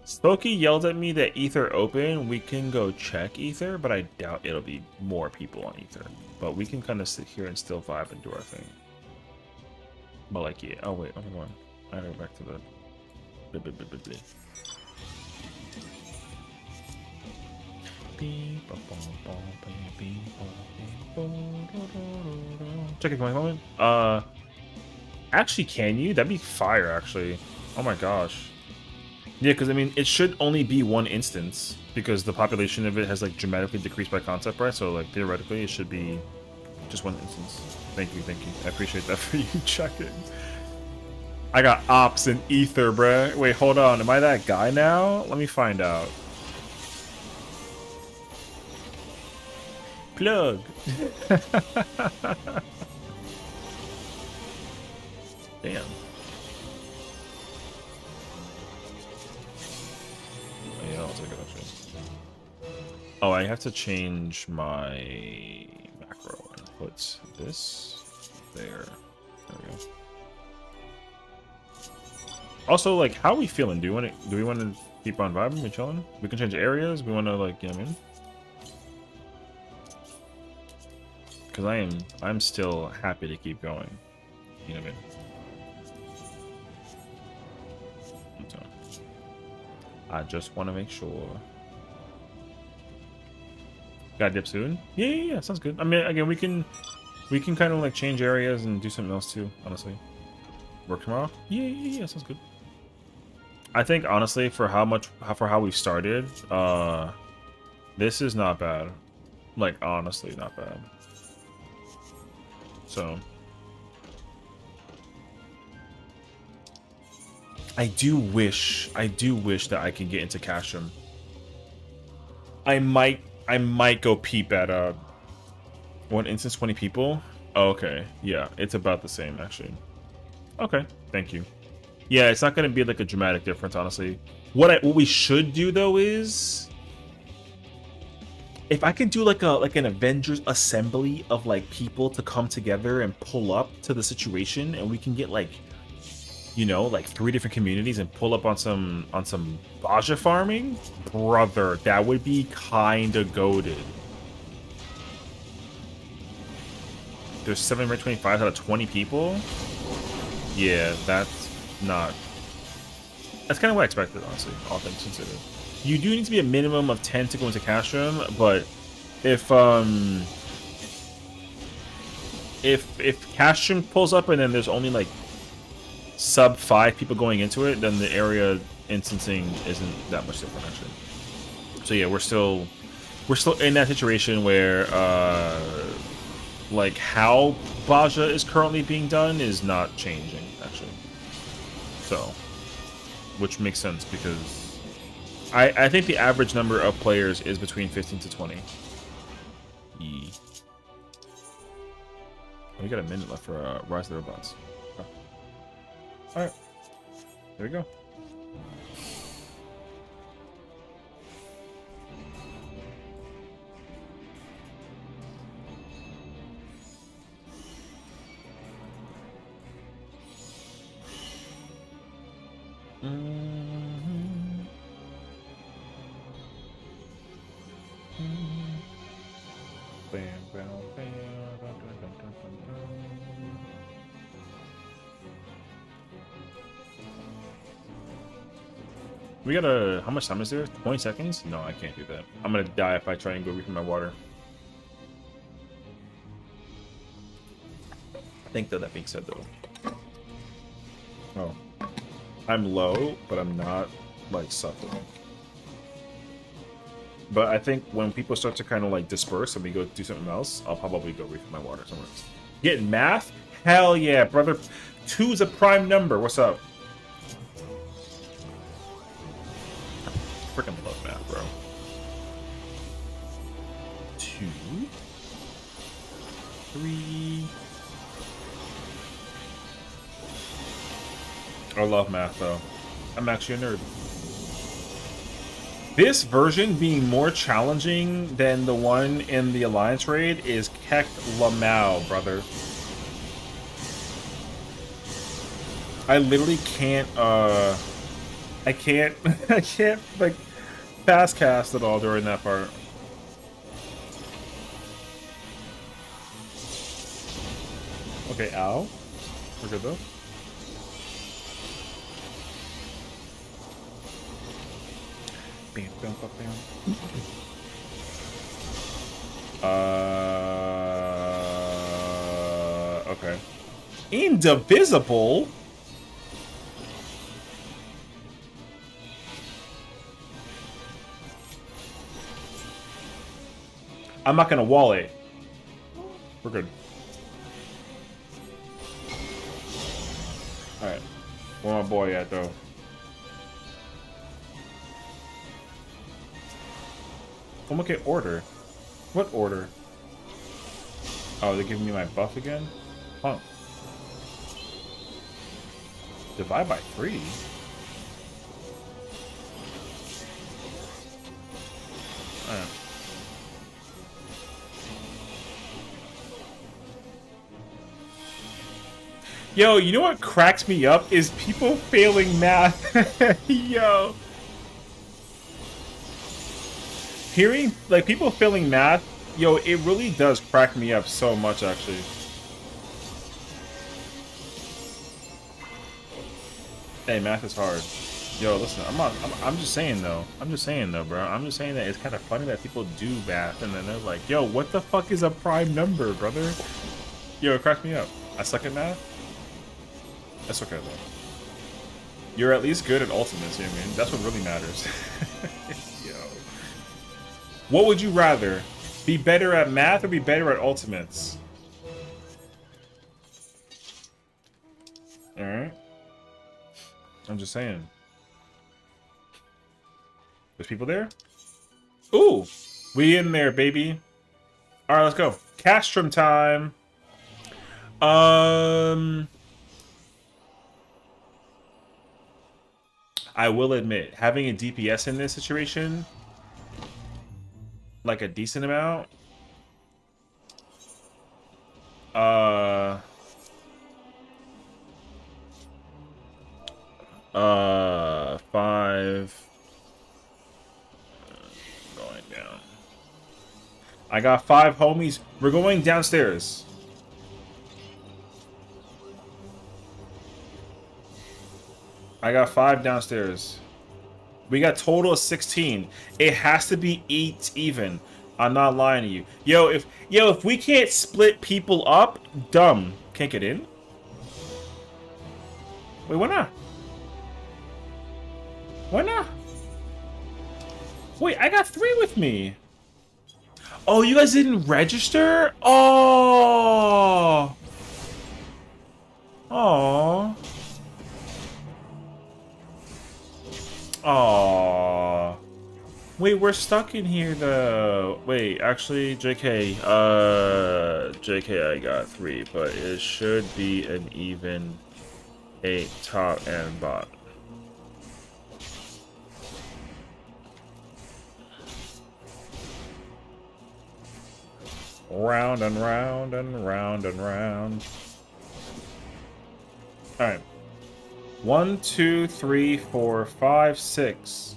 Spooky yelled at me that Ether open. We can go check Ether, but I doubt it'll be more people on Ether. But we can kind of sit here and still vibe and do our thing. But like, yeah. Oh wait, hold on. I gotta go back to the. Check it, moment. Actually, can you? That'd be fire, actually. Oh my gosh. Yeah, because I mean, it should only be one instance because the population of it has like dramatically decreased by concept, right? So like theoretically, it should be just one instance. Thank you, thank you. I appreciate that for you checking. I got ops and ether, bruh. Wait, hold on. Am I that guy now? Let me find out. Plug. Damn. Yeah, I'll take it actually. Oh, I have to change my macro and put this there. There we go. Also, like, how are we feeling? Do we want to keep on vibing? We chilling? We can change areas. We want to like, you know what I mean? Because I'm still happy to keep going. You know what I mean? So, I just want to make sure. Got dip soon? Yeah. Sounds good. I mean, again, we can kind of like change areas and do something else too. Honestly, work tomorrow? Yeah. Sounds good. I think honestly, for how we started, this is not bad. Like honestly, not bad. So, I do wish that I can get into Castrum. I might go peep at one instance 20 people. Oh, okay, yeah, it's about the same actually. Okay, thank you. Yeah, it's not gonna be like a dramatic difference, honestly. What we should do though is, if I can do like an Avengers assembly of like people to come together and pull up to the situation, and we can get like, you know, like 3 different communities and pull up on some Baja farming, brother, that would be kind of goated. There's 725 out of 20 people. Yeah, that's kind of what I expected, honestly, all things considered. You do need to be a minimum of 10 to go into Castrum, but if Castrum pulls up and then there's only like sub 5 people going into it, then the area instancing isn't that much different actually. So yeah, we're still in that situation where like how Baja is currently being done is not changing actually. So, which makes sense because I think the average number of players is between 15 to 20. We got a minute left for Rise of the Robots. Okay. All right, there we go. We got how much time is there? 20 seconds? No, I can't do that. I'm gonna die if I try and go refill my water. I think though, that being said though. Oh. I'm low, but I'm not like suffering. But I think when people start to kind of like disperse and we go do something else, I'll probably go refill my water somewhere else. Getting math? Hell yeah, brother. 2's a prime number. What's up? Freaking love math, bro. 2, 3. I love math though. I'm actually a nerd. This version being more challenging than the one in the Alliance raid is Kek Lamau, brother. I literally can't, I can't, I can't, like, fast cast at all during that part. Okay, ow. We're good though. Bam, bam, bam, bam. Okay. Indivisible? I'm not gonna wall it. We're good. Alright. Where my boy at though? I'm gonna get order. What order? Oh, they're giving me my buff again? Huh. Divide by 3? Alright. Yo, you know what cracks me up is people failing math. Yo. Hearing, like, people failing math, yo, it really does crack me up so much, actually. Hey, math is hard. Yo, listen, I'm just saying, though. I'm just saying, though, bro. I'm just saying that it's kind of funny that people do math, and then they're like, yo, what the fuck is a prime number, brother? Yo, it cracks me up. I suck at math? That's okay, though. You're at least good at ultimates, you know what I mean? That's what really matters. Yo. What would you rather? Be better at math or be better at ultimates? Alright. I'm just saying. There's people there? Ooh! We in there, baby. Alright, let's go. Castrum time. I will admit, having a DPS in this situation, like a decent amount, 5 going down. I got 5 homies. We're going downstairs. I got 5 downstairs. We got total of 16. It has to be 8 even. I'm not lying to you. Yo, if we can't split people up, dumb. Can't get in? Wait, why not? Why not? Wait, I got 3 with me. Oh, you guys didn't register? Oh. Oh. Aww. Wait, we're stuck in here though. Wait, actually, JK. JK, I got 3, but it should be an even 8 top and bot. Round and round and round and round. Alright. 1, 2, 3, 4, 5, 6,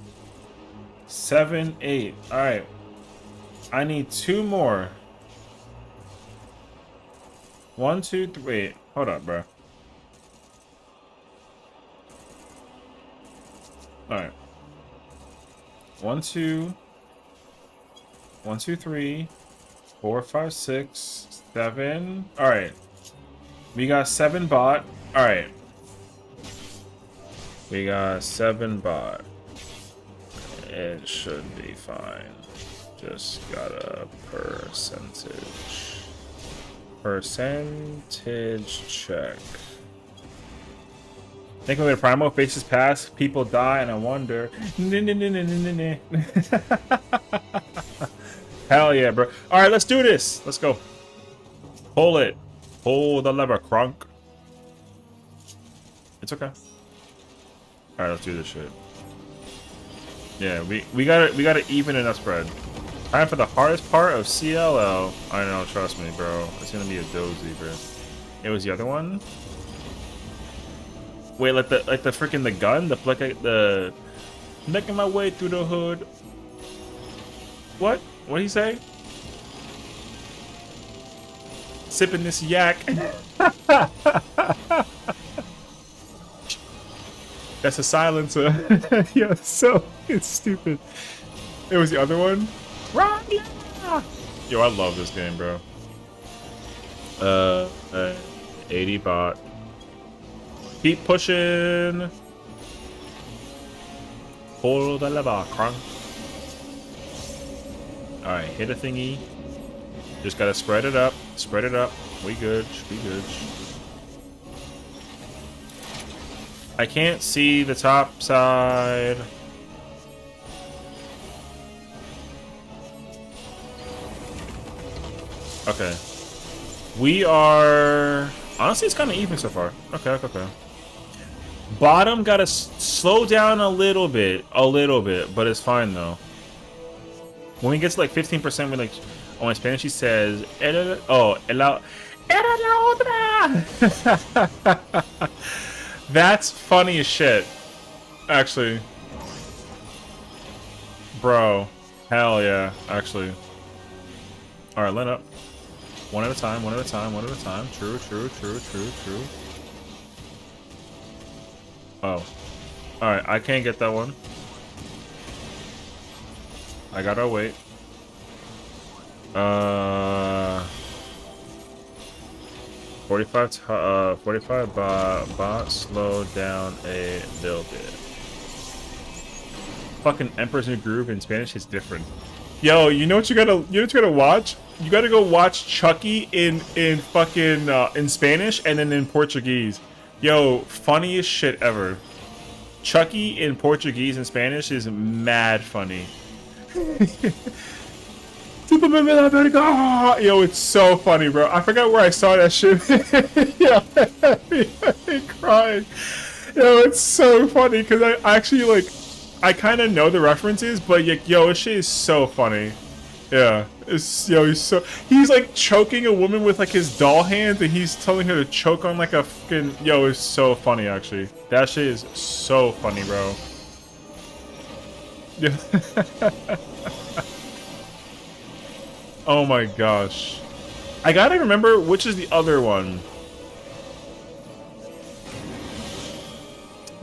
7, 8. Alright. I need 2 more. 1, 2, 3. Wait, hold up, bro. Alright. 1, 2. 1, 2, 3. 4, 5, 6, 7. Alright. We got 7 bot. Alright. We got 7 bot. It should be fine. Just got a percentage. Percentage check. Think when the Primo faces pass, people die, and I wonder. Hell yeah, bro. Alright, let's do this. Let's go. Pull it. Pull the lever, Crunk. It's okay. All right, let's do this shit. Yeah, we gotta even enough spread. Time for the hardest part of CLL. I know, trust me, bro. It's gonna be a dozy, bro. It was the other one. Wait, like the freaking the gun, the making my way through the hood. What? What did he say? Sipping this yak. That's a silencer. Yeah, so it's stupid. It was the other one. Yo, I love this game, bro. 80 bot. Keep pushing. Pull the lever, crunk. Alright, hit a thingy. Just gotta spread it up. Spread it up. We good. We good. I can't see the top side. Okay. We are... Honestly, it's kind of even so far. Okay. Bottom gotta slow down a little bit, but it's fine though. When we get to like 15%, we like... On my Spanish, he says... Oh, that's funny as shit. Actually. Bro. Hell yeah, actually. Alright, let up. One at a time. True. Oh. Alright, I can't get that one. I gotta wait. 45 bot slow down a little bit. Fucking Emperor's New Groove in Spanish is different. Yo, you know what you gotta watch? You gotta go watch Chucky in fucking in Spanish and then in Portuguese. Yo, funniest shit ever. Chucky in Portuguese and Spanish is mad funny. Yo, it's so funny, bro. I forgot where I saw that shit. Yo, I'm crying. Yo, it's so funny because I actually like, I kind of know the references, but yo, this shit is so funny. Yeah, he's like choking a woman with like his doll hands, and he's telling her to choke on like a fucking. Yo, it's so funny actually. That shit is so funny, bro. Yeah. Oh my gosh. I gotta remember which is the other one.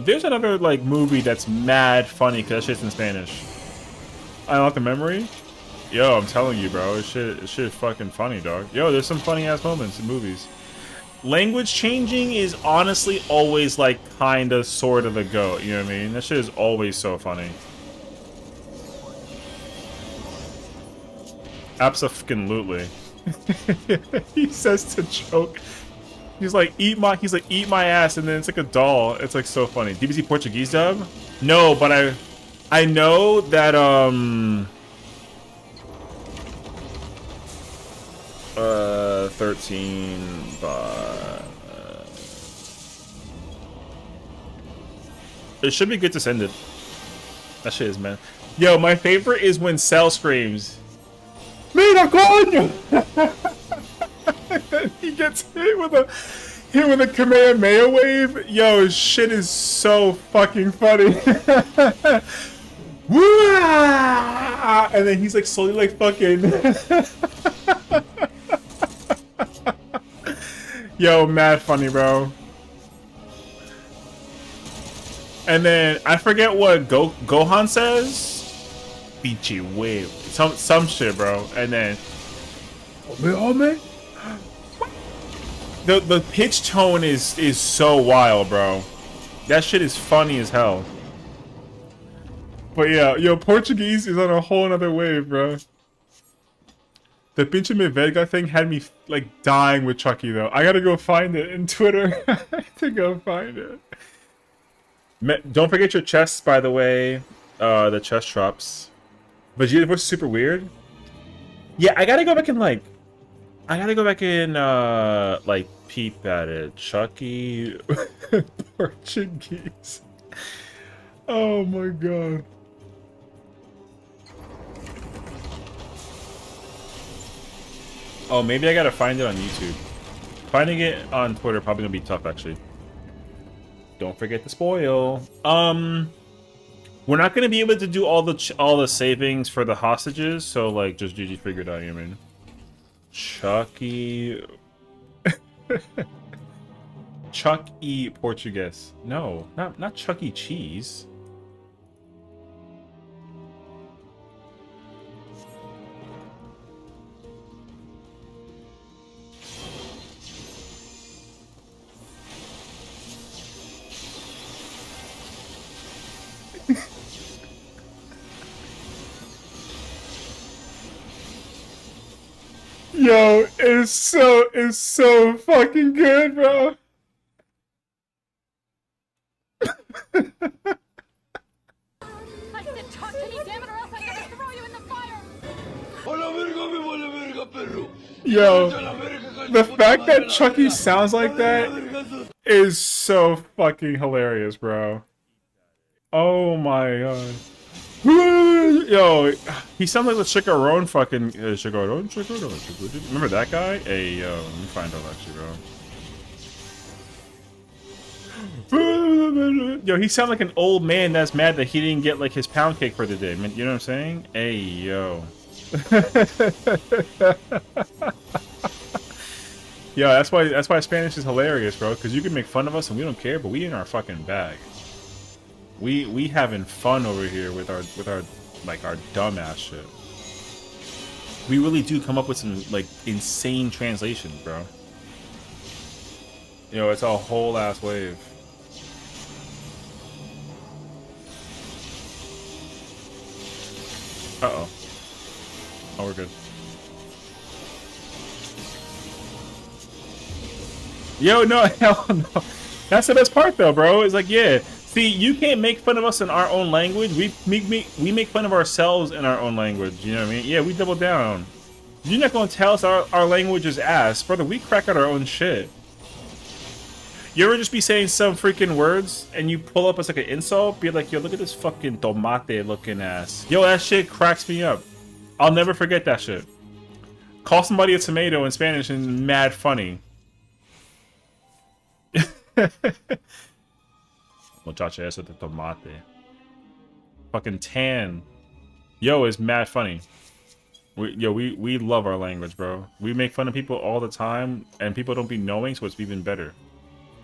There's another like movie that's mad funny because that shit's in Spanish. I don't have the memory. Yo, I'm telling you, bro. This shit fucking funny, dog. Yo, there's some funny ass moments in movies. Language changing is honestly always like kinda sort of the goat, you know what I mean? That shit is always so funny. Absolutely. He says to choke. He's like eat my ass, and then it's like a doll. It's like so funny. DBC Portuguese dub? No, but I know that 13 but it should be good to send it. That shit is man. Yo, my favorite is when Cell screams. Mira, coño! And he gets hit with a Kamehameha wave. Yo, shit is so fucking funny. And then he's like slowly like fucking. Yo, mad funny, bro. And then I forget what Gohan says. Beachy wave. Some shit, bro. And then the pitch tone is so wild, bro. That shit is funny as hell. But yeah, yo, Portuguese is on a whole nother wave, bro. The pinche me verga thing had me like dying with Chucky though. I gotta go find it in Twitter. I have to go find it. Don't forget your chests, by the way. The chest drops. Vegeta voice is super weird. Yeah, I gotta go back and like, peep at it. Chucky Portuguese. Oh my god. Oh, maybe I gotta find it on YouTube. Finding it on Twitter probably gonna be tough, actually. Don't forget to spoil. We're not gonna be able to do all the savings for the hostages, so like just GG figure it out. You know what I mean? Chucky, Chuck E. Portuguese. No, not Chuck E. Cheese. Yo, it's so fucking good, bro. I said talk to me, damn it, or else I'm gonna throw you in the fire. Yo, the fact that Chucky sounds like that is so fucking hilarious, bro. Oh my god. Yo, he sounds like the Chickarone fucking Chickarone. Remember that guy? Hey, yo, let me find out actually, bro. Yo, he sounds like an old man that's mad that he didn't get like his pound cake for the day. You know what I'm saying? Hey, yo. Yo, that's why Spanish is hilarious, bro. Because you can make fun of us and we don't care, but we in our fucking bag. We having fun over here with our like our dumbass shit. We really do come up with some like insane translations, bro. You know, it's a whole ass wave. Uh-oh. Oh, we're good. Yo, no, hell no. That's the best part though, bro. It's like, yeah. See, you can't make fun of us in our own language. We make fun of ourselves in our own language. You know what I mean? Yeah, we double down. You're not gonna tell us our language is ass, brother. We crack out our own shit. You ever just be saying some freaking words and you pull up as like an insult? Be like, yo, look at this fucking tomate looking ass. Yo, that shit cracks me up. I'll never forget that shit. Call somebody a tomato in Spanish and mad funny. Muchacha esa de tomate. Fucking tan. Yo, it's mad funny. We love our language, bro. We make fun of people all the time, and people don't be knowing, so it's even better.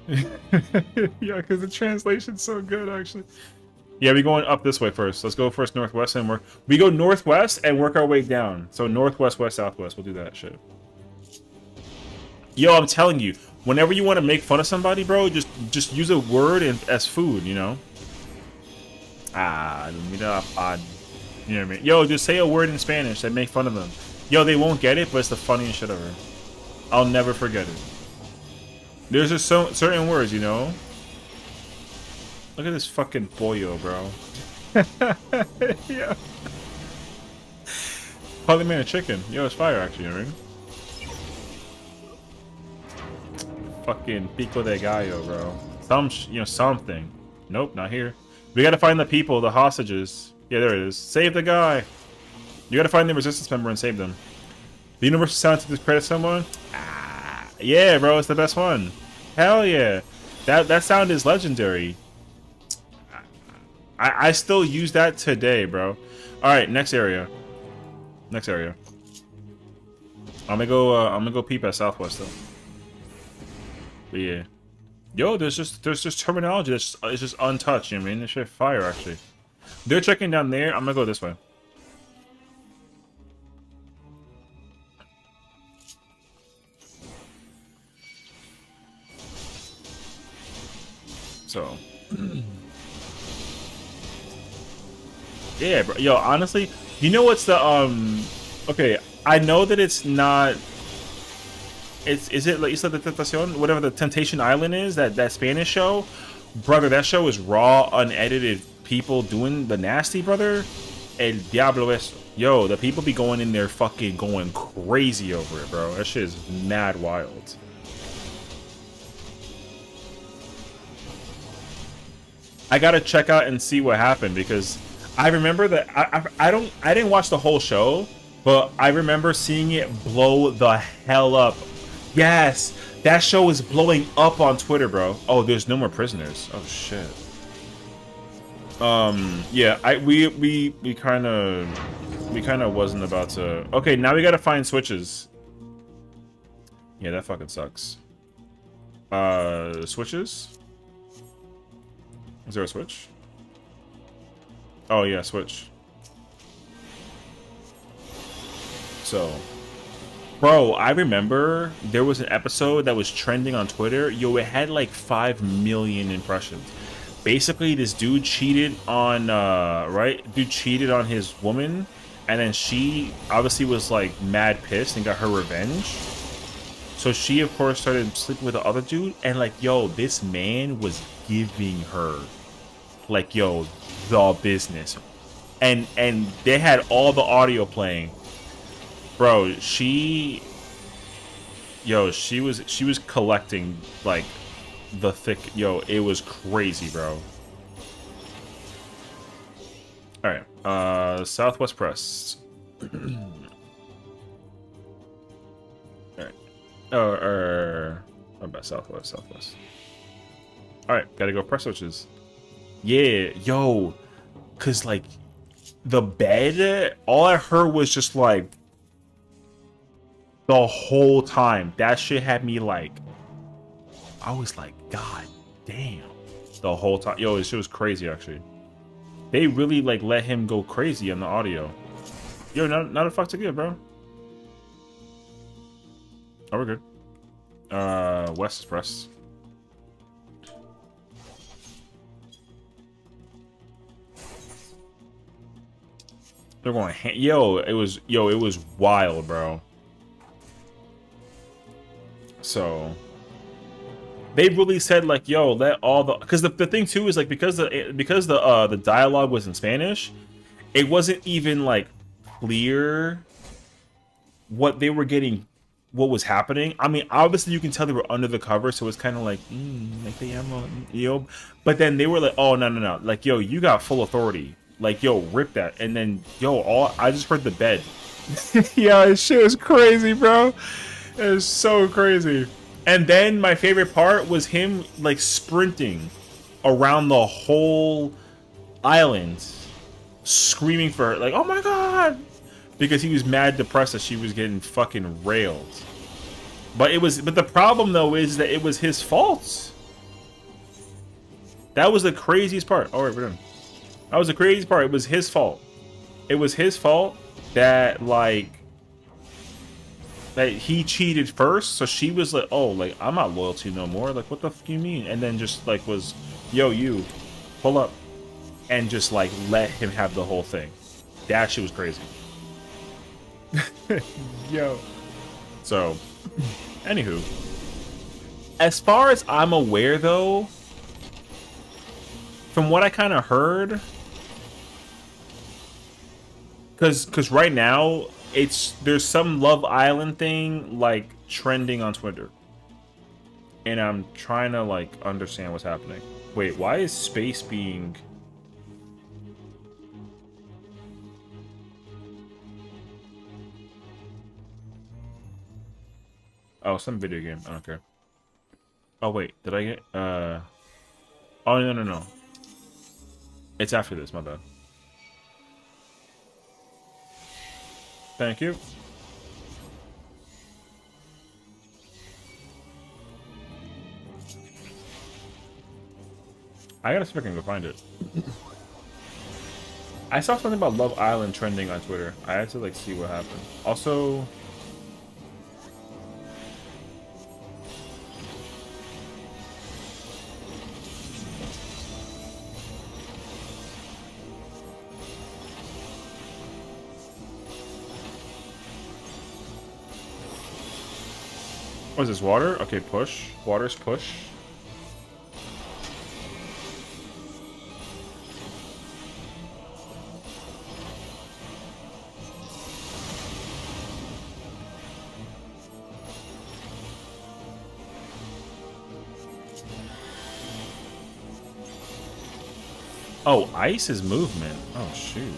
Yeah, because the translation's so good, actually. Yeah, we going up this way first. Let's go first northwest, and we go northwest and work our way down. So northwest, west, southwest. We'll do that shit. Yo, I'm telling you, whenever you want to make fun of somebody, bro, just use a word as food, you know? Mira pan. You know what I mean? Yo, just say a word in Spanish that make fun of them. Yo, they won't get it, but it's the funniest shit ever. I'll never forget it. There's just certain words, you know? Look at this fucking pollo, bro. Yeah. Probably made a chicken. Yo, it's fire, actually, you know what I mean? Fucking pico de gallo, bro. Something. Nope, not here. We gotta find the people, the hostages. Yeah, there it is. Save the guy. You gotta find the resistance member and save them. The universal sound to discredit someone? Yeah, bro, it's the best one. Hell yeah. That sound is legendary. I still use that today, bro. Alright, next area. Next area. I'm gonna go peep at Southwest though. But yeah. Yo, there's just terminology that's it's just untouched, you know what I mean? This shit fire actually. They're checking down there, I'm gonna go this way. So yeah, bro. Yo, honestly, you know what's the okay, I know that it's not is it La Isla de Tentacion, whatever the Temptation Island is, that Spanish show? Brother, that show is raw, unedited people doing the nasty, brother. El Diablo es. Yo, the people be going in there fucking going crazy over it, bro. That shit is mad wild. I gotta check out and see what happened because I remember that I didn't watch the whole show, but I remember seeing it blow the hell up. Yes, that show is blowing up on Twitter, bro. Oh, there's no more prisoners. Oh shit. Yeah, we kind of wasn't about to. Okay, now we gotta find switches. Yeah, that fucking sucks. Switches? Is there a switch? Oh yeah, switch. So, bro, I remember there was an episode that was trending on Twitter. Yo, it had like 5 million impressions. Basically, this dude cheated on, right? Dude cheated on his woman, and then she obviously was like mad pissed and got her revenge. So she, of course, started sleeping with the other dude, and like, yo, this man was giving her, like, yo, the business, and they had all the audio playing, bro. She was collecting like the thick, yo, it was crazy, bro. All right, Southwest Press. What about Southwest? All right, gotta go press switches. Yeah, yo, cause like the bed, all I heard was just like the whole time. That shit had me like, I was like, God damn, the whole time. Yo, this shit was crazy actually. They really like let him go crazy on the audio. Yo, not a fuck to give, bro. Oh, we're good. West Express. They're going, yo, it was wild, bro. So they really said like, yo, let all the, because the thing too is like, because the dialogue was in Spanish, it wasn't even like clear what they were getting, what was happening. I mean, obviously you can tell they were under the cover, so it's kind of like, like they am, yo. But then they were like, oh no, like, yo, you got full authority, like, yo, rip that. And then, yo, I just heard the bed. Yeah, this shit was crazy, bro. It was so crazy. And then my favorite part was him like sprinting around the whole island, screaming for her, like, oh my god, because he was mad depressed that she was getting fucking railed. But the problem though is that it was his fault. That was the craziest part. All right, we're done. That was the craziest part. It was his fault. It was his fault that like that he cheated first. So she was like, oh, like, I'm not loyal to you no more. Like, what the fuck you mean? And then just like was, yo, you pull up, and just like let him have the whole thing. That shit was crazy. Yo. So, anywho, as far as I'm aware, though, from what I kind of heard, because right now there's some Love Island thing like trending on Twitter, and I'm trying to like understand what's happening. Wait, why is space being? Oh, some video game. I don't care. Oh wait, did I get? Oh no. It's after this. My bad. Thank you. I gotta see if I can go find it. I saw something about Love Island trending on Twitter. I had to like see what happened. Also, what is this, water? Okay, push. Water's push. Oh, ice is movement. Oh, shoot.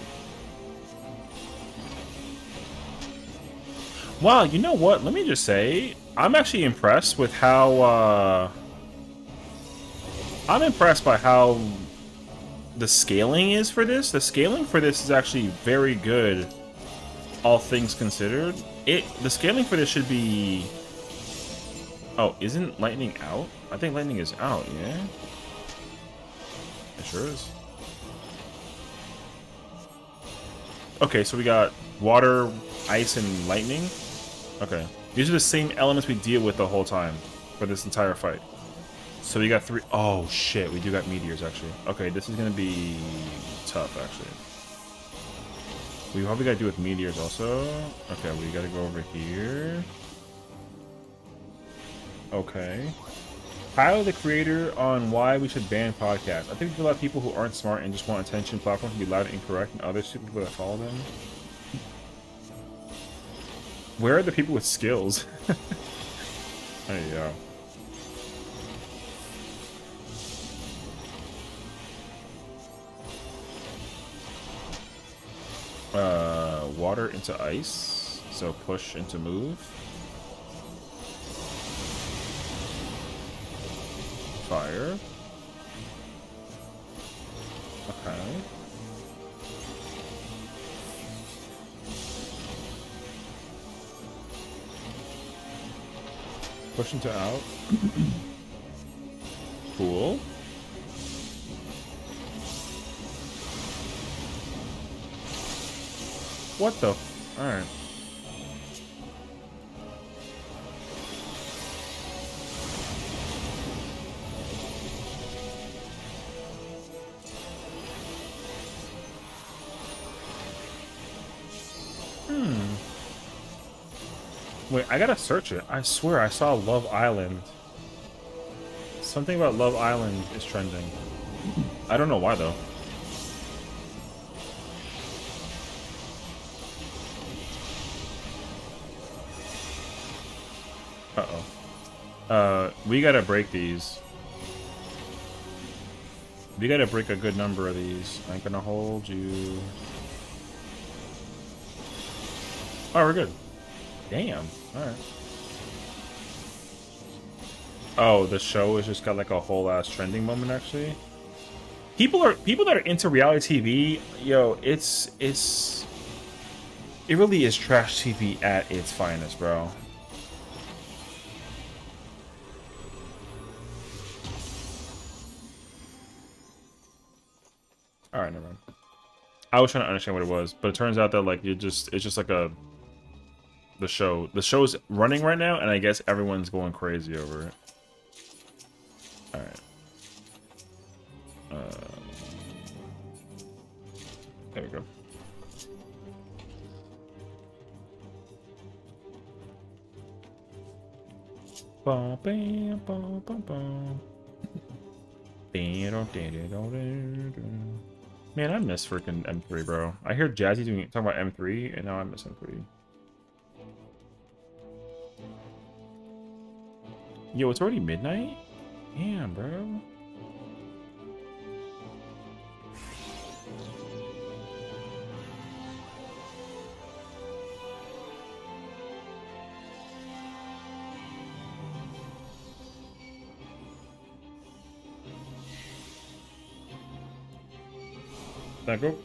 Wow, you know what? Let me just say, I'm actually impressed with how, I'm impressed by how the scaling is for this. The scaling for this is actually very good, all things considered. The scaling for this should be... Oh, isn't lightning out? I think lightning is out, yeah? It sure is. Okay, so we got water, ice, and lightning. Okay. These are the same elements we deal with the whole time for this entire fight. So we got 3... Oh, shit. We do got meteors, actually. Okay, this is going to be tough, actually. We probably got to do with meteors also. Okay, we got to go over here. Okay. Tyler, the creator, on why we should ban podcasts. I think there's a lot of people who aren't smart and just want attention. Platforms can be loud and incorrect, and other stupid people that follow them. Where are the people with skills? There you go. Water into ice. So push into move. Fire. Okay. Push into out. Cool. What the? Alright. Wait, I gotta search it. I swear I saw Love Island. Something about Love Island is trending. I don't know why though. Uh-oh. We gotta break these. We gotta break a good number of these. I ain't gonna hold you. Oh, we're good. Damn. Alright. Oh, the show has just got like a whole ass trending moment actually. People that are into reality TV, yo, it really is trash TV at its finest, bro. Alright, never mind. I was trying to understand what it was, but it turns out that like it's just like the show's running right now, and I guess everyone's going crazy over it. Alright. There we go. Bum, bam, bum, bum, bum. Man, I miss freaking M3, bro. I hear Jazzy talking about M3, and now I miss M3. Yo, it's already midnight? Damn, bro. That go?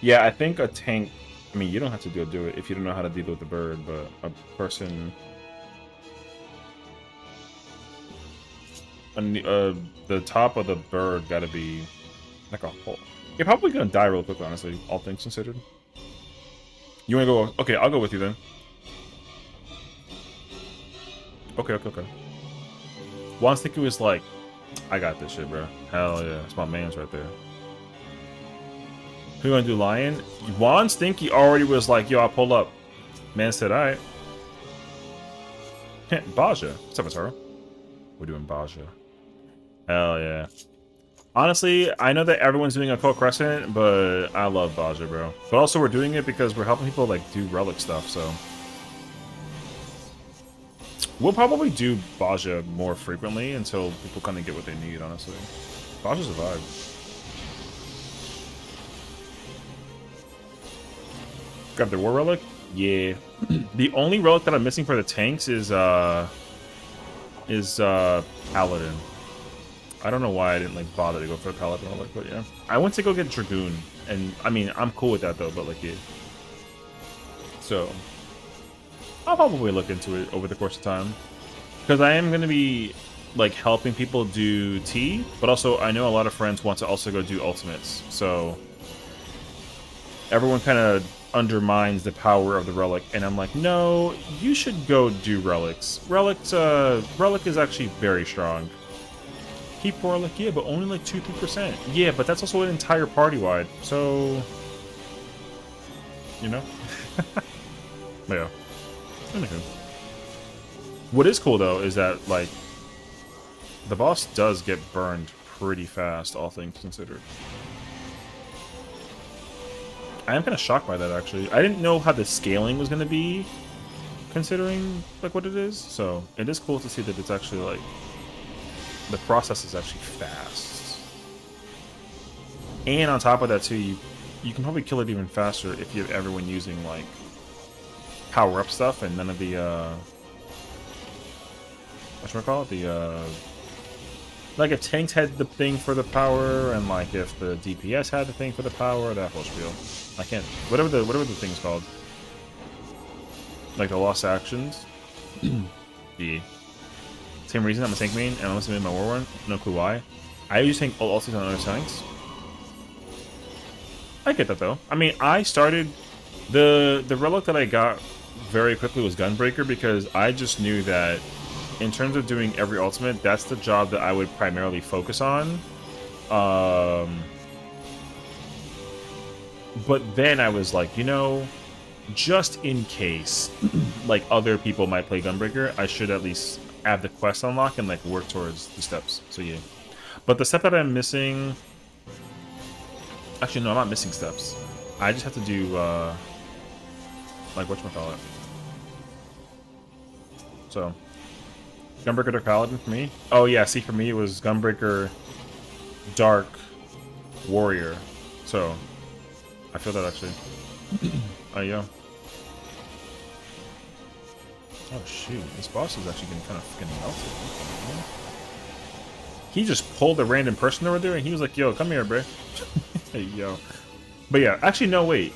Yeah, I think a tank. I mean, you don't have to do it if you don't know how to deal with the bird, but a person. The top of the bird gotta be like a hole. You're probably gonna die real quick, honestly, all things considered. You wanna go? Okay, I'll go with you then. Okay. Juan's thinking was like, I got this shit, bro. Hell yeah, it's my man's right there. Who you gonna do, Lion? Juan Stinky already was like, yo, I'll pull up. Man said, alright. Baja. What's up, Atara? We're doing Baja. Hell yeah. Honestly, I know that everyone's doing Occult Crescent, but I love Baja, bro. But also, we're doing it because we're helping people like do relic stuff. So we'll probably do Baja more frequently until people kind of get what they need. Honestly, Baja's a vibe. Grab the War Relic. Yeah. The only relic that I'm missing for the tanks is Paladin. I don't know why I didn't like bother to go for a Paladin relic, but yeah. I went to go get Dragoon, and I mean I'm cool with that though, but like yeah. So I'll probably look into it over the course of time. Because I am gonna be like helping people do T, but also I know a lot of friends want to also go do ultimates. So everyone kind of undermines the power of the relic, and I'm like, no, you should go do relics. Relic is actually very strong. Keep relic, yeah, but only like 2-3%. Yeah, but that's also an entire party wide. So, you know, but yeah. Anywho. What is cool though is that like the boss does get burned pretty fast, all things considered. I am kind of shocked by that, actually. I didn't know how the scaling was going to be, considering, like, what it is. So, it is cool to see that it's actually, like, the process is actually fast. And on top of that, too, you can probably kill it even faster if you have everyone using, like, power-up stuff and none of the, whatchamacallit? The, like, if tanks had the thing for the power, and, like, if the DPS had the thing for the power, that whole spiel. I can't. Whatever the thing's called. Like the lost actions. The same reason I'm a tank main and I'm listening to my war one. No clue why. I use tank ultis on other tanks. I get that though. I mean, I started the relic that I got very quickly was Gunbreaker because I just knew that in terms of doing every ultimate, that's the job that I would primarily focus on. But then I was like, you know, just in case, like, other people might play Gunbreaker, I should at least have the quest unlock and, like, work towards the steps. So, yeah. But the step that I'm missing... Actually, no, I'm not missing steps. I just have to do, like, whatchamacallit. So, Gunbreaker Dark Paladin for me? Oh, yeah, see, for me, it was Gunbreaker Dark Warrior. So... I feel that actually. Oh yeah. Oh shoot, this boss is actually getting kind of fucking melted. He just pulled a random person over there and he was like, yo, come here, bro. Hey, yo. But yeah, actually no, wait.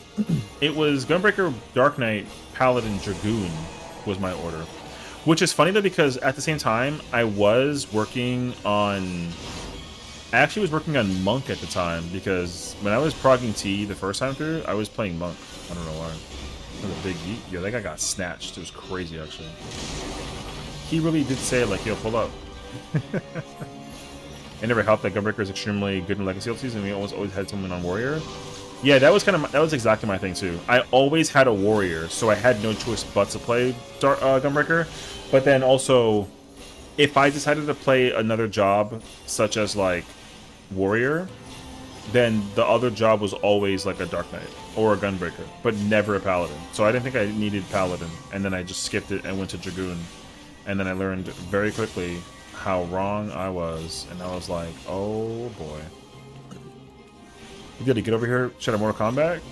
It was Gunbreaker, Dark Knight, Paladin, Dragoon was my order. Which is funny though because at the same time, I was working on... I actually was working on Monk at the time because when I was progging T the first time through, I was playing Monk. I don't know why. That was a big yeet. Yo, that guy got snatched. It was crazy, actually. He really did say, like, yo, pull up. It never helped that Gunbreaker is extremely good in Legacy LTs, and we always had someone on Warrior. Yeah, that was exactly my thing, too. I always had a Warrior, so I had no choice but to play Gunbreaker. But then also, if I decided to play another job, such as, like, Warrior, then the other job was always like a Dark Knight or a Gunbreaker, but never a Paladin. So I didn't think I needed Paladin, and then I just skipped it and went to Dragoon. And then I learned very quickly how wrong I was, and I was like, oh boy. You gotta get over here, shout out Mortal Kombat?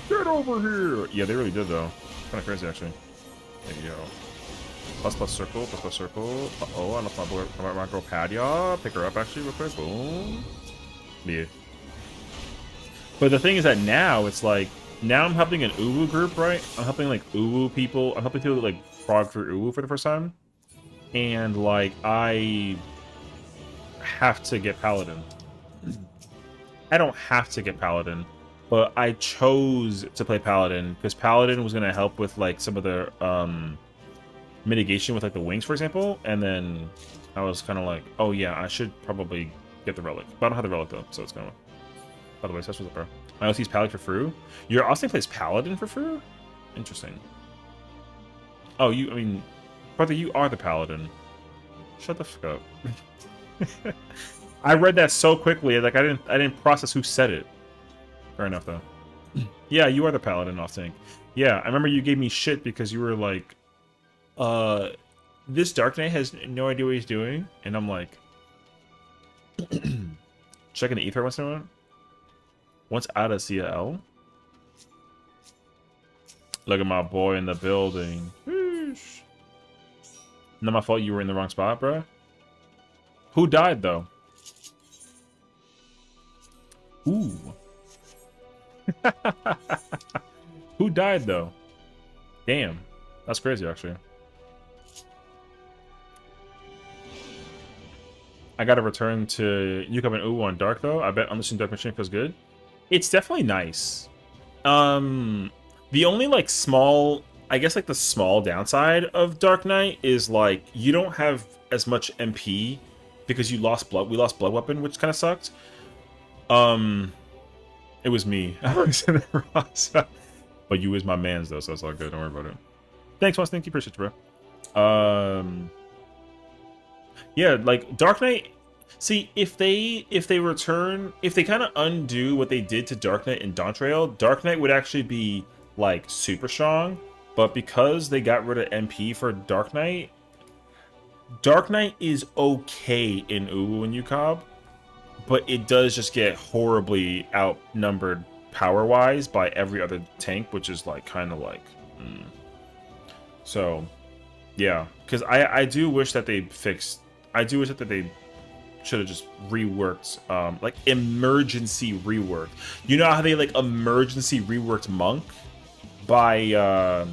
Get over here! Yeah, they really did though. Kind of crazy actually. There you go. Plus circle, plus circle. Uh-oh, I left my girl Padya. Pick her up actually real quick. Boom. Yeah. But the thing is that now it's like now I'm helping an Uwu group, right? I'm helping like Uwu people. I'm helping people like frog through Uwu for the first time, and like I have to get Paladin. I don't have to get Paladin, but I chose to play Paladin because Paladin was gonna help with like some of the mitigation with like the wings, for example, and then I was kind of like, oh yeah, I should probably get the relic, but I don't have the relic though, so it's gonna. By the way, Sess was up, bro. My OC's Paladin for Fru. Your Austin plays Paladin for Fru? Interesting. Oh, I mean, brother, you are the Paladin. Shut the fuck up. I read that so quickly, like I didn't process who said it. Fair enough though. Yeah, you are the paladin off tank. Yeah, I remember you gave me shit because you were like, this Dark Knight has no idea what he's doing, and I'm like, checking the ether once in a while. Once out of CL. Look at my boy in the building. Whoosh. Not my fault you were in the wrong spot, bruh. Who died though? Ooh. Who died though? Damn. That's crazy actually. I gotta return to Yukab and Uwu on Dark though. I bet Unleashing Dark Machine feels good. It's definitely nice. The only like small, I guess like the small downside of Dark Knight is like you don't have as much MP because you lost blood. We lost Blood Weapon, which kind of sucked. It was me. I was in the wrong. But you was my man's though, so it's all good. Don't worry about it. Thanks, once. Thank you, appreciate you, bro. Yeah, like Dark Knight. See, if they return, if they kind of undo what they did to Dark Knight and Dawntrail, Dark Knight would actually be like super strong. But because they got rid of MP for Dark Knight is okay in Uwu and Yukab, but it does just get horribly outnumbered power-wise by every other tank, which is like kind of like. So, yeah, because I do wish that they fixed. I do wish that they should have just reworked, like emergency reworked. You know how they like emergency reworked Monk by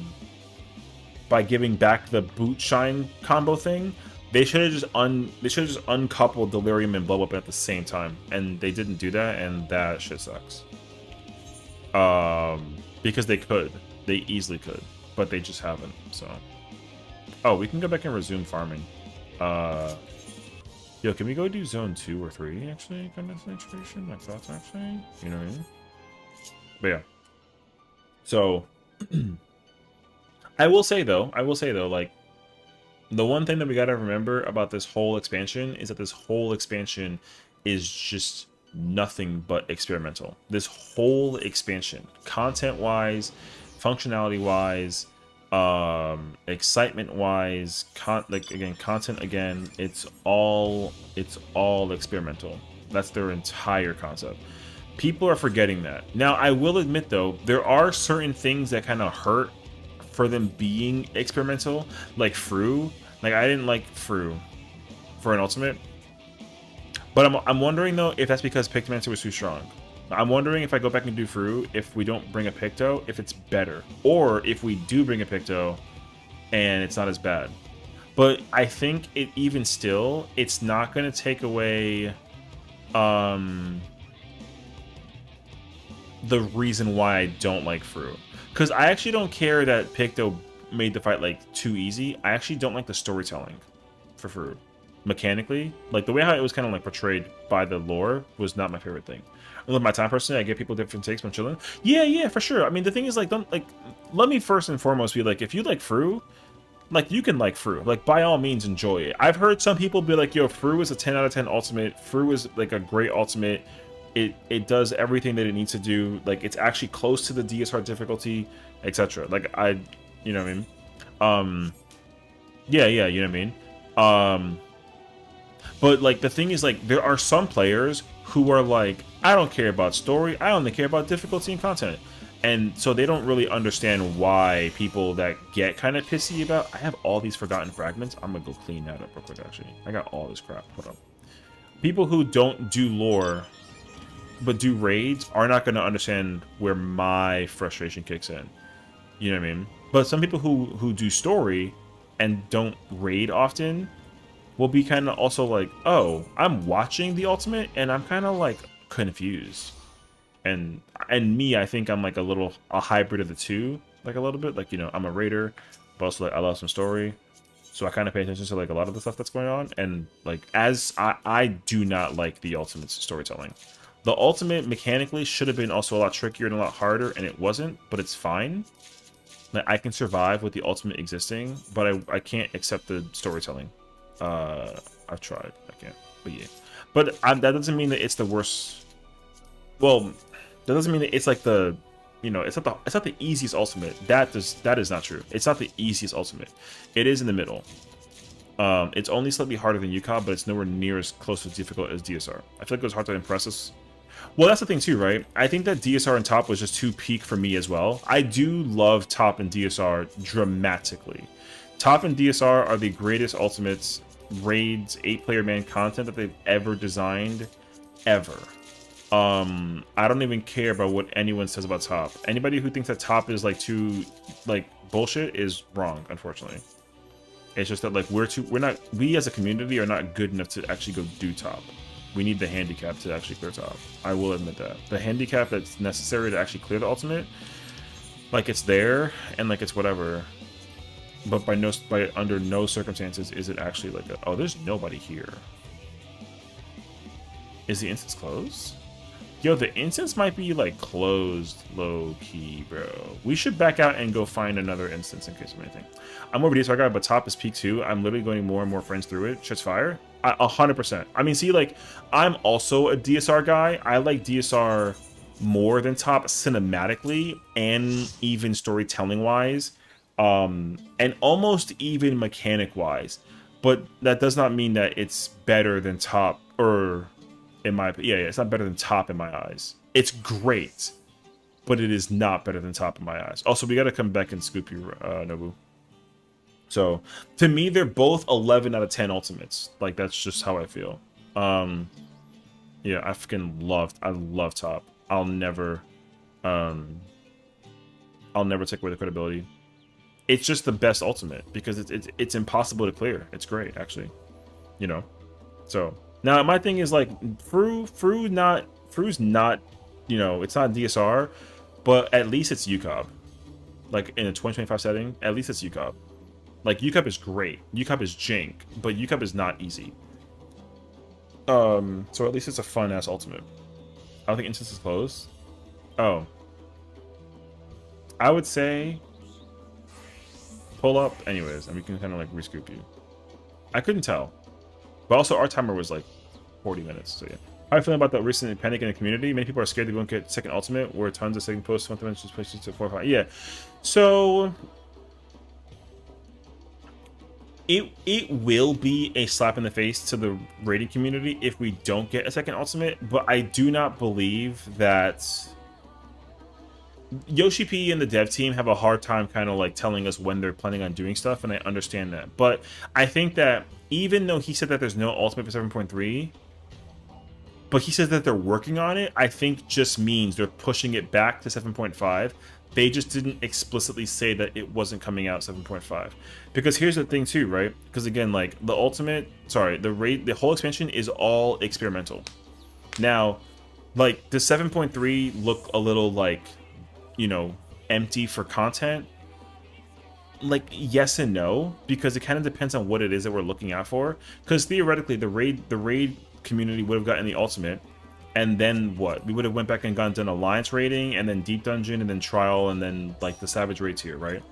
giving back the boot shine combo thing. They should have just uncoupled Delirium and Blow Weapon at the same time, and they didn't do that, and that shit sucks. Because they easily could, but they just haven't. So, oh, we can go back and resume farming. Yo, can we go do zone 2 or 3 actually? Kind of situation, like thoughts actually. You know what I mean? But yeah. So, I will say though, like. The one thing that we gotta remember about this whole expansion is that this whole expansion is just nothing but experimental. This whole expansion, content-wise, functionality-wise, excitement-wise, content again, it's all experimental. That's their entire concept. People are forgetting that. Now, I will admit though, there are certain things that kind of hurt for them being experimental, like Fru. Like I didn't like Fru for an ultimate, but I'm wondering though if that's because Pictomancer was too strong. I'm wondering if I go back and do Fru, if we don't bring a Picto, if it's better, or if we do bring a Picto and it's not as bad. But I think it even still, it's not going to take away the reason why I don't like Fru. Because I actually don't care that Picto made the fight like too easy. I actually don't like the storytelling for Fru. Mechanically, like the way how it was kind of like portrayed by the lore was not my favorite thing. I love my time personally. I give people different takes when chilling. Yeah, for sure. I mean, the thing is like, don't like. Let me first and foremost be like, if you like Fru, like you can like Fru. Like by all means, enjoy it. I've heard some people be like, yo, Fru is a 10 out of 10 ultimate. Fru is like a great ultimate. It does everything that it needs to do. Like it's actually close to the DS hard difficulty, etc. Like you know what I mean? Yeah, you know what I mean? But like the thing is like there are some players who are like, I don't care about story, I only care about difficulty and content. And so they don't really understand why people that get kind of pissy about. I have all these forgotten fragments. I'm gonna go clean that up real quick actually. I got all this crap. Hold on. People who don't do lore but do raids are not gonna understand where my frustration kicks in. You know what I mean? But some people who do story and don't raid often will be kind of also like, oh, I'm watching the ultimate and I'm kind of like confused. And me, I think I'm like a hybrid of the two, like a little bit. Like, you know, I'm a raider, but also like I love some story. So I kind of pay attention to like a lot of the stuff that's going on. And like as I do not like the ultimate's storytelling. The ultimate mechanically should have been also a lot trickier and a lot harder, and it wasn't, but it's fine. Like, I can survive with the ultimate existing, but I can't accept the storytelling. I've tried. I can't. But yeah. But that doesn't mean that it's the worst. Well, that doesn't mean that it's like the, you know, it's not the easiest ultimate. That is not true. It's not the easiest ultimate. It is in the middle. It's only slightly harder than UCOB, but it's nowhere near as close to difficult as DSR. I feel like it was hard to impress us. Well, that's the thing too, right? I think that DSR and top was just too peak for me as well. I do love top and DSR dramatically. Top and DSR are the greatest ultimates, raids, 8-player man content that they've ever designed, ever. I don't even care about what anyone says about top. Anybody who thinks that top is like too like bullshit is wrong, unfortunately. It's just that like we as a community are not good enough to actually go do top. We need the handicap to actually clear top. I will admit that. The handicap that's necessary to actually clear the ultimate, like it's there and like it's whatever. But by under no circumstances is it actually like oh, there's nobody here. Is the instance closed? Yo, the instance might be like closed low key, bro. We should back out and go find another instance in case of anything. I'm over DSR guy, but top is peak too. I'm literally going more and more friends through it. Shit's fire. 100%. I mean, see, like, I'm also a DSR guy. I like DSR more than top cinematically and even storytelling wise, and almost even mechanic wise. But that does not mean that it's better than top, or in my it's not better than top in my eyes. It's great, but it is not better than top in my eyes. Also, we got to come back and scoop you, Nobu. So to me, they're both 11 out of 10 ultimates. Like that's just how I feel. Yeah, I love top. I'll never take away the credibility. It's just the best ultimate because it's impossible to clear. It's great, actually. You know. So now my thing is like Fru's not, you know, it's not DSR, but at least it's UCOB. Like in a 2025 setting, at least it's UCOB. Like UCOB is great. UCOB is jank, but UCOB is not easy. So at least it's a fun ass ultimate. I don't think instance is closed. Oh. I would say pull up anyways, and we can kind of like rescoop you. I couldn't tell. But also our timer was like 40 minutes, so yeah. How are you feeling about the recent panic in the community? Many people are scared to go and get second ultimate, where tons of second posts, just places to 4 or 5. Yeah. So it will be a slap in the face to the rating community if we don't get a second ultimate, but I do not believe that Yoshi P and the dev team have a hard time kind of like telling us when they're planning on doing stuff, and I understand that. But I think that even though he said that there's no ultimate for 7.3, but he says that they're working on it, I think just means they're pushing it back to 7.5. They just didn't explicitly say that it wasn't coming out 7.5. Because here's the thing too, right? Because again, like the the whole expansion is all experimental. Now, like the 7.3 look a little like, you know, empty for content. Like yes and no, because it kind of depends on what it is that we're looking out for. Because theoretically, the raid community would have gotten the ultimate. And then what? We would have went back and done Alliance raiding, and then Deep Dungeon, and then Trial, and then like the Savage raid tier, right?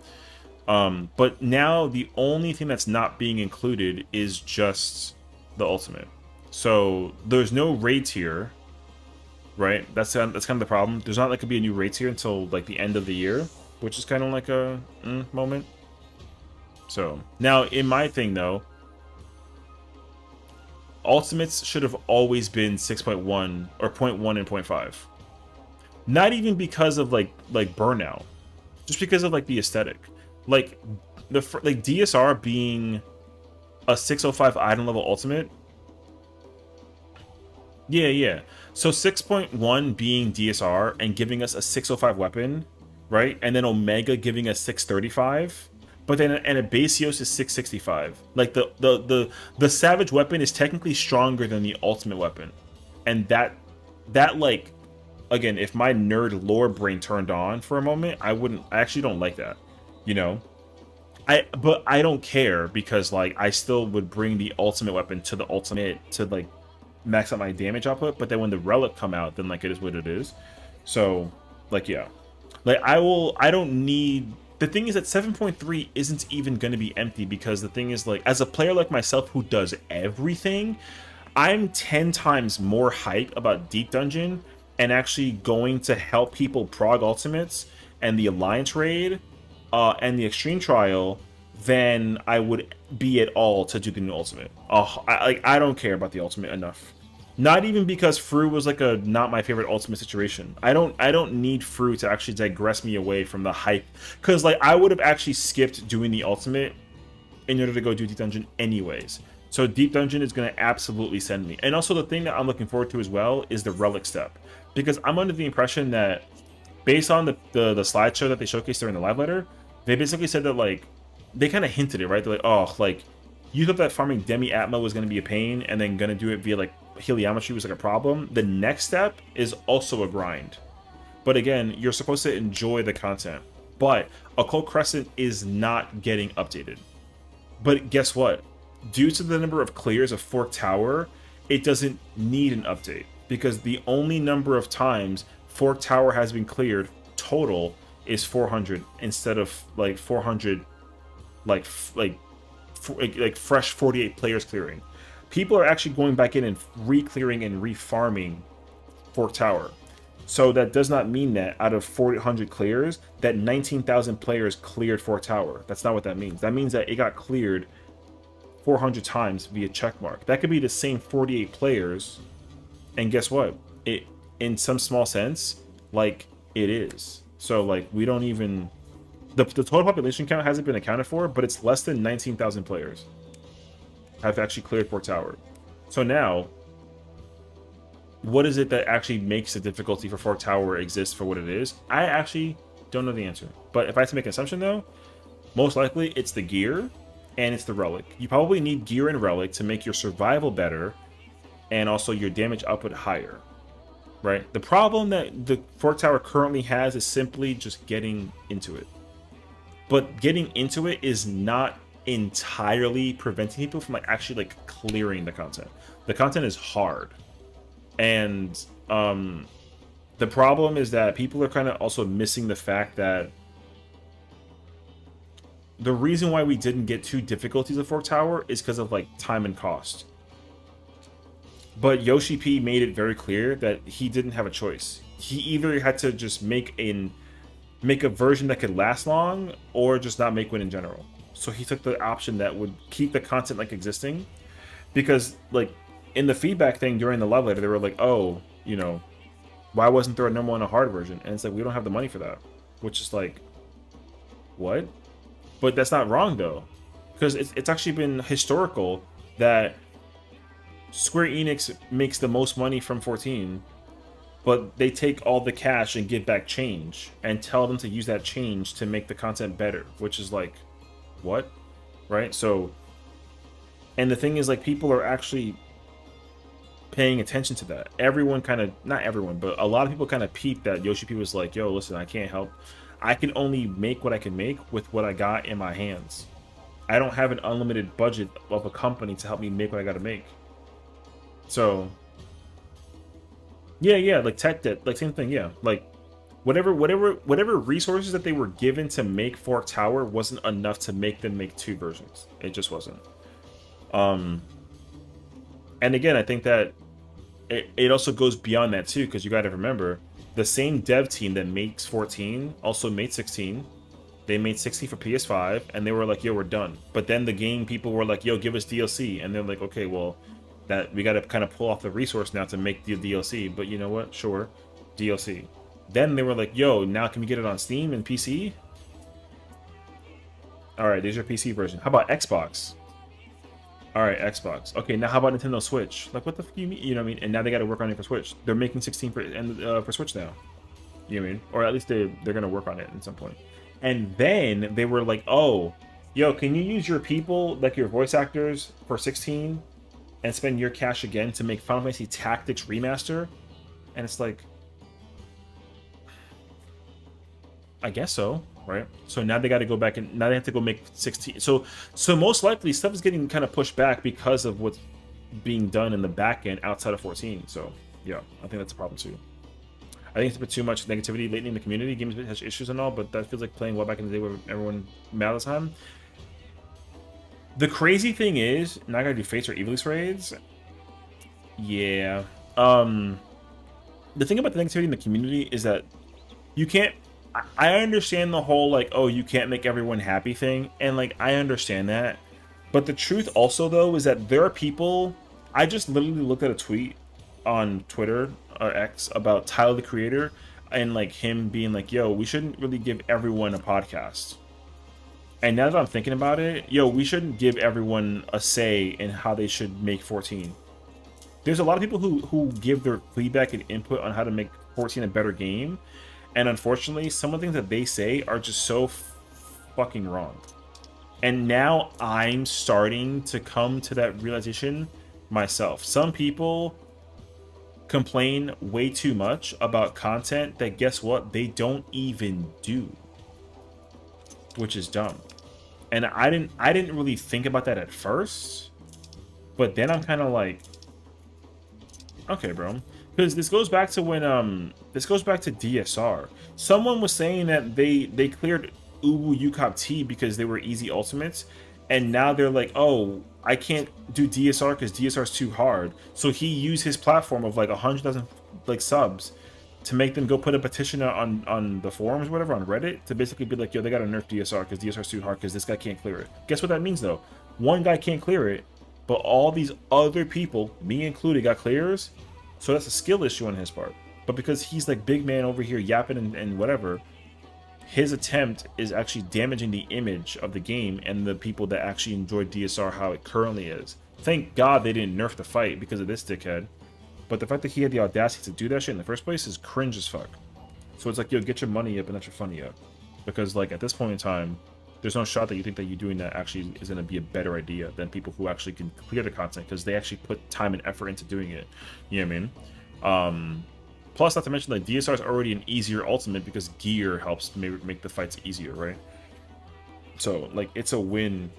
But now the only thing that's not being included is just the ultimate. So there's no raid tier, right? That's kind of the problem. There's not like to be a new raid tier until like the end of the year, which is kind of like a moment. So now in my thing though, ultimates should have always been 6.1 or 0.1 and 0.5. Not even because of like burnout, just because of like the aesthetic. Like DSR being a 605 item level ultimate. Yeah. So 6.1 being DSR and giving us a 605 weapon, right? And then Omega giving us 635. But then and a Basios is 665. Like the Savage weapon is technically stronger than the ultimate weapon. And that like, again, if my nerd lore brain turned on for a moment, I actually don't like that. You know? But I don't care because like I still would bring the ultimate weapon to the ultimate to like max out my damage output. But then when the relic come out, then like it is what it is. So like yeah. Like I don't need. The thing is that 7.3 isn't even going to be empty because the thing is like as a player like myself who does everything, I'm 10 times more hype about Deep Dungeon and actually going to help people prog ultimates and the Alliance raid and the Extreme Trial than I would be at all to do the new ultimate. I don't care about the ultimate enough. Not even because Fru was like a not my favorite ultimate situation. I don't need Fru to actually digress me away from the hype, because like I would have actually skipped doing the ultimate in order to go do Deep Dungeon anyways. So Deep Dungeon is going to absolutely send me. And also the thing that I'm looking forward to as well is the relic step, because I'm under the impression that based on the slideshow that they showcased during the live letter, they basically said that like they kind of hinted it, right? They're like, oh, like you thought that farming Demi Atma was going to be a pain and then going to do it via like heliometry was like a problem. The next step is also a grind. But again, you're supposed to enjoy the content. But Occult Crescent is not getting updated. But guess what? Due to the number of clears of Fork Tower, it doesn't need an update, because the only number of times Fork Tower has been cleared total is 400 instead of like 400 like fresh 48 players clearing. People are actually going back in and re-clearing and re-farming Fork Tower. So that does not mean that out of 400 clears, that 19,000 players cleared Fork Tower. That's not what that means. That means that it got cleared 400 times via checkmark. That could be the same 48 players, and guess what? It, in some small sense, like it is. So like we don't even the total population count hasn't been accounted for, but it's less than 19,000 players have actually cleared Fork Tower. So now, what is it that actually makes the difficulty for Fork Tower exist for what it is? I actually don't know the answer. But if I had to make an assumption though, most likely it's the gear and it's the relic. You probably need gear and relic to make your survival better and also your damage output higher, right? The problem that the Fork Tower currently has is simply just getting into it. But getting into it is not entirely preventing people from like actually like clearing the content. The content is hard. And the problem is that people are kind of also missing the fact that the reason why we didn't get 2 difficulties of Fork Tower is because of like time and cost. But Yoshi P made it very clear that he didn't have a choice. He either had to just make a version that could last long, or just not make one in general. So he took the option that would keep the content like existing, because like in the feedback thing during the love letter, they were like, oh, you know, why wasn't there a number 1 a hard version? And it's like, we don't have the money for that, which is like, what? But that's not wrong though, because it's actually been historical that Square Enix makes the most money from 14, but they take all the cash and give back change and tell them to use that change to make the content better, which is like, what? Right? So, and the thing is, like, people are actually paying attention to that. Everyone kind of, not everyone, but a lot of people kind of peeped that Yoshi P was like, yo, listen, I can't help. I can only make what I can make with what I got in my hands. I don't have an unlimited budget of a company to help me make what I got to make. So, yeah, like tech debt, like same thing, yeah. Like whatever resources that they were given to make Fork Tower wasn't enough to make them make 2 versions. It just wasn't. And again, I think that it also goes beyond that too, because you got to remember the same dev team that makes 14 also made 16. They made 16 for PS5, and they were like, yo, we're done. But then the game people were like, yo, give us DLC, and they're like, okay, well, that we got to kind of pull off the resource now to make the DLC. But you know what? Sure, DLC. Then they were like, yo, now can we get it on Steam and PC? All right, there's your PC version. How about Xbox? All right, Xbox. Okay, now how about Nintendo Switch? Like, what the fuck you mean? You know what I mean? And now they got to work on it for Switch. They're making 16 for Switch now. You know what I mean? Or at least they're going to work on it at some point. And then they were like, oh, yo, can you use your people, like your voice actors, for 16 and spend your cash again to make Final Fantasy Tactics Remaster? And it's like, I guess so, right? So now they got to go back and now they have to go make 16. So most likely stuff is getting kind of pushed back because of what's being done in the back end outside of 14. So yeah, I think that's a problem too. I think it's a bit too much negativity lately in the community. Games has issues and all, but that feels like playing well back in the day where everyone mad all the time. The crazy thing is, now I gotta do Fates or Evilus raids. Yeah. The thing about the negativity in the community is that you can't. I understand the whole like, oh, you can't make everyone happy thing, and like I understand that. But the truth also though is that there are people. I just literally looked at a tweet on Twitter or X about Tyler the Creator and like him being like, yo, we shouldn't really give everyone a podcast. And now that I'm thinking about it, yo, we shouldn't give everyone a say in how they should make 14. There's a lot of people who give their feedback and input on how to make 14 a better game, and unfortunately, some of the things that they say are just so fucking wrong. And now I'm starting to come to that realization myself. Some people complain way too much about content that, guess what, they don't even do, which is dumb. And I didn't really think about that at first, but then I'm kind of like, okay, bro, because this goes back to when this goes back to DSR. Someone was saying that they cleared Uwu Yukop T because they were easy ultimates, and now they're like, oh, I can't do DSR because DSR is too hard. So he used his platform of like 100,000 like subs to make them go put a petition on the forums, or whatever, on Reddit, to basically be like, yo, they gotta nerf DSR because DSR is too hard because this guy can't clear it. Guess what that means though? One guy can't clear it, but all these other people, me included, got clears. So that's a skill issue on his part. But because he's like big man over here yapping and whatever, his attempt is actually damaging the image of the game and the people that actually enjoy DSR how it currently is. Thank God they didn't nerf the fight because of this dickhead. But the fact that he had the audacity to do that shit in the first place is cringe as fuck. So it's like, yo, get your money up and not your funny up. Because like at this point in time, there's no shot that you think that you doing that actually is going to be a better idea than people who actually can clear the content because they actually put time and effort into doing it. You know what I mean? Plus, not to mention that DSR is already an easier ultimate because gear helps make the fights easier, right? So like it's a win.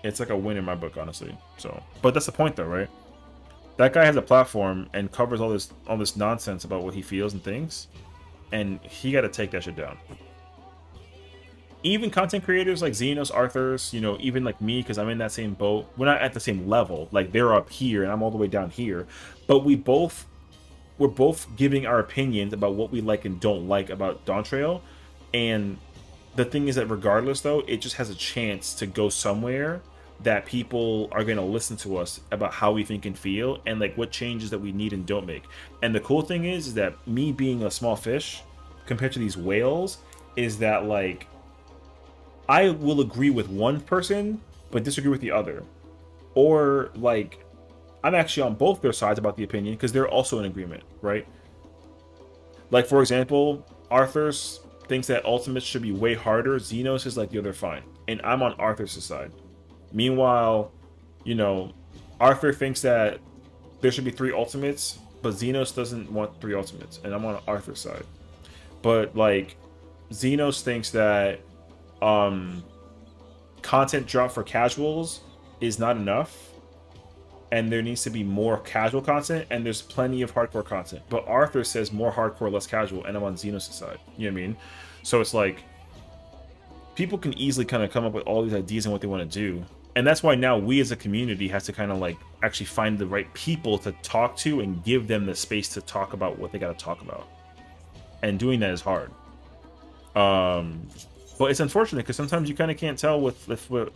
It's like a win in my book, honestly. So, but that's the point though, right? That guy has a platform and covers all this nonsense about what he feels and thinks, and he got to take that shit down. Even content creators like Xenos, Arthurs, you know, even like me, because I'm in that same boat. We're not at the same level. Like they're up here and I'm all the way down here, but we're both giving our opinions about what we like and don't like about Dawntrail. And the thing is that regardless, though, it just has a chance to go somewhere that people are going to listen to us about how we think and feel and like what changes that we need and don't make. And the cool thing is that me being a small fish compared to these whales is that like I will agree with one person but disagree with the other, or like I'm actually on both their sides about the opinion because they're also in agreement, right? Like for example, Arthur's thinks that ultimates should be way harder. Xenos is like, yo, they're fine, and I'm on Arthur's side. Meanwhile, you know, Arthur thinks that there should be 3 ultimates, but Xenos doesn't want 3 ultimates, and I'm on Arthur's side. But like Xenos thinks that content drop for casuals is not enough, and there needs to be more casual content, and there's plenty of hardcore content. But Arthur says more hardcore, less casual, and I'm on Xenos' side. You know what I mean? So it's like people can easily kind of come up with all these ideas and what they want to do. And that's why now we as a community have to kind of like actually find the right people to talk to and give them the space to talk about what they got to talk about. And doing that is hard. But it's unfortunate because sometimes you kind of can't tell with what.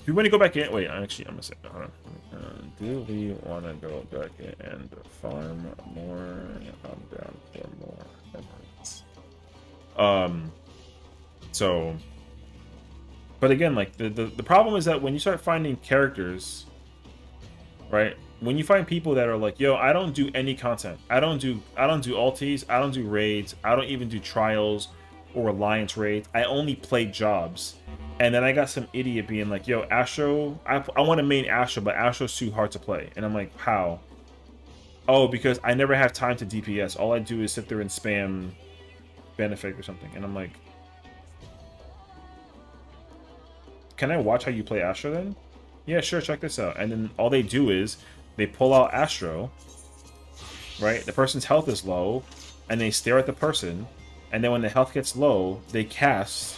If you want to go back in, wait, actually, I'm gonna say, hold on. Do we want to go back in and farm more? I'm down for more emeralds. So, but again, like the problem is that when you start finding characters, right? When you find people that are like, yo, I don't do any content. I don't do ultis. I don't do raids. I don't even do trials or alliance raids. I only play jobs. And then I got some idiot being like, yo, Astro, I want to main Astro, but Astro's too hard to play. And I'm like, how? Oh, because I never have time to DPS. All I do is sit there and spam Benefit or something. And I'm like, can I watch how you play Astro then? Yeah, sure, check this out. And then all they do is they pull out Astro, right? The person's health is low, and they stare at the person. And then when the health gets low, they cast,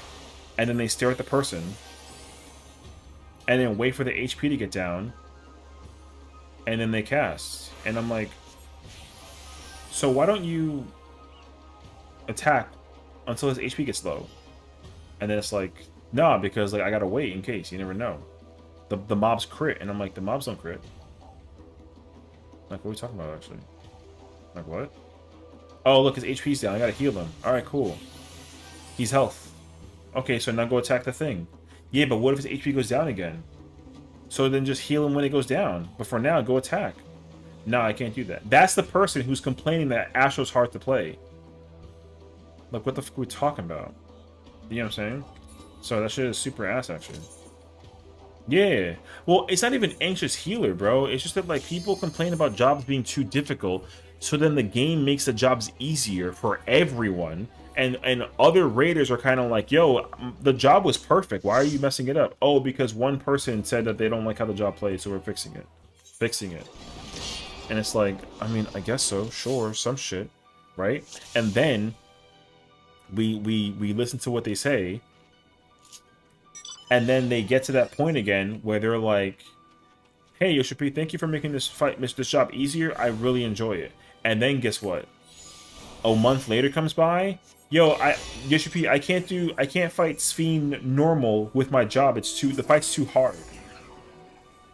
and then they stare at the person, and then wait for the HP to get down, and then they cast. And I'm like, so why don't you attack until his HP gets low? And then it's like, nah, because like I gotta wait in case. You never know. The mobs crit, and I'm like, the mobs don't crit. Like, what are we talking about actually? Like what? Oh, look, his HP's down. I gotta heal him. All right, cool. He's health. Okay, so now go attack the thing. Yeah, but what if his HP goes down again? So then just heal him when it goes down. But for now, go attack. No, I can't do that. That's the person who's complaining that Astro's hard to play. Like, what the fuck are we talking about? You know what I'm saying? So that shit is super ass, actually. Yeah. Well, it's not even anxious healer, bro. It's just that, like, people complain about jobs being too difficult, so then the game makes the jobs easier for everyone. And other raiders are kind of like, yo, the job was perfect. Why are you messing it up? Oh, because one person said that they don't like how the job plays, so we're fixing it. Fixing it. And it's like, I mean, I guess so. Sure, some shit. Right? And then we listen to what they say. And then they get to that point again where they're like, hey, Yoshi, thank you for making this job easier. I really enjoy it. And then guess what? A month later comes by. Yo, Yoshi, I can't fight Sphene normal with my job. The fight's too hard.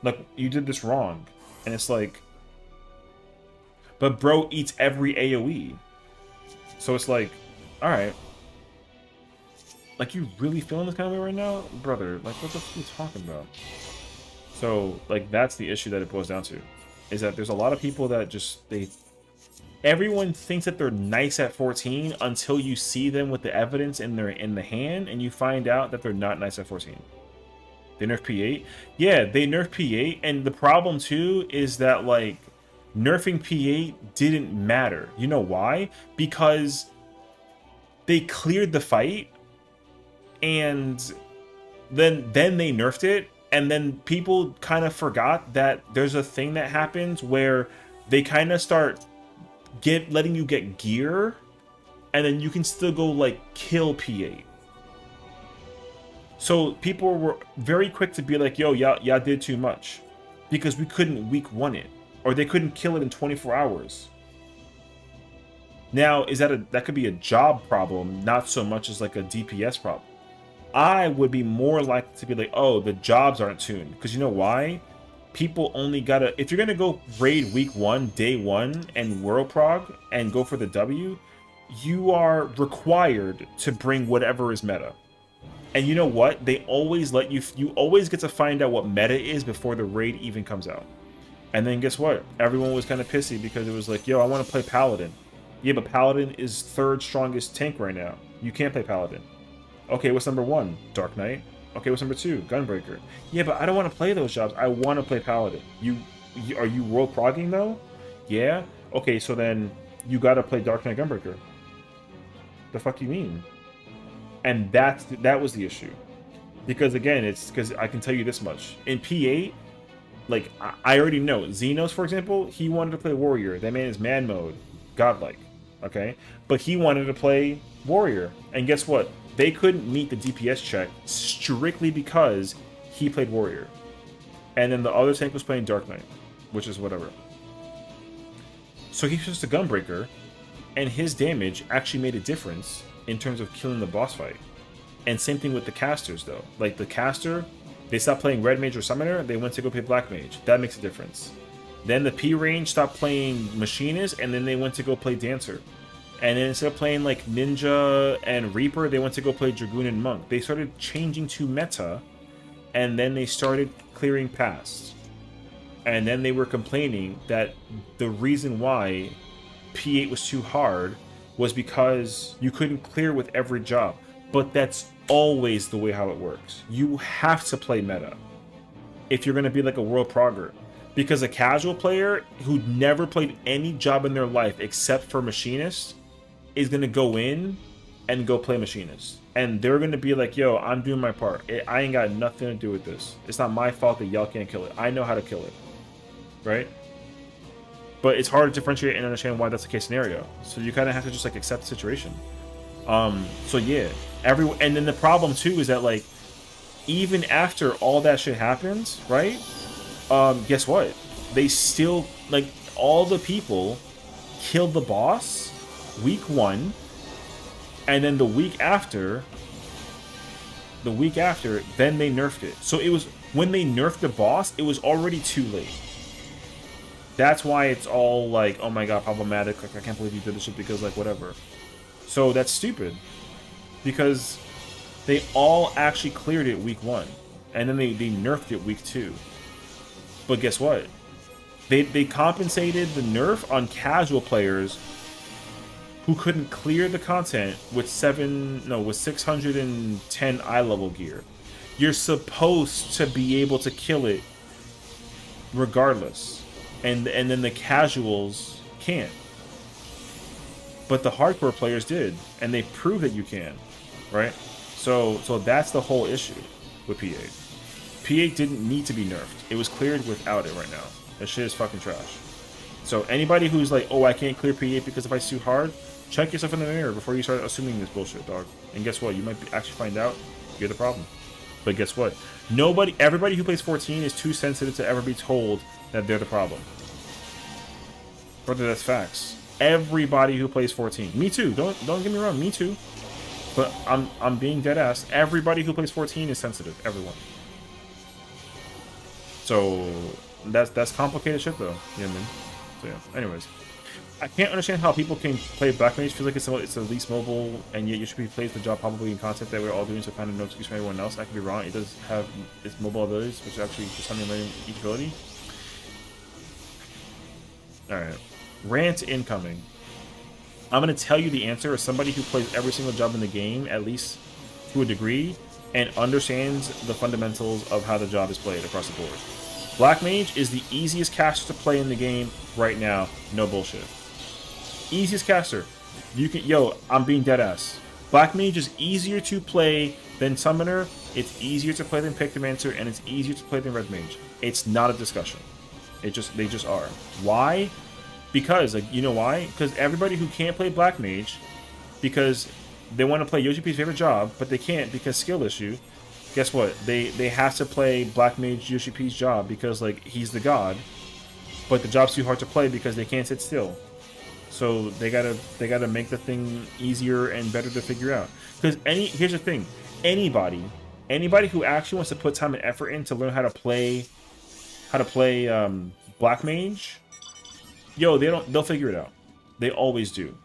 Like, you did this wrong. And it's like, but bro eats every AoE. So it's like, all right. Like, you really feeling this kind of way right now? Brother, like, what the fuck are you talking about? So, like, that's the issue that it boils down to. Is that there's a lot of people that just, everyone thinks that they're nice at 14 until you see them with the evidence in the hand, and you find out that they're not nice at 14. They nerf P8? Yeah, they nerf P8, and the problem, too, is that, like, nerfing P8 didn't matter. You know why? Because they cleared the fight, and then they nerfed it, and then people kind of forgot that there's a thing that happens where they kind of start letting you get gear, and then you can still go like kill P8. So people were very quick to be like, yo, y'all did too much, because we couldn't week 1 it, or they couldn't kill it in 24 hours. Now, is that could be a job problem, not so much as like a DPS problem. I would be more likely to be like, oh, the jobs aren't tuned. Because you know why? People only gotta, if you're gonna go raid week 1, day 1, and world prog, and go for the W, you are required to bring whatever is meta. And you know what? They always let you always get to find out what meta is before the raid even comes out. And then guess what? Everyone was kind of pissy because it was like, yo, I want to play Paladin. Yeah, but Paladin is 3rd strongest tank right now. You can't play Paladin. Okay, what's number 1? Dark Knight. Okay, what's number 2? Gunbreaker. Yeah, but I don't want to play those jobs. I want to play Paladin. Are you world progging though? Yeah? Okay, so then you gotta play Dark Knight Gunbreaker. The fuck you mean? And that was the issue. Because again, it's because I can tell you this much. In P8, like, I already know. Xenos, for example, he wanted to play Warrior. That man is man mode. Godlike. Okay? But he wanted to play Warrior. And guess what? They couldn't meet the DPS check strictly because he played Warrior. And then the other tank was playing Dark Knight, which is whatever. So he switched to Gunbreaker, and his damage actually made a difference in terms of killing the boss fight. And same thing with the casters, though. Like, the caster, they stopped playing Red Mage or Summoner, they went to go play Black Mage. That makes a difference. Then the P range stopped playing Machinist, and then they went to go play Dancer. And then instead of playing like Ninja and Reaper, they went to go play Dragoon and Monk. They started changing to meta, and then they started clearing past. And then they were complaining that the reason why P8 was too hard was because you couldn't clear with every job. But that's always the way how it works. You have to play meta if you're going to be like a world progger. Because a casual player who never played any job in their life except for Machinist is going to go in and go play Machinist. And they're going to be like, yo, I'm doing my part. I ain't got nothing to do with this. It's not my fault that y'all can't kill it. I know how to kill it. Right? But it's hard to differentiate and understand why that's the case scenario. So you kind of have to just like accept the situation. So yeah. And then the problem too is that like, even after all that shit happens, right? Guess what? They still, like, all the people killed the boss week 1, and then the week after, then they nerfed it. So it was, when they nerfed the boss, it was already too late. That's why it's all like, oh my god, problematic, like I can't believe you did this shit because like whatever. So that's stupid. Because they all actually cleared it week 1. And then they nerfed it week 2. But guess what? They compensated the nerf on casual players who couldn't clear the content with 610 eye level gear. You're supposed to be able to kill it regardless. And then the casuals can't. But the hardcore players did, and they proved that you can, right? So that's the whole issue with P8. P8 didn't need to be nerfed. It was cleared without it right now. That shit is fucking trash. So anybody who's like, oh, I can't clear P8 because it fights too hard, check yourself in the mirror before you start assuming this bullshit, dog. And guess what? You might actually find out you're the problem. But guess what? Everybody who plays 14 is too sensitive to ever be told that they're the problem. Brother, that's facts. Everybody who plays 14. Me too. Don't get me wrong. Me too. But I'm being dead ass. Everybody who plays 14 is sensitive. Everyone. So that's complicated shit though. You know what I mean? So yeah. Anyways, I can't understand how people can play Black Mage. Feels like it's the least mobile, and yet you should be plays the job probably in content that we're all doing. So kind of no excuse for everyone else. I could be wrong. It does have its mobile abilities, which is actually just something letting each ability. All right. Rant incoming. I'm going to tell you the answer as somebody who plays every single job in the game, at least to a degree, and understands the fundamentals of how the job is played across the board. Black Mage is the easiest caster to play in the game right now. No bullshit. Easiest caster. You can, I'm being dead ass. Black Mage is easier to play than Summoner, it's easier to play than Pictomancer, and it's easier to play than Red Mage. It's not a discussion. They just are. Why? Because, like, you know why? Because everybody who can't play Black Mage, because they want to play Yoshi P's favorite job, but they can't because skill issue, guess what? They have to play Black Mage Yoshi P's job because, like, he's the god, but the job's too hard to play because they can't sit still. So they gotta make the thing easier and better to figure out. Because here's the thing, anybody who actually wants to put time and effort in to learn how to play Black Mage, they'll figure it out. They always do.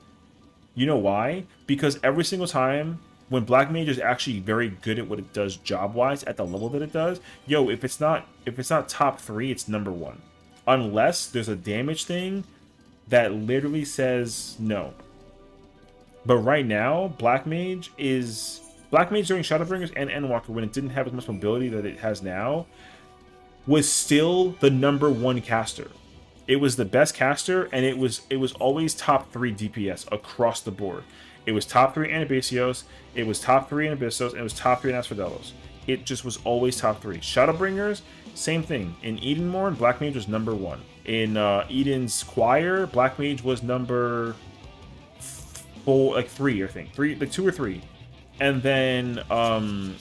You know why? Because every single time when Black Mage is actually very good at what it does job-wise at the level that it does, if it's not top 3, it's number 1. Unless there's a damage thing that literally says no. But right now, Black Mage during Shadowbringers and Endwalker, when it didn't have as much mobility that it has now, was still the number 1 caster. It was the best caster, and it was always top 3 DPS across the board. It was top 3 in Abyssios, it was top 3 in Abyssos, and it was top 3 in Asphodelos. It just was always top 3. Shadowbringers, same thing. In Edenmorn, Black Mage was number 1. In Eden's Choir, Black Mage was number 3, I think. 2 or 3. And then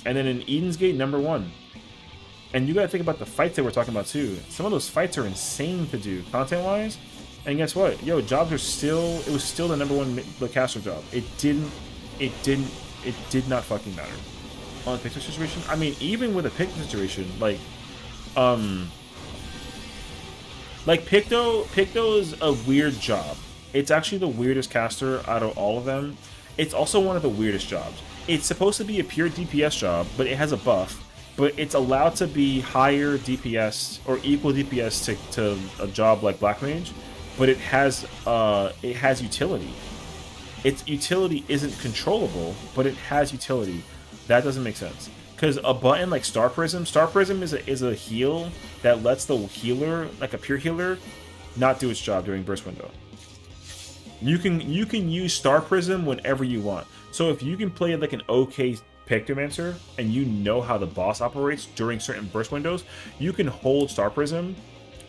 in Eden's Gate, number 1. And you gotta think about the fights that we're talking about too. Some of those fights are insane to do content-wise. And guess what? Jobs are still. It was still the number 1 caster job. It did not fucking matter. On the Picto situation, I mean, even with a Picto situation, Picto is a weird job. It's actually the weirdest caster out of all of them. It's also one of the weirdest jobs. It's supposed to be a pure DPS job, but it has a buff. But it's allowed to be higher DPS or equal DPS to a job like Black Mage, but it has utility. Its utility isn't controllable, but it has utility. That doesn't make sense. Because a button like Star Prism is a heal that lets the healer, like a pure healer, not do its job during burst window. You can use Star Prism whenever you want. So if you can play like an okay Pictomancer and you know how the boss operates during certain burst windows, you can hold Star Prism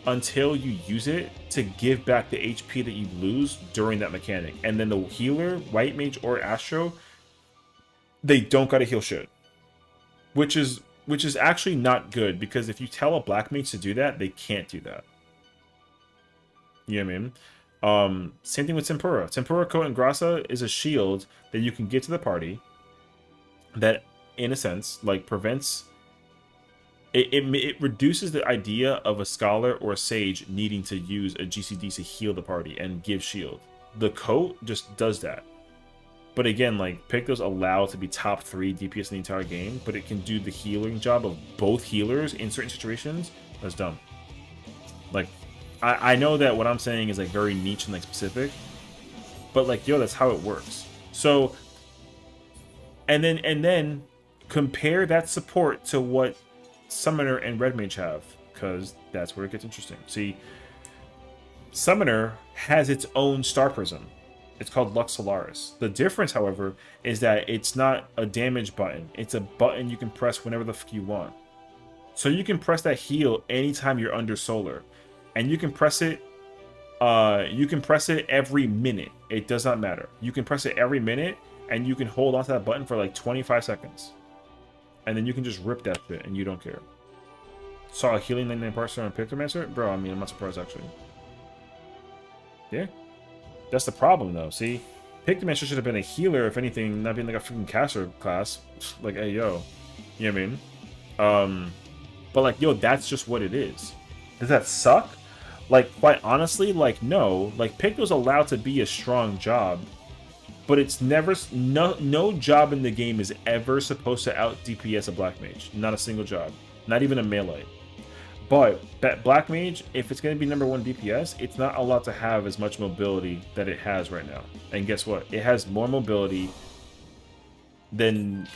until you use it to give back the HP that you lose during that mechanic. And then the healer, White Mage or Astro, they don't gotta heal shit. Which is actually not good, because if you tell a Black Mage to do that, they can't do that. You know what I mean? Same thing with Tempura. Tempura Coat and Grasa is a shield that you can get to the party that, in a sense, like prevents... It reduces the idea of a scholar or a sage needing to use a GCD to heal the party and give shield. The coat just does that. But again, like, Picto's allowed to be top 3 DPS in the entire game, but it can do the healing job of both healers in certain situations. That's dumb. Like, I know that what I'm saying is like very niche and like specific, but like, yo, that's how it works. So, and then compare that support to what Summoner and Red Mage have, because that's where it gets interesting. See, Summoner has its own Star Prism. It's called Lux Solaris. The difference, however, is that it's not a damage button. It's a button you can press whenever the fuck you want. So you can press that heal anytime you're under Solar, and you can press it. You can press it every minute. It does not matter. You can press it every minute, and you can hold onto that button for like 25 seconds. And then you can just rip that shit, and you don't care. Saw a healing 99% on Pictomancer? Bro, I mean, I'm not surprised, actually. Yeah. That's the problem, though. See? Pictomancer should have been a healer, if anything, not being like a freaking caster class. Like, hey, yo. You know what I mean? But, like, yo, that's just what it is. Does that suck? Like, quite honestly, like, no. Like, Picto's allowed to be a strong job. But it's never... No job in the game is ever supposed to out DPS a Black Mage. Not a single job. Not even a melee. But that Black Mage, if it's going to be #1 DPS, it's not allowed to have as much mobility that it has right now. And guess what? It has more mobility than...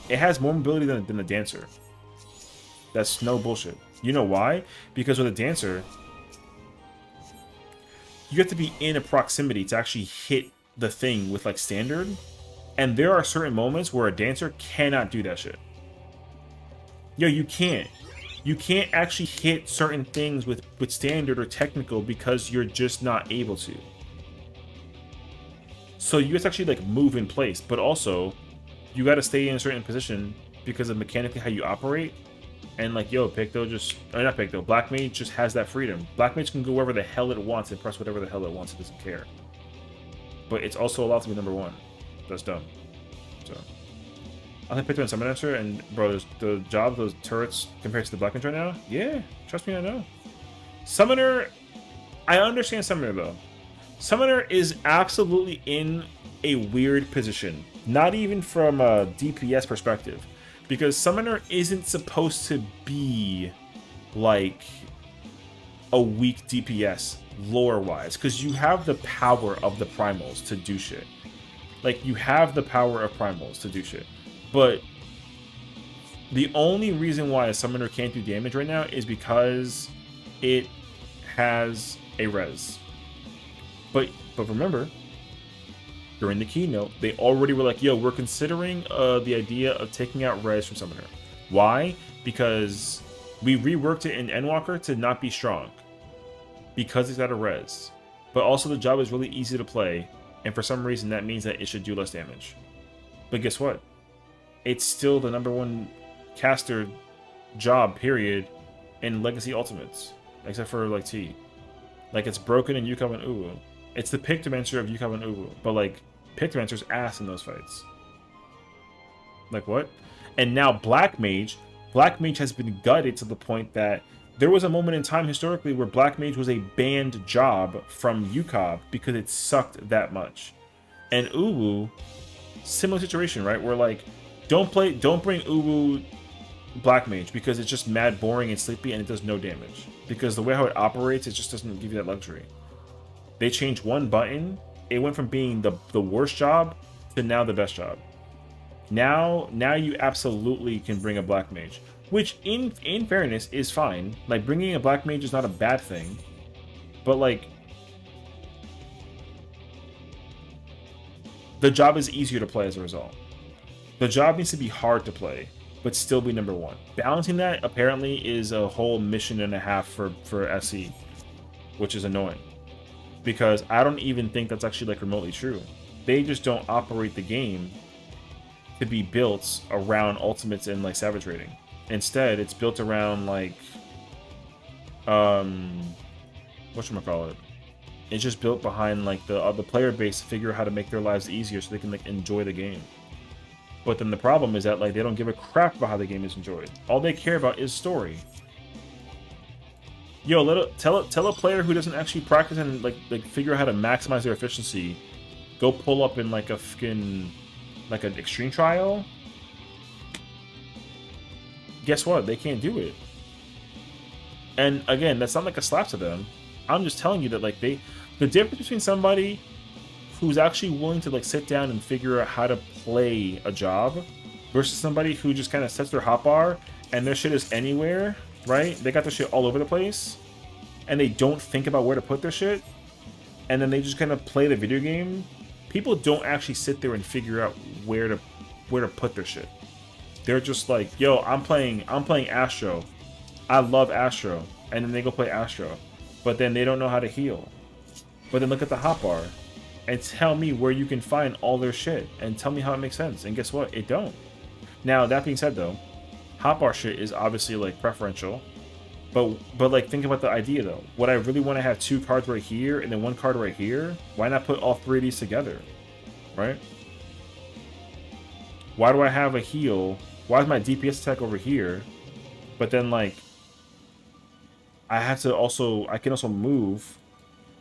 It has more mobility than the Dancer. That's no bullshit. You know why? Because with a Dancer, you have to be in a proximity to actually hit the thing with like standard, and there are certain moments where a Dancer cannot do that shit. Yo, you can't actually hit certain things with standard or technical because you're just not able to. So you have to actually like move in place, but also you got to stay in a certain position because of mechanically how you operate. And like, yo, Picto just, or not Picto, Black Mage just has that freedom. Black Mage can go wherever the hell it wants and press whatever the hell it wants. It doesn't care. But it's also allowed to be #1. That's dumb. So I think Picto and Summon Answer, and bro, the job, those turrets compared to the Black Mage right now, yeah, trust me, I know. Summoner, I understand Summoner though. Summoner is absolutely in a weird position, not even from a DPS perspective, because Summoner isn't supposed to be like a weak DPS lore-wise, because you have the power of the primals to do shit. Like, you have the power of primals to do shit. But the only reason why a Summoner can't do damage right now is because it has a res. But remember, during the keynote, they already were like, yo, we're considering the idea of taking out res from Summoner. Why? Because we reworked it in Endwalker to not be strong. Because it's got a res. But also the job is really easy to play, and for some reason that means that it should do less damage. But guess what? It's still the #1 caster job, period, in Legacy Ultimates. Except for like T. Like, it's broken in Yukab and Uwu. It's the Pictomancer of Yukab and Uwu. But like, Pictomancer's ass in those fights. Like, what? And now Black Mage has been gutted to the point that there was a moment in time historically where Black Mage was a banned job from UCOB because it sucked that much. And Uwu, similar situation, right? Where like, don't bring Uwu Black Mage because it's just mad boring and sleepy and it does no damage. Because the way how it operates, it just doesn't give you that luxury. They changed one button, it went from being the worst job to now the best job. Now you absolutely can bring a Black Mage. Which, in fairness, is fine. Like, bringing a Black Mage is not a bad thing. But, like, the job is easier to play as a result. The job needs to be hard to play, but still be #1. Balancing that, apparently, is a whole mission and a half for SE. Which is annoying. Because I don't even think that's actually, like, remotely true. They just don't operate the game to be built around ultimates and, like, Savage Rating. Instead, it's built around like whatchamacallit, it's just built behind like the player base to figure out how to make their lives easier so they can like enjoy the game. But then the problem is that like they don't give a crap about how the game is enjoyed. All they care about is story. Yo, tell a player who doesn't actually practice and like figure out how to maximize their efficiency, go pull up in like a fucking like an extreme trial. Guess what? They can't do it. And again, that's not like a slap to them. I'm just telling you that like the difference between somebody who's actually willing to like sit down and figure out how to play a job versus somebody who just kind of sets their hotbar and their shit is anywhere, right? They got their shit all over the place and they don't think about where to put their shit and then they just kind of play the video game. People don't actually sit there and figure out where to put their shit. They're just like, yo, I'm playing Astro. I love Astro. And then they go play Astro. But then they don't know how to heal. But then look at the hotbar and tell me where you can find all their shit and tell me how it makes sense. And guess what? It don't. Now, that being said though, hotbar shit is obviously like preferential. But like think about the idea though. Would I really want to have 2 cards right here and then 1 card right here? Why not put all 3 of these together? Right? Why do I have a heal? Why is my DPS attack over here? But then like I can also move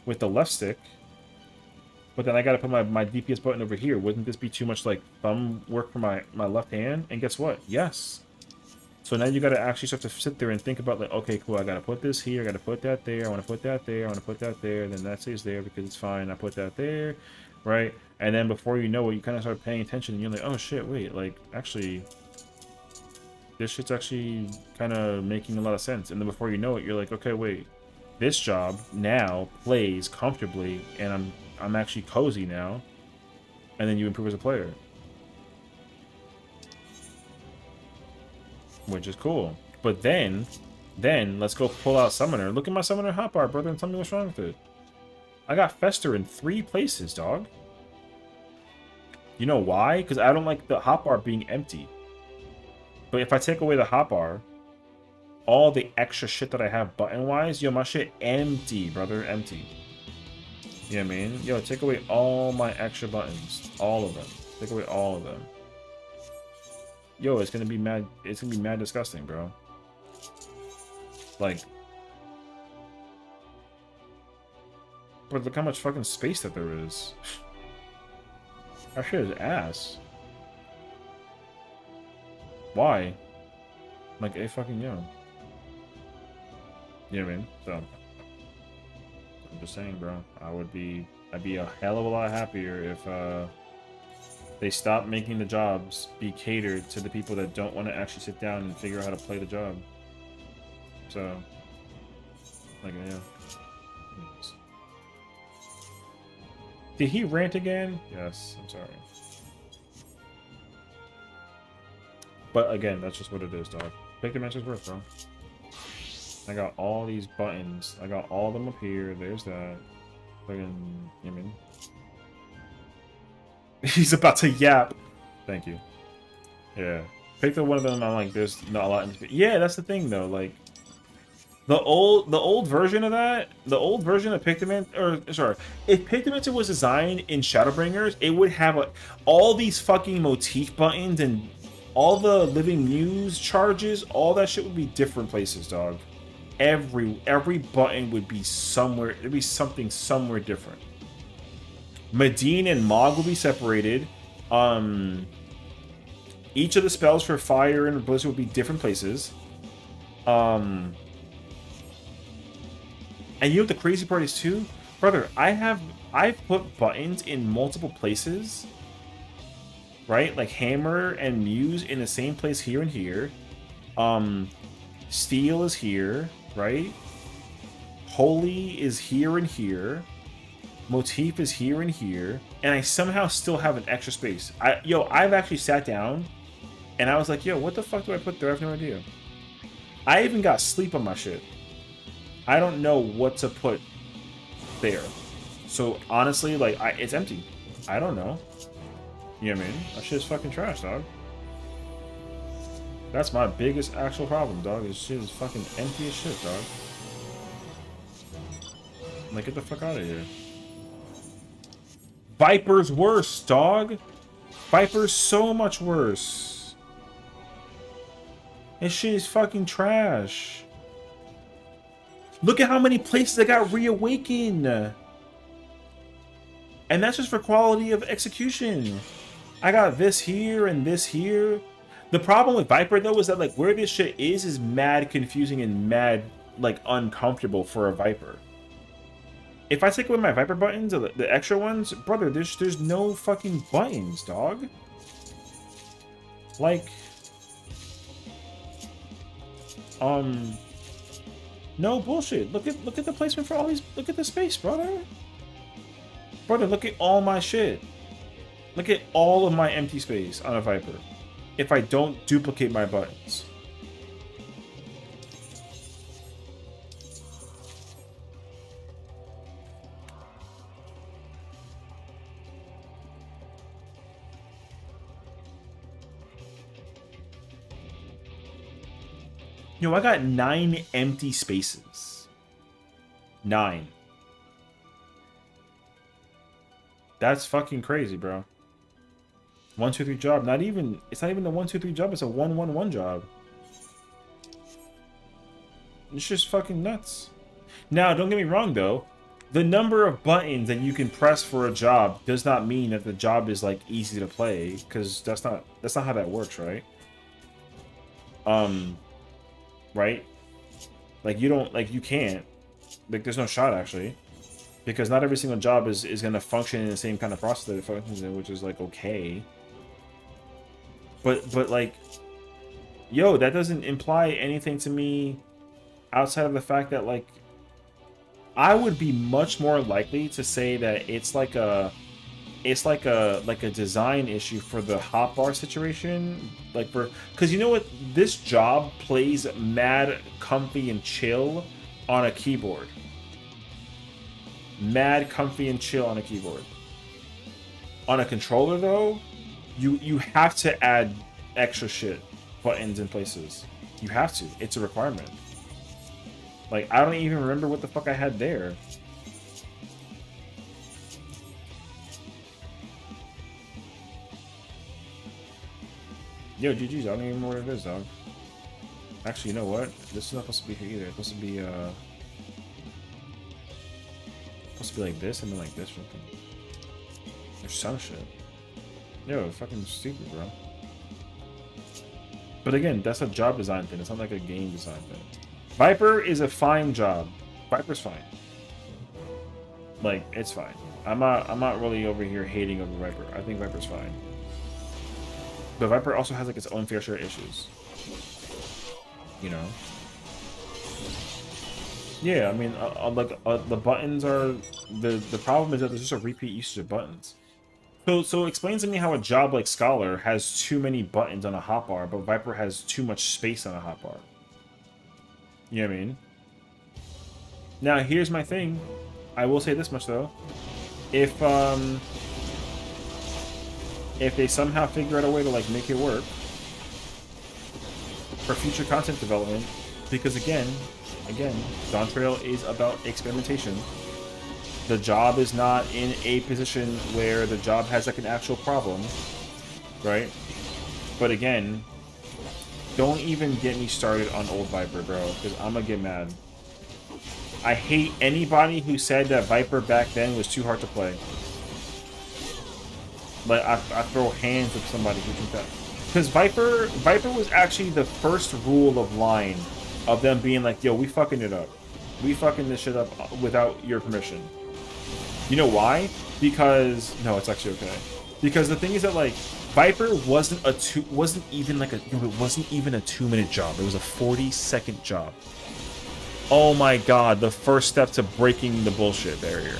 with the left stick. But then I gotta put my DPS button over here. Wouldn't this be too much like thumb work for my left hand? And guess what? Yes. So now you gotta actually start to sit there and think about like, okay, cool, I gotta put this here, I gotta put that there, I wanna put that there, I wanna put that there, then that stays there because it's fine, I put that there, right? And then before you know it, you kind of start paying attention and you're like, oh shit, wait, like, actually, this shit's actually kind of making a lot of sense. And then before you know it, you're like, okay, wait, this job now plays comfortably and I'm actually cozy now. And then you improve as a player. Which is cool. But then let's go pull out Summoner. Look at my Summoner hotbar, brother, and tell me what's wrong with it. I got Fester in 3 places, dog. You know why? Because I don't like the hotbar being empty. But if I take away the hotbar, all the extra shit that I have button-wise, yo, my shit empty, brother, empty. You know what I mean? Yo, take away all my extra buttons. All of them. Take away all of them. Yo, it's gonna be mad disgusting, bro. Like, but look how much fucking space that there is. That shit is ass. Why? Like, a fucking yo. You know what I mean? So, I'm just saying, bro. I'd be a hell of a lot happier if they stop making the jobs be catered to the people that don't want to actually sit down and figure out how to play the job. So, like, yeah. Did he rant again? Yes, I'm sorry. But again, that's just what it is, dog. Pick the match's worth, bro. I got all these buttons. I got all of them up here. There's that. Fucking, you know what I mean? He's about to yap. Thank you. Yeah. Pick the one of them. I'm like, there's not a lot in space. Yeah, that's the thing though. Like the old version of that, the old version of Pictomancer, or sorry, if Pictomancer was designed in Shadowbringers, it would have like all these fucking motif buttons and all the Living Muse charges, all that shit would be different places, dog. Every button would be somewhere, there'd be something somewhere different. Medine and Mog will be separated. Each of the spells for Fire and Blizzard will be different places. And you know what the crazy part is too? Brother, I've put buttons in multiple places. Right? Like Hammer and Muse in the same place here and here. Steel is here, right? Holy is here and here. Motif is here and here, and I somehow still have an extra space. I've actually sat down, and I was like, yo, what the fuck do I put there? I have no idea. I even got sleep on my shit. I don't know what to put there. So honestly, like, it's empty. I don't know. You know what I mean? That shit's fucking trash, dog. That's my biggest actual problem, dog. This shit is fucking empty as shit, dog. Like, get the fuck out of here. Viper's worse, dog. Viper's so much worse. This shit is fucking trash. Look at how many places I got reawakened. And that's just for quality of execution. I got this here and this here. The problem with Viper, though, is that, like, where this shit is mad confusing and mad, like, uncomfortable for a Viper. If I take away my Viper buttons, the extra ones, brother, there's no fucking buttons, dog. Like, no bullshit. Look at the placement for all these. Look at the space, brother. Brother, look at all my shit. Look at all of my empty space on a Viper. If I don't duplicate my buttons. Yo, I got 9 empty spaces. 9. That's fucking crazy, bro. 1, 2, 3 job. Not even. It's not even the 1, 2, 3 job. It's a 1, 1, 1 job. It's just fucking nuts. Now, don't get me wrong though. The number of buttons that you can press for a job does not mean that the job is like easy to play, because that's not how that works, right? Right? Like you can't. Like there's no shot actually. Because not every single job is gonna function in the same kind of process that it functions in, which is like okay. But like, yo, that doesn't imply anything to me outside of the fact that like I would be much more likely to say that it's like a design issue for the hotbar situation, like for, because you know what, this job plays mad comfy and chill on a keyboard. Mad comfy and chill on a keyboard. On a controller though, you have to add extra shit, buttons in places. You have to. It's a requirement. Like I don't even remember what the fuck I had there. Yo, GG's, I don't even know what it is, dog. Actually, you know what? This is not supposed to be here either. It's supposed to be like this and then like this or something. There's some shit. Yo, fucking stupid, bro. But again, that's a job design thing. It's not like a game design thing. Viper is a fine job. Viper's fine. Like, it's fine. I'm not really over here hating over Viper. I think Viper's fine. But Viper also has like its own fair share of issues. You know? Yeah, I mean, the buttons are the problem is that there's just a repeat usage of buttons. So explain to me how a job like Scholar has too many buttons on a hotbar, but Viper has too much space on a hotbar. You know what I mean? Now here's my thing. I will say this much though. If they somehow figure out a way to like make it work for future content development, because again, Dawntrail is about experimentation. The job is not in a position where the job has like an actual problem, right? But again, don't even get me started on old Viper, bro, because I'm gonna get mad. I hate anybody who said that Viper back then was too hard to play. Like, I throw hands with somebody who thinks that. Because Viper was actually the first rule of line of them being like, yo, we fucking it up. We fucking this shit up without your permission. You know why? Because, no, it's actually okay. Because the thing is that, like, Viper wasn't even a 2-minute job. It was a 40-second job. Oh my god, the first step to breaking the bullshit barrier.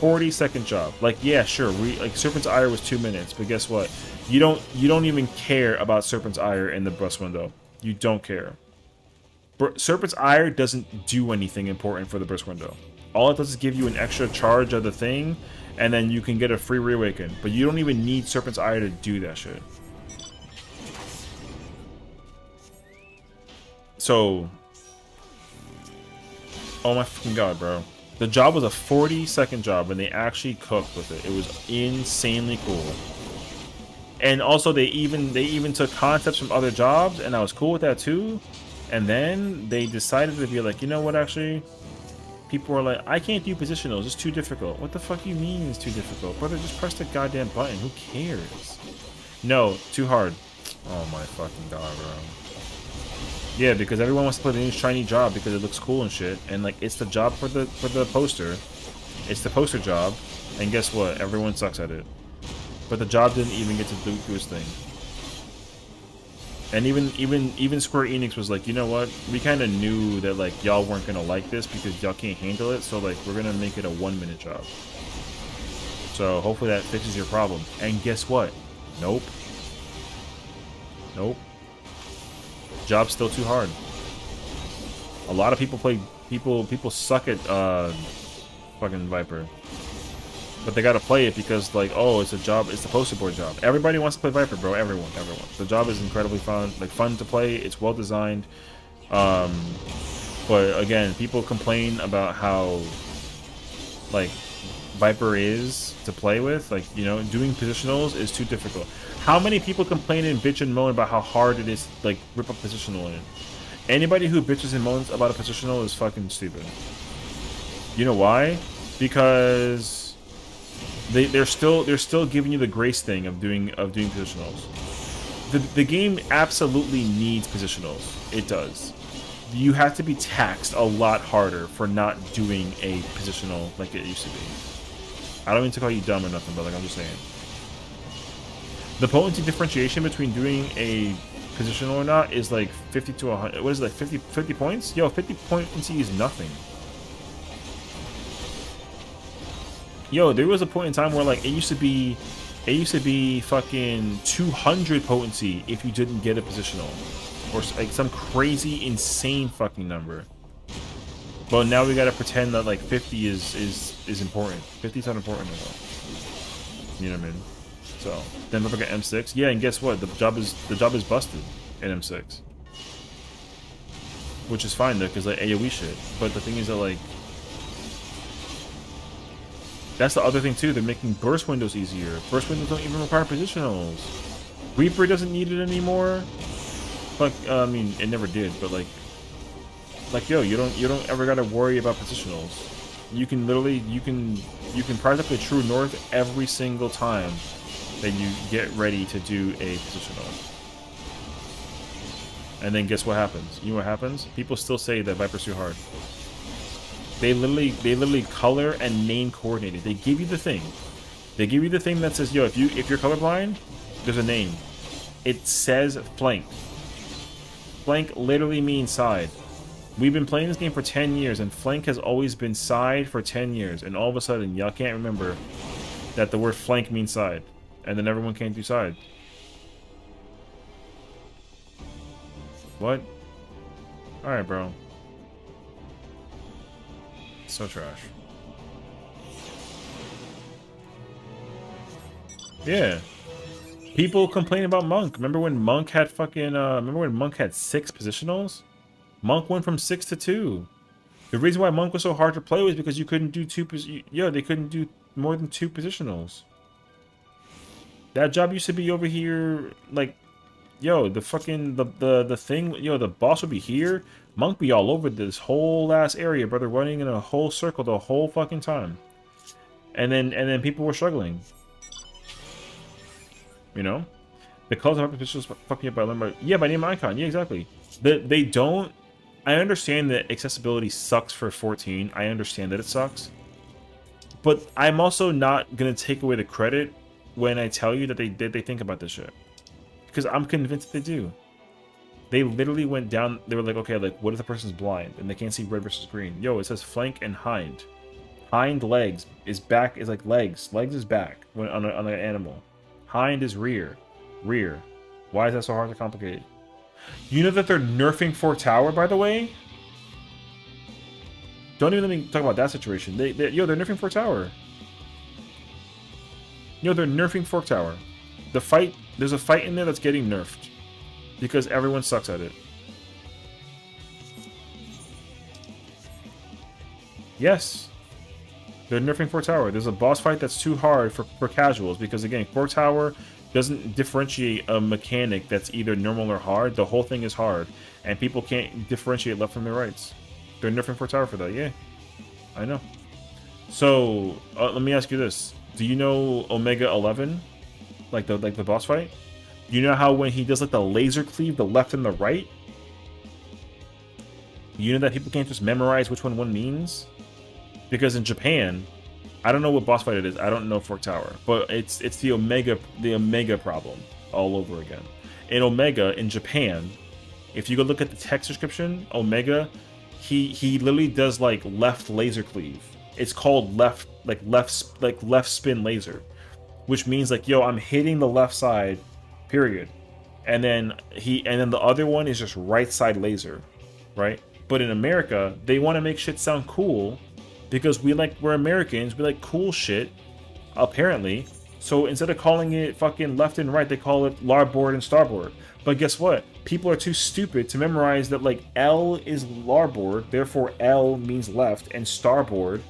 40-second job. Like, yeah, sure, like Serpent's Ire was 2 minutes, but guess what? You don't even care about Serpent's Ire in the bus window. You don't care. Serpent's Ire doesn't do anything important for the burst window. All it does is give you an extra charge of the thing, and then you can get a free reawaken. But you don't even need Serpent's Ire to do that shit. So, oh my fucking god, bro. The job was a 40-second job, and they actually cooked with it. It was insanely cool. And also, they even took concepts from other jobs, and I was cool with that too. And then they decided to be like, you know what? Actually, people were like, I can't do positionals. It's too difficult. What the fuck you mean it's too difficult, brother? Just press the goddamn button. Who cares? No, too hard. Oh my fucking god, bro. Yeah, because everyone wants to play the new shiny job because it looks cool and shit, and like it's the job for the poster. It's the poster job, and guess what? Everyone sucks at it. But the job didn't even get to do its thing. And even Square Enix was like, you know what? We kind of knew that like y'all weren't gonna like this because y'all can't handle it, so like we're gonna make it a 1-minute job. So hopefully that fixes your problem. And guess what? Nope. Nope. Job's still too hard. A lot of people people suck at fucking Viper. But they gotta play it because like, oh, it's a job, it's the poster board job. Everybody wants to play Viper, bro. Everyone. The job is incredibly fun to play, it's well designed. But again, people complain about how like Viper is to play with, like, you know, doing positionals is too difficult. How many people complain and bitch and moan about how hard it is to, like, rip up positional in? Anybody who bitches and moans about a positional is fucking stupid. You know why? Because they're still giving you the grace thing of doing positionals. The game absolutely needs positionals. It does. You have to be taxed a lot harder for not doing a positional like it used to be. I don't mean to call you dumb or nothing, but like I'm just saying. The potency differentiation between doing a positional or not is like 50 to 100. What is it, like 50 points? Yo, 50 potency is nothing. Yo, there was a point in time where like it used to be fucking 200 potency if you didn't get a positional, or like some crazy insane fucking number. But now we gotta pretend that like 50 is important. 50 is not important at all. You know what I mean? So then if I get M6, yeah, and guess what? The job is busted in M6, which is fine though, because like AOE shit. But the thing is that like that's the other thing too. They're making burst windows easier. Burst windows don't even require positionals. Reaper doesn't need it anymore. Like I mean, it never did, but like yo, you don't ever gotta worry about positionals. You can literally you can prize up the true north every single time that you get ready to do a positional. And then guess what happens? You know what happens? People still say that Viper's too hard. They literally color and name coordinate it. They give you the thing. They give you the thing that says, yo, if you're colorblind, there's a name. It says flank. Flank literally means side. We've been playing this game for 10 years, and flank has always been side for 10 years. And all of a sudden, y'all can't remember that the word flank means side. And then everyone can't do side. What? Alright, bro. So trash. Yeah. People complain about Monk. Remember when Monk had fucking remember when Monk had 6 positionals? Monk went from 6 to 2. The reason why Monk was so hard to play was because you couldn't do they couldn't do more than 2 positionals. That job used to be over here, like, yo, the fucking the thing, yo, the boss would be here. Monk be all over this whole ass area, brother, running in a whole circle the whole fucking time. And then people were struggling. You know? The colors of positions fucking up by limit. Yeah, by name icon. Yeah, exactly. They don't. I understand that accessibility sucks for 14. I understand that it sucks. But I'm also not gonna take away the credit when I tell you that they think about this shit. Because I'm convinced that they do. They literally went down, they were like, okay, like, what if the person's blind and they can't see red versus green? Yo, it says flank and hind. Hind legs is back, is like legs. Legs is back when on an animal. Hind is rear. Rear. Why is that so hard to complicate? You know that they're nerfing Fort Tower, by the way? Don't even let me talk about that situation. Yo, they're nerfing Fort Tower. Yo, they're nerfing Fort Tower. The fight, there's a fight in there that's getting nerfed. Because everyone sucks at it. Yes. They're nerfing Fork Tower. There's a boss fight that's too hard for casuals because, again, Fork Tower doesn't differentiate a mechanic that's either normal or hard. The whole thing is hard, and people can't differentiate left from their rights. They're nerfing Fork Tower for that. Yeah, I know. So let me ask you this: do you know Omega 11, like the boss fight? You know how when he does like the laser cleave, the left and the right? You know that people can't just memorize which one means? Because in Japan, I don't know what boss fight it is. I don't know Fork Tower, but it's the Omega problem all over again. In Omega in Japan, if you go look at the text description, Omega, he literally does like left laser cleave. It's called left spin laser, which means like, yo, I'm hitting the left side, period. And then the other one is just right side laser, right? But in America, they want to make shit sound cool because we're Americans, we like cool shit, apparently. So instead of calling it fucking left and right, they call it larboard and starboard. But guess what? People are too stupid to memorize that like L is larboard, therefore L means left, and starboard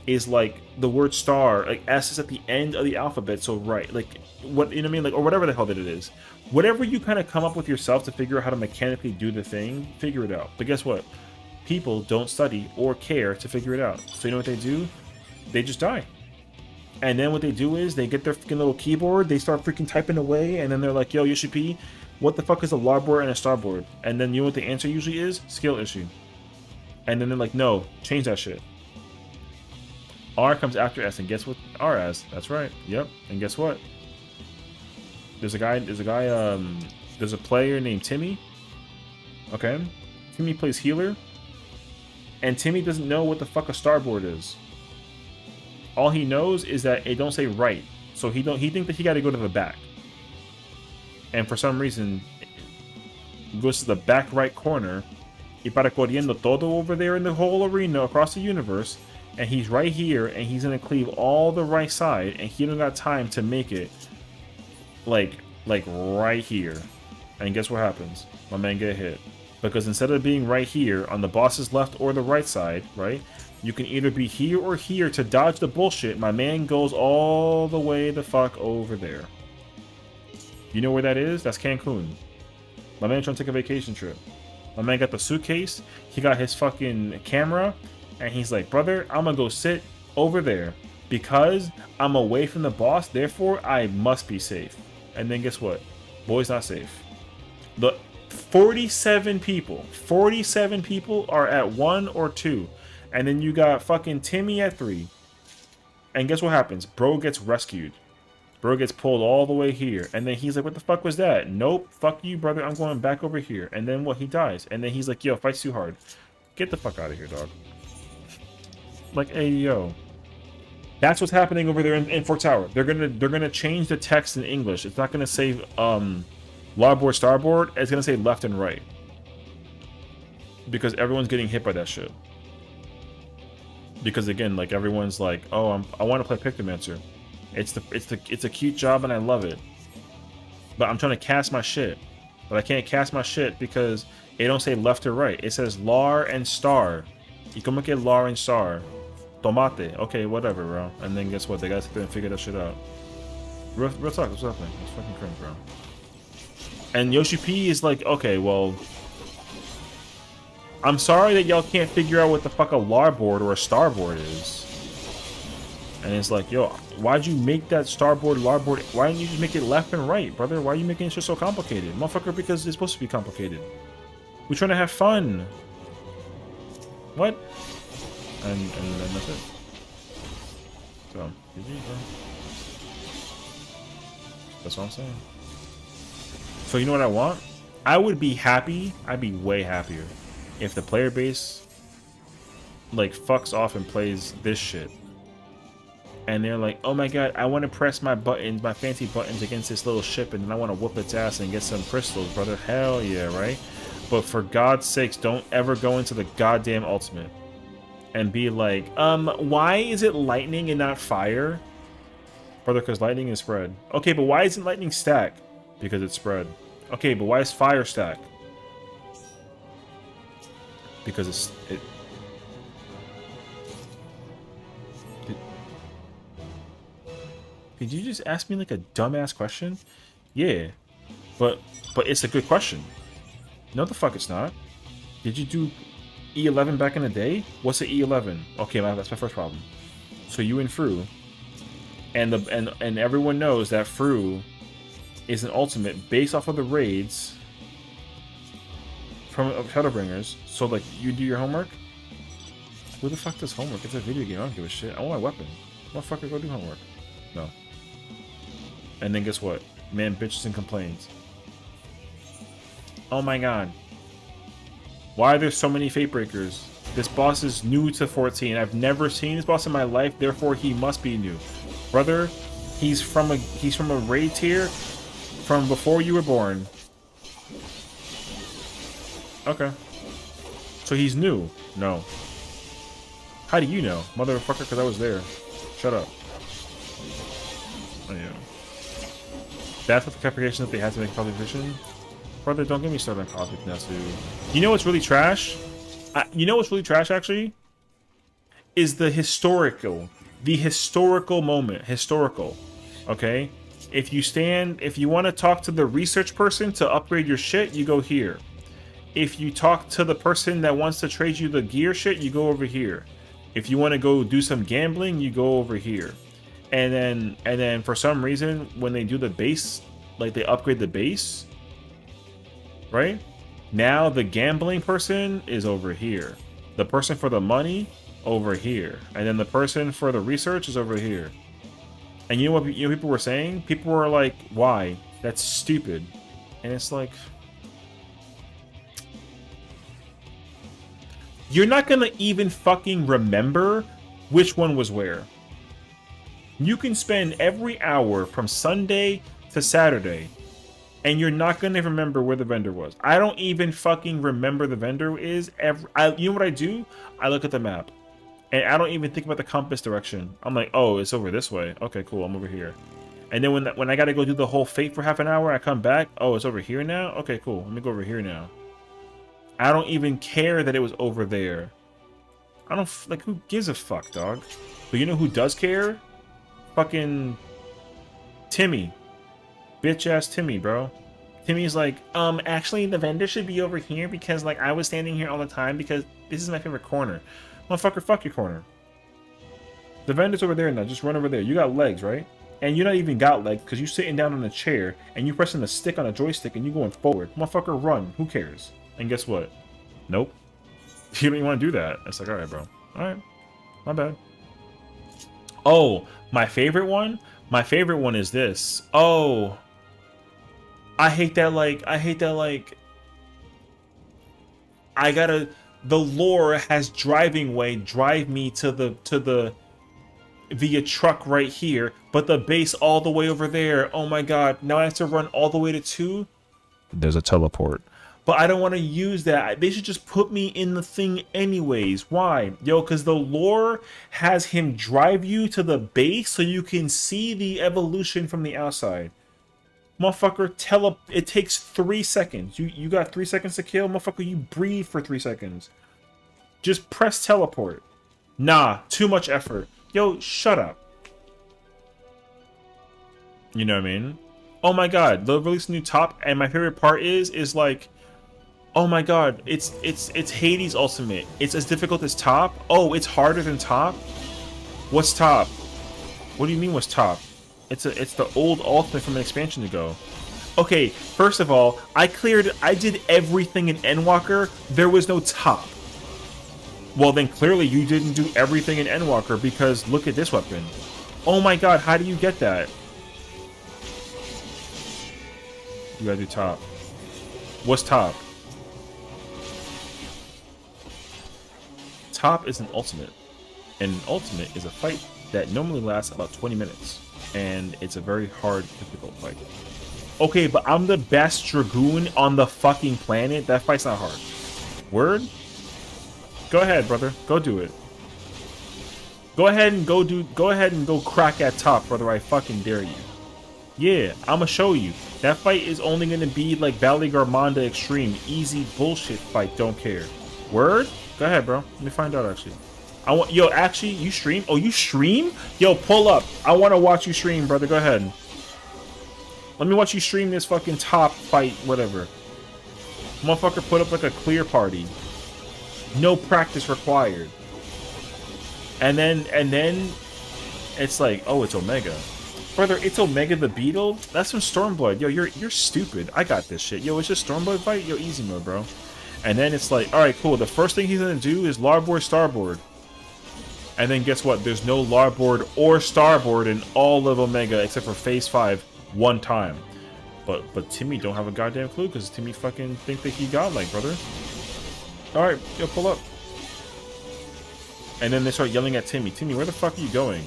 is like the word star, like S is at the end of the alphabet, so right, like what, you know what I mean, like, or whatever the hell that it is. Whatever you kind of come up with yourself to figure out how to mechanically do the thing, figure it out. But guess what? People don't study or care to figure it out. So you know what they do? They just die. And then what they do is they get their freaking little keyboard, they start freaking typing away, and then they're like, yo, Yoshi P, what the fuck is a larboard and a starboard? And then you know what the answer usually is? Skill issue. And then they're like, no, change that shit. R comes after S, and guess what R has? That's right. Yep. And guess what? There's a player named Timmy. Okay? Timmy plays healer. And Timmy doesn't know what the fuck a starboard is. All he knows is that it don't say right. So he thinks that he gotta go to the back. And for some reason, he goes to the back right corner. Y para corriendo todo over there in the whole arena across the universe. And he's right here, and he's gonna cleave all the right side, and he don't got time to make it like right here. And guess what happens? My man get hit. Because instead of being right here on the boss's left or the right side, right? You can either be here or here to dodge the bullshit. My man goes all the way the fuck over there. You know where that is? That's Cancun. My man trying to take a vacation trip. My man got the suitcase. He got his fucking camera. And he's like, brother, I'm gonna go sit over there. Because I'm away from the boss. Therefore, I must be safe. And then guess what? Boy's not safe. The 47 people are at 1 or 2. And then you got fucking Timmy at 3. And guess what happens? Bro gets rescued. Bro gets pulled all the way here. And then he's like, what the fuck was that? Nope, fuck you, brother. I'm going back over here. And then what? He dies. And then he's like, yo, fight's too hard. Get the fuck out of here, dog. Like, hey, yo. That's what's happening over there in Fork Tower. They're gonna change the text in English. It's not gonna say larboard, starboard. It's gonna say left and right. Because everyone's getting hit by that shit. Because again, like everyone's like, oh, I want to play Pictomancer. It's a cute job and I love it. But I'm trying to cast my shit. But I can't cast my shit because it don't say left or right. It says lar and star. You can make it lar and star. Tomate. Okay, whatever, bro. And then guess what? They gotta sit there and figure that shit out. Real talk, what's happening? It's fucking cringe, bro. And Yoshi P is like, okay, well, I'm sorry that y'all can't figure out what the fuck a larboard or a starboard is. And it's like, yo, why'd you make that starboard, larboard? Why didn't you just make it left and right, brother? Why are you making it so complicated? Motherfucker, because it's supposed to be complicated. We're trying to have fun. What? And then that's it. So, GG, bro. That's what I'm saying. So you know what I want? I would be happy. I'd be way happier if the player base like fucks off and plays this shit. And they're like, oh my god, I want to press my buttons, my fancy buttons against this little ship, and then I want to whoop its ass and get some crystals, brother. Hell yeah, right? But for God's sakes, don't ever go into the goddamn ultimate and be like, why is it lightning and not fire? Brother, because lightning is spread. Okay, but why isn't lightning stack? Because it's spread. Okay, but why is fire stack? Because did you just ask me like a dumbass question? Yeah, but it's a good question. No, the fuck it's not. Did you do E11 back in the day? What's an E11? Okay, that's my first problem. So you and Fru, and everyone knows that Fru is an ultimate based off of the raids from Shadowbringers. So like, you do your homework. Who the fuck does homework? It's a video game. I don't give a shit. I want my weapon. Motherfucker, go do homework. No. And then guess what? Man bitches and complains. Oh my god. Why are there so many Fate Breakers? This boss is new to 14. I've never seen this boss in my life, therefore he must be new. Brother, he's from a raid tier from before you were born. Okay. So he's new? No. How do you know? Motherfucker, because I was there. Shut up. Oh, yeah. That's what the clarification that they had to make a public edition. Brother, don't get me started on Cosmic Netsu. You know what's really trash? You know what's really trash, actually? Is the historical moment. Historical. Okay? If you want to talk to the research person to upgrade your shit, you go here. If you talk to the person that wants to trade you the gear shit, you go over here. If you want to go do some gambling, you go over here. And then for some reason, when they do the base, like they upgrade the base, right? Now the gambling person is over here. The person for the money, over here. And then the person for the research is over here. And you know what people were saying? People were like, why? That's stupid. And it's like, you're not gonna even fucking remember which one was where. You can spend every hour from Sunday to Saturday, and you're not gonna remember where the vendor was. I don't even fucking remember the vendor is. You know what I do? I look at the map, and I don't even think about the compass direction. I'm like, oh, it's over this way. Okay, cool. I'm over here. And then when I gotta go do the whole fate for half an hour, I come back. Oh, it's over here now. Okay, cool. Let me go over here now. I don't even care that it was over there. I don't, like, who gives a fuck, dog? But you know who does care? Fucking Timmy. Bitch ass Timmy, bro. Timmy's like, actually the vendor should be over here because, like, I was standing here all the time because this is my favorite corner. Motherfucker, fuck your corner. The vendor's over there now. Just run over there. You got legs, right? And you not even got legs because you're sitting down on a chair and you pressing the stick on a joystick and you going forward. Motherfucker, run. Who cares? And guess what? Nope. You don't even want to do that. It's like, alright, bro. Alright. My bad. Oh, my favorite one? My favorite one is this. Oh. I hate that, like, the lore has driving way, drive me to the via truck right here, but the base all the way over there. Oh my god, now I have to run all the way to 2? There's a teleport. But I don't want to use that. They should just put me in the thing anyways. Why? Yo, because the lore has him drive you to the base so you can see the evolution from the outside. Motherfucker, it takes 3 seconds. You got 3 seconds to kill? Motherfucker, you breathe for 3 seconds. Just press teleport. Nah, too much effort. Yo, shut up. You know what I mean? Oh my god, they'll release a new top, and my favorite part is like, oh my god, it's Hades Ultimate. It's as difficult as top? Oh, it's harder than top? What's top? What do you mean what's top? It's the old Ultimate from an expansion ago. Okay, first of all, I did everything in Endwalker. There was no top. Well, then clearly you didn't do everything in Endwalker because look at this weapon. Oh my god, how do you get that? You gotta do top. What's top? Top is an ultimate. And an ultimate is a fight that normally lasts about 20 minutes. And it's a very hard, difficult fight. Okay, but I'm the best Dragoon on the fucking planet. That fight's not hard. Word? Go ahead, brother. Go do it. Go ahead and go crack at top, brother. I fucking dare you. Yeah, I'ma show you. That fight is only gonna be like Valley Garmonda Extreme. Easy bullshit fight, don't care. Word? Go ahead, bro. Let me find out, actually. I want yo. Actually, you stream? Oh, you stream? Yo, pull up. I want to watch you stream, brother. Go ahead. Let me watch you stream this fucking top fight, whatever. Motherfucker put up like a clear party. No practice required. And then it's like, oh, it's Omega. Brother, it's Omega the Beetle? That's from Stormblood. Yo, you're stupid. I got this shit. Yo, it's just Stormblood fight? Yo, easy mode, bro. And then it's like, alright, cool. The first thing he's gonna do is larboard, starboard. And then guess what? There's no larboard or starboard in all of Omega except for Phase 5 one time. But Timmy don't have a goddamn clue because Timmy fucking think that he godlike, brother. Alright, yo, pull up. And then they start yelling at Timmy. Timmy, where the fuck are you going?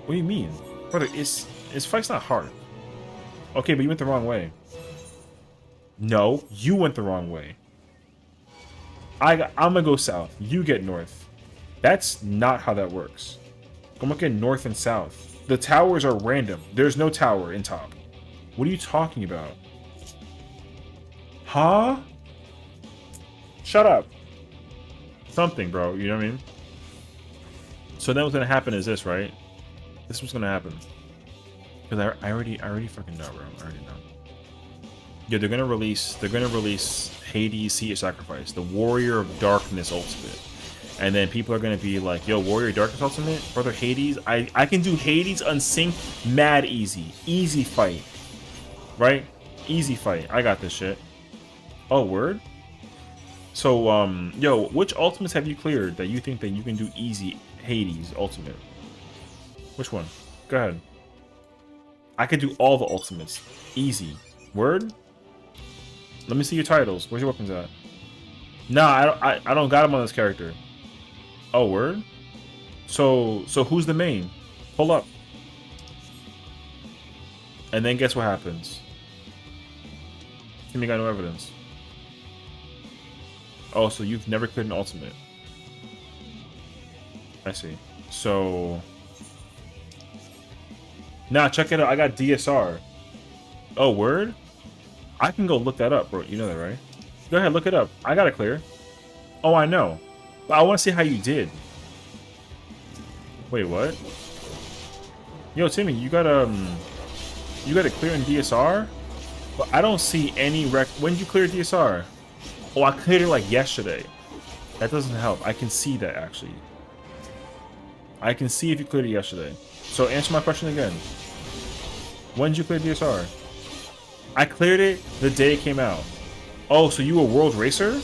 What do you mean? Brother, this fight's not hard. Okay, but you went the wrong way. No, you went the wrong way. I'm gonna go south. You get north. That's not how that works. I'm gonna get north and south. The towers are random. There's no tower in top. What are you talking about? Huh? Shut up. Something, bro. You know what I mean? So then what's gonna happen is this, right? This is what's gonna happen. Because I already fucking know, bro. I already know. Yeah, they're gonna release Hades Sea of Sacrifice, the Warrior of Darkness Ultimate. And then people are gonna be like, yo, Warrior of Darkness Ultimate? Brother, Hades? I can do Hades unsynced mad easy. Easy fight. Right? Easy fight. I got this shit. Oh, word? So, yo, which ultimates have you cleared that you think that you can do easy Hades Ultimate? Which one? Go ahead. I could do all the ultimates. Easy. Word? Let me see your titles. Where's your weapons at? Nah, I don't got him on this character. Oh, word? So who's the main? Pull up. And then guess what happens? Timmy got no evidence. Oh, so you've never cleared an ultimate. I see. So... Nah, check it out. I got DSR. Oh, word? I can go look that up, bro. You know that, right? Go ahead, look it up. I got it clear. Oh, I know. But I want to see how you did. Wait, what? Yo, Timmy, you got it clear in DSR? But I don't see any when did you clear DSR? Oh, I cleared it like yesterday. That doesn't help. I can see that, actually. I can see if you cleared it yesterday. So answer my question again. When did you clear DSR? I cleared it the day it came out. Oh, so you a world racer?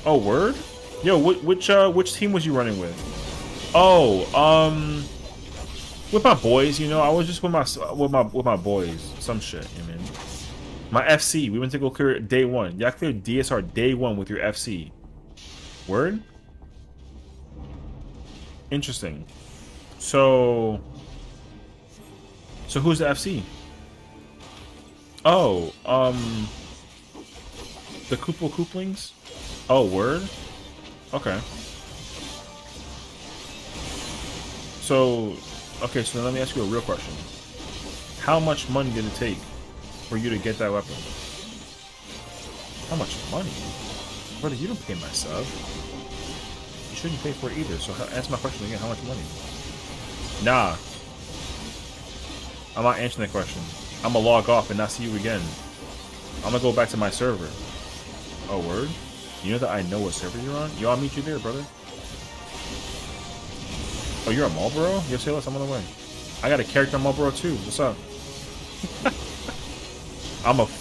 Oh, word? Yo, which team was you running with? Oh, with my boys, you know. I was just with my boys. Some shit, you know what I mean? My FC. We went to go clear it day one. Y'all cleared DSR day one with your FC. Word? Interesting. So who's the FC? Oh, the Kooplings? Oh, word? Okay. So then let me ask you a real question. How much money did it take for you to get that weapon? How much money? Brother, you don't pay my sub. You shouldn't pay for it either, so answer my question again. How much money? Nah. I'm not answering that question. I'm gonna log off and not see you again. I'm gonna go back to my server. Oh, word? You know that I know what server you're on? Yo, I'll meet you there, brother. Oh, you're a Marlboro? Yo, say less, I'm on the way. I got a character on Marlboro too. What's up?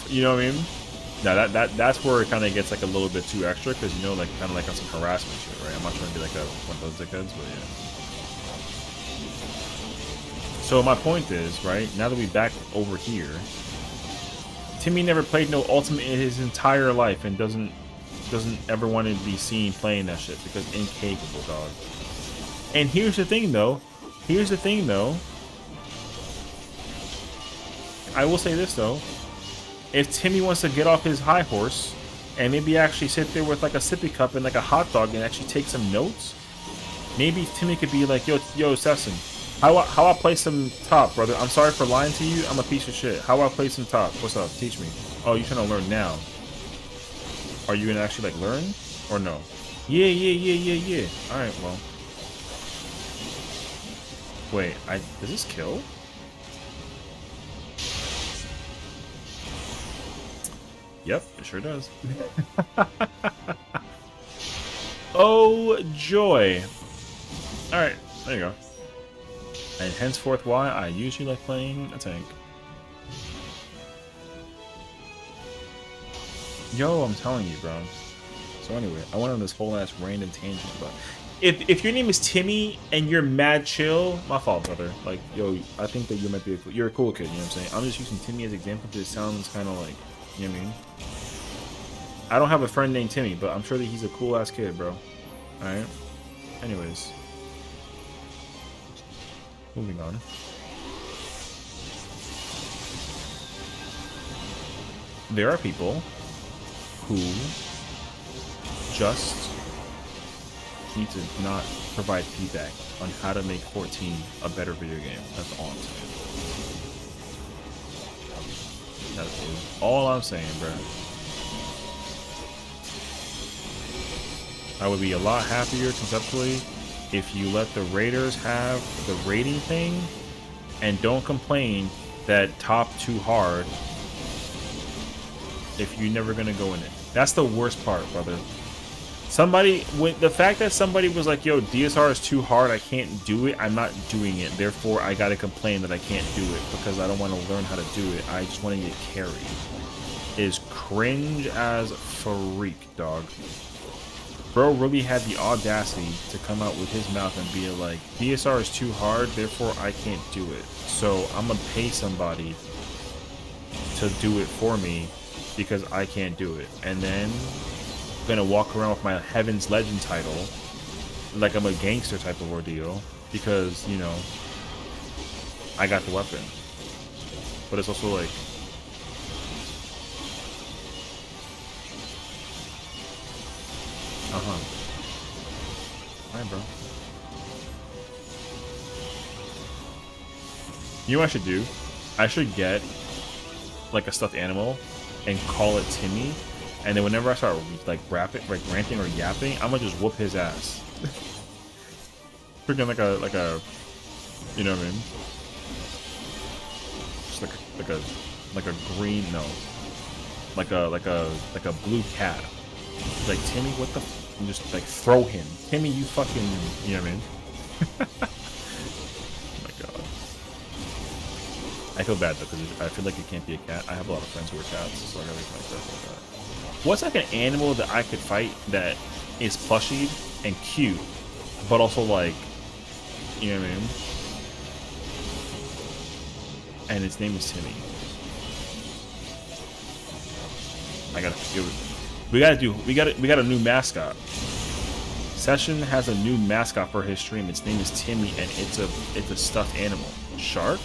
You know what I mean? Now that's where it kind of gets like a little bit too extra, because you know, like kind of like on some harassment shit, right? I'm not trying to be like one of those dickheads, but yeah. So my point is, right, now that we're back over here, Timmy never played no Ultimate in his entire life and doesn't ever want to be seen playing that shit because incapable, dog. And here's the thing though. I will say this though. If Timmy wants to get off his high horse and maybe actually sit there with like a sippy cup and like a hot dog and actually take some notes, maybe Timmy could be like, yo, Sessiion, how I play some top, brother? I'm sorry for lying to you. I'm a piece of shit. How I play some top? What's up? Teach me. Oh, you're trying to learn now. Are you gonna actually like learn or no? Yeah. Alright, well. Wait, does this kill? Yep, it sure does. Oh, joy. Alright, there you go. And henceforth why I usually like playing a tank. Yo, I'm telling you, bro. So anyway, I went on this whole ass random tangent, but if your name is Timmy and you're mad chill, my fault, brother. Like, yo, I think that you might be you're a cool kid, you know what I'm saying? I'm just using Timmy as an example because it sounds kind of like, you know what I mean? I don't have a friend named Timmy, but I'm sure that he's a cool ass kid, bro. Alright? Anyways. Moving on. There are people who just need to not provide feedback on how to make 14 a better video game. That's all I'm saying. That is all I'm saying, bro. I would be a lot happier conceptually if you let the raters have the rating thing and don't complain that top too hard if you're never gonna go in it. That's the worst part, brother. Somebody, when the fact that somebody was like, yo, DSR is too hard, I can't do it, I'm not doing it, therefore I gotta complain that I can't do it because I don't want to learn how to do it, I just want to get carried, is cringe as freak, dog. Bro really had the audacity to come out with his mouth and be like, DSR is too hard, therefore I can't do it. So I'm gonna pay somebody to do it for me because I can't do it. And then I'm gonna walk around with my Heaven's Legend title like I'm a gangster type of ordeal because, you know, I got the weapon. But it's also like, alright, bro. You know what I should do? I should get like a stuffed animal and call it Timmy, and then whenever I start like ranting or yapping, I'm gonna just whoop his ass. Freaking like a, you know what I mean? Just like a green, no, like a blue cat. Like, Timmy, what the and just like throw him. Timmy, you fucking, you know what I mean? Oh my god. I feel bad though, because I feel like it can't be a cat. I have a lot of friends who are cats, so I gotta make myself like that. What's like an animal that I could fight that is plushy and cute, but also like, you know what I mean? And its name is Timmy. I gotta figure it. We got a new mascot. Sessiion has a new mascot for his stream. Its name is Timmy, and it's a stuffed animal. Shark?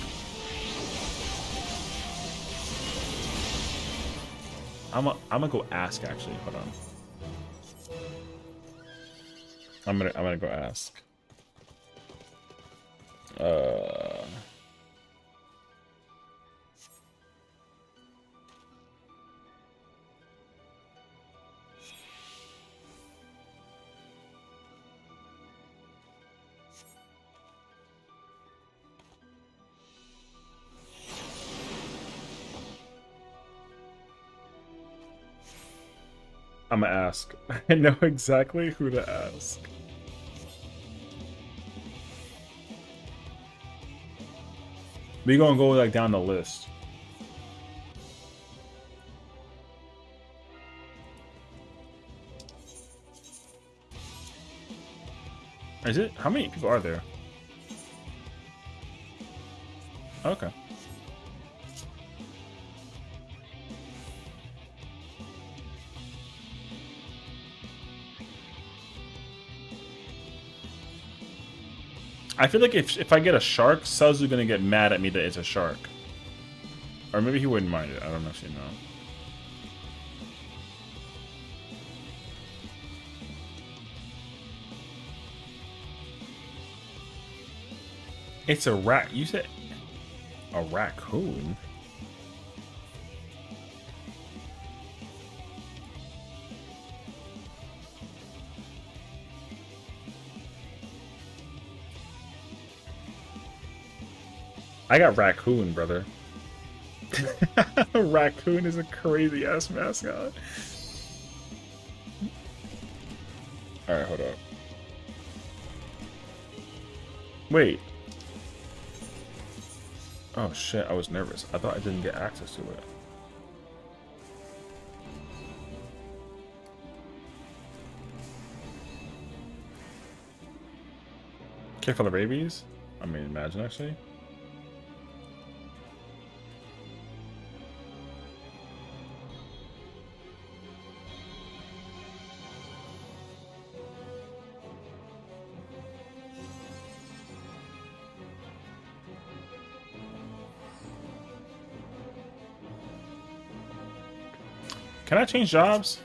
I'm gonna go ask actually. Hold on. I'm gonna go ask. I'm gonna ask. I know exactly who to ask. We gonna go like down the list. Is it? How many people are there? Okay. I feel like if I get a shark, Suzu's gonna get mad at me that it's a shark. Or maybe he wouldn't mind it. I don't actually know. It's a rat. You said a raccoon? I got Raccoon, brother. Raccoon is a crazy ass mascot. Alright, hold up. Wait. Oh shit, I was nervous. I thought I didn't get access to it. Care for the rabies? I mean, imagine actually. Can I change jobs?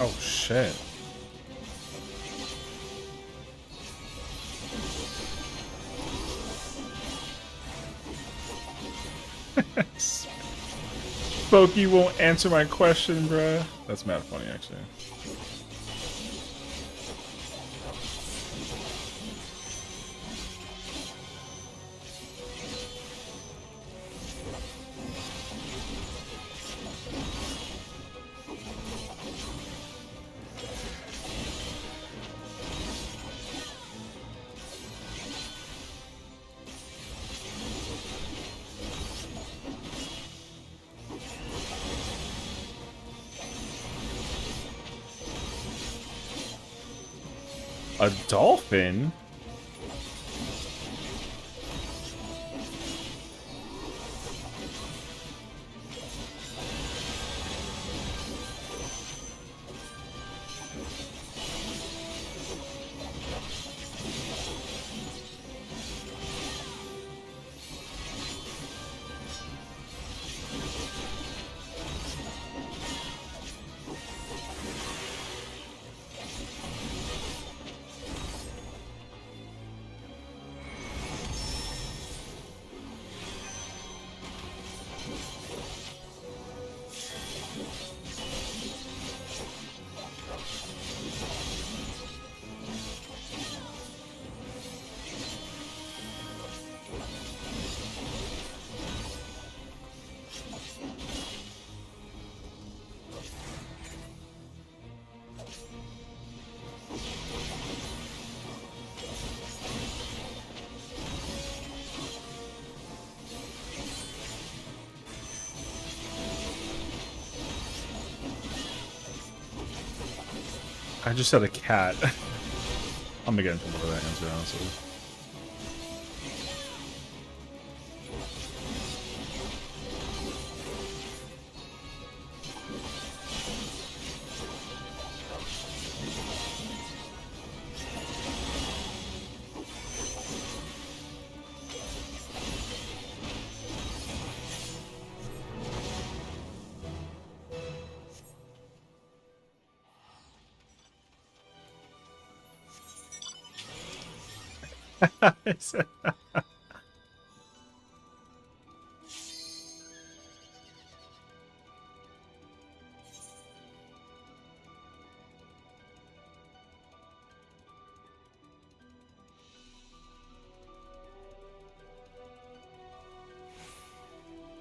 Oh shit. Spooky won't answer my question, bruh. That's mad funny, actually. A dolphin? I just said a cat. I'm gonna get into more of that answer, honestly.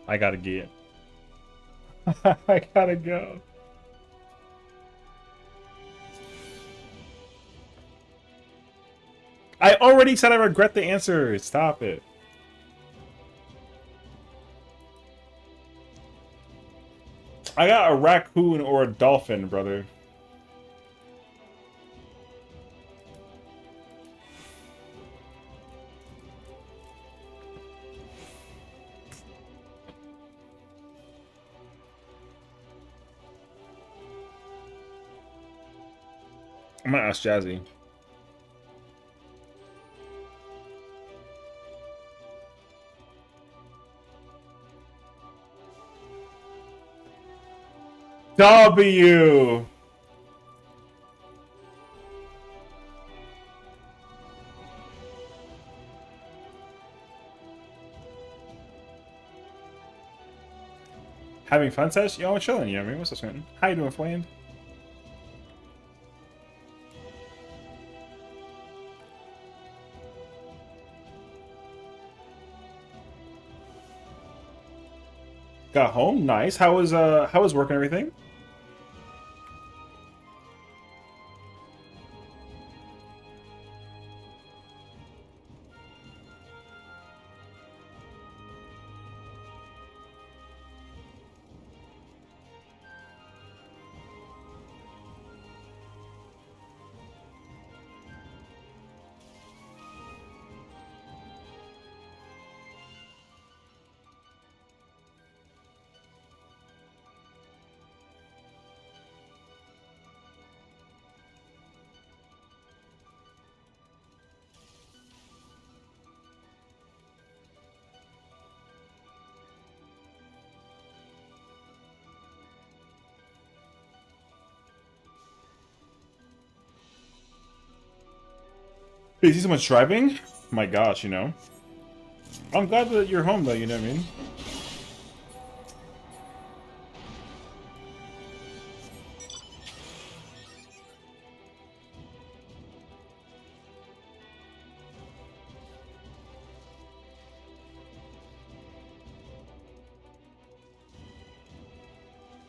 I gotta get. I gotta go. I already said I regret the answer. Stop it. I got a raccoon or a dolphin, brother. I'm gonna ask Jazzy. W. Having fun, Sesh? Yo, I'm chilling. You know what I mean? What's up, man? How you doing, Flaying? Got home, nice. How was work and everything? You see so much driving? My gosh, you know. I'm glad that you're home, though, you know what I mean?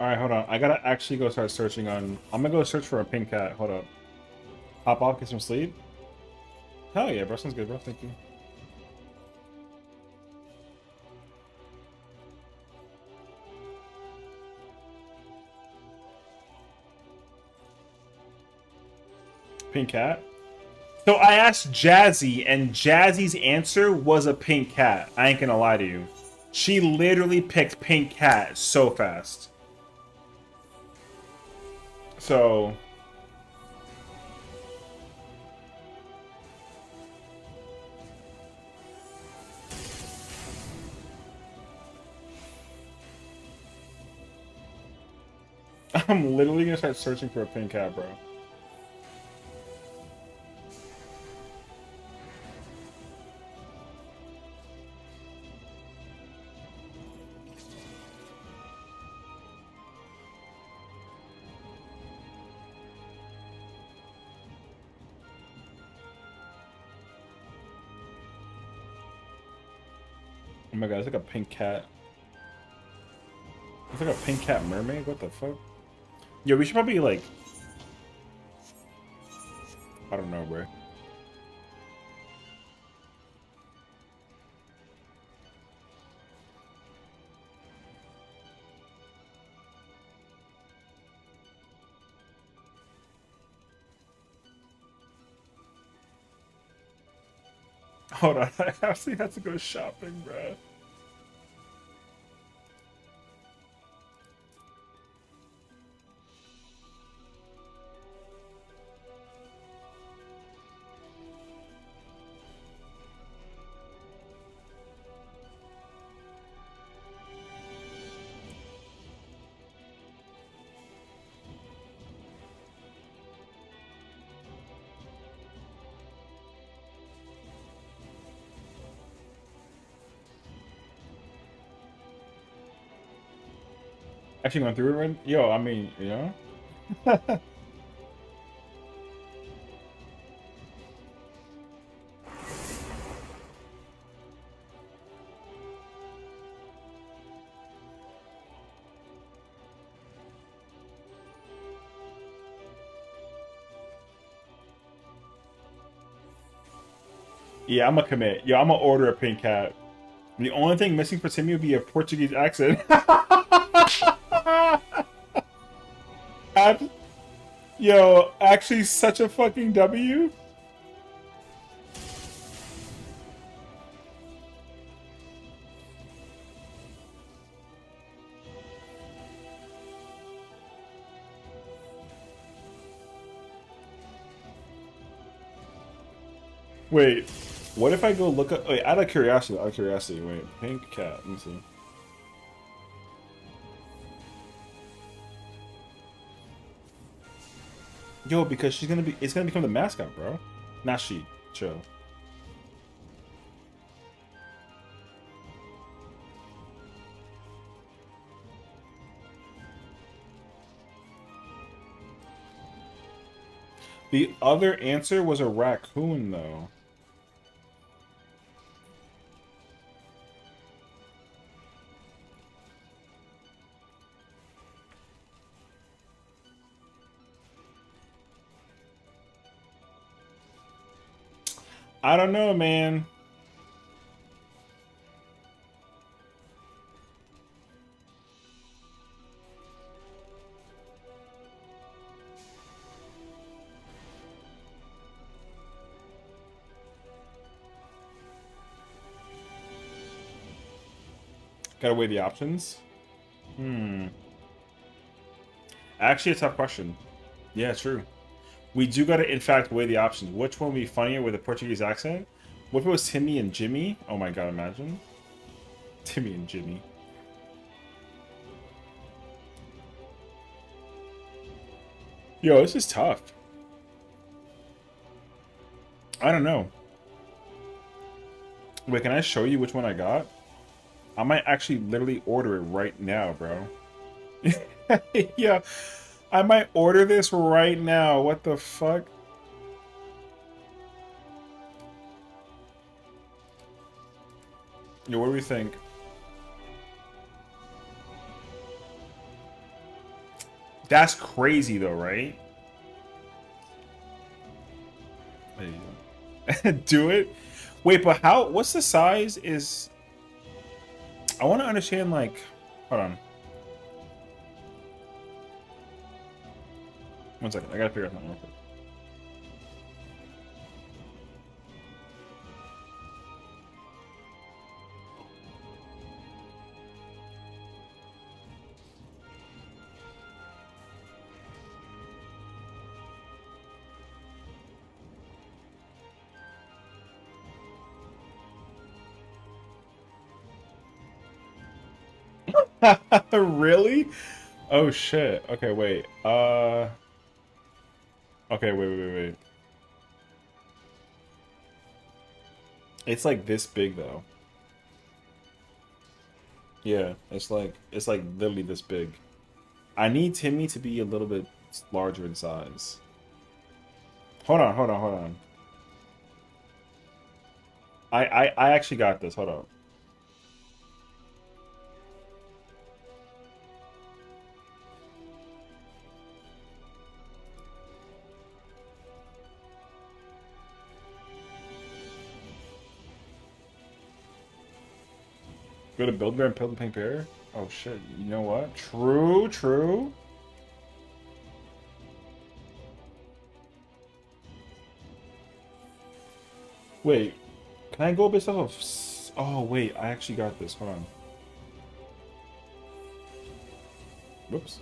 Alright, hold on. I gotta actually go start searching on... I'm gonna go search for a pink cat. Hold up. Hop off, get some sleep. Hell yeah, bro. Sounds good, bro. Thank you. Pink cat? So I asked Jazzy, and Jazzy's answer was a pink cat. I ain't gonna lie to you. She literally picked pink cat so fast. So... I'm literally gonna start searching for a pink cat, bro. Oh my god, it's like a pink cat. It's like a pink cat mermaid? What the fuck? Yo, we should probably, like... I don't know, bro. Hold on, I actually had to go shopping, bruh. Actually going through it right? Yo, I mean, you know? Yeah, I'm gonna commit. Yo, I'm gonna order a pink cat. The only thing missing for Timmy would be a Portuguese accent. Yo, actually such a fucking W. Wait, what if I go look up? Wait, out of curiosity, wait, pink cat. Let me see. Yo, because it's gonna become the mascot, bro. Not she. Chill. The other answer was a raccoon, though. I don't know, man. Gotta weigh the options. Actually, a tough question. Yeah, true. We do gotta, in fact, weigh the options. Which one would be funnier with a Portuguese accent? What if it was Timmy and Jimmy? Oh my god, imagine. Timmy and Jimmy. Yo, this is tough. I don't know. Wait, can I show you which one I got? I might actually literally order it right now, bro. Yeah, I might order this right now. What the fuck? Yo, what do we think? That's crazy though, right? There you go. Do it? Wait, but how, what's the size is... I want to understand, like... Hold on. One second, I gotta figure out something real quick. Really? Oh shit. Okay, wait. Okay, wait. It's like this big though. Yeah, it's like literally this big. I need Timmy to be a little bit larger in size. Hold on. I actually got this. Hold on. Go to Build Bear and Build the Pink Bear? Oh shit, you know what? True. Wait. Can I go based off of... Oh, wait. I actually got this. Hold on. Whoops.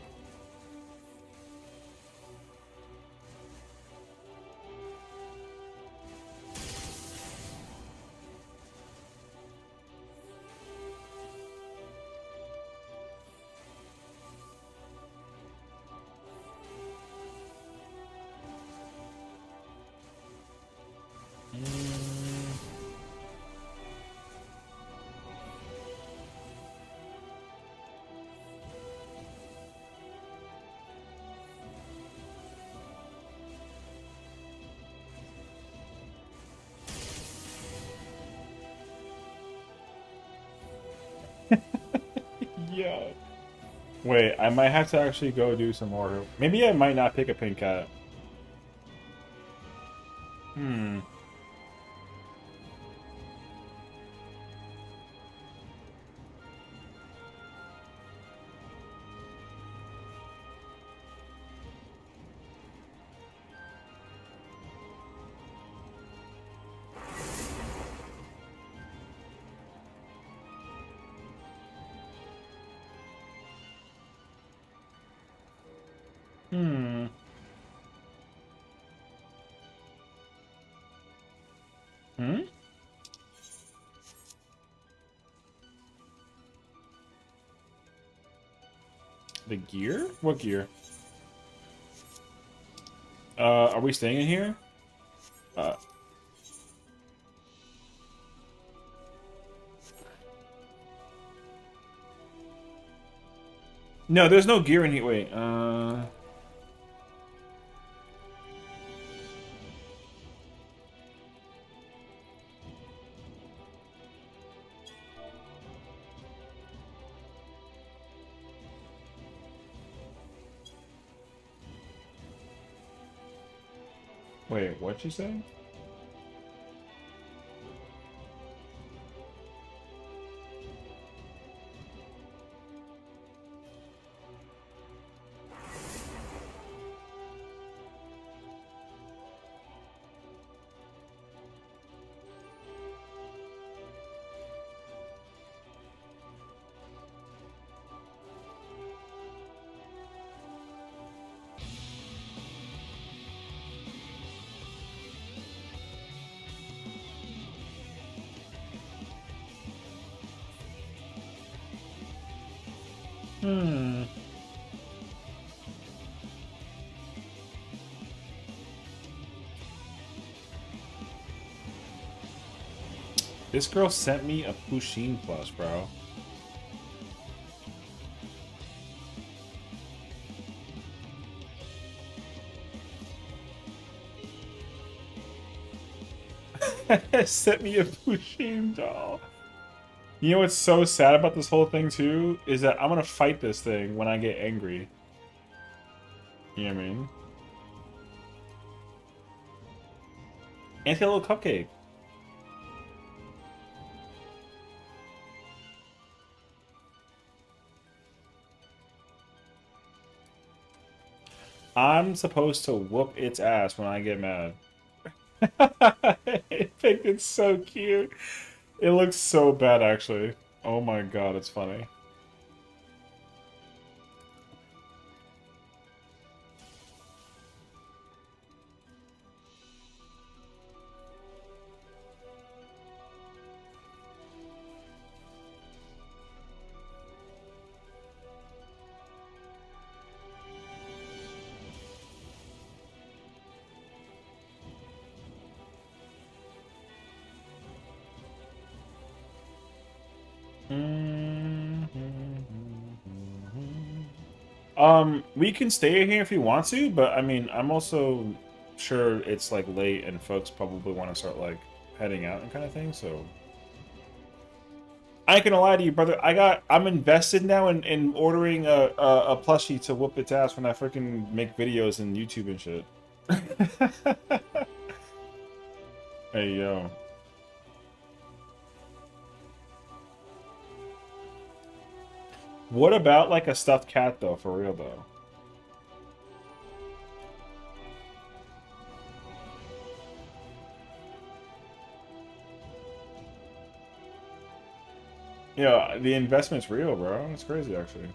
Yeah. Wait, I might have to actually go do some more. Maybe I might not pick a pink cat. Hmm. Hmm. Hmm? The gear? What gear? Are we staying in here? Uh. No, there's no gear in here. Wait, Wait, what'd you say? Hmm. This girl sent me a Pusheen Plus, bro. Sent me a Pusheen doll. You know what's so sad about this whole thing, too? Is that I'm gonna fight this thing when I get angry. You know what I mean? Anti-little cupcake. I'm supposed to whoop its ass when I get mad. I think it's so cute. It looks so bad, actually. Oh my god, it's funny. We can stay here if you want to, but I mean, I'm also sure it's like late and folks probably want to start like heading out and kind of thing, so. I ain't gonna lie to you, brother. I'm invested now in ordering a plushie to whoop its ass when I freaking make videos in YouTube and shit. Hey, yo. What about like a stuffed cat though, for real though? You know, the investment's real, bro. It's crazy, actually.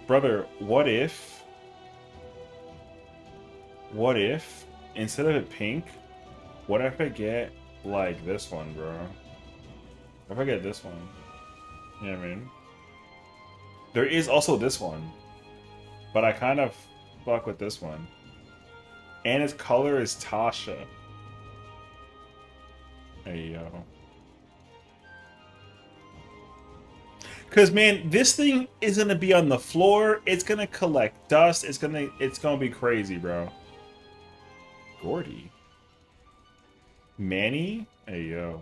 Brother, what if, instead of it pink, what if I get, like, this one, bro? What if I get this one? You know what I mean? There is also this one, but I kind of fuck with this one. And its color is Tasha. Hey, yo. Cause man, this thing is gonna be on the floor. It's gonna collect dust. It's gonna be crazy, bro. Gordy. Manny? Hey, yo.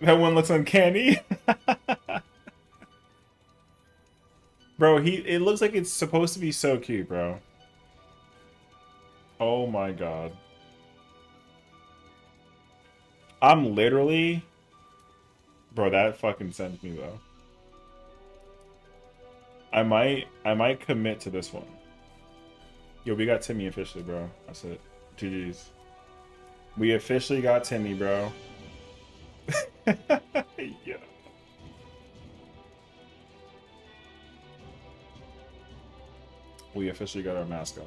That one looks uncanny. Bro, it looks like it's supposed to be so cute, bro. Oh my god. I'm literally... Bro, that fucking sends me, though. I might commit to this one. Yo, we got Timmy officially, bro. That's it. GG's. We officially got Timmy, bro. Yeah. We officially got our mascot.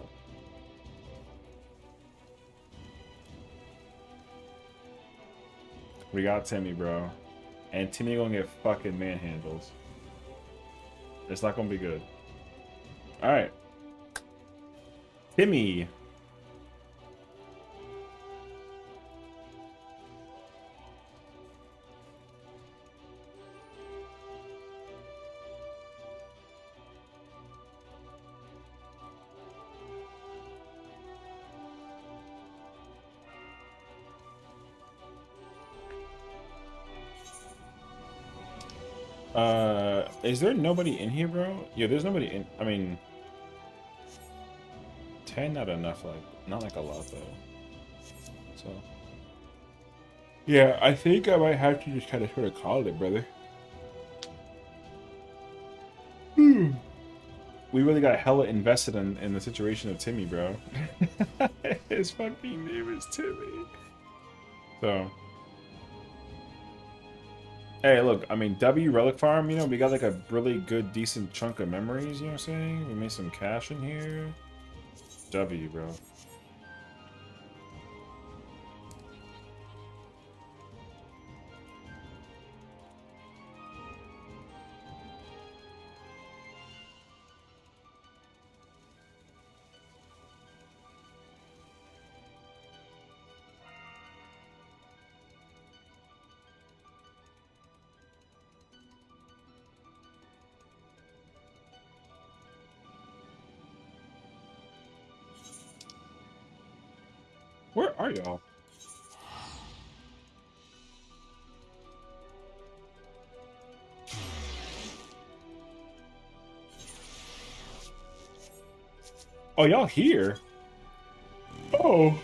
We got Timmy, bro. And Timmy gonna get fucking manhandles. It's not gonna be good. Alright. Timmy. Is there nobody in here, bro? Yeah, there's nobody in. I mean, 10 not enough, like, not like a lot though. So, yeah, I think I might have to just kind of sort of call it, brother. We really got hella invested in the situation of Timmy, bro. His fucking name is Timmy. So. Hey, look, I mean, W Relic Farm, you know, we got like a really good, decent chunk of memories, you know what I'm saying? We made some cash in here. W, bro. Where are y'all? Oh, y'all here? Oh.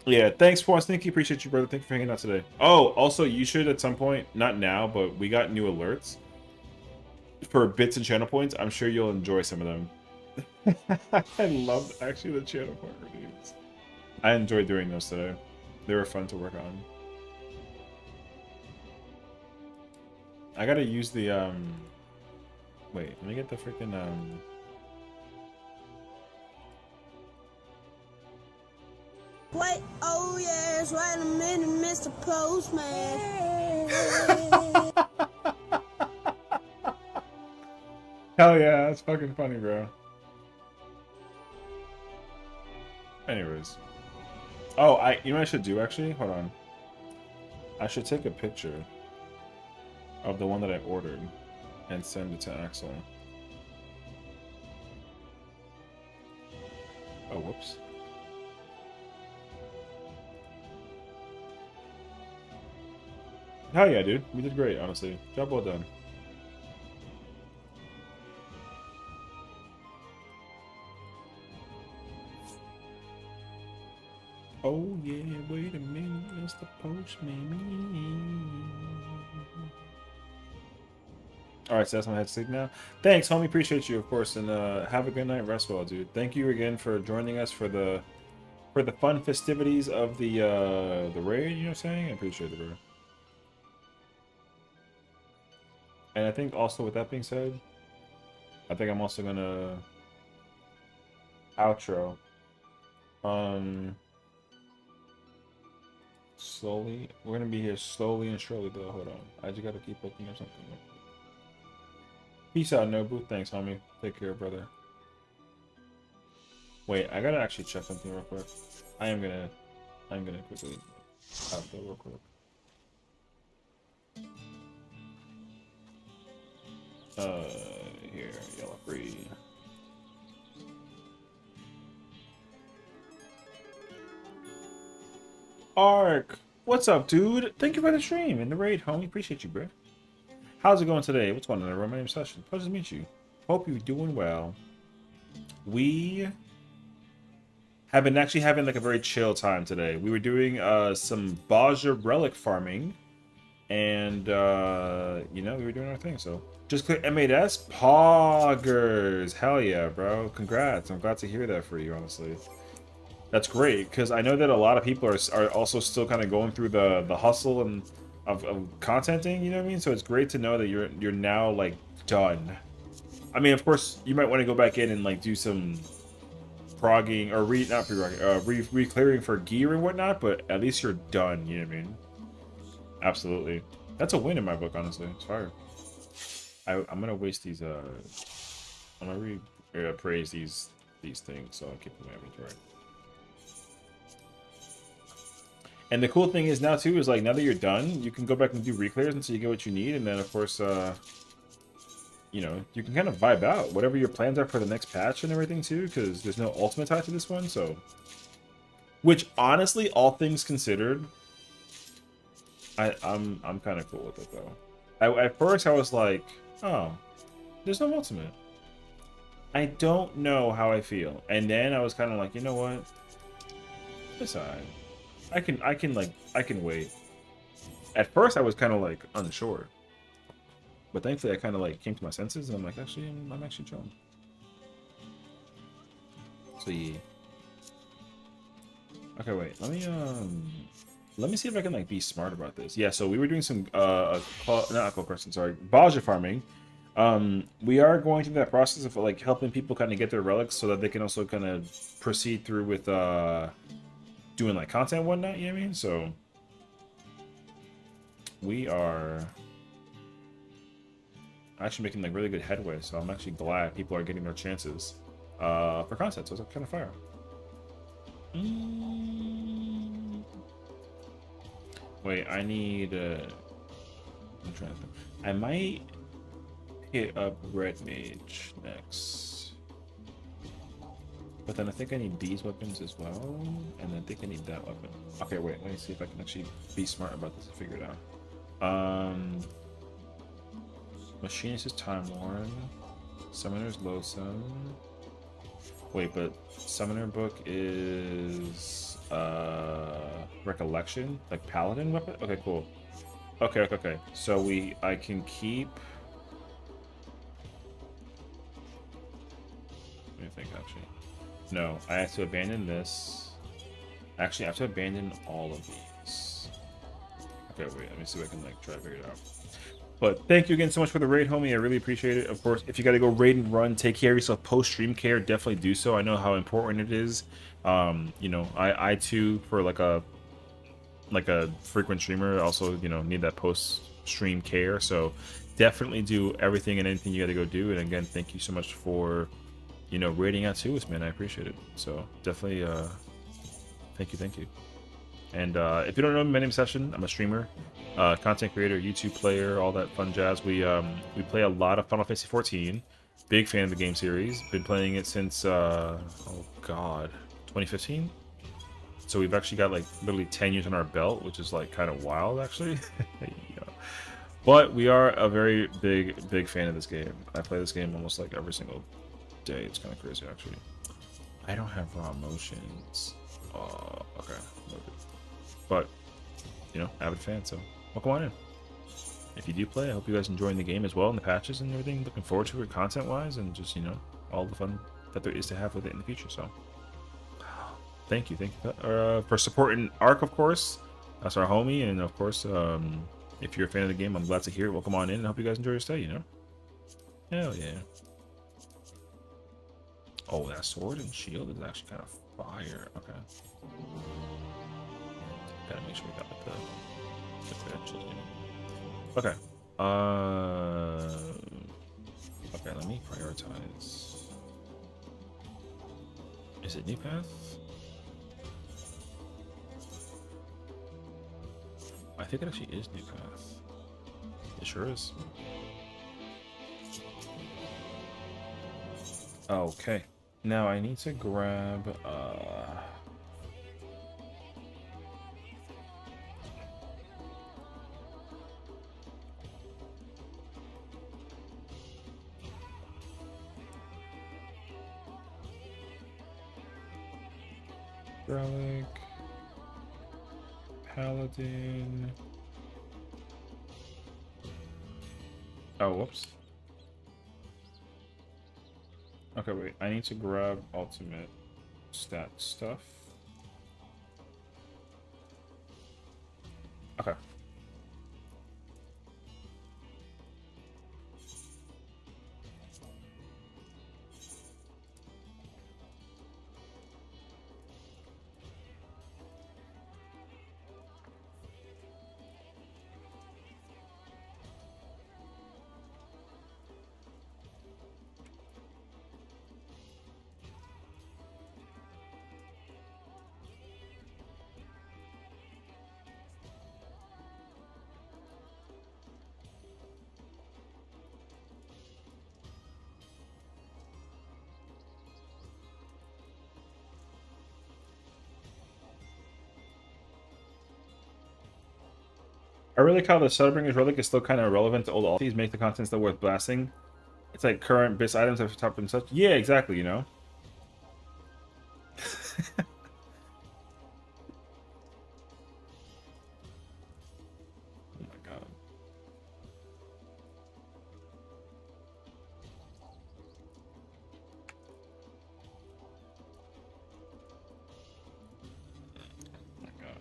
Yeah, thanks for Sneaky. Appreciate you, brother. Thank you for hanging out today. Oh, also, you should at some point, not now, but we got new alerts for bits and channel points. I'm sure you'll enjoy some of them. I loved actually the channel point reviews. I enjoyed doing those today. They were fun to work on. I gotta use the wait, let me get the freaking Wait, oh yes, wait a minute, Mr. Postman. Hell yeah, that's fucking funny, bro. Anyways. Oh, you know what I should do actually? Hold on. I should take a picture of the one that I ordered and send it to Axel. Oh, whoops. Hell yeah, dude. We did great, honestly. Job well done. Oh yeah, wait a minute, it's the postman. All right, so that's my head to sleep now. Thanks, homie. Appreciate you, of course, and have a good night. Rest well, dude. Thank you again for joining us for the fun festivities of the raid. You know what I'm saying? I appreciate it, bro. And I think also with that being said, I think I'm also gonna outro. Slowly. We're gonna be here slowly and surely, though. Hold on. I just gotta keep looking at something. Peace out, Nobu. Thanks, homie. Take care, brother. Wait, I gotta actually check something real quick. I'm gonna quickly outro real quick. Here, yellow free. Ark, what's up, dude? Thank you for the stream and the raid, homie. Appreciate you, bro. How's it going today? What's going on, everyone? My name's Sessiion. Pleasure to meet you. Hope you're doing well. We have been actually having like a very chill time today. We were doing some Baja relic farming, and you know, we were doing our thing. So just click M8S Poggers. Hell yeah, bro! Congrats. I'm glad to hear that for you, honestly. That's great, because I know that a lot of people are also still kind of going through the hustle and of contenting, you know what I mean? So it's great to know that you're now like done. I mean, of course, you might want to go back in and like do some progging or re-clearing for gear and whatnot, but at least you're done, you know what I mean? Absolutely. That's a win in my book, honestly. It's fire. I'm gonna waste these I'm gonna praise these things, so I'll keep them in my inventory. And the cool thing is now too is like now that you're done, you can go back and do reclears until you get what you need, and then of course you know, you can kind of vibe out whatever your plans are for the next patch and everything too, because there's no ultimate tie to this one. So, which honestly, all things considered, I'm kind of cool with it though. At first I was like, oh, there's no ultimate. I don't know how I feel, and then I was kind of like, you know what, it's alright. I can wait. At first I was kind of like unsure, but thankfully I kind of like came to my senses, and I'm like, actually, I'm actually chilling. So yeah. Okay, wait. Let me see if I can like be smart about this. Yeah. So we were doing some not aqua question, sorry, Baja farming. We are going through that process of like helping people kind of get their relics so that they can also kind of proceed through with doing like content and whatnot, you know what I mean? So we are actually making like really good headway, so I'm actually glad people are getting their chances for content, so it's kind of fire. Wait, I need I'm trying to think. I might hit up Red Mage next. But then I think I need these weapons as well, and I think I need that weapon. Okay, wait, let me see if I can actually be smart about this and figure it out. Machinist is Time Worn. Summoner's Loathsome. Wait, but Summoner book is Recollection? Like Paladin weapon? Okay, cool. Okay. So I can keep... Let me think, actually. No, I have to abandon this. Actually, I have to abandon all of these. Okay, wait, let me see if I can like try to figure it out. But thank you again so much for the raid, homie. I really appreciate it. Of course, if you got to go raid and run, take care of yourself post-stream care, definitely do so. I know how important it is. You know, I too, for like a frequent streamer, also, you know, need that post-stream care. So definitely do everything and anything you got to go do. And again, thank you so much for, you know, rating out to us, man. I appreciate it. So definitely, thank you. And if you don't know me, my name's Sessiion. I'm a streamer, content creator, YouTube player, all that fun jazz. We play a lot of Final Fantasy XIV. Big fan of the game series. Been playing it since oh god, 2015. So we've actually got like literally 10 years on our belt, which is like kind of wild, actually. Yeah. But we are a very big fan of this game. I play this game almost like every single day. It's kind of crazy, actually. I don't have raw emotions. Okay, but you know, avid fan, so welcome on in. if you do play, I hope you guys enjoying the game as well and the patches and everything. Looking forward to it content-wise and just, you know, all the fun that there is to have with it in the future. So, thank you for supporting Ark, of course. That's our homie, and of course, if you're a fan of the game, I'm glad to hear it. Welcome on in, and I hope you guys enjoy your stay. You know, hell yeah. Oh, that sword and shield is actually kind of fire. Okay, gotta make sure we got like the credentials. You know? Okay. Okay, let me prioritize. Is it new path? I think it actually is new path. It sure is. Okay. Now I need to grab relic, paladin. Oh, whoops. Okay, wait. I need to grab ultimate stat stuff. Okay. I really like how the Shadowbringer's relic is still kind of relevant to old alties, make the content still worth blasting. It's like current BIS items at the top and such. Yeah, exactly, you know? Oh my god. Oh my god.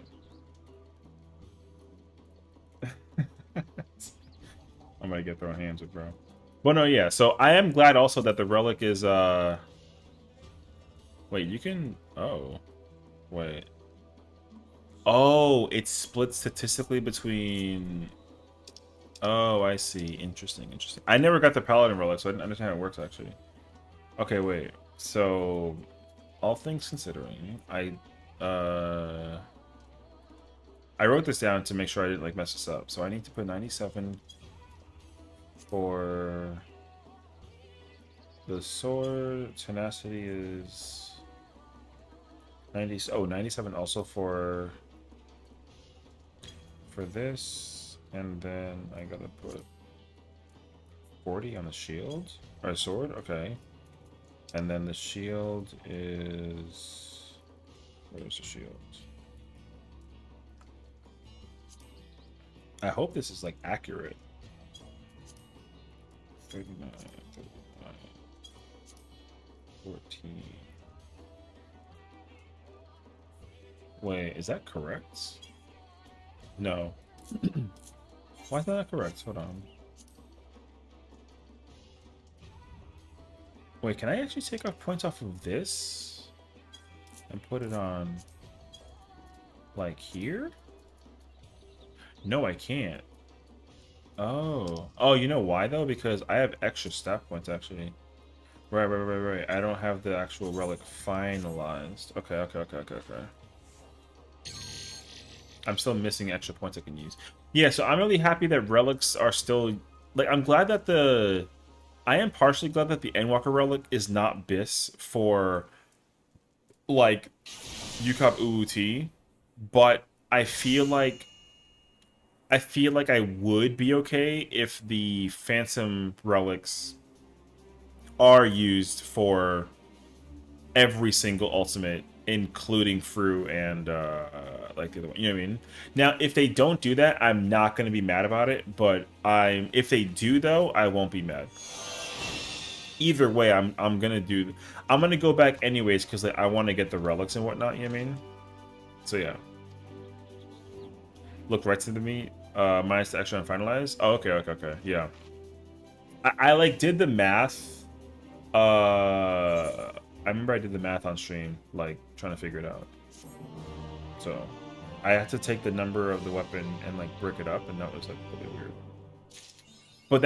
I'm gonna get thrown hands with, bro. Well, no, yeah. So I am glad also that the relic is wait, you can wait. Oh, it's split statistically between. Oh, I see. Interesting, interesting. I never got the paladin relic, so I didn't understand how it works actually. Okay, wait. So all things considering, I wrote this down to make sure I didn't like mess this up. So I need to put 97 for the sword. Tenacity is 90. Oh, 97 also for this, and then I gotta put 40 on the shield or sword. Okay, and then the shield is, where's the shield? I hope this is like accurate. 39, 39, 14. Wait, is that correct? No. Why is that not correct? Hold on. Wait, can I actually take off points off of this and put it on like here? No, I can't. Oh, you know why though? Because I have extra staff points actually. Right. I don't have the actual relic finalized. Okay. I'm still missing extra points I can use. Yeah, so I'm really happy that relics are still like, I'm glad that I am partially glad that the Endwalker relic is not BIS for like UCOP UUT, but I feel like I would be okay if the Phantom relics are used for every single ultimate including Fru and like the other one. You know what I mean? Now, if they don't do that, I'm not gonna be mad about it. But if they do though, I won't be mad. Either way, I'm gonna go back anyways because like, I want to get the relics and whatnot. You know what I mean? So yeah. Look right to me. Minus the extra and finalize. Oh, okay. Yeah. I like did the math. I remember I did the math on stream, like trying to figure it out. So I had to take the number of the weapon and like break it up, and that was like really weird. But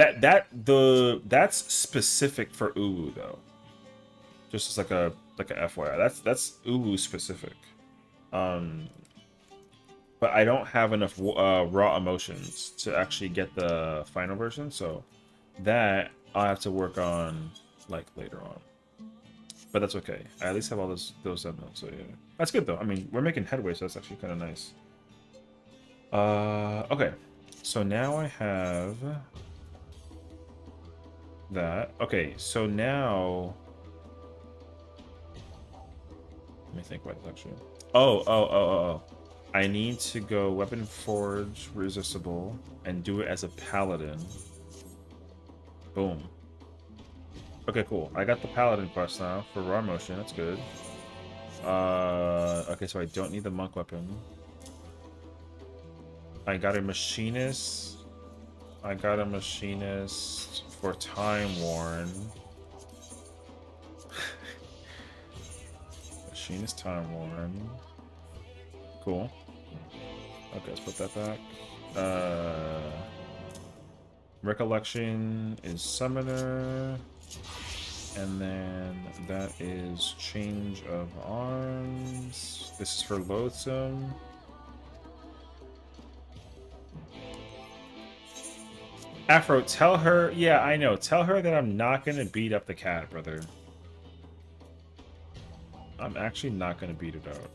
that's specific for Uwu though. Just as like a FYI. That's Uwu specific. But I don't have enough raw emotions to actually get the final version, so that I'll have to work on like later on. But that's okay. I at least have all those done, so yeah. That's good though. I mean, we're making headway, so that's actually kind of nice. Okay. So now I have that. Okay, so now let me think about this actually. Oh. I need to go Weapon Forge Resistible and do it as a Paladin. Boom. Okay, cool. I got the Paladin quest now for Raw Motion. That's good. Okay, so I don't need the Monk Weapon. I got a Machinist. I got a Machinist for Time Worn. Machinist Time Worn. Cool. Okay, let's put that back. Recollection is Summoner. And then that is Change of Arms. This is for Loathsome. Afro, tell her... Yeah, I know. Tell her that I'm not going to beat up the cat, brother. I'm actually not going to beat it out.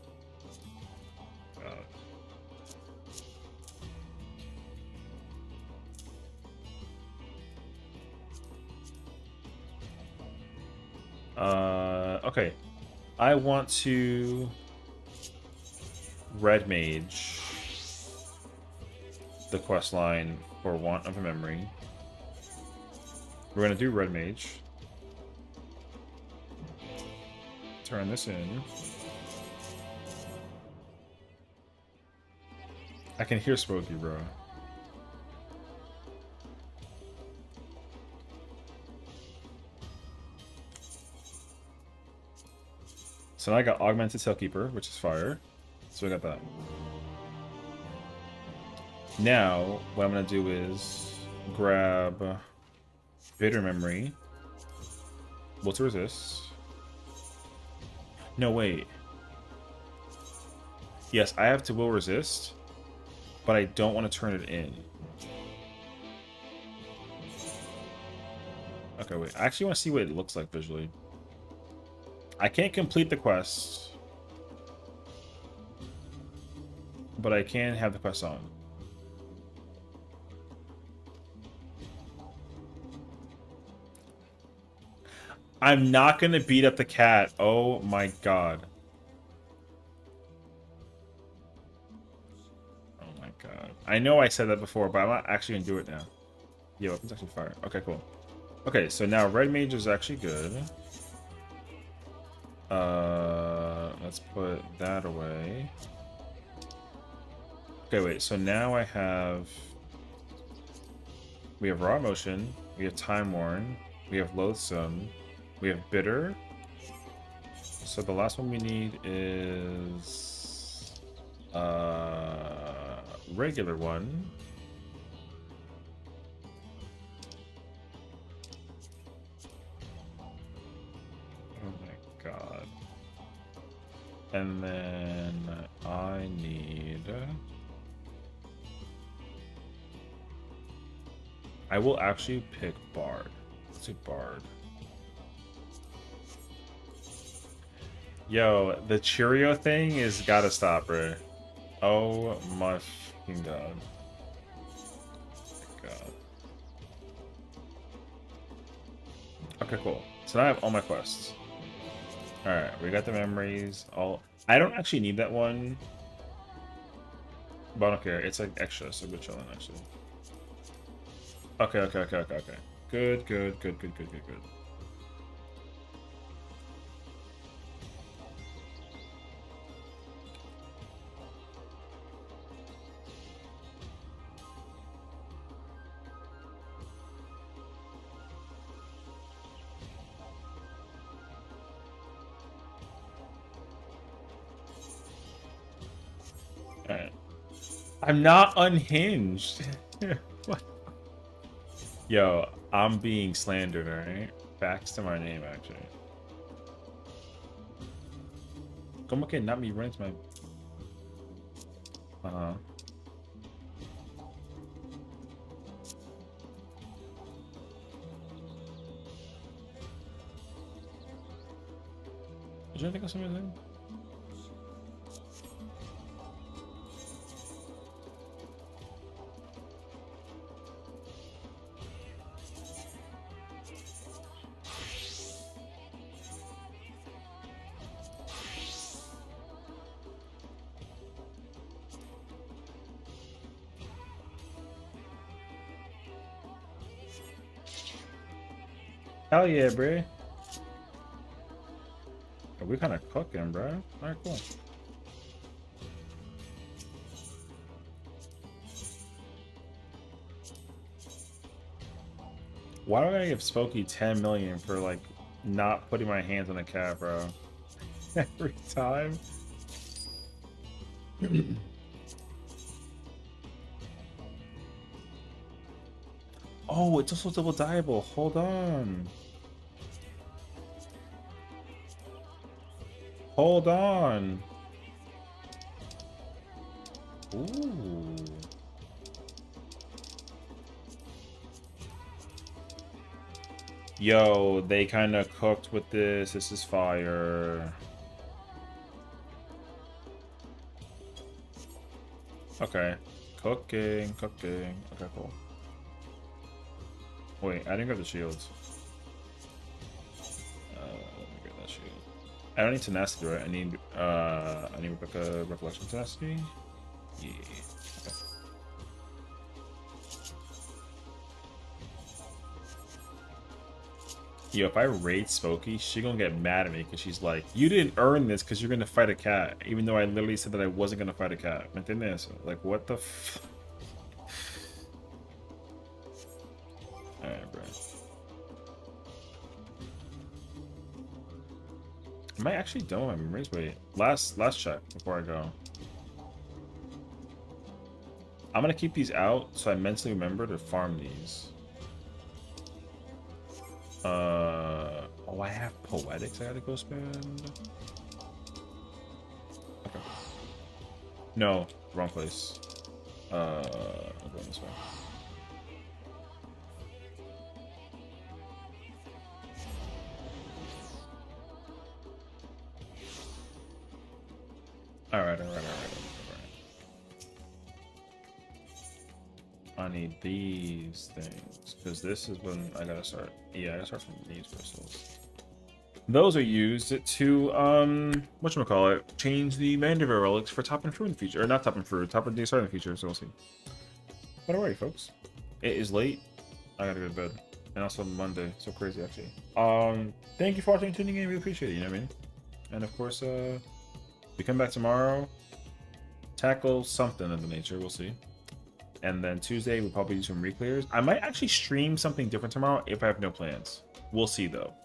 Okay. I want to Red Mage the quest line for Want of a Memory. We're gonna do Red Mage. Turn this in. I can hear Smokey, bro. So now I got Augmented Tailkeeper, which is fire. So I got that. Now, what I'm going to do is grab Bitter Memory. Will to resist. No, wait. Yes, I have to will resist, but I don't want to turn it in. Okay, wait. I actually want to see what it looks like visually. I can't complete the quest, but I can have the quest on. I'm not gonna beat up the cat. Oh my god. Oh my god. I know I said that before, but I'm not actually gonna do it now. Yeah, weapon's actually fire. Okay, cool. Okay, so now Red Mage is actually good. Let's put that away. Okay, wait, so now I have... We have Raw Motion, we have Time Worn, we have Loathsome, we have Bitter. So the last one we need is... regular one. God. And then I need... I will actually pick Bard. Let's do Bard. Yo, the Cheerio thing is gotta stop, bro. Oh my fucking god. God. Okay, cool. So now I have all my quests. Alright, we got the memories. I don't actually need that one, but I don't care. It's like extra, so we're chilling actually. Okay, okay, okay, okay, okay. Good, good, good, good, good, good, good. Alright. I'm not unhinged. What? Yo, I'm being slandered, alright? Facts to my name, actually. Como que not me rent my... Uh-huh. Did you think of something? Hell yeah, bro. We kind of cooking, bro. Alright, cool. Why do I give Spooky 10 million for like not putting my hands on the cat, bro? Every time. Oh, it's also double dieable. Hold on. Hold on. Ooh. Yo, they kind of cooked with this. This is fire. Okay. Cooking, cooking. Okay, cool. Wait, I didn't grab the shields. Let me grab that shield. I don't need tenacity, right? I need Rebecca Recollection tenacity. Yeah. Okay. Yo, if I raid Spooky, she gonna get mad at me because she's like, "You didn't earn this because you're gonna fight a cat," even though I literally said that I wasn't gonna fight a cat. ¿Me entiendes? Like, what the f? Alright, bro. Am I actually done with my memories? Wait, last check before I go. I'm gonna keep these out so I mentally remember to farm these. Oh, I have poetics I gotta go spend. Okay. No, wrong place. I'm going this way. Alright. I need these things because this is when I gotta start. Yeah, I gotta start from these crystals. Those are used to whatchamacallit, change the Mandiver relics for top and fruit in the future. Or not top and fruit, top and start in the future, so we'll see. But alright, folks. It is late. I gotta go to bed. And also Monday, so crazy actually. Thank you for watching and tuning in, we appreciate it, you know what I mean? And of course, we come back tomorrow, tackle something of the nature, we'll see. And then Tuesday, we'll probably do some reclears. I might actually stream something different tomorrow if I have no plans. We'll see, though.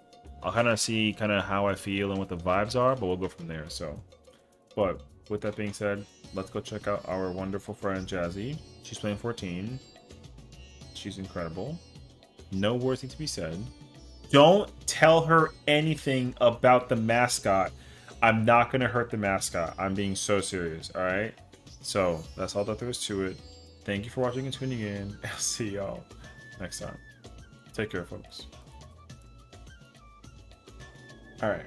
I'll kind of see kind of how I feel and what the vibes are, but we'll go from there, so. But with that being said, let's go check out our wonderful friend, Jazzy. She's playing 14. She's incredible. No words need to be said. Don't tell her anything about the mascot. I'm not going to hurt the mascot. I'm being so serious, all right? So that's all that there is to it. Thank you for watching and tuning in. I'll see y'all next time. Take care, folks. All right.